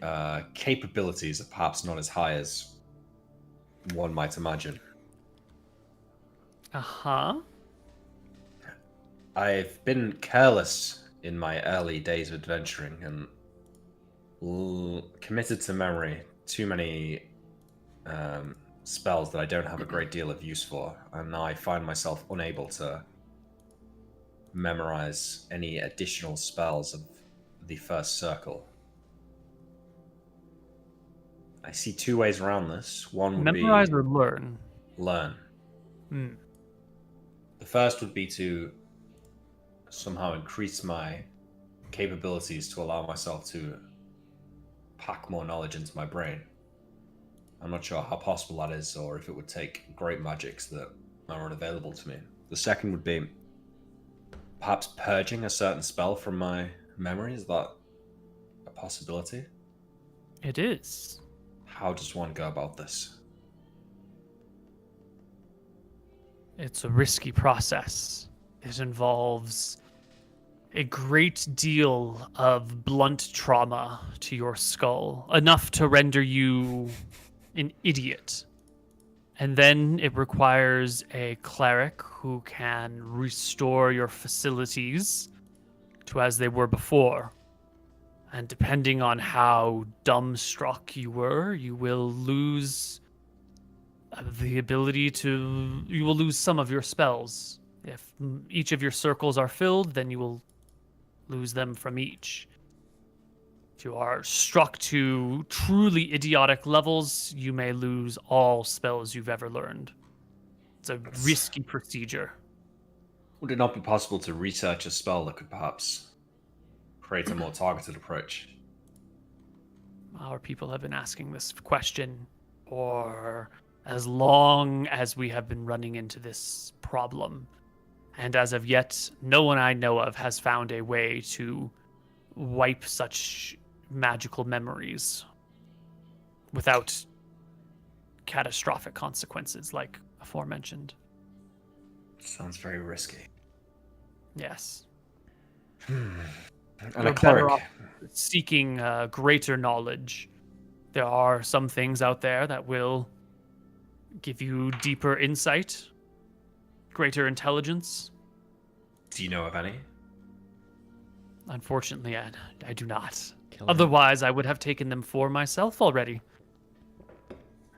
capabilities are perhaps not as high as one might imagine. Uh-huh. I've been careless in my early days of adventuring and committed to memory too many spells that I don't have a great deal of use for, and now I find myself unable to memorize any additional spells of the first circle. I see 2 ways around this. One would memorize be or learn. Learn. The first would be to somehow increase my capabilities to allow myself to pack more knowledge into my brain. I'm not sure how possible that is, or if it would take great magics that are unavailable to me. The second would be perhaps purging a certain spell from my memory. Is that a possibility? It is. How does one go about this? It's a risky process. It involves a great deal of blunt trauma to your skull, enough to render you an idiot. And then it requires a cleric who can restore your facilities to as they were before. And depending on how dumbstruck you were, you will lose the ability to... You will lose some of your spells. If each of your circles are filled, then you will lose them from each. If you are struck to truly idiotic levels, you may lose all spells you've ever learned. It's a risky procedure. Would it not be possible to research a spell that could perhaps create a more targeted approach? Our people have been asking this question for as long as we have been running into this problem. And as of yet, no one I know of has found a way to wipe such magical memories without catastrophic consequences like aforementioned. Sounds very risky. Yes. And You're a better cleric. off seeking greater knowledge. There are some things out there that will give you deeper insight, greater intelligence. Do you know of any? Unfortunately, I do not. Killer. Otherwise, I would have taken them for myself already.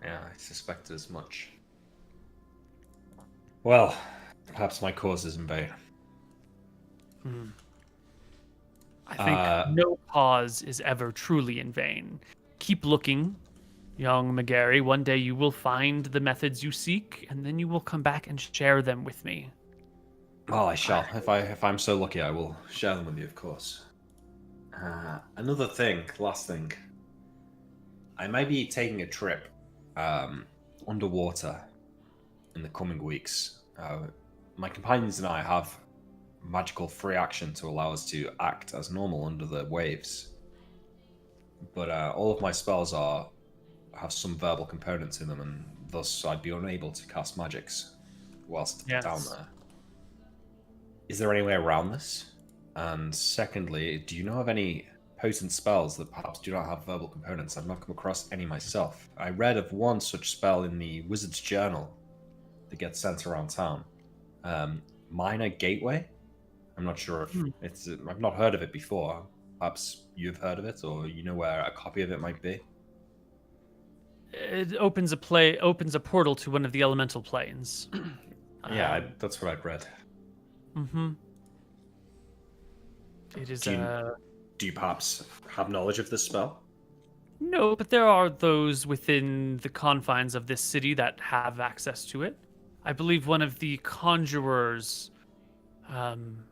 Yeah, I suspected as much. Well, perhaps my cause is in vain. I think no cause is ever truly in vain. Keep looking, young McGarry. One day you will find the methods you seek, and then you will come back and share them with me. Well, I shall. If I'm so lucky, I will share them with you, of course. Another thing, last thing. I may be taking a trip underwater in the coming weeks. My companions and I have magical free action to allow us to act as normal under the waves. But all of my spells have some verbal components in them, and thus I'd be unable to cast magics whilst down there. Is there any way around this? And secondly, do you know of any potent spells that perhaps do not have verbal components? I've not come across any myself. I read of one such spell in the Wizard's Journal that gets sent around town. Minor Gateway? I'm not sure if it's... I've not heard of it before. Perhaps you've heard of it, or you know where a copy of it might be? It opens a portal to one of the elemental planes. Yeah, that's what I'd read. Mm-hmm. It is Do you perhaps have knowledge of this spell? No, but there are those within the confines of this city that have access to it. I believe one of the conjurers, one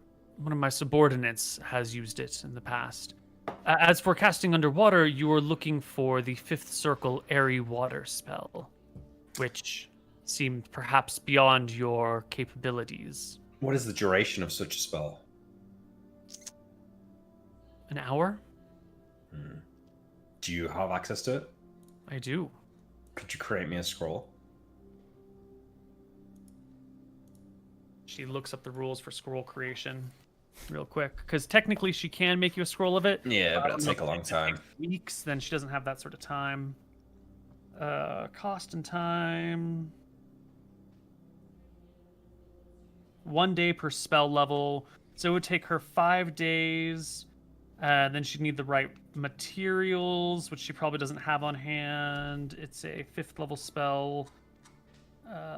of my subordinates, has used it in the past. As for casting underwater, you are looking for the fifth circle airy water spell, which seemed perhaps beyond your capabilities. What is the duration of such a spell? An hour? Do you have access to it? I do. Could you create me a scroll? She looks up the rules for scroll creation real quick, because technically she can make you a scroll of it. Yeah, but it'll I don't take know a long if it time. takes weeks, then she doesn't have that sort of time. Cost and time. 1 day per spell level. So it would take her 5 days. Then she'd need the right materials, which she probably doesn't have on hand. It's a 5th level spell.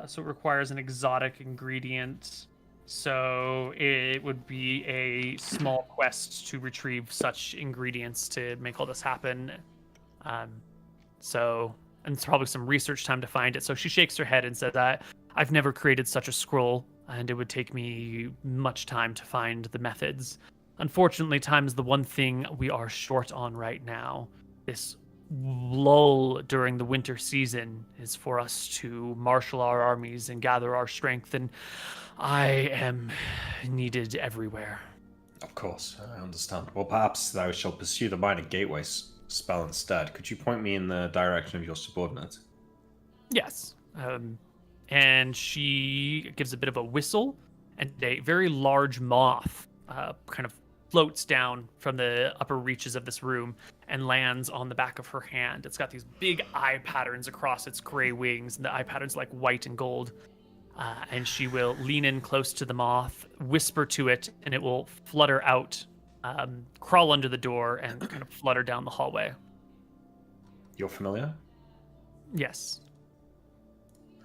So it requires an exotic ingredient. So it would be a small quest to retrieve such ingredients to make all this happen. And it's probably some research time to find it. So she shakes her head and says, I've never created such a scroll, and it would take me much time to find the methods. Unfortunately, time is the one thing we are short on right now. This lull during the winter season is for us to marshal our armies and gather our strength, and I am needed everywhere. Of course, I understand. Well, perhaps thou shalt pursue the minor gateway spell instead. Could you point me in the direction of your subordinate? Yes. And she gives a bit of a whistle, and a very large moth kind of floats down from the upper reaches of this room and lands on the back of her hand. It's got these big eye patterns across its gray wings, and the eye patterns like white and gold. And she will lean in close to the moth, whisper to it, and it will flutter out crawl under the door and kind of flutter down the hallway. You're familiar? Yes.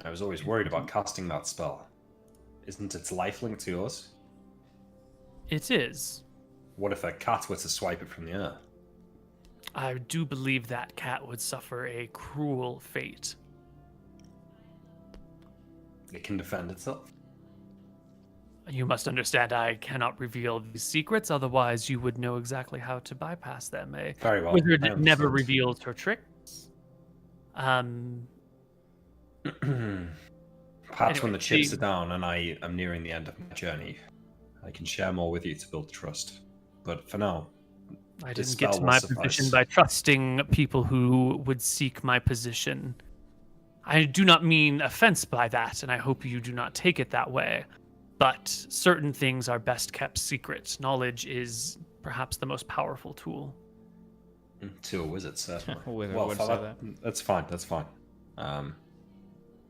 I was always worried about casting that spell. Isn't its lifelink to yours? It is. What if a cat were to swipe it from the air? I do believe that cat would suffer a cruel fate. It can defend itself. You must understand I cannot reveal these secrets, otherwise you would know exactly how to bypass them. A Very well. wizard I never understand. reveals her tricks. Perhaps when Anyway, the chips are down and I am nearing the end of my journey, I can share more with you to build trust. But for now, I this didn't get to spell will my suffice. position by trusting people who would seek my position. I do not mean offense by that, and I hope you do not take it that way. But certain things are best kept secret. Knowledge is perhaps the most powerful tool. To a wizard, certainly. A wizard well, would for say that, that's fine. That's fine.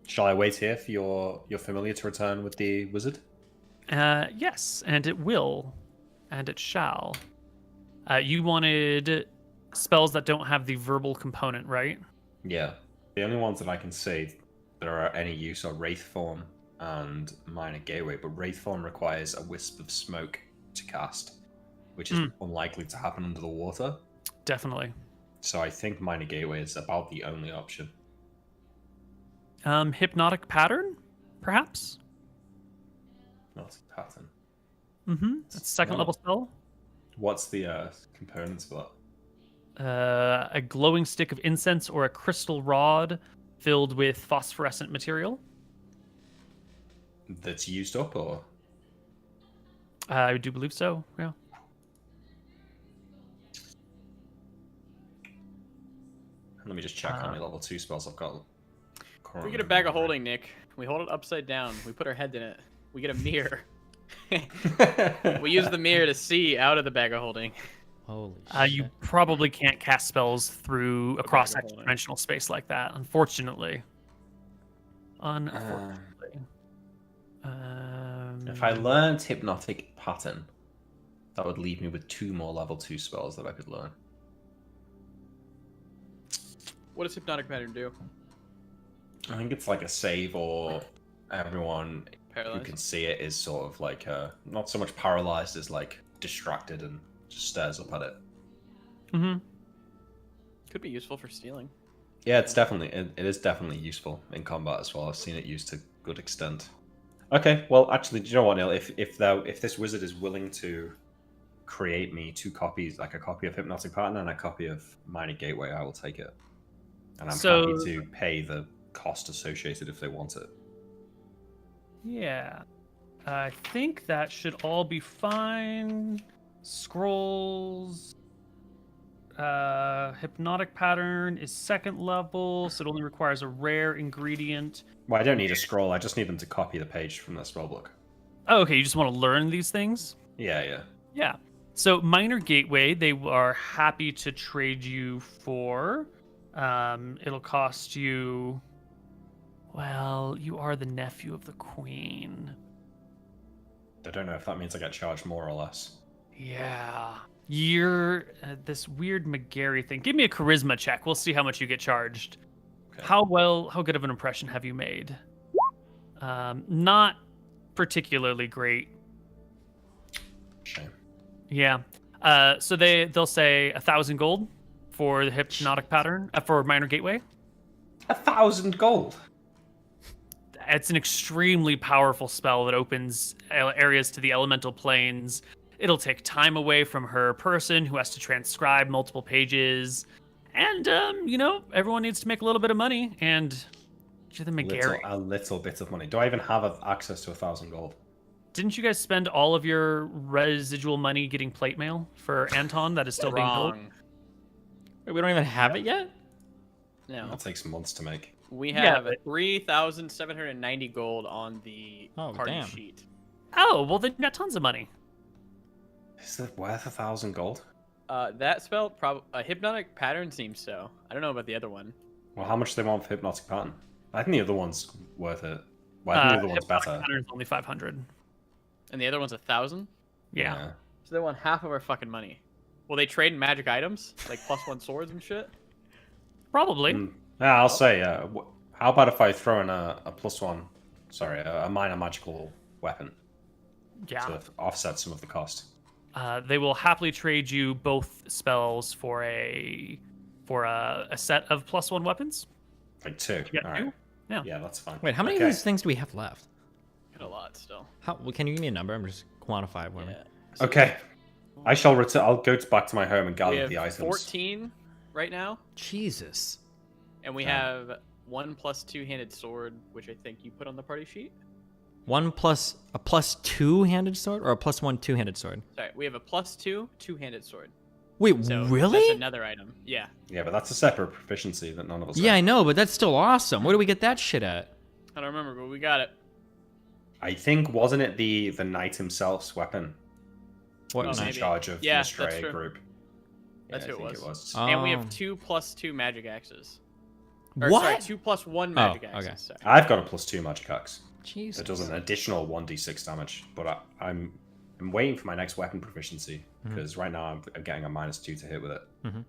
Shall I wait here for your familiar to return with the wizard? Yes, and it will, and it shall. You wanted spells that don't have the verbal component, right? Yeah. The only ones that I can see that are any use are Wraith Form and Minor Gateway, but Wraith Form requires a wisp of smoke to cast, which is unlikely to happen under the water. Definitely. So I think Minor Gateway is about the only option. Hypnotic pattern, perhaps? Not a pattern. Mm-hmm. That's second No. level spell. What's the components for that? A glowing stick of incense or a crystal rod filled with phosphorescent material. That's used up, or? I do believe so, yeah. Let me just check how many level 2 spells I've got. We get a bag of holding, Nick. We hold it upside down. We put our head in it. We get a mirror. We use the mirror to see out of the bag of holding. Holy shit. You probably can't cast spells through across bag of holding. dimensional space like that, unfortunately. Unfortunately. If I learned Hypnotic Pattern, that would leave me with 2 more level 2 spells that I could learn. What does Hypnotic Pattern do? I think it's like a save, or everyone who Paralyzed? can see it is sort of like not so much paralyzed as like distracted and just stares up at it. Mm-hmm. Could be useful for stealing. Yeah, it is definitely useful in combat as well. I've seen it used to good extent. Okay, well, actually, do you know what, Neal? If this wizard is willing to create me 2 copies, like a copy of Hypnotic Pattern and a copy of Minor Gateway, I will take it. And I'm happy to pay the cost associated if they want it. Yeah. I think that should all be fine. Scrolls. Hypnotic Pattern is 2nd level, so it only requires a rare ingredient. Well, I don't need a scroll. I just need them to copy the page from their spellbook. Oh, okay, you just want to learn these things? Yeah. Yeah. So Minor Gateway, they are happy to trade you for. It'll cost you. Well, you are the nephew of the queen. I don't know if that means I get charged more or less. Yeah. You're this weird McGarry thing. Give me a charisma check. We'll see how much you get charged. Okay. How good of an impression have you made? Not particularly great. Shame. Yeah. So they'll say 1,000 gold for the Hypnotic Pattern for Minor Gateway. 1,000 gold. It's an extremely powerful spell that opens areas to the elemental planes. It'll take time away from her person who has to transcribe multiple pages. And, everyone needs to make a little bit of money. And you're the McGarry. A little bit of money. Do I even have access to 1,000 gold? Didn't you guys spend all of your residual money getting plate mail for Anton that is still being built? Wrong. Wait, we don't even have it yet? No. That takes months to make. We Yeah, have but- 3,790 gold on the Oh, party damn. sheet. Oh, well, then you got tons of money. Is it worth 1,000 gold? That spell, Hypnotic Pattern seems so. I don't know about the other one. Well, how much do they want for Hypnotic Pattern? I think the other one's worth it. Well, I think the other one's Hypnotic better. Pattern's only 500. And the other one's 1,000? Yeah. So they want half of our fucking money. Will they trade in magic items? Like +1 swords and shit? Probably. Yeah, I'll say, how about if I throw in a +1, sorry, a minor magical weapon Yeah. to offset some of the cost? They will happily trade you both spells for a set of +1 weapons. Like 2. You get All 2? right. Yeah. Yeah, that's fine. Wait, how many of these things do we have left? Got a lot still. Well, can you give me a number? I'm just quantify one. Yeah. Okay. I shall return. I'll go back to my home and We gather have the items. 14 right now, Jesus. and we have 1 + 2-handed sword, which I think you put on the party sheet. One plus a +2-handed sword or a +1 2-handed sword? Sorry, we have a +2 2-handed sword. Wait, So really? That's another item. Yeah. Yeah, but that's a separate proficiency that none of us Yeah, I have. know, but that's still awesome. Where do we get that shit at? I don't remember, but we got it. I think, wasn't it the knight himself's weapon? What Who was in maybe. charge of Yeah, the Stray that's true. group? That's yeah, who I it think was. it And we Oh. have 2 + 2 magic axes. Or, What? Sorry, 2 + 1 magic okay. axes. Sorry. I've got a +2 magic axe. Jesus. It does an additional 1d6 damage, but I'm waiting for my next weapon proficiency because right now I'm getting a -2 to hit with it. Mhm.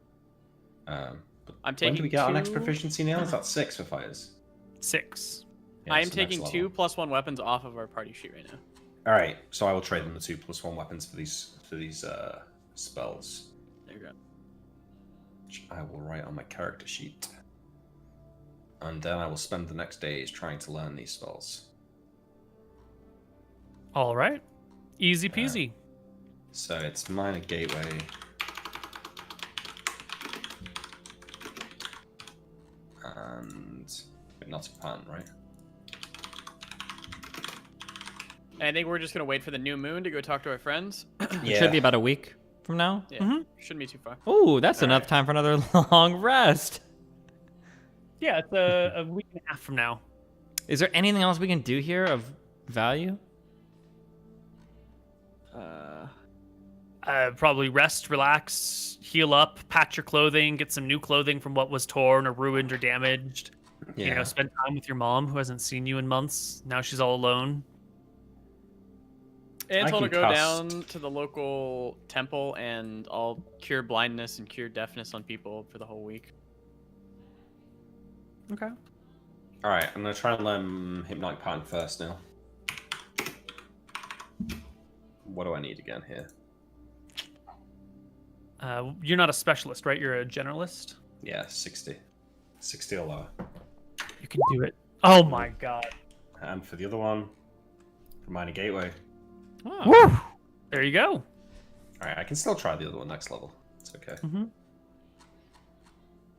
But I'm when do taking we get our next 2 proficiency, Neal? Is that 6 for fighters? 6. Yeah, I am it's the next taking level. 2 + 1 weapons off of our party sheet right now. All right, so I will trade them the 2 + 1 weapons for these spells, There you go. which I will write on my character sheet, and then I will spend the next days trying to learn these spells. All right. Easy peasy. So it's minor gateway. And not a pattern, right? I think we're just gonna wait for the new moon to go talk to our friends. It should be about a week from now. Yeah, Mhm. shouldn't be too far. Oh, that's enough Alright. time for another long rest. Yeah, it's a week and a half from now. Is there anything else we can do here of value? Probably rest, relax, heal up, patch your clothing, get some new clothing from what was torn or ruined or damaged. Yeah. You know, spend time with your mom who hasn't seen you in months. Now she's all alone. And I told to can go cast- down to the local temple and I'll cure blindness and cure deafness on people for the whole week. Okay. All right, I'm gonna try and learn hypnotic pattern first now. What do I need again here? You're not a specialist, right? You're a generalist. Yeah, 60. 60 or lower. You can do it. Oh my god. And for the other one, for minor gateway. Oh. Woo! There you go. All right, I can still try the other one next level. It's okay. Mm-hmm.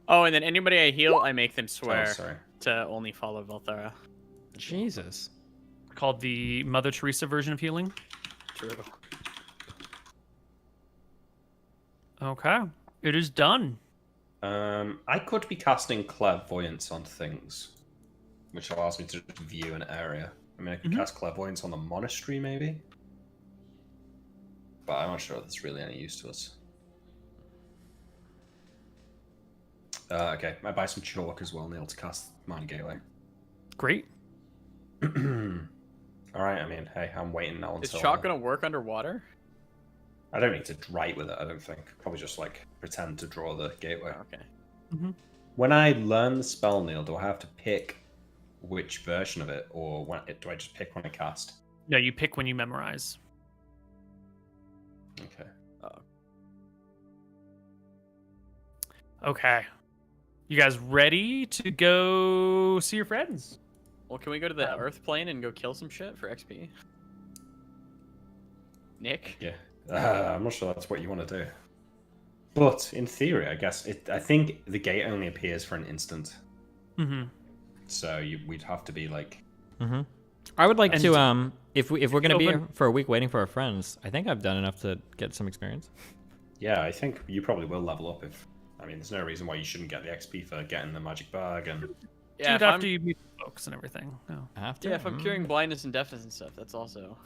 Oh, and then anybody I heal, I make them Oh, swear sorry. to only follow Valthara. Jesus. Called the Mother Teresa version of healing. True. Okay. It is done. I could be casting clairvoyance on things, which allows me to view an area. I mean, I could cast clairvoyance on the monastery, maybe. But I'm not sure that's really any use to us. Okay, I buy some chalk as well, Neal, to cast Minor Gateway. Great. Alright, I mean, hey, I'm waiting now Is until... chalk gonna work underwater? I don't need to write with it, I don't think. Probably just, like, pretend to draw the gateway. Okay. When I learn the spell, Neal, do I have to pick which version of it, or do I just pick when I cast? No, you pick when you memorize. Okay. Okay. You guys ready to go see your friends? Well, can we go to the Earth plane and go kill some shit for XP? Nick? Yeah. I'm not sure that's what you want to do. But, in theory, I guess, I think the gate only appears for an instant. Mm-hmm. So we'd have to be, like... Mm-hmm. I would like And to, if we're gonna be open- here for a week waiting for our friends, I think I've done enough to get some experience. Yeah, I think you probably will level up if... I mean, there's no reason why you shouldn't get the XP for getting the magic bag and... Yeah, Dude, if after I'm, you meet the folks and everything. No. I have to. yeah, if I'm curing blindness and deafness and stuff, that's also...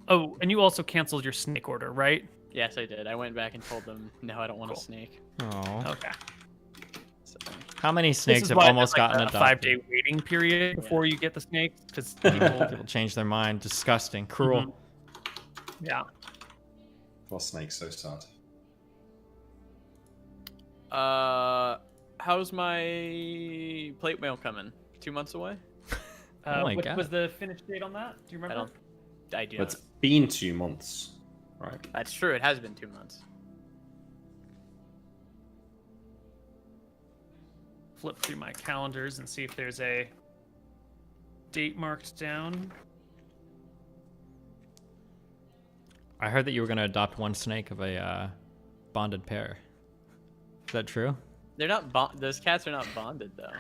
Oh, and you also canceled your snake order, right? Yes, I did. I went back and told them, no, I don't want a snake. Oh. Okay. So, How many This snakes is have why almost there's, like, gotten a adopted? 5-day waiting period before you get the snakes, because people. People change their mind. Disgusting. Cruel. Yeah. Poor Snake's so sad. How's my plate mail coming? 2 months away? Oh my what God. was the finish date on that? Do you remember? I do But not. it's been 2 months, right? That's true. It has been 2 months. Flip through my calendars and see if there's a date marked down. I heard that you were gonna adopt one snake of a bonded pair. Is that true? They're not those cats are not bonded though.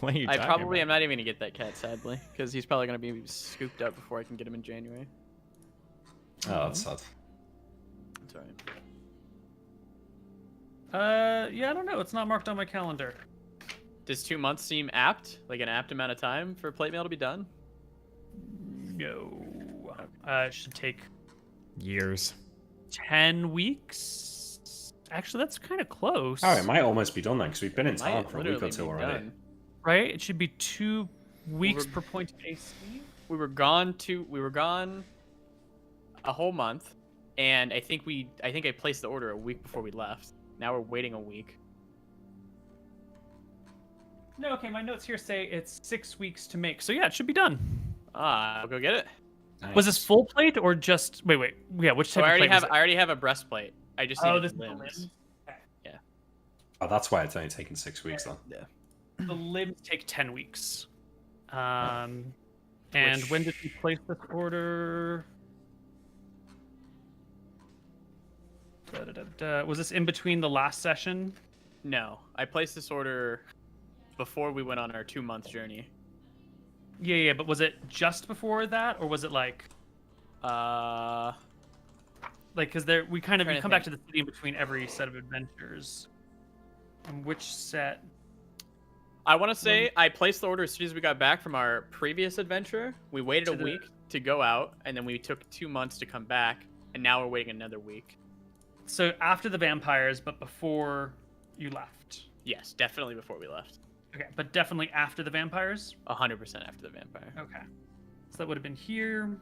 What are you I talking probably about? am not even gonna get that cat, sadly, because he's probably gonna be scooped up before I can get him in January. Oh, that's sad. That's alright. Yeah, I don't know. It's not marked on my calendar. Does 2 months seem apt? Like an apt amount of time for plate mail to be done? No. It should take Years. 10 weeks. Actually, that's kind of close. Oh, it might almost be done then, because we've been in Might town for a week or literally two be already. done. Right? It should be 2 weeks We're- per point of AC. We were gone a whole month, and I think I placed the order a week before we left. Now we're waiting a week. No, okay, my notes here say it's 6 weeks to make. So yeah, it should be done. I'll go get it. Was this Nice. full plate or just wait? Yeah, which So type I of already plate was have it? I already have a breastplate. I just need Oh, the this is the limbs. limbs. Oh, that's why it's only taken 6 weeks then. The limbs take 10 weeks. And when did you place this order? Was this in between the last session? No, I placed this order before we went on our 2-month journey. Yeah, but was it just before that, or was it like because there we kind of Trying we to come back to the city in between every set of adventures. And which set? I want to say I placed the order as soon as we got back from our previous adventure. We waited To a the- week to go out, and then we took 2 months to come back, and now we're waiting another week. So after the vampires, but before you left. Yes, definitely before we left. Okay, but definitely after the vampires. 100% after the vampire. Okay, so that would have been here.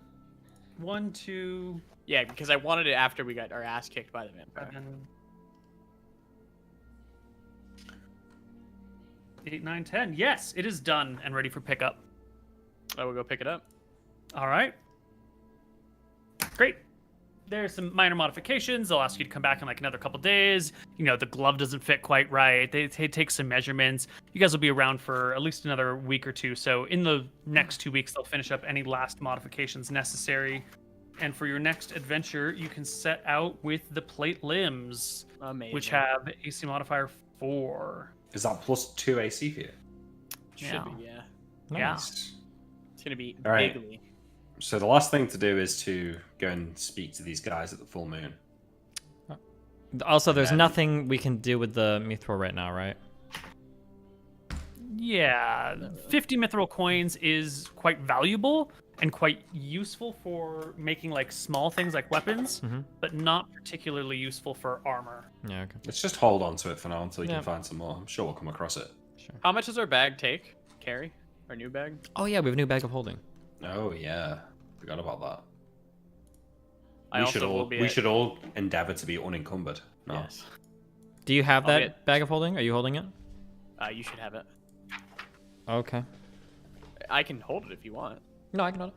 1, 2, Yeah, because I wanted it after we got our ass kicked by the vampire. 7, 8, 9, 10. Yes, it is done and ready for pickup. I will go pick it up. All right. Great. There's some minor modifications. They'll ask you to come back in like another couple days. You know, the glove doesn't fit quite right. They take some measurements. You guys will be around for at least another week or two. So in the next 2 weeks, they'll finish up any last modifications necessary. And for your next adventure, you can set out with the plate limbs, Amazing. which have AC modifier 4. Is that plus 2 AC for you? Should Yeah. be, yeah. Yeah. Nice. It's gonna be All right. bigly. So the last thing to do is to go and speak to these guys at the full moon. Also, there's then- nothing we can do with the mithril right now, right? Yeah, 50 mithril coins is quite valuable and quite useful for making like small things like weapons, but not particularly useful for armor. Yeah, okay. Let's just hold on to it for now until you Yeah. can find some more. I'm sure we'll come across it. Sure. How much does our bag take? Carry? Our new bag? Oh yeah, we have a new bag of holding. Oh yeah, forgot about that. I we also should all will be we at- should all endeavor to be unencumbered. No. Yes. Do you have I'll that get- bag of holding? Are you holding it? You should have it. Okay. I can hold it if you want. No, I can hold it.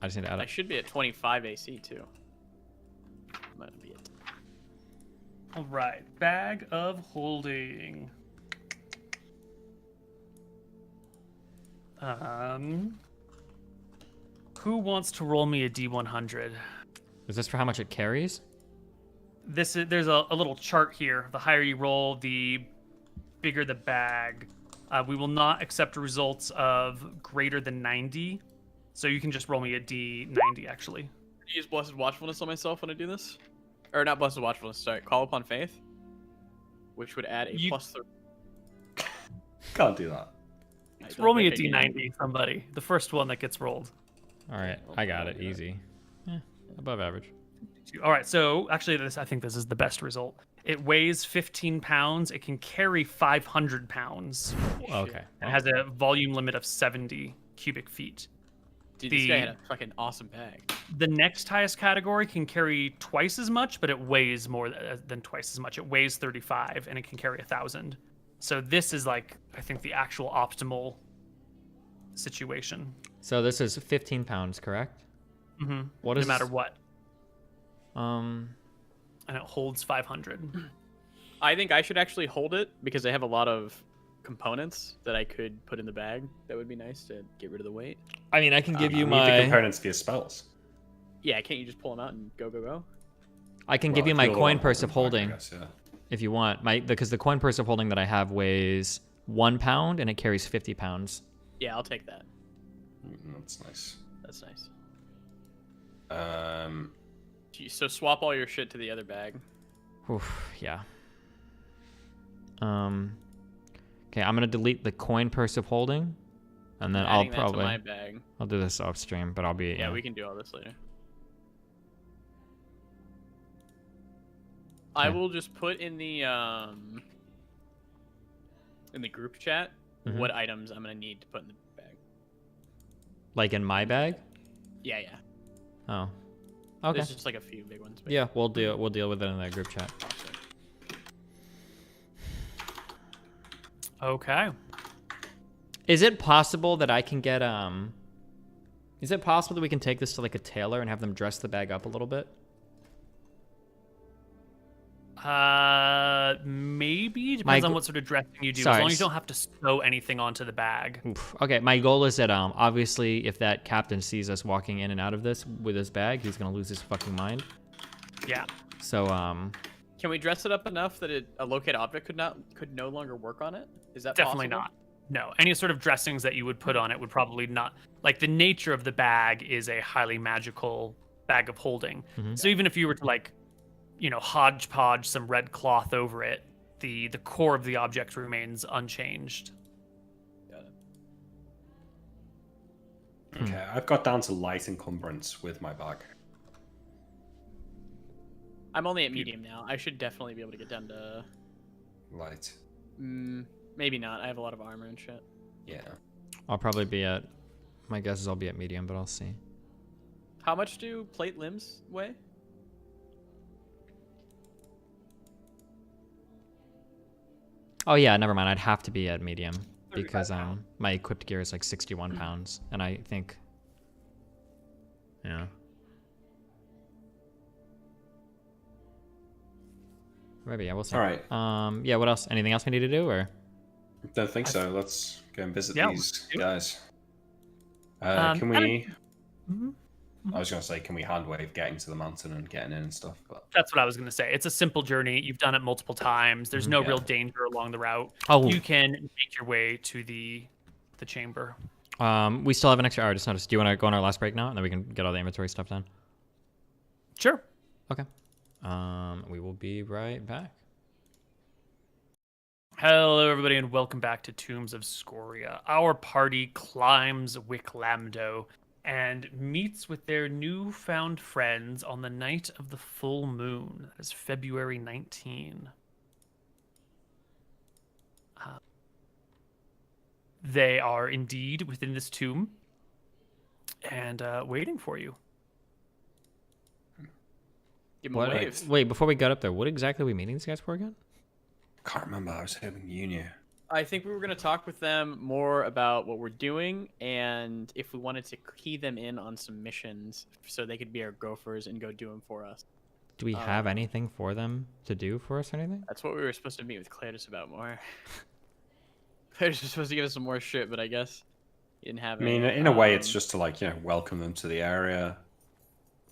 I just need to add I it. should be at 25 AC too. Might be it. All right, bag of holding. Who wants to roll me a D100? Is this for how much it carries? There's a little chart here. The higher you roll, the bigger the bag. We will not accept results of greater than 90, so you can just roll me a D90 actually. Use Blessed Watchfulness on myself when I do this? Or not Blessed Watchfulness, sorry. Call Upon Faith. Which would add a plus 3. Can't do that. Roll me a D90, somebody. The first one that gets rolled. All right, I got it. Easy. Yeah, above average. All right, so actually, I think this is the best result. It weighs 15 pounds. It can carry 500 pounds. Okay. It has a volume limit of 70 cubic feet. Dude, this guy had a fucking awesome bag. The next highest category can carry twice as much, but it weighs more than twice as much. It weighs 35, and it can carry 1,000. So this is like, I think, the actual optimal situation. So this is 15 pounds, correct? Mm-hmm. What is no matter what. Um. And it holds 500. I think I should actually hold it because I have a lot of components that I could put in the bag. That would be nice to get rid of the weight. I mean, I can give you need the my. components for your spells. Yeah, can't you just pull them out and go? I can give you my coin purse of holding, if you want. Because the coin purse of holding that I have weighs 1 pound and it carries 50 pounds. Yeah, I'll take that. That's nice. That's nice. Geez, So swap all your shit to the other bag. Oof, yeah. Okay, I'm gonna delete the coin purse of holding, and then I'll probably. To my bag. I'll do this off stream, but I'll be. Yeah, we can do all this later. I will just put in the group chat what items I'm gonna need to put in the bag. Like in my bag? Yeah. Oh. Okay. There's just like a few big ones. Yeah, we'll deal with it in the group chat. Okay. Is it possible that I can get Is it possible that we can take this to like a tailor and have them dress the bag up a little bit? Maybe depends on what sort of dressing you do. As long as you don't have to sew anything onto the bag. Oof. Okay, my goal is that obviously if that captain sees us walking in and out of this with his bag, he's gonna lose his fucking mind. Yeah. So can we dress it up enough that a locate object could no longer work on it? Is that definitely possible? not? No, any sort of dressings that you would put on it would probably not. Like the nature of the bag is a highly magical bag of holding. So even if you were to like, hodgepodge some red cloth over it, the core of the object remains unchanged. Got it. Okay, I've got down to light encumbrance with my bag. I'm only at medium now. I should definitely be able to get down to Light. Maybe not. I have a lot of armor and shit. Yeah. I'll probably be at. My guess is I'll be at medium, but I'll see. How much do plate limbs weigh? Oh yeah, never mind. I'd have to be at medium because 35 pounds. my equipped gear is like 61 pounds, and I think. Yeah. Maybe yeah, we'll see. All right. Yeah. What else? Anything else we need to do, or? Don't think so. Let's go and visit Yeah, these let's do it. guys. Can we? I was gonna say, can we hand wave getting to the mountain and getting in and stuff? But That's what I was going to say. It's a simple journey. You've done it multiple times. There's no real danger along the route. Oh. You can make your way to the chamber. We still have an extra hour. Just noticed. Do you want to go on our last break now, and then we can get all the inventory stuff done? Sure. Okay. We will be right back. Hello, everybody, and welcome back to Tombs of Scoria. Our party climbs Wicklamdo and meets with their newfound friends on the night of the full moon. That is February 19. They are indeed within this tomb and waiting for you. Give him a wave. Wait, before we got up there, what exactly are we meeting these guys for again? can't remember. I was hoping you knew. I think we were going to talk with them more about what we're doing and if we wanted to key them in on some missions so they could be our gophers and go do them for us. Do we have anything for them to do for us or anything? That's what we were supposed to meet with Claritus about more. Claritus was supposed to give us some more shit, but I guess he didn't have I mean, any. in a way, it's just to, like, welcome them to the area,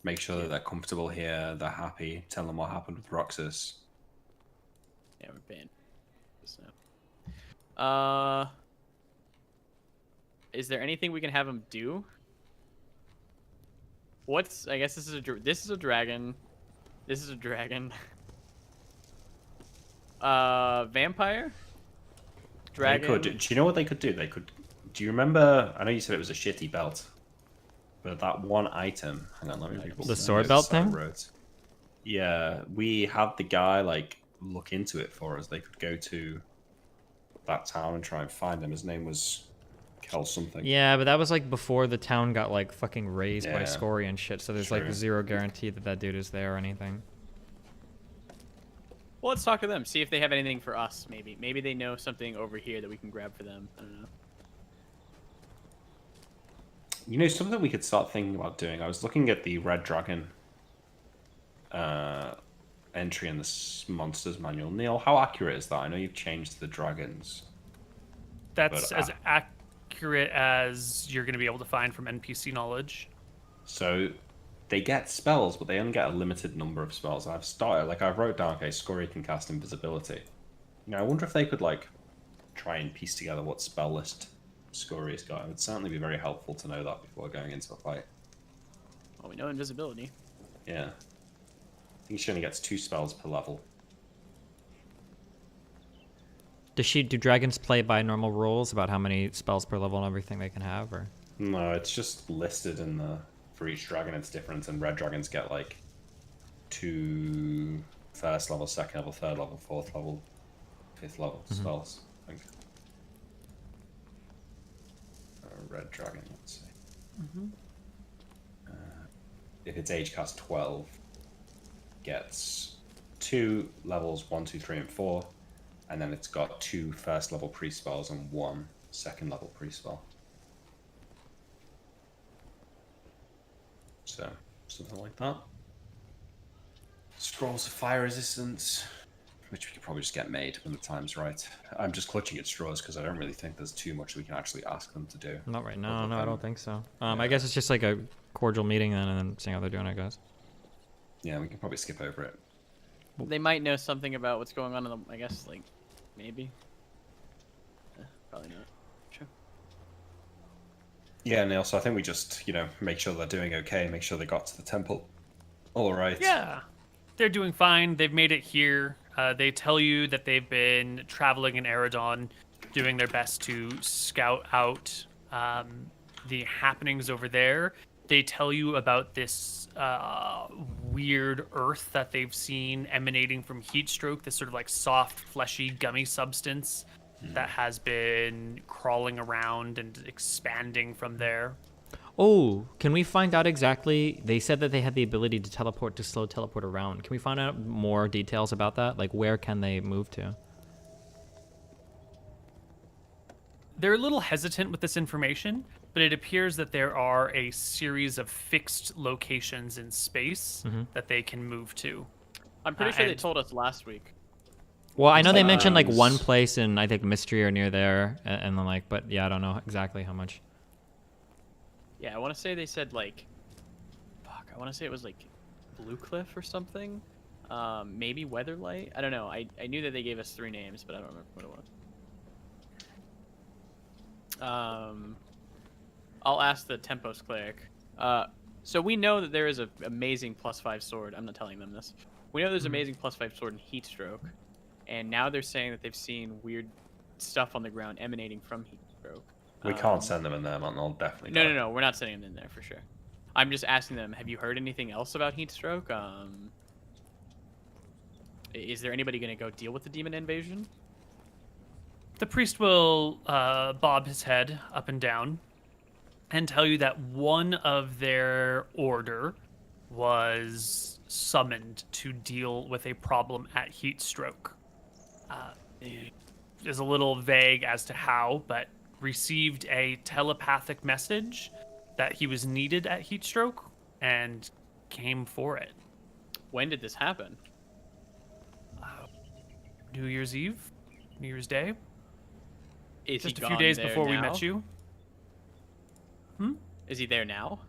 make sure that they're comfortable here, they're happy, tell them what happened with Roxas. Yeah, we're paying. So. Is there anything we can have them do? I guess this is a dragon. This is a dragon. Vampire? Dragon. They could. Do you know what they could do? Do you remember? I know you said it was a shitty belt, but that one item. Hang on, let me read the sword belt thing. Yeah, we had the guy look into it for us. They could go to that town and try and find him. His name was Hell something. Yeah, but that was like before the town got like fucking razed by Yeah. Scoria and shit. So there's like True. zero guarantee that that dude is there or anything. Well, let's talk to them. See if they have anything for us. Maybe they know something over here that we can grab for them. I don't know. You know, something we could start thinking about doing. I was looking at the Red Dragon entry in this monsters manual. Neal, how accurate is that? I know you've changed the dragons. That's But, as accurate as you're going to be able to find from NPC knowledge. So they get spells, but they only get a limited number of spells. I've wrote down, okay, Scoria can cast invisibility. You know, I wonder if they could like try and piece together what spell list Scoria's got. It would certainly be very helpful to know that before going into a fight. Well, we know invisibility. Yeah. I think she only gets 2 spells per level. Do dragons play by normal rules about how many spells per level and everything they can have, or? No, it's just listed in the... For each dragon it's different, and red dragons get like 2 first level, second level, third level, 4th level, 5th level spells, I think. Red dragon, let's see. If it's age cast 12, gets 2 levels 1, 2, 3, and 4, and then it's got 2 first level pre-spells and 1 second level pre-spell. So, something like that. Scrolls of fire resistance, which we could probably just get made when the time's right. I'm just clutching at straws because I don't really think there's too much we can actually ask them to do. Not right now. No, I don't think so. I guess it's just like a cordial meeting then, and then seeing how they're doing, I guess. Yeah, we can probably skip over it. They might know something about what's going on in the. I guess like, maybe. Probably not. Sure. Yeah, Neal, so I think we just, you know, make sure they're doing okay, make sure they got to the temple. All right. Yeah, they're doing fine. They've made it here. They tell you that they've been traveling in Eridon, doing their best to scout out the happenings over there. They tell you about this weird earth that they've seen emanating from heat stroke, this sort of like soft, fleshy, gummy substance that has been crawling around and expanding from there. Oh, can we find out exactly? They said that they had the ability to teleport, to slow teleport around. Can we find out more details about that? Like, where can they move to? They're a little hesitant with this information, but it appears that there are a series of fixed locations in space that they can move to. I'm pretty sure they told us last week. Well, I know they mentioned like one place in, I think, Mystery or near there, and then like, but yeah, I don't know exactly how much. Yeah, I want to say they said like, fuck, I want to say it was like Blue Cliff or something. Maybe Weatherlight. I don't know. I knew that they gave us 3 names, but I don't remember what it was. I'll ask the Tempos cleric. So we know that there is an amazing +5 sword. I'm not telling them this. We know there's amazing +5 sword in heat stroke, and now they're saying that they've seen weird stuff on the ground emanating from heat stroke. We can't send them in there, man. They'll definitely No. We're not sending them in there for sure. I'm just asking them, have you heard anything else about heat stroke? Is there anybody going to go deal with the demon invasion? The priest will bob his head up and down and tell you that one of their order was summoned to deal with a problem at heat stroke. It is a little vague as to how, but received a telepathic message that he was needed at heat stroke and came for it. When did this happen? New Year's Eve? New Year's Day? Is Just he a few gone days there before we now? met you. Is he there now?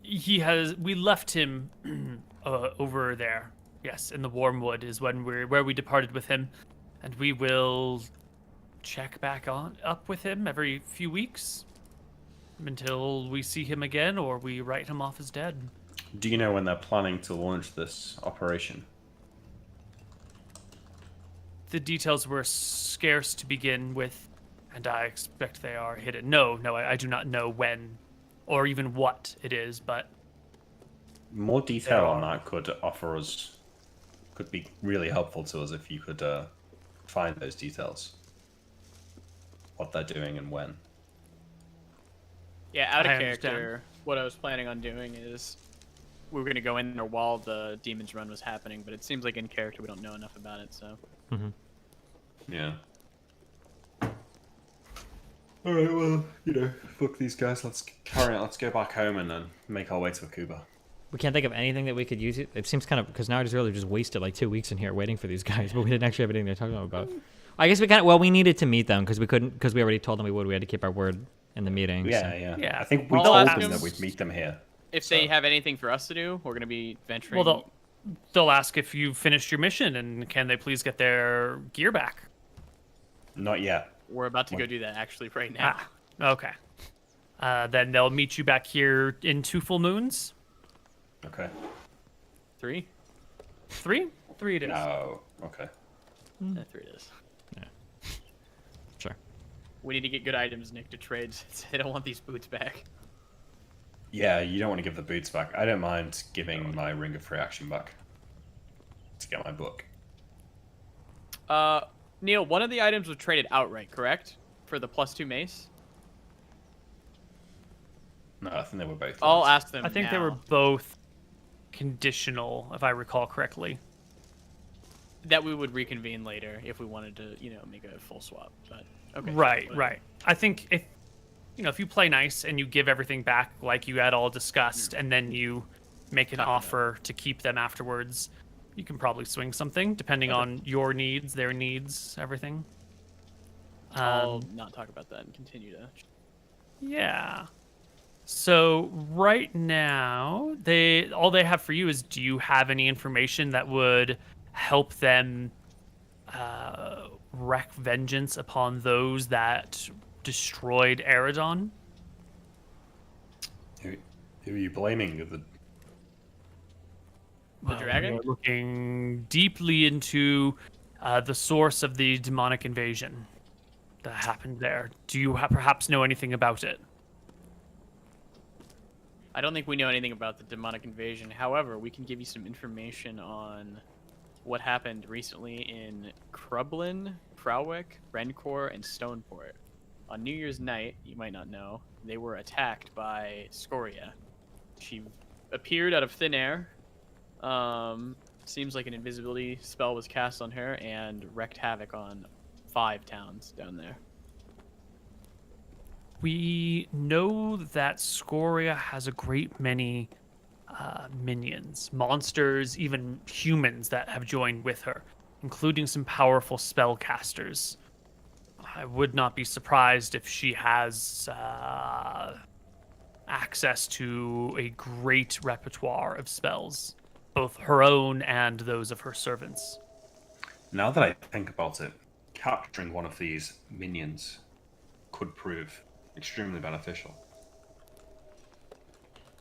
We left him over there. Yes, in the Warmwood is where we departed with him, and we will check back up with him every few weeks until we see him again or we write him off as dead. Do you know when they're planning to launch this operation? The details were scarce to begin with, and I expect they are hidden. No, I do not know when or even what it is, but More detail on that could be really helpful to us if you could find those details. what they're doing and when. Yeah, out of I character, understand. what I was planning on doing is we were going to go in there while the Demon's Run was happening, but it seems like in character we don't know enough about it, so... Yeah. Alright, well, fuck these guys. Let's carry on. Let's go back home and then make our way to Akuba. We can't think of anything that we could use. It seems kind of, because now I just really just wasted like 2 weeks in here waiting for these guys, but we didn't actually have anything to talk to them about. I guess we kind of, well, we needed to meet them because we couldn't, because we already told them we would. We had to keep our word in the meeting. Yeah. Yeah. I think we I'll told ask them them that we'd meet them here. If they have anything for us to do, we're going to be venturing... Well, they'll ask if you finished your mission and can they please get their gear back. Not yet. We're about to go do that actually right now. Okay. Then they'll meet you back here in 2 full moons. Okay. 3? 3? 3 it is. No. Okay. 3 it is. Sure. We need to get good items, Nick, to trade. Since I don't want these boots back. Yeah, you don't want to give the boots back. I don't mind giving my Ring of Free Action back to get my book. Neal, one of the items was traded outright, correct? For the +2 mace? No, I think they were both. I'll ones. ask them I think now. they were both conditional, if I recall correctly. That we would reconvene later if we wanted to, make a full swap. But okay. Right, whatever. right. I think if you play nice and you give everything back like you had all discussed, and then you make an offer to keep them afterwards, you can probably swing something depending on your needs, their needs, everything. I'll not talk about that and continue to. Yeah. So right now, all they have for you is, do you have any information that would help them wreak vengeance upon those that destroyed Eridon? Who are you blaming? The dragon? We're looking deeply into the source of the demonic invasion that happened there. Do you perhaps know anything about it? I don't think we know anything about the demonic invasion. However, we can give you some information on what happened recently in Krublin, Prowwick, Rencore, and Stoneport. On New Year's night, you might not know, they were attacked by Scoria. She appeared out of thin air. Seems like an invisibility spell was cast on her and wreaked havoc on 5 towns down there. We know that Scoria has a great many minions, monsters, even humans that have joined with her, including some powerful spellcasters. I would not be surprised if she has access to a great repertoire of spells, both her own and those of her servants. Now that I think about it, capturing one of these minions could prove extremely beneficial.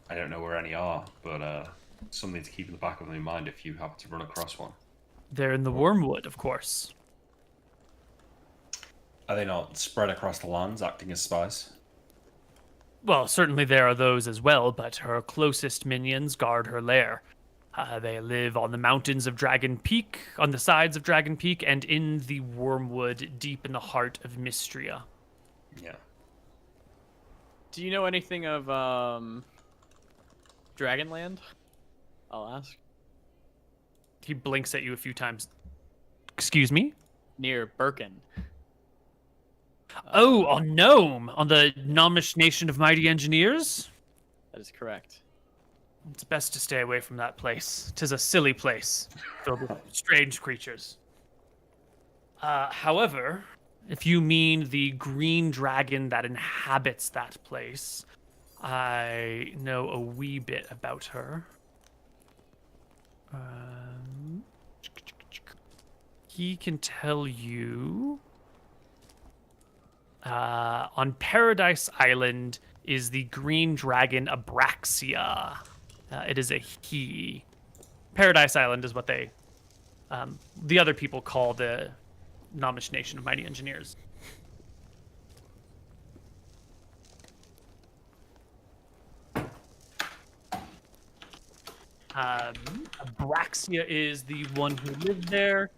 I don't know where any are, but something to keep in the back of my mind if you happen to run across one. They're in the Wormwood, of course. Are they not spread across the lands, acting as spies? Well, certainly there are those as well, but her closest minions guard her lair. They live on the mountains of Dragon Peak, on the sides of Dragon Peak, and in the Wormwood, deep in the heart of Mystria. Yeah. Do you know anything of Dragonland? I'll ask. He blinks at you a few times. Excuse me? Near Birkin. Oh, on Nome, on the Nomish Nation of Mighty Engineers? That is correct. It's best to stay away from that place. 'Tis a silly place, filled with strange creatures. However, if you mean the green dragon that inhabits that place, I know a wee bit about her. He can tell you... on Paradise Island is the green dragon Abraxia. It is a he. Paradise Island is what they, the other people call the Nomish Nation of Mighty Engineers. Abraxia is the one who lived there.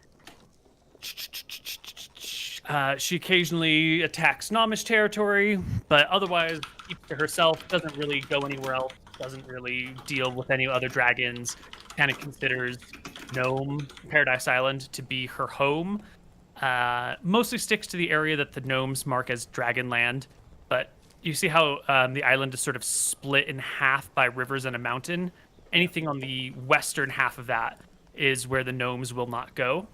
She occasionally attacks Nomish territory, but otherwise keeps to herself, doesn't really go anywhere else, doesn't really deal with any other dragons, kind of considers Gnome Paradise Island to be her home. Mostly sticks to the area that the gnomes mark as Dragonland, but you see how the island is sort of split in half by rivers and a mountain. Anything on the western half of that is where the gnomes will not go.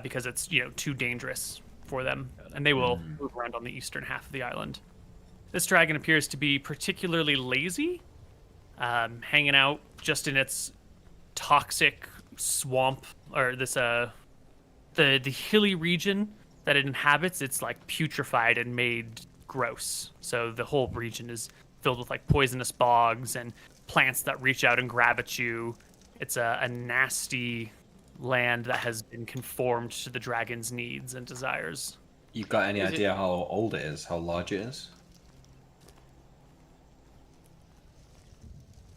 Because it's too dangerous for them, and they will move around on the eastern half of the island. This dragon appears to be particularly lazy, hanging out just in its toxic swamp, or this the hilly region that it inhabits. It's like putrefied and made gross. So the whole region is filled with like poisonous bogs and plants that reach out and grab at you. It's a nasty land that has been conformed to the dragon's needs and desires. You got any idea how old it is? How large it is?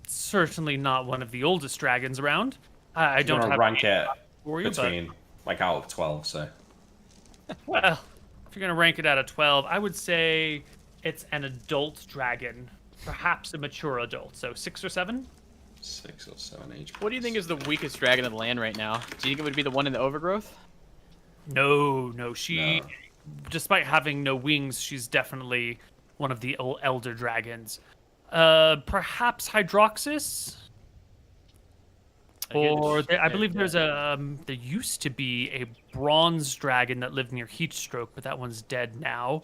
Certainly not one of the oldest dragons around. I don't have rank it for you, between like out of 12. So, well, if you're gonna rank it out of 12, I would say it's an adult dragon, perhaps a mature adult. So 6 or 7. 6 or 7 age. What do you think is the weakest dragon of the land right now? Do you think it would be the one in the overgrowth? No. She, despite having no wings, she's definitely one of the elder dragons. Perhaps Hydroxys? Or I believe there's there used to be a bronze dragon that lived near Heatstroke, but that one's dead now.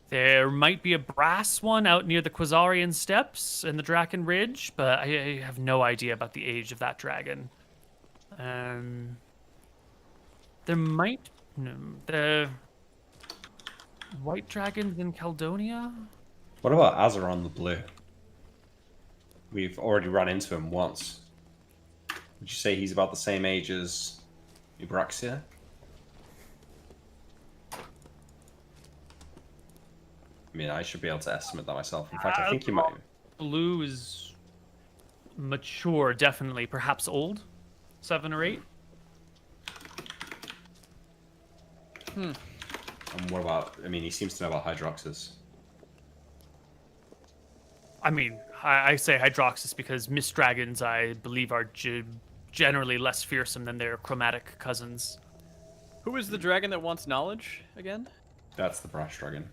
There might be a brass one out near the Quasarian Steppes and the Draken Ridge, but I have no idea about the age of that dragon. There might... No, the white dragons in Caledonia? What about Azeron the Blue? We've already run into him once. Would you say he's about the same age as Eubraxia? I mean, I should be able to estimate that myself. In fact, I think you might. Blue is mature, definitely. Perhaps old? 7 or 8? And what about... I mean, he seems to know about Hydroxys. I mean, I say Hydroxys because mist dragons, I believe, are generally less fearsome than their chromatic cousins. Who is the dragon that wants knowledge again? That's the brass dragon.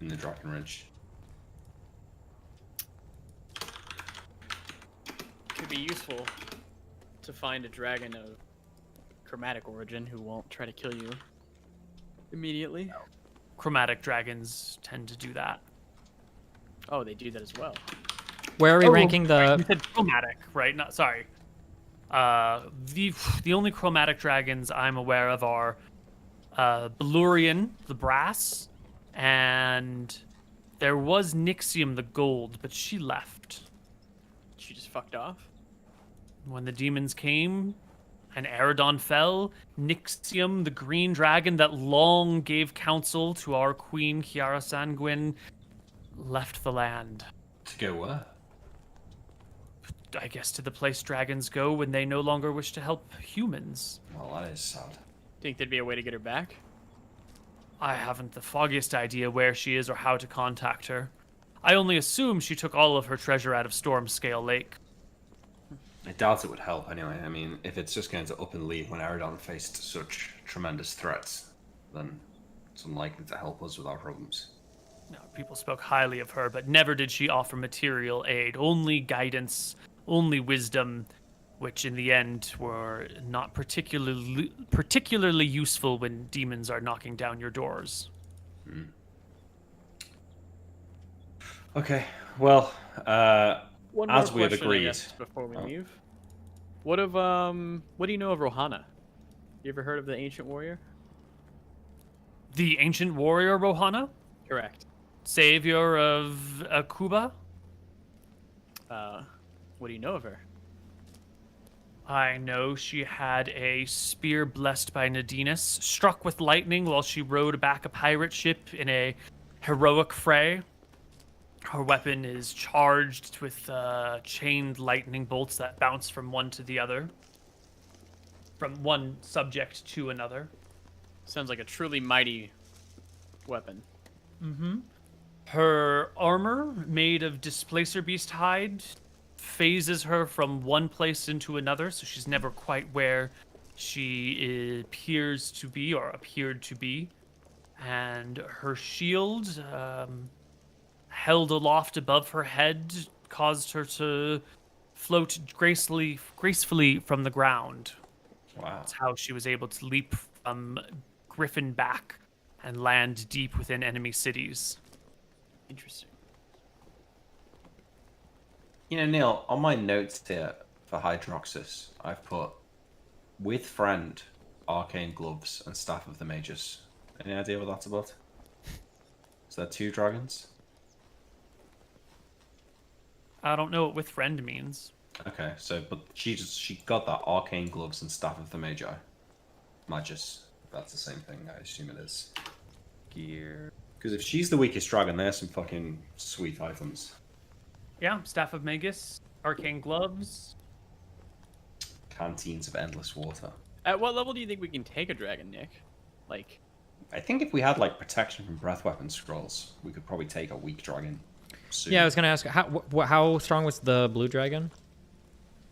In the Draken Ridge. Could be useful to find a dragon of chromatic origin who won't try to kill you immediately. Chromatic dragons tend to do that. Oh, they do that as well. Where are we ranking You the... said chromatic, right? Not sorry. The only chromatic dragons I'm aware of are Belurian, the brass, and there was Nixium, the gold, but she left. She just fucked off? When the demons came and Eridon fell, Nixium, the green dragon that long gave counsel to our queen Kiara Sanguine, left the land. To go where? I guess to the place dragons go when they no longer wish to help humans. Well, that is sad. Think there'd be a way to get her back? I haven't the foggiest idea where she is or how to contact her. I only assume she took all of her treasure out of Stormscale Lake. I doubt it would help anyway. I mean, if it's just going to up and leave when Eridon faced such tremendous threats, then it's unlikely to help us with our problems. No, people spoke highly of her, but never did she offer material aid. Only guidance, only wisdom, which in the end were not particularly useful when demons are knocking down your doors. Okay, well, One as more we had question, I agreed. guess, before we leave. What do you know of Rohana? You ever heard of the ancient warrior? The ancient warrior Rohana? Correct. Savior of Akuba? What do you know of her? I know she had a spear blessed by Nadinus, struck with lightning while she rowed back a pirate ship in a heroic fray. Her weapon is charged with chained lightning bolts that bounce from one to the other, from one subject to another. Sounds like a truly mighty weapon. Mm-hmm. Her armor, made of displacer beast hide, phases her from one place into another, so she's never quite where she appears to be or appeared to be. And her shield, held aloft above her head, caused her to float gracefully from the ground. Wow. That's how she was able to leap from Griffin back and land deep within enemy cities. Interesting. You know, Neil, on my notes here for Hydroxys, I've put with friend, arcane gloves, and staff of the mages. Any idea what that's about? Is there 2 dragons? I don't know what with friend means. Okay, so but she got that arcane gloves and staff of the magi. Magus. That's the same thing. I assume it is. Gear. Because if she's the weakest dragon, there's some fucking sweet items. Yeah, Staff of Magus, Arcane Gloves. Canteens of endless water. At what level do you think we can take a dragon, Nick? Like, I think if we had like protection from breath weapon scrolls, we could probably take a weak dragon. Soon. Yeah, I was gonna ask how strong was the blue dragon?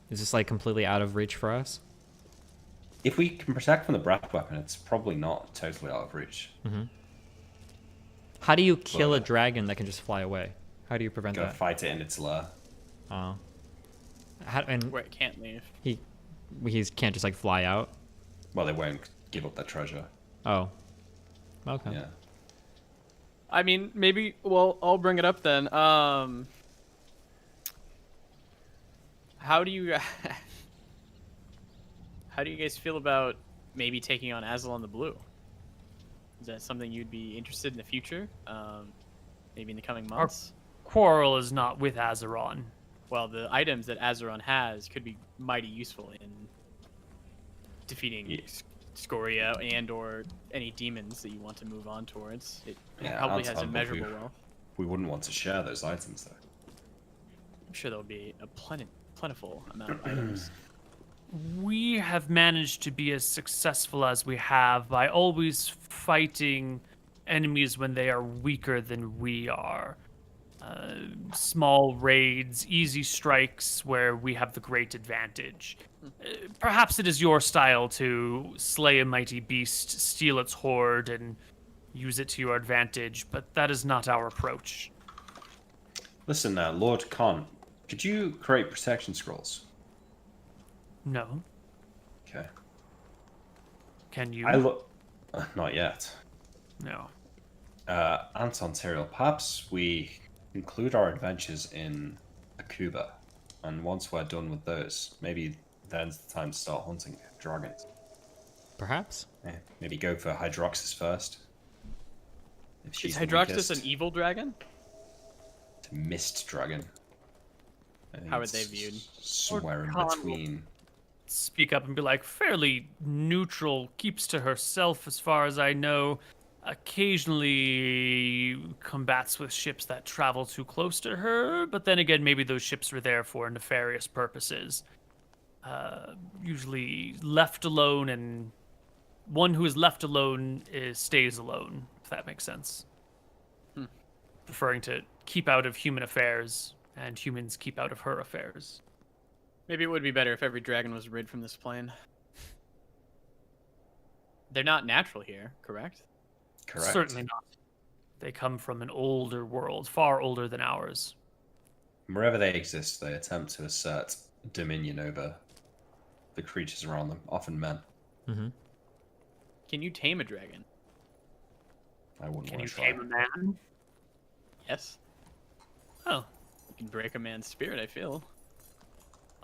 Is this like completely out of reach for us? If we can protect from the breath weapon, it's probably not totally out of reach. Mm-hmm. How do you kill a dragon that can just fly away? How do you prevent Go that? fight it in its lair. Oh. And where it can't leave. he can't just like fly out. Well, they won't give up their treasure. Oh. Okay. Yeah. I mean, maybe. Well, I'll bring it up then. How do you guys feel about maybe taking on Azalon the Blue? Is that something you'd be interested in the future? Maybe in the coming months? Quarrel is not with Azeron. Well, the items that Azeron has could be mighty useful in defeating Scoria and or any demons that you want to move on towards. It probably has immeasurable wealth. We wouldn't want to share those items, though. I'm sure there'll be a plentiful amount of items. We have managed to be as successful as we have by always fighting enemies when they are weaker than we are. Small raids, easy strikes where we have the great advantage. Perhaps it is your style to slay a mighty beast, steal its hoard, and use it to your advantage, but that is not our approach. Listen now, Lord Khan, could you create protection scrolls? No. Okay. Can you? Not yet. No. Anton Tyrael, perhaps we conclude our adventures in Akuba, and once we're done with those, maybe then's the time to start hunting dragons. Perhaps. Yeah, maybe go for Hydroxys first. If she's Is the Hydroxys weakest. an evil dragon? It's a mist dragon. I think How are it's they viewed? Somewhere in Khan will between. speak up and be like, fairly neutral, keeps to herself as far as I know. Occasionally combats with ships that travel too close to her, but then again, maybe those ships were there for nefarious purposes. Usually left alone, and one who is left alone stays alone, if that makes sense. Preferring to keep out of human affairs, and humans keep out of her affairs. Maybe it would be better if every dragon was rid from this plane. They're not natural here, correct? Correct. Certainly not. They come from an older world, far older than ours. Wherever they exist, they attempt to assert dominion over the creatures around them, often men. Mm-hmm. Can you tame a dragon? I wouldn't Can want you to try. tame a man? Yes. Oh, You can break a man's spirit, I feel.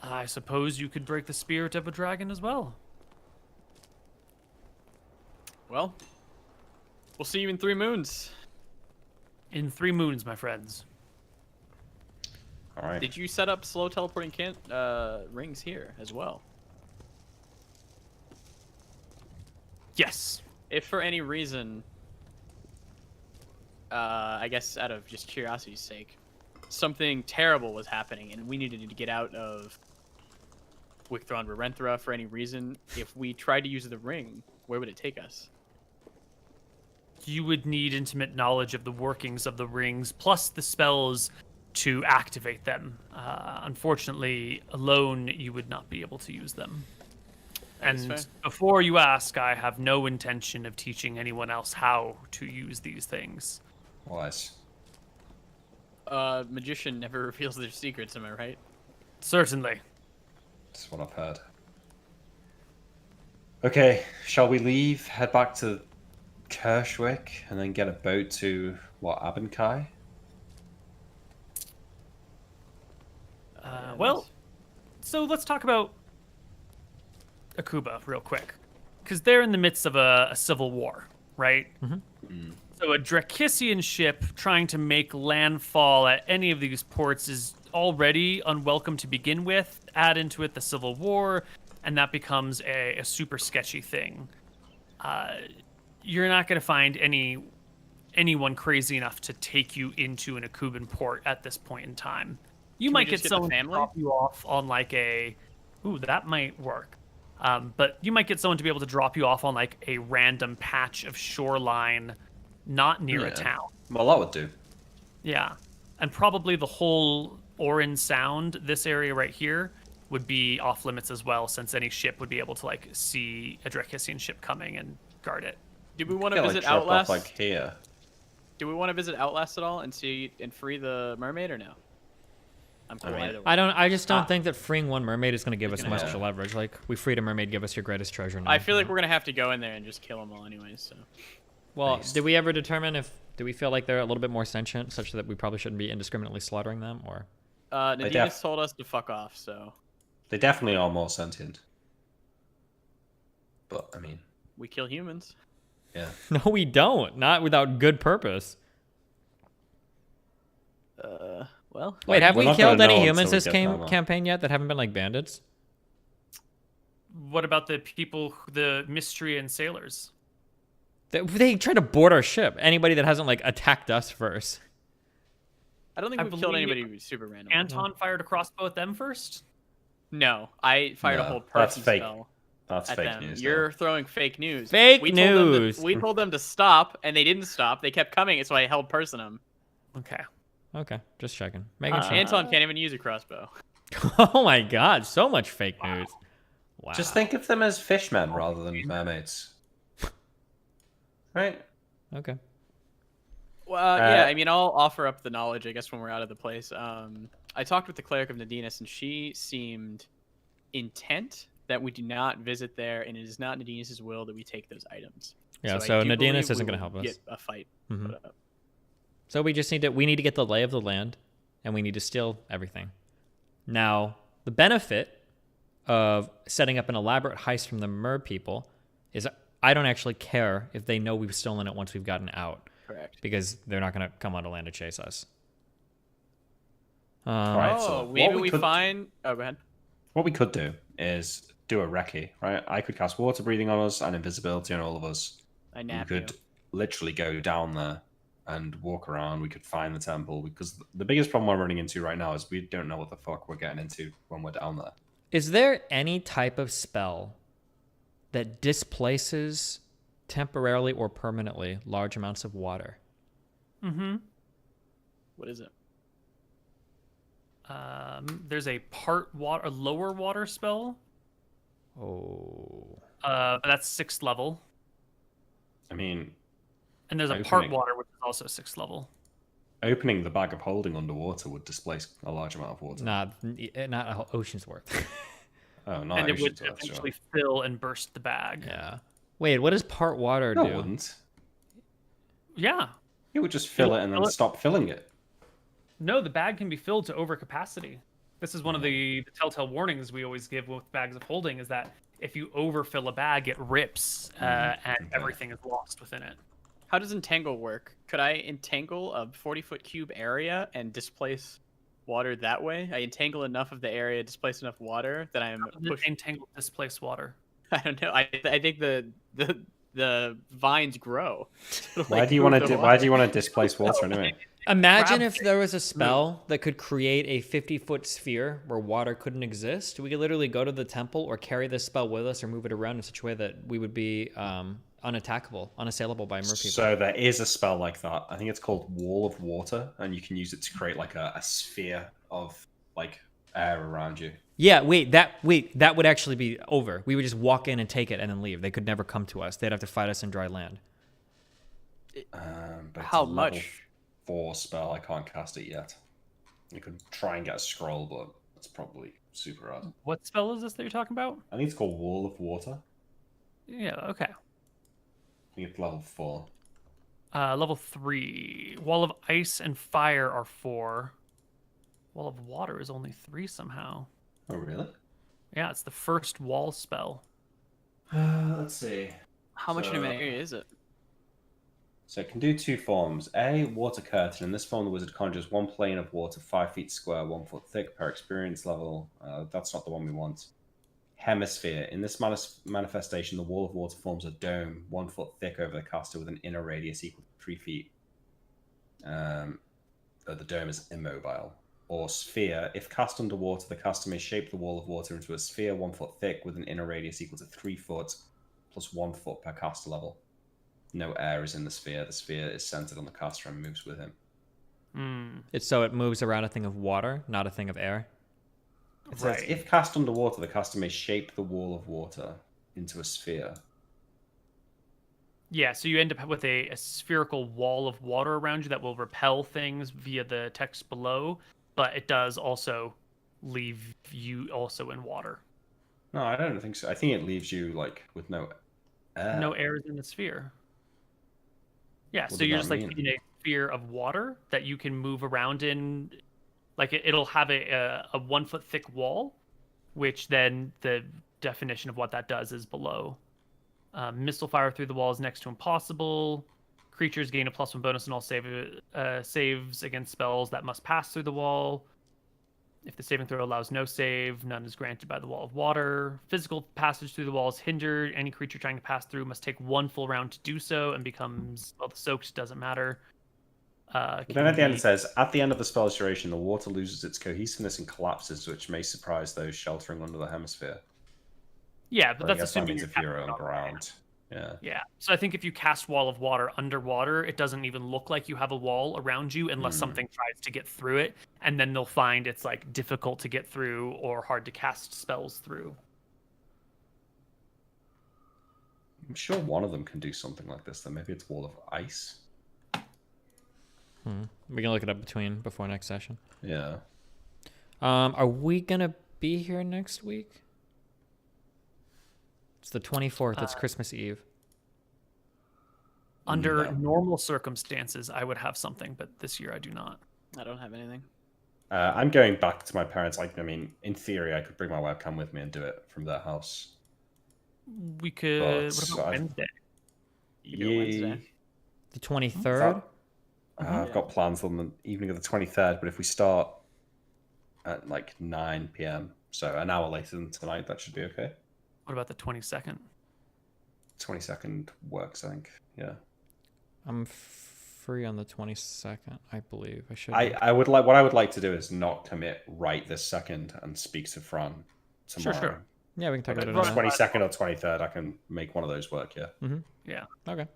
I suppose you could break the spirit of a dragon as well. Well, we'll see you in 3 moons. In 3 moons, my friends. All right. Did you set up slow teleporting rings here as well? Yes. If for any reason, I guess out of just curiosity's sake, something terrible was happening and we needed to get out of Wicthron Rerenthra for any reason, if we tried to use the ring, where would it take us? you would need intimate knowledge of the workings of the rings, plus the spells to activate them. Unfortunately, alone, you would not be able to use them. And before you ask, I have no intention of teaching anyone else how to use these things. Wise. Magician never reveals their secrets, am I right? Certainly. That's what I've heard. Okay, shall we leave, head back to Kershwick, and then get a boat to, Abankai? Well, so let's talk about Akuba real quick, because they're in the midst of a civil war, right? So a Drakissian ship trying to make landfall at any of these ports is already unwelcome to begin with. Add into it the civil war, and that becomes a super sketchy thing. You're not going to find anyone crazy enough to take you into an Akuban port at this point in time. You might get someone to drop you off on like that might work. But you might get someone to be able to drop you off on like a random patch of shoreline, not near a town. Well, that would do. Yeah. And probably the whole Orin Sound, this area right here, would be off limits as well, since any ship would be able to like see a Drakissian ship coming and guard it. Do we want to visit Outlast? Like here. Do we want to visit Outlast at all and see and free the mermaid or no? I'm cool either way. I just don't think that freeing one mermaid is going to give us much leverage. Like, we freed a mermaid, give us your greatest treasure now. I feel like we're going to have to go in there and just kill them all anyways, so. Well, did we ever determine do we feel like they're a little bit more sentient, such that we probably shouldn't be indiscriminately slaughtering them, or? Nadina's told us to fuck off, so. They definitely are more sentient. But, I mean. We kill humans. Yeah. No, we don't. Not without good purpose. Well. Wait, have we killed any humans this campaign yet that haven't been like bandits? What about the people, the Mystrian sailors? They tried to board our ship. Anybody that hasn't like attacked us first. I don't think we've killed anybody super random. Anton fired a crossbow at them first? No, I fired a whole person spell. That's fake news. You're throwing fake news. Fake news. We told them to stop, and they didn't stop. They kept coming, so I held person them. Okay, just checking. Making sure. Anton can't even use a crossbow. Oh my god, so much fake news. Wow. Just think of them as fishmen rather than mermaids. Right? Okay. Well, yeah, I mean, I'll offer up the knowledge, I guess, when we're out of the place. I talked with the cleric of Nadinas, and she seemed intent that we do not visit there, and it is not Nadinas' will that we take those items. Yeah, so Nadinas isn't going to help us. Get a fight. Mm-hmm. So we just need to get the lay of the land, and we need to steal everything. Now, the benefit of setting up an elaborate heist from the mer people is I don't actually care if they know we've stolen it once we've gotten out. Correct. Because they're not going to come onto land to chase us. Right, so maybe we find... Oh, go ahead. What we could do is do a recce, right? I could cast water breathing on us and invisibility on all of us. I nap We could literally go down there and walk around. We could find the temple, because the biggest problem we're running into right now is we don't know what the fuck we're getting into when we're down there. Is there any type of spell that displaces temporarily or permanently large amounts of water? Mm-hmm. What is it? There's a lower water spell. Oh. That's 6th level. I mean... And there's a part water, which is also 6th level. Opening the bag of holding underwater would displace a large amount of water. Not an ocean's worth. Oh, not and it would eventually fill and burst the bag. Yeah. Wait, what does part water do? No, it wouldn't. Yeah. It would just fill it and then stop filling it. No, the bag can be filled to overcapacity. This is one of the telltale warnings we always give with bags of holding, is that if you overfill a bag, it rips and everything is lost within it. How does entangle work? Could I entangle a 40-foot cube area and displace water that way? I entangle enough of the area, displace enough water that I am entangle, displace water. I don't know. I think the vines grow. Why do you want to displace water anyway? Imagine if there was a spell that could create a 50-foot sphere where water couldn't exist. We could literally go to the temple or carry this spell with us or move it around in such a way that we would be unattackable, unassailable by merpeople. So there is a spell like that. I think it's called Wall of Water, and you can use it to create like a sphere of like air around you. Yeah, that would actually be over. We would just walk in and take it and then leave. They could never come to us. They'd have to fight us in dry land. But How it's a level much? 4 spell. I can't cast it yet. You could try and get a scroll, but it's probably super hard. What spell is this that you're talking about? I think it's called Wall of Water. Yeah, okay. I think it's level 4. Level 3. Wall of Ice and Fire are 4. Wall of Water is only 3 somehow. Oh, really? Yeah, it's the first wall spell. Let's see. How much in an area is it? So it can do 2 forms. A, Water Curtain. In this form, the wizard conjures 1 plane of water 5 feet square, 1 foot thick per experience level. That's not the one we want. Hemisphere. In this manifestation, the wall of water forms a dome 1 foot thick over the caster with an inner radius equal to 3 feet. The dome is immobile. Or sphere. If cast underwater, the caster may shape the wall of water into a sphere 1 foot thick with an inner radius equal to 3 foot plus 1 foot per caster level. No air is in the sphere. The sphere is centered on the caster and moves with him. So it moves around a thing of water, not a thing of air. It says, if cast underwater, the caster may shape the wall of water into a sphere. Yeah, so you end up with a spherical wall of water around you that will repel things via the text below, but it does also leave you also in water. No, I don't think so. I think it leaves you like with no air. No air is in the sphere. Yeah, What so does you're that just like mean? in a sphere of water that you can move around in. Like it'll have a 1 foot thick wall, which then the definition of what that does is below. Missile fire through the wall is next to impossible. Creatures gain a +1 bonus in all saves against spells that must pass through the wall. If the saving throw allows no save, none is granted by the wall of water. Physical passage through the wall is hindered. Any creature trying to pass through must take 1 full round to do so and becomes, well, the soaked doesn't matter. But then at the end it says, at the end of the spell's duration, the water loses its cohesiveness and collapses, which may surprise those sheltering under the hemisphere. Yeah, but I that's guess that assuming means you're if you're casting on on ground. Yeah. Yeah, so I think if you cast Wall of Water underwater, it doesn't even look like you have a wall around you unless something tries to get through it, and then they'll find it's like difficult to get through or hard to cast spells through. I'm sure one of them can do something like this, then maybe it's Wall of Ice. We can look it up before next session. Yeah. Are we gonna be here next week? It's the 24th. It's Christmas Eve. Under normal circumstances, I would have something, but this year I do not. I don't have anything. I'm going back to my parents. Like, I mean, in theory, I could bring my webcam with me and do it from their house. We could. But What about Wednesday? Wednesday. The 23rd? I've got plans on the evening of the 23rd, but if we start at like 9 p.m., so an hour later than tonight, that should be okay. What about the 22nd? 22nd works, I think. Yeah. I'm free on the 22nd, I believe. I would like. What I would like to do is not commit right this second and speak to Fran tomorrow. Sure. Yeah, we can talk But about it. 22nd or 23rd, I can make one of those work. Yeah. Yeah. Okay.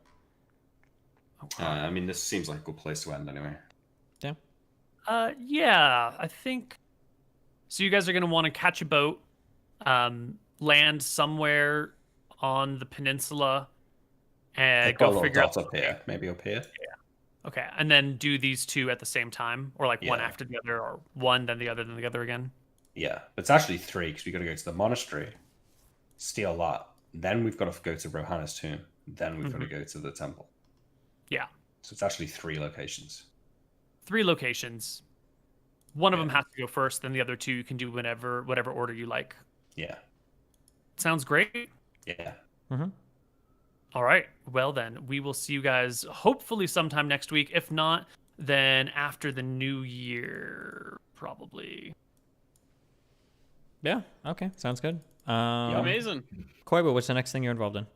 I mean, this seems like a good place to end anyway. Yeah. Yeah, I think. So you guys are gonna want to catch a boat, land somewhere on the peninsula, and go figure out up here, maybe up here. Yeah. Okay, and then do these two at the same time, or like one Yeah. after the other, or one then the other then the other again. Yeah, but it's actually 3 because we got to go to the monastery, steal that. Then we've got to go to Rohanna's tomb. Then we've got to go to the temple. Yeah. So it's actually 3 locations. 3 locations. One of them has to go first, then the other 2 you can do whatever order you like. Yeah. Sounds great. Yeah. All right. Well, then we will see you guys hopefully sometime next week. If not, then after the new year, probably. Yeah. Okay. Sounds good. Amazing. Koibu, what's the next thing you're involved in?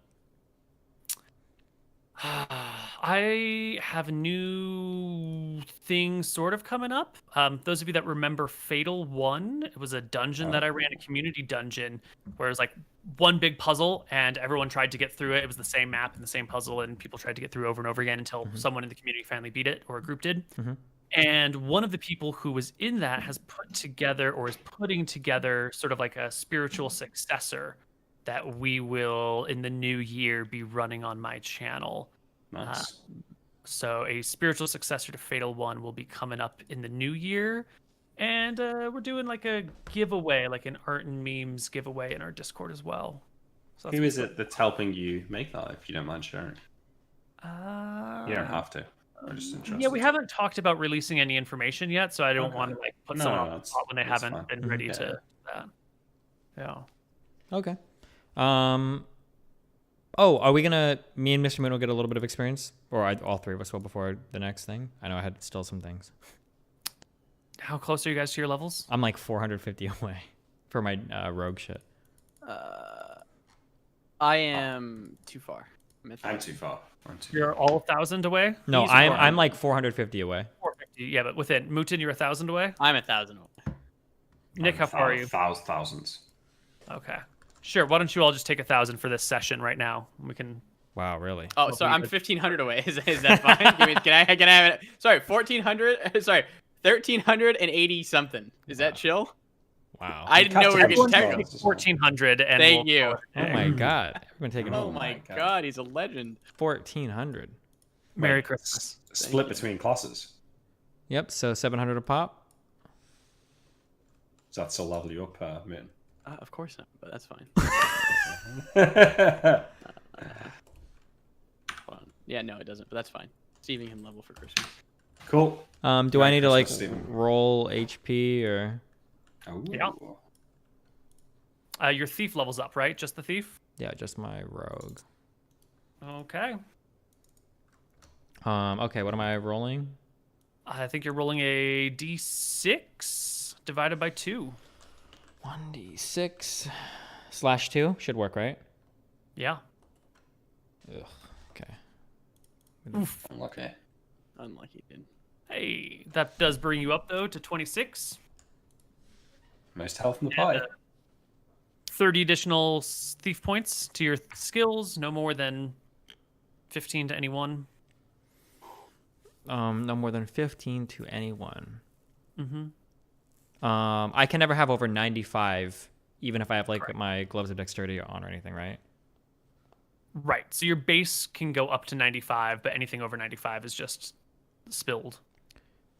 I have a new thing sort of coming up. Those of you that remember Fatal 1, it was a dungeon that I ran, a community dungeon, where it was like one big puzzle and everyone tried to get through it. It was the same map and the same puzzle, and people tried to get through over and over again until someone in the community finally beat it, or a group did. And one of the people who was in that has put together, or is putting together, sort of like a spiritual successor that we will, in the new year, be running on my channel. Nice. So a spiritual successor to Fatal 1 will be coming up in the new year. And we're doing like a giveaway, like an art and memes giveaway in our Discord as well. So Who is it that's helping you make that, if you don't mind sharing? You don't Uh, have to. I'm just interested. yeah, we haven't talked about releasing any information yet, so I don't want to like put someone on the spot when they haven't fine. been ready Yeah. to that. Yeah. Okay. Oh, are we gonna? Me and MrMouton will get a little bit of experience, or all three of us will before the next thing. I know I had still some things. How close are you guys to your levels? I'm like 450 away for my rogue shit. I am too far. I'm too far. You're all 1,000 away? No, He's I'm like 450 away. 450. Yeah, but within Mouton, you're 1,000 away. I'm 1,000 away. Nick, how far are you? Thousands. Okay. Sure. Why don't you all just take 1,000 for this session right now? We can. Wow, really? Oh, so I'm 1,500 away. Is that fine? Can I have it? Sorry, 1,400. Sorry, 1,380 something. Is that chill? Wow. I didn't know we were getting Everyone technical. take 1,400 and Thank we'll you. call it a Oh day. my god. Everyone taking Oh my god, he's a legend. 1,400. Merry Christmas. Split between classes. Yep. So 700 a pop. So that's still level you up, Mitten. Of course not, but that's fine. Hold on. Yeah, no, it doesn't, but that's fine. Saving him level for Christmas. Cool. Do I need to like Christmas, Steven. roll HP or? Ooh. Yeah. Your thief levels up, right? Just the thief? Yeah, just my rogue. Okay. Okay, what am I rolling? I think you're rolling a d6 divided by 2. 1d6 / 2 should work, right? Yeah. Ugh. Okay. Okay. Unlucky, dude. Hey, that does bring you up, though, to 26. Most health in the And, pie. 30 additional thief points to your skills. No more than 15 to anyone. No more than 15 to anyone. Mm-hmm. I can never have over 95, even if I have like my gloves of dexterity on or anything, right? Right. So your base can go up to 95, but anything over 95 is just spilled.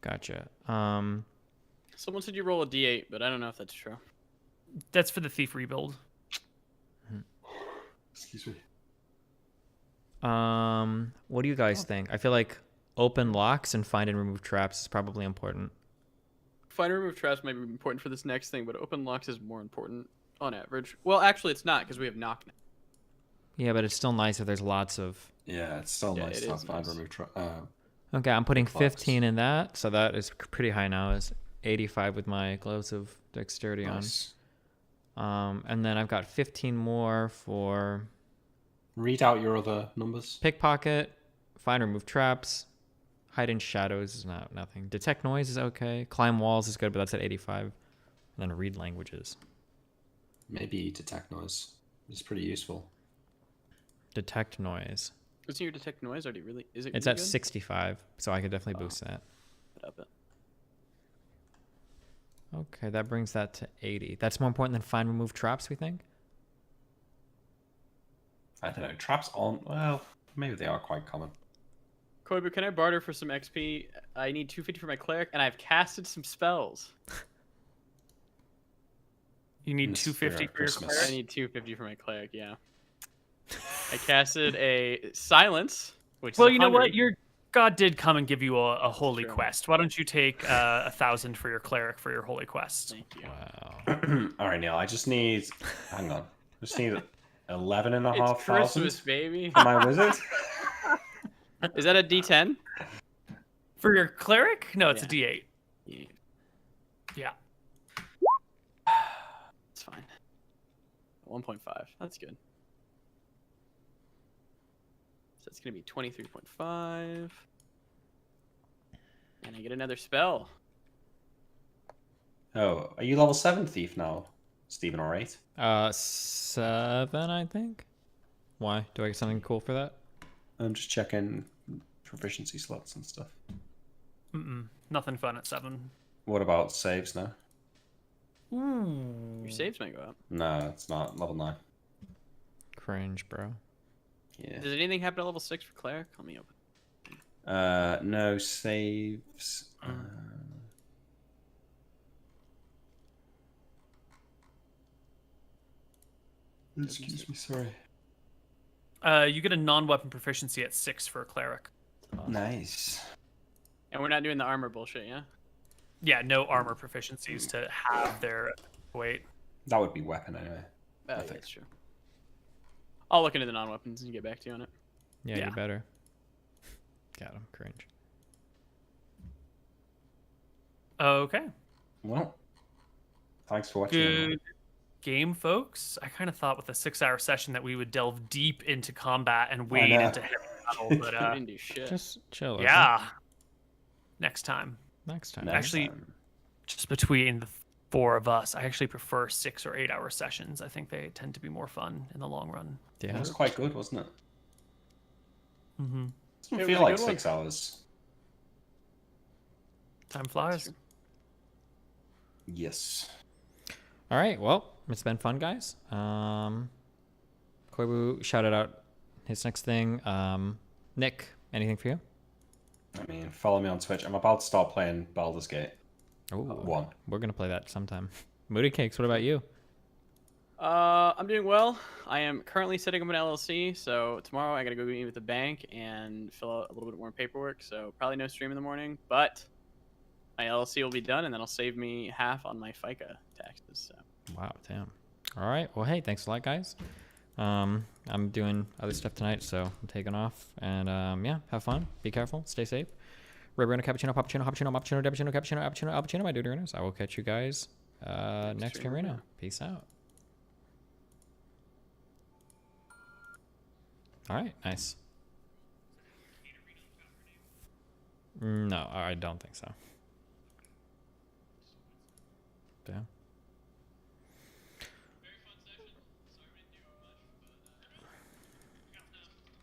Gotcha. Someone said you roll a d8, but I don't know if that's true. That's for the thief rebuild. Excuse me. What do you guys think? I feel like open locks and find and remove traps is probably important. Find and remove traps might be important for this next thing, but open locks is more important on average. Well, actually, it's not because we have knock now. Yeah, but it's still nice if there's lots of. Yeah, it's still Yeah, nice it to is have find nice. remove. Okay, I'm putting Box. 15 in that, so that is pretty high now. Is 85 with my gloves of dexterity Nice. on. And then I've got 15 more for Read out your other numbers. pickpocket, find remove traps, hide in shadows is nothing. Detect noise is okay. Climb walls is good, but that's at 85. And then read languages. Maybe detect noise. It's pretty useful. Detect noise. Isn't your detect noise already really? Is it? It's really at good? 65, so I could definitely boost that. Up it. Okay, that brings that to 80. That's more important than find remove traps, we think? I don't know. Traps on. Well, maybe they are quite common. Koibu, can I barter for some XP? I need 250 for my cleric, and I've casted some spells. You need In the spirit 250 of for your Christmas. cleric? I need 250 for my cleric, yeah. I casted a silence, which Well, is you know 100. what? Your God did come and give you a holy True. quest. Why don't you take 1,000 for your cleric for your holy quest? Thank you. Wow. All right, Neil. I just need. Hang on. I just need 11,500 It's Christmas, baby. for my wizard. Is that a D10? For your cleric? No, it's Yeah. a D8. Yeah. Yeah. It's fine. 1.5. That's good. it's going to be 23.5. And I get another spell. Oh, are you level 7 thief now, Stephen, or 8? 7, I think. Why? Do I get something cool for that? I'm just checking proficiency slots and stuff. Nothing fun at 7. What about saves now? Ooh. Your saves might go up. No, it's not. Level 9. Cringe, bro. Yeah. Does anything happen at level 6 for cleric? Let me open. No saves. Excuse me, sorry. You get a non-weapon proficiency at 6 for a cleric. Nice. And we're not doing the armor bullshit, yeah? Yeah, no armor proficiencies to have their weight. That would be weapon anyway. Yeah, that's true. I'll look into the non-weapons and get back to you on it. Yeah, you better. Got him. Cringe. Okay. Well, thanks for watching. Good game, folks. I kind of thought with a 6-hour session that we would delve deep into combat and wade into heavy battle, but We didn't do shit. Just chill. Okay? yeah. Next time. Next time. Actually, just between the 4 of us, I actually prefer 6 or 8 hour sessions. I think they tend to be more fun in the long run. It Yeah. was quite good, wasn't it? Mm-hmm. Doesn't It feel was a like good one. 6 hours. Time flies. Yes. All right. Well, it's been fun, guys. Koibu shouted out his next thing. Nick, anything for you? I mean, follow me on Twitch. I'm about to start playing Baldur's Gate. Oh, 1. we're gonna play that sometime. Moody Cakes. What about you? I'm doing well. I am currently setting up an LLC, so tomorrow I gotta go meet with the bank and fill out a little bit more paperwork. So probably no stream in the morning, but my LLC will be done, and that'll save me half on my FICA taxes. So. Wow, damn. All right. Well, hey, thanks a lot, guys. I'm doing other stuff tonight, so I'm taking off. And yeah, have fun. Be careful. Stay safe. Riverino, cappuccino, cappuccino, cappuccino, cappuccino, cappuccino, cappuccino, cappuccino, cappuccino. My dude, I will catch you guys next stream right now. Peace out. All right, nice. No, I don't think so. Damn.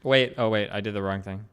Wait, oh wait, I did the wrong thing.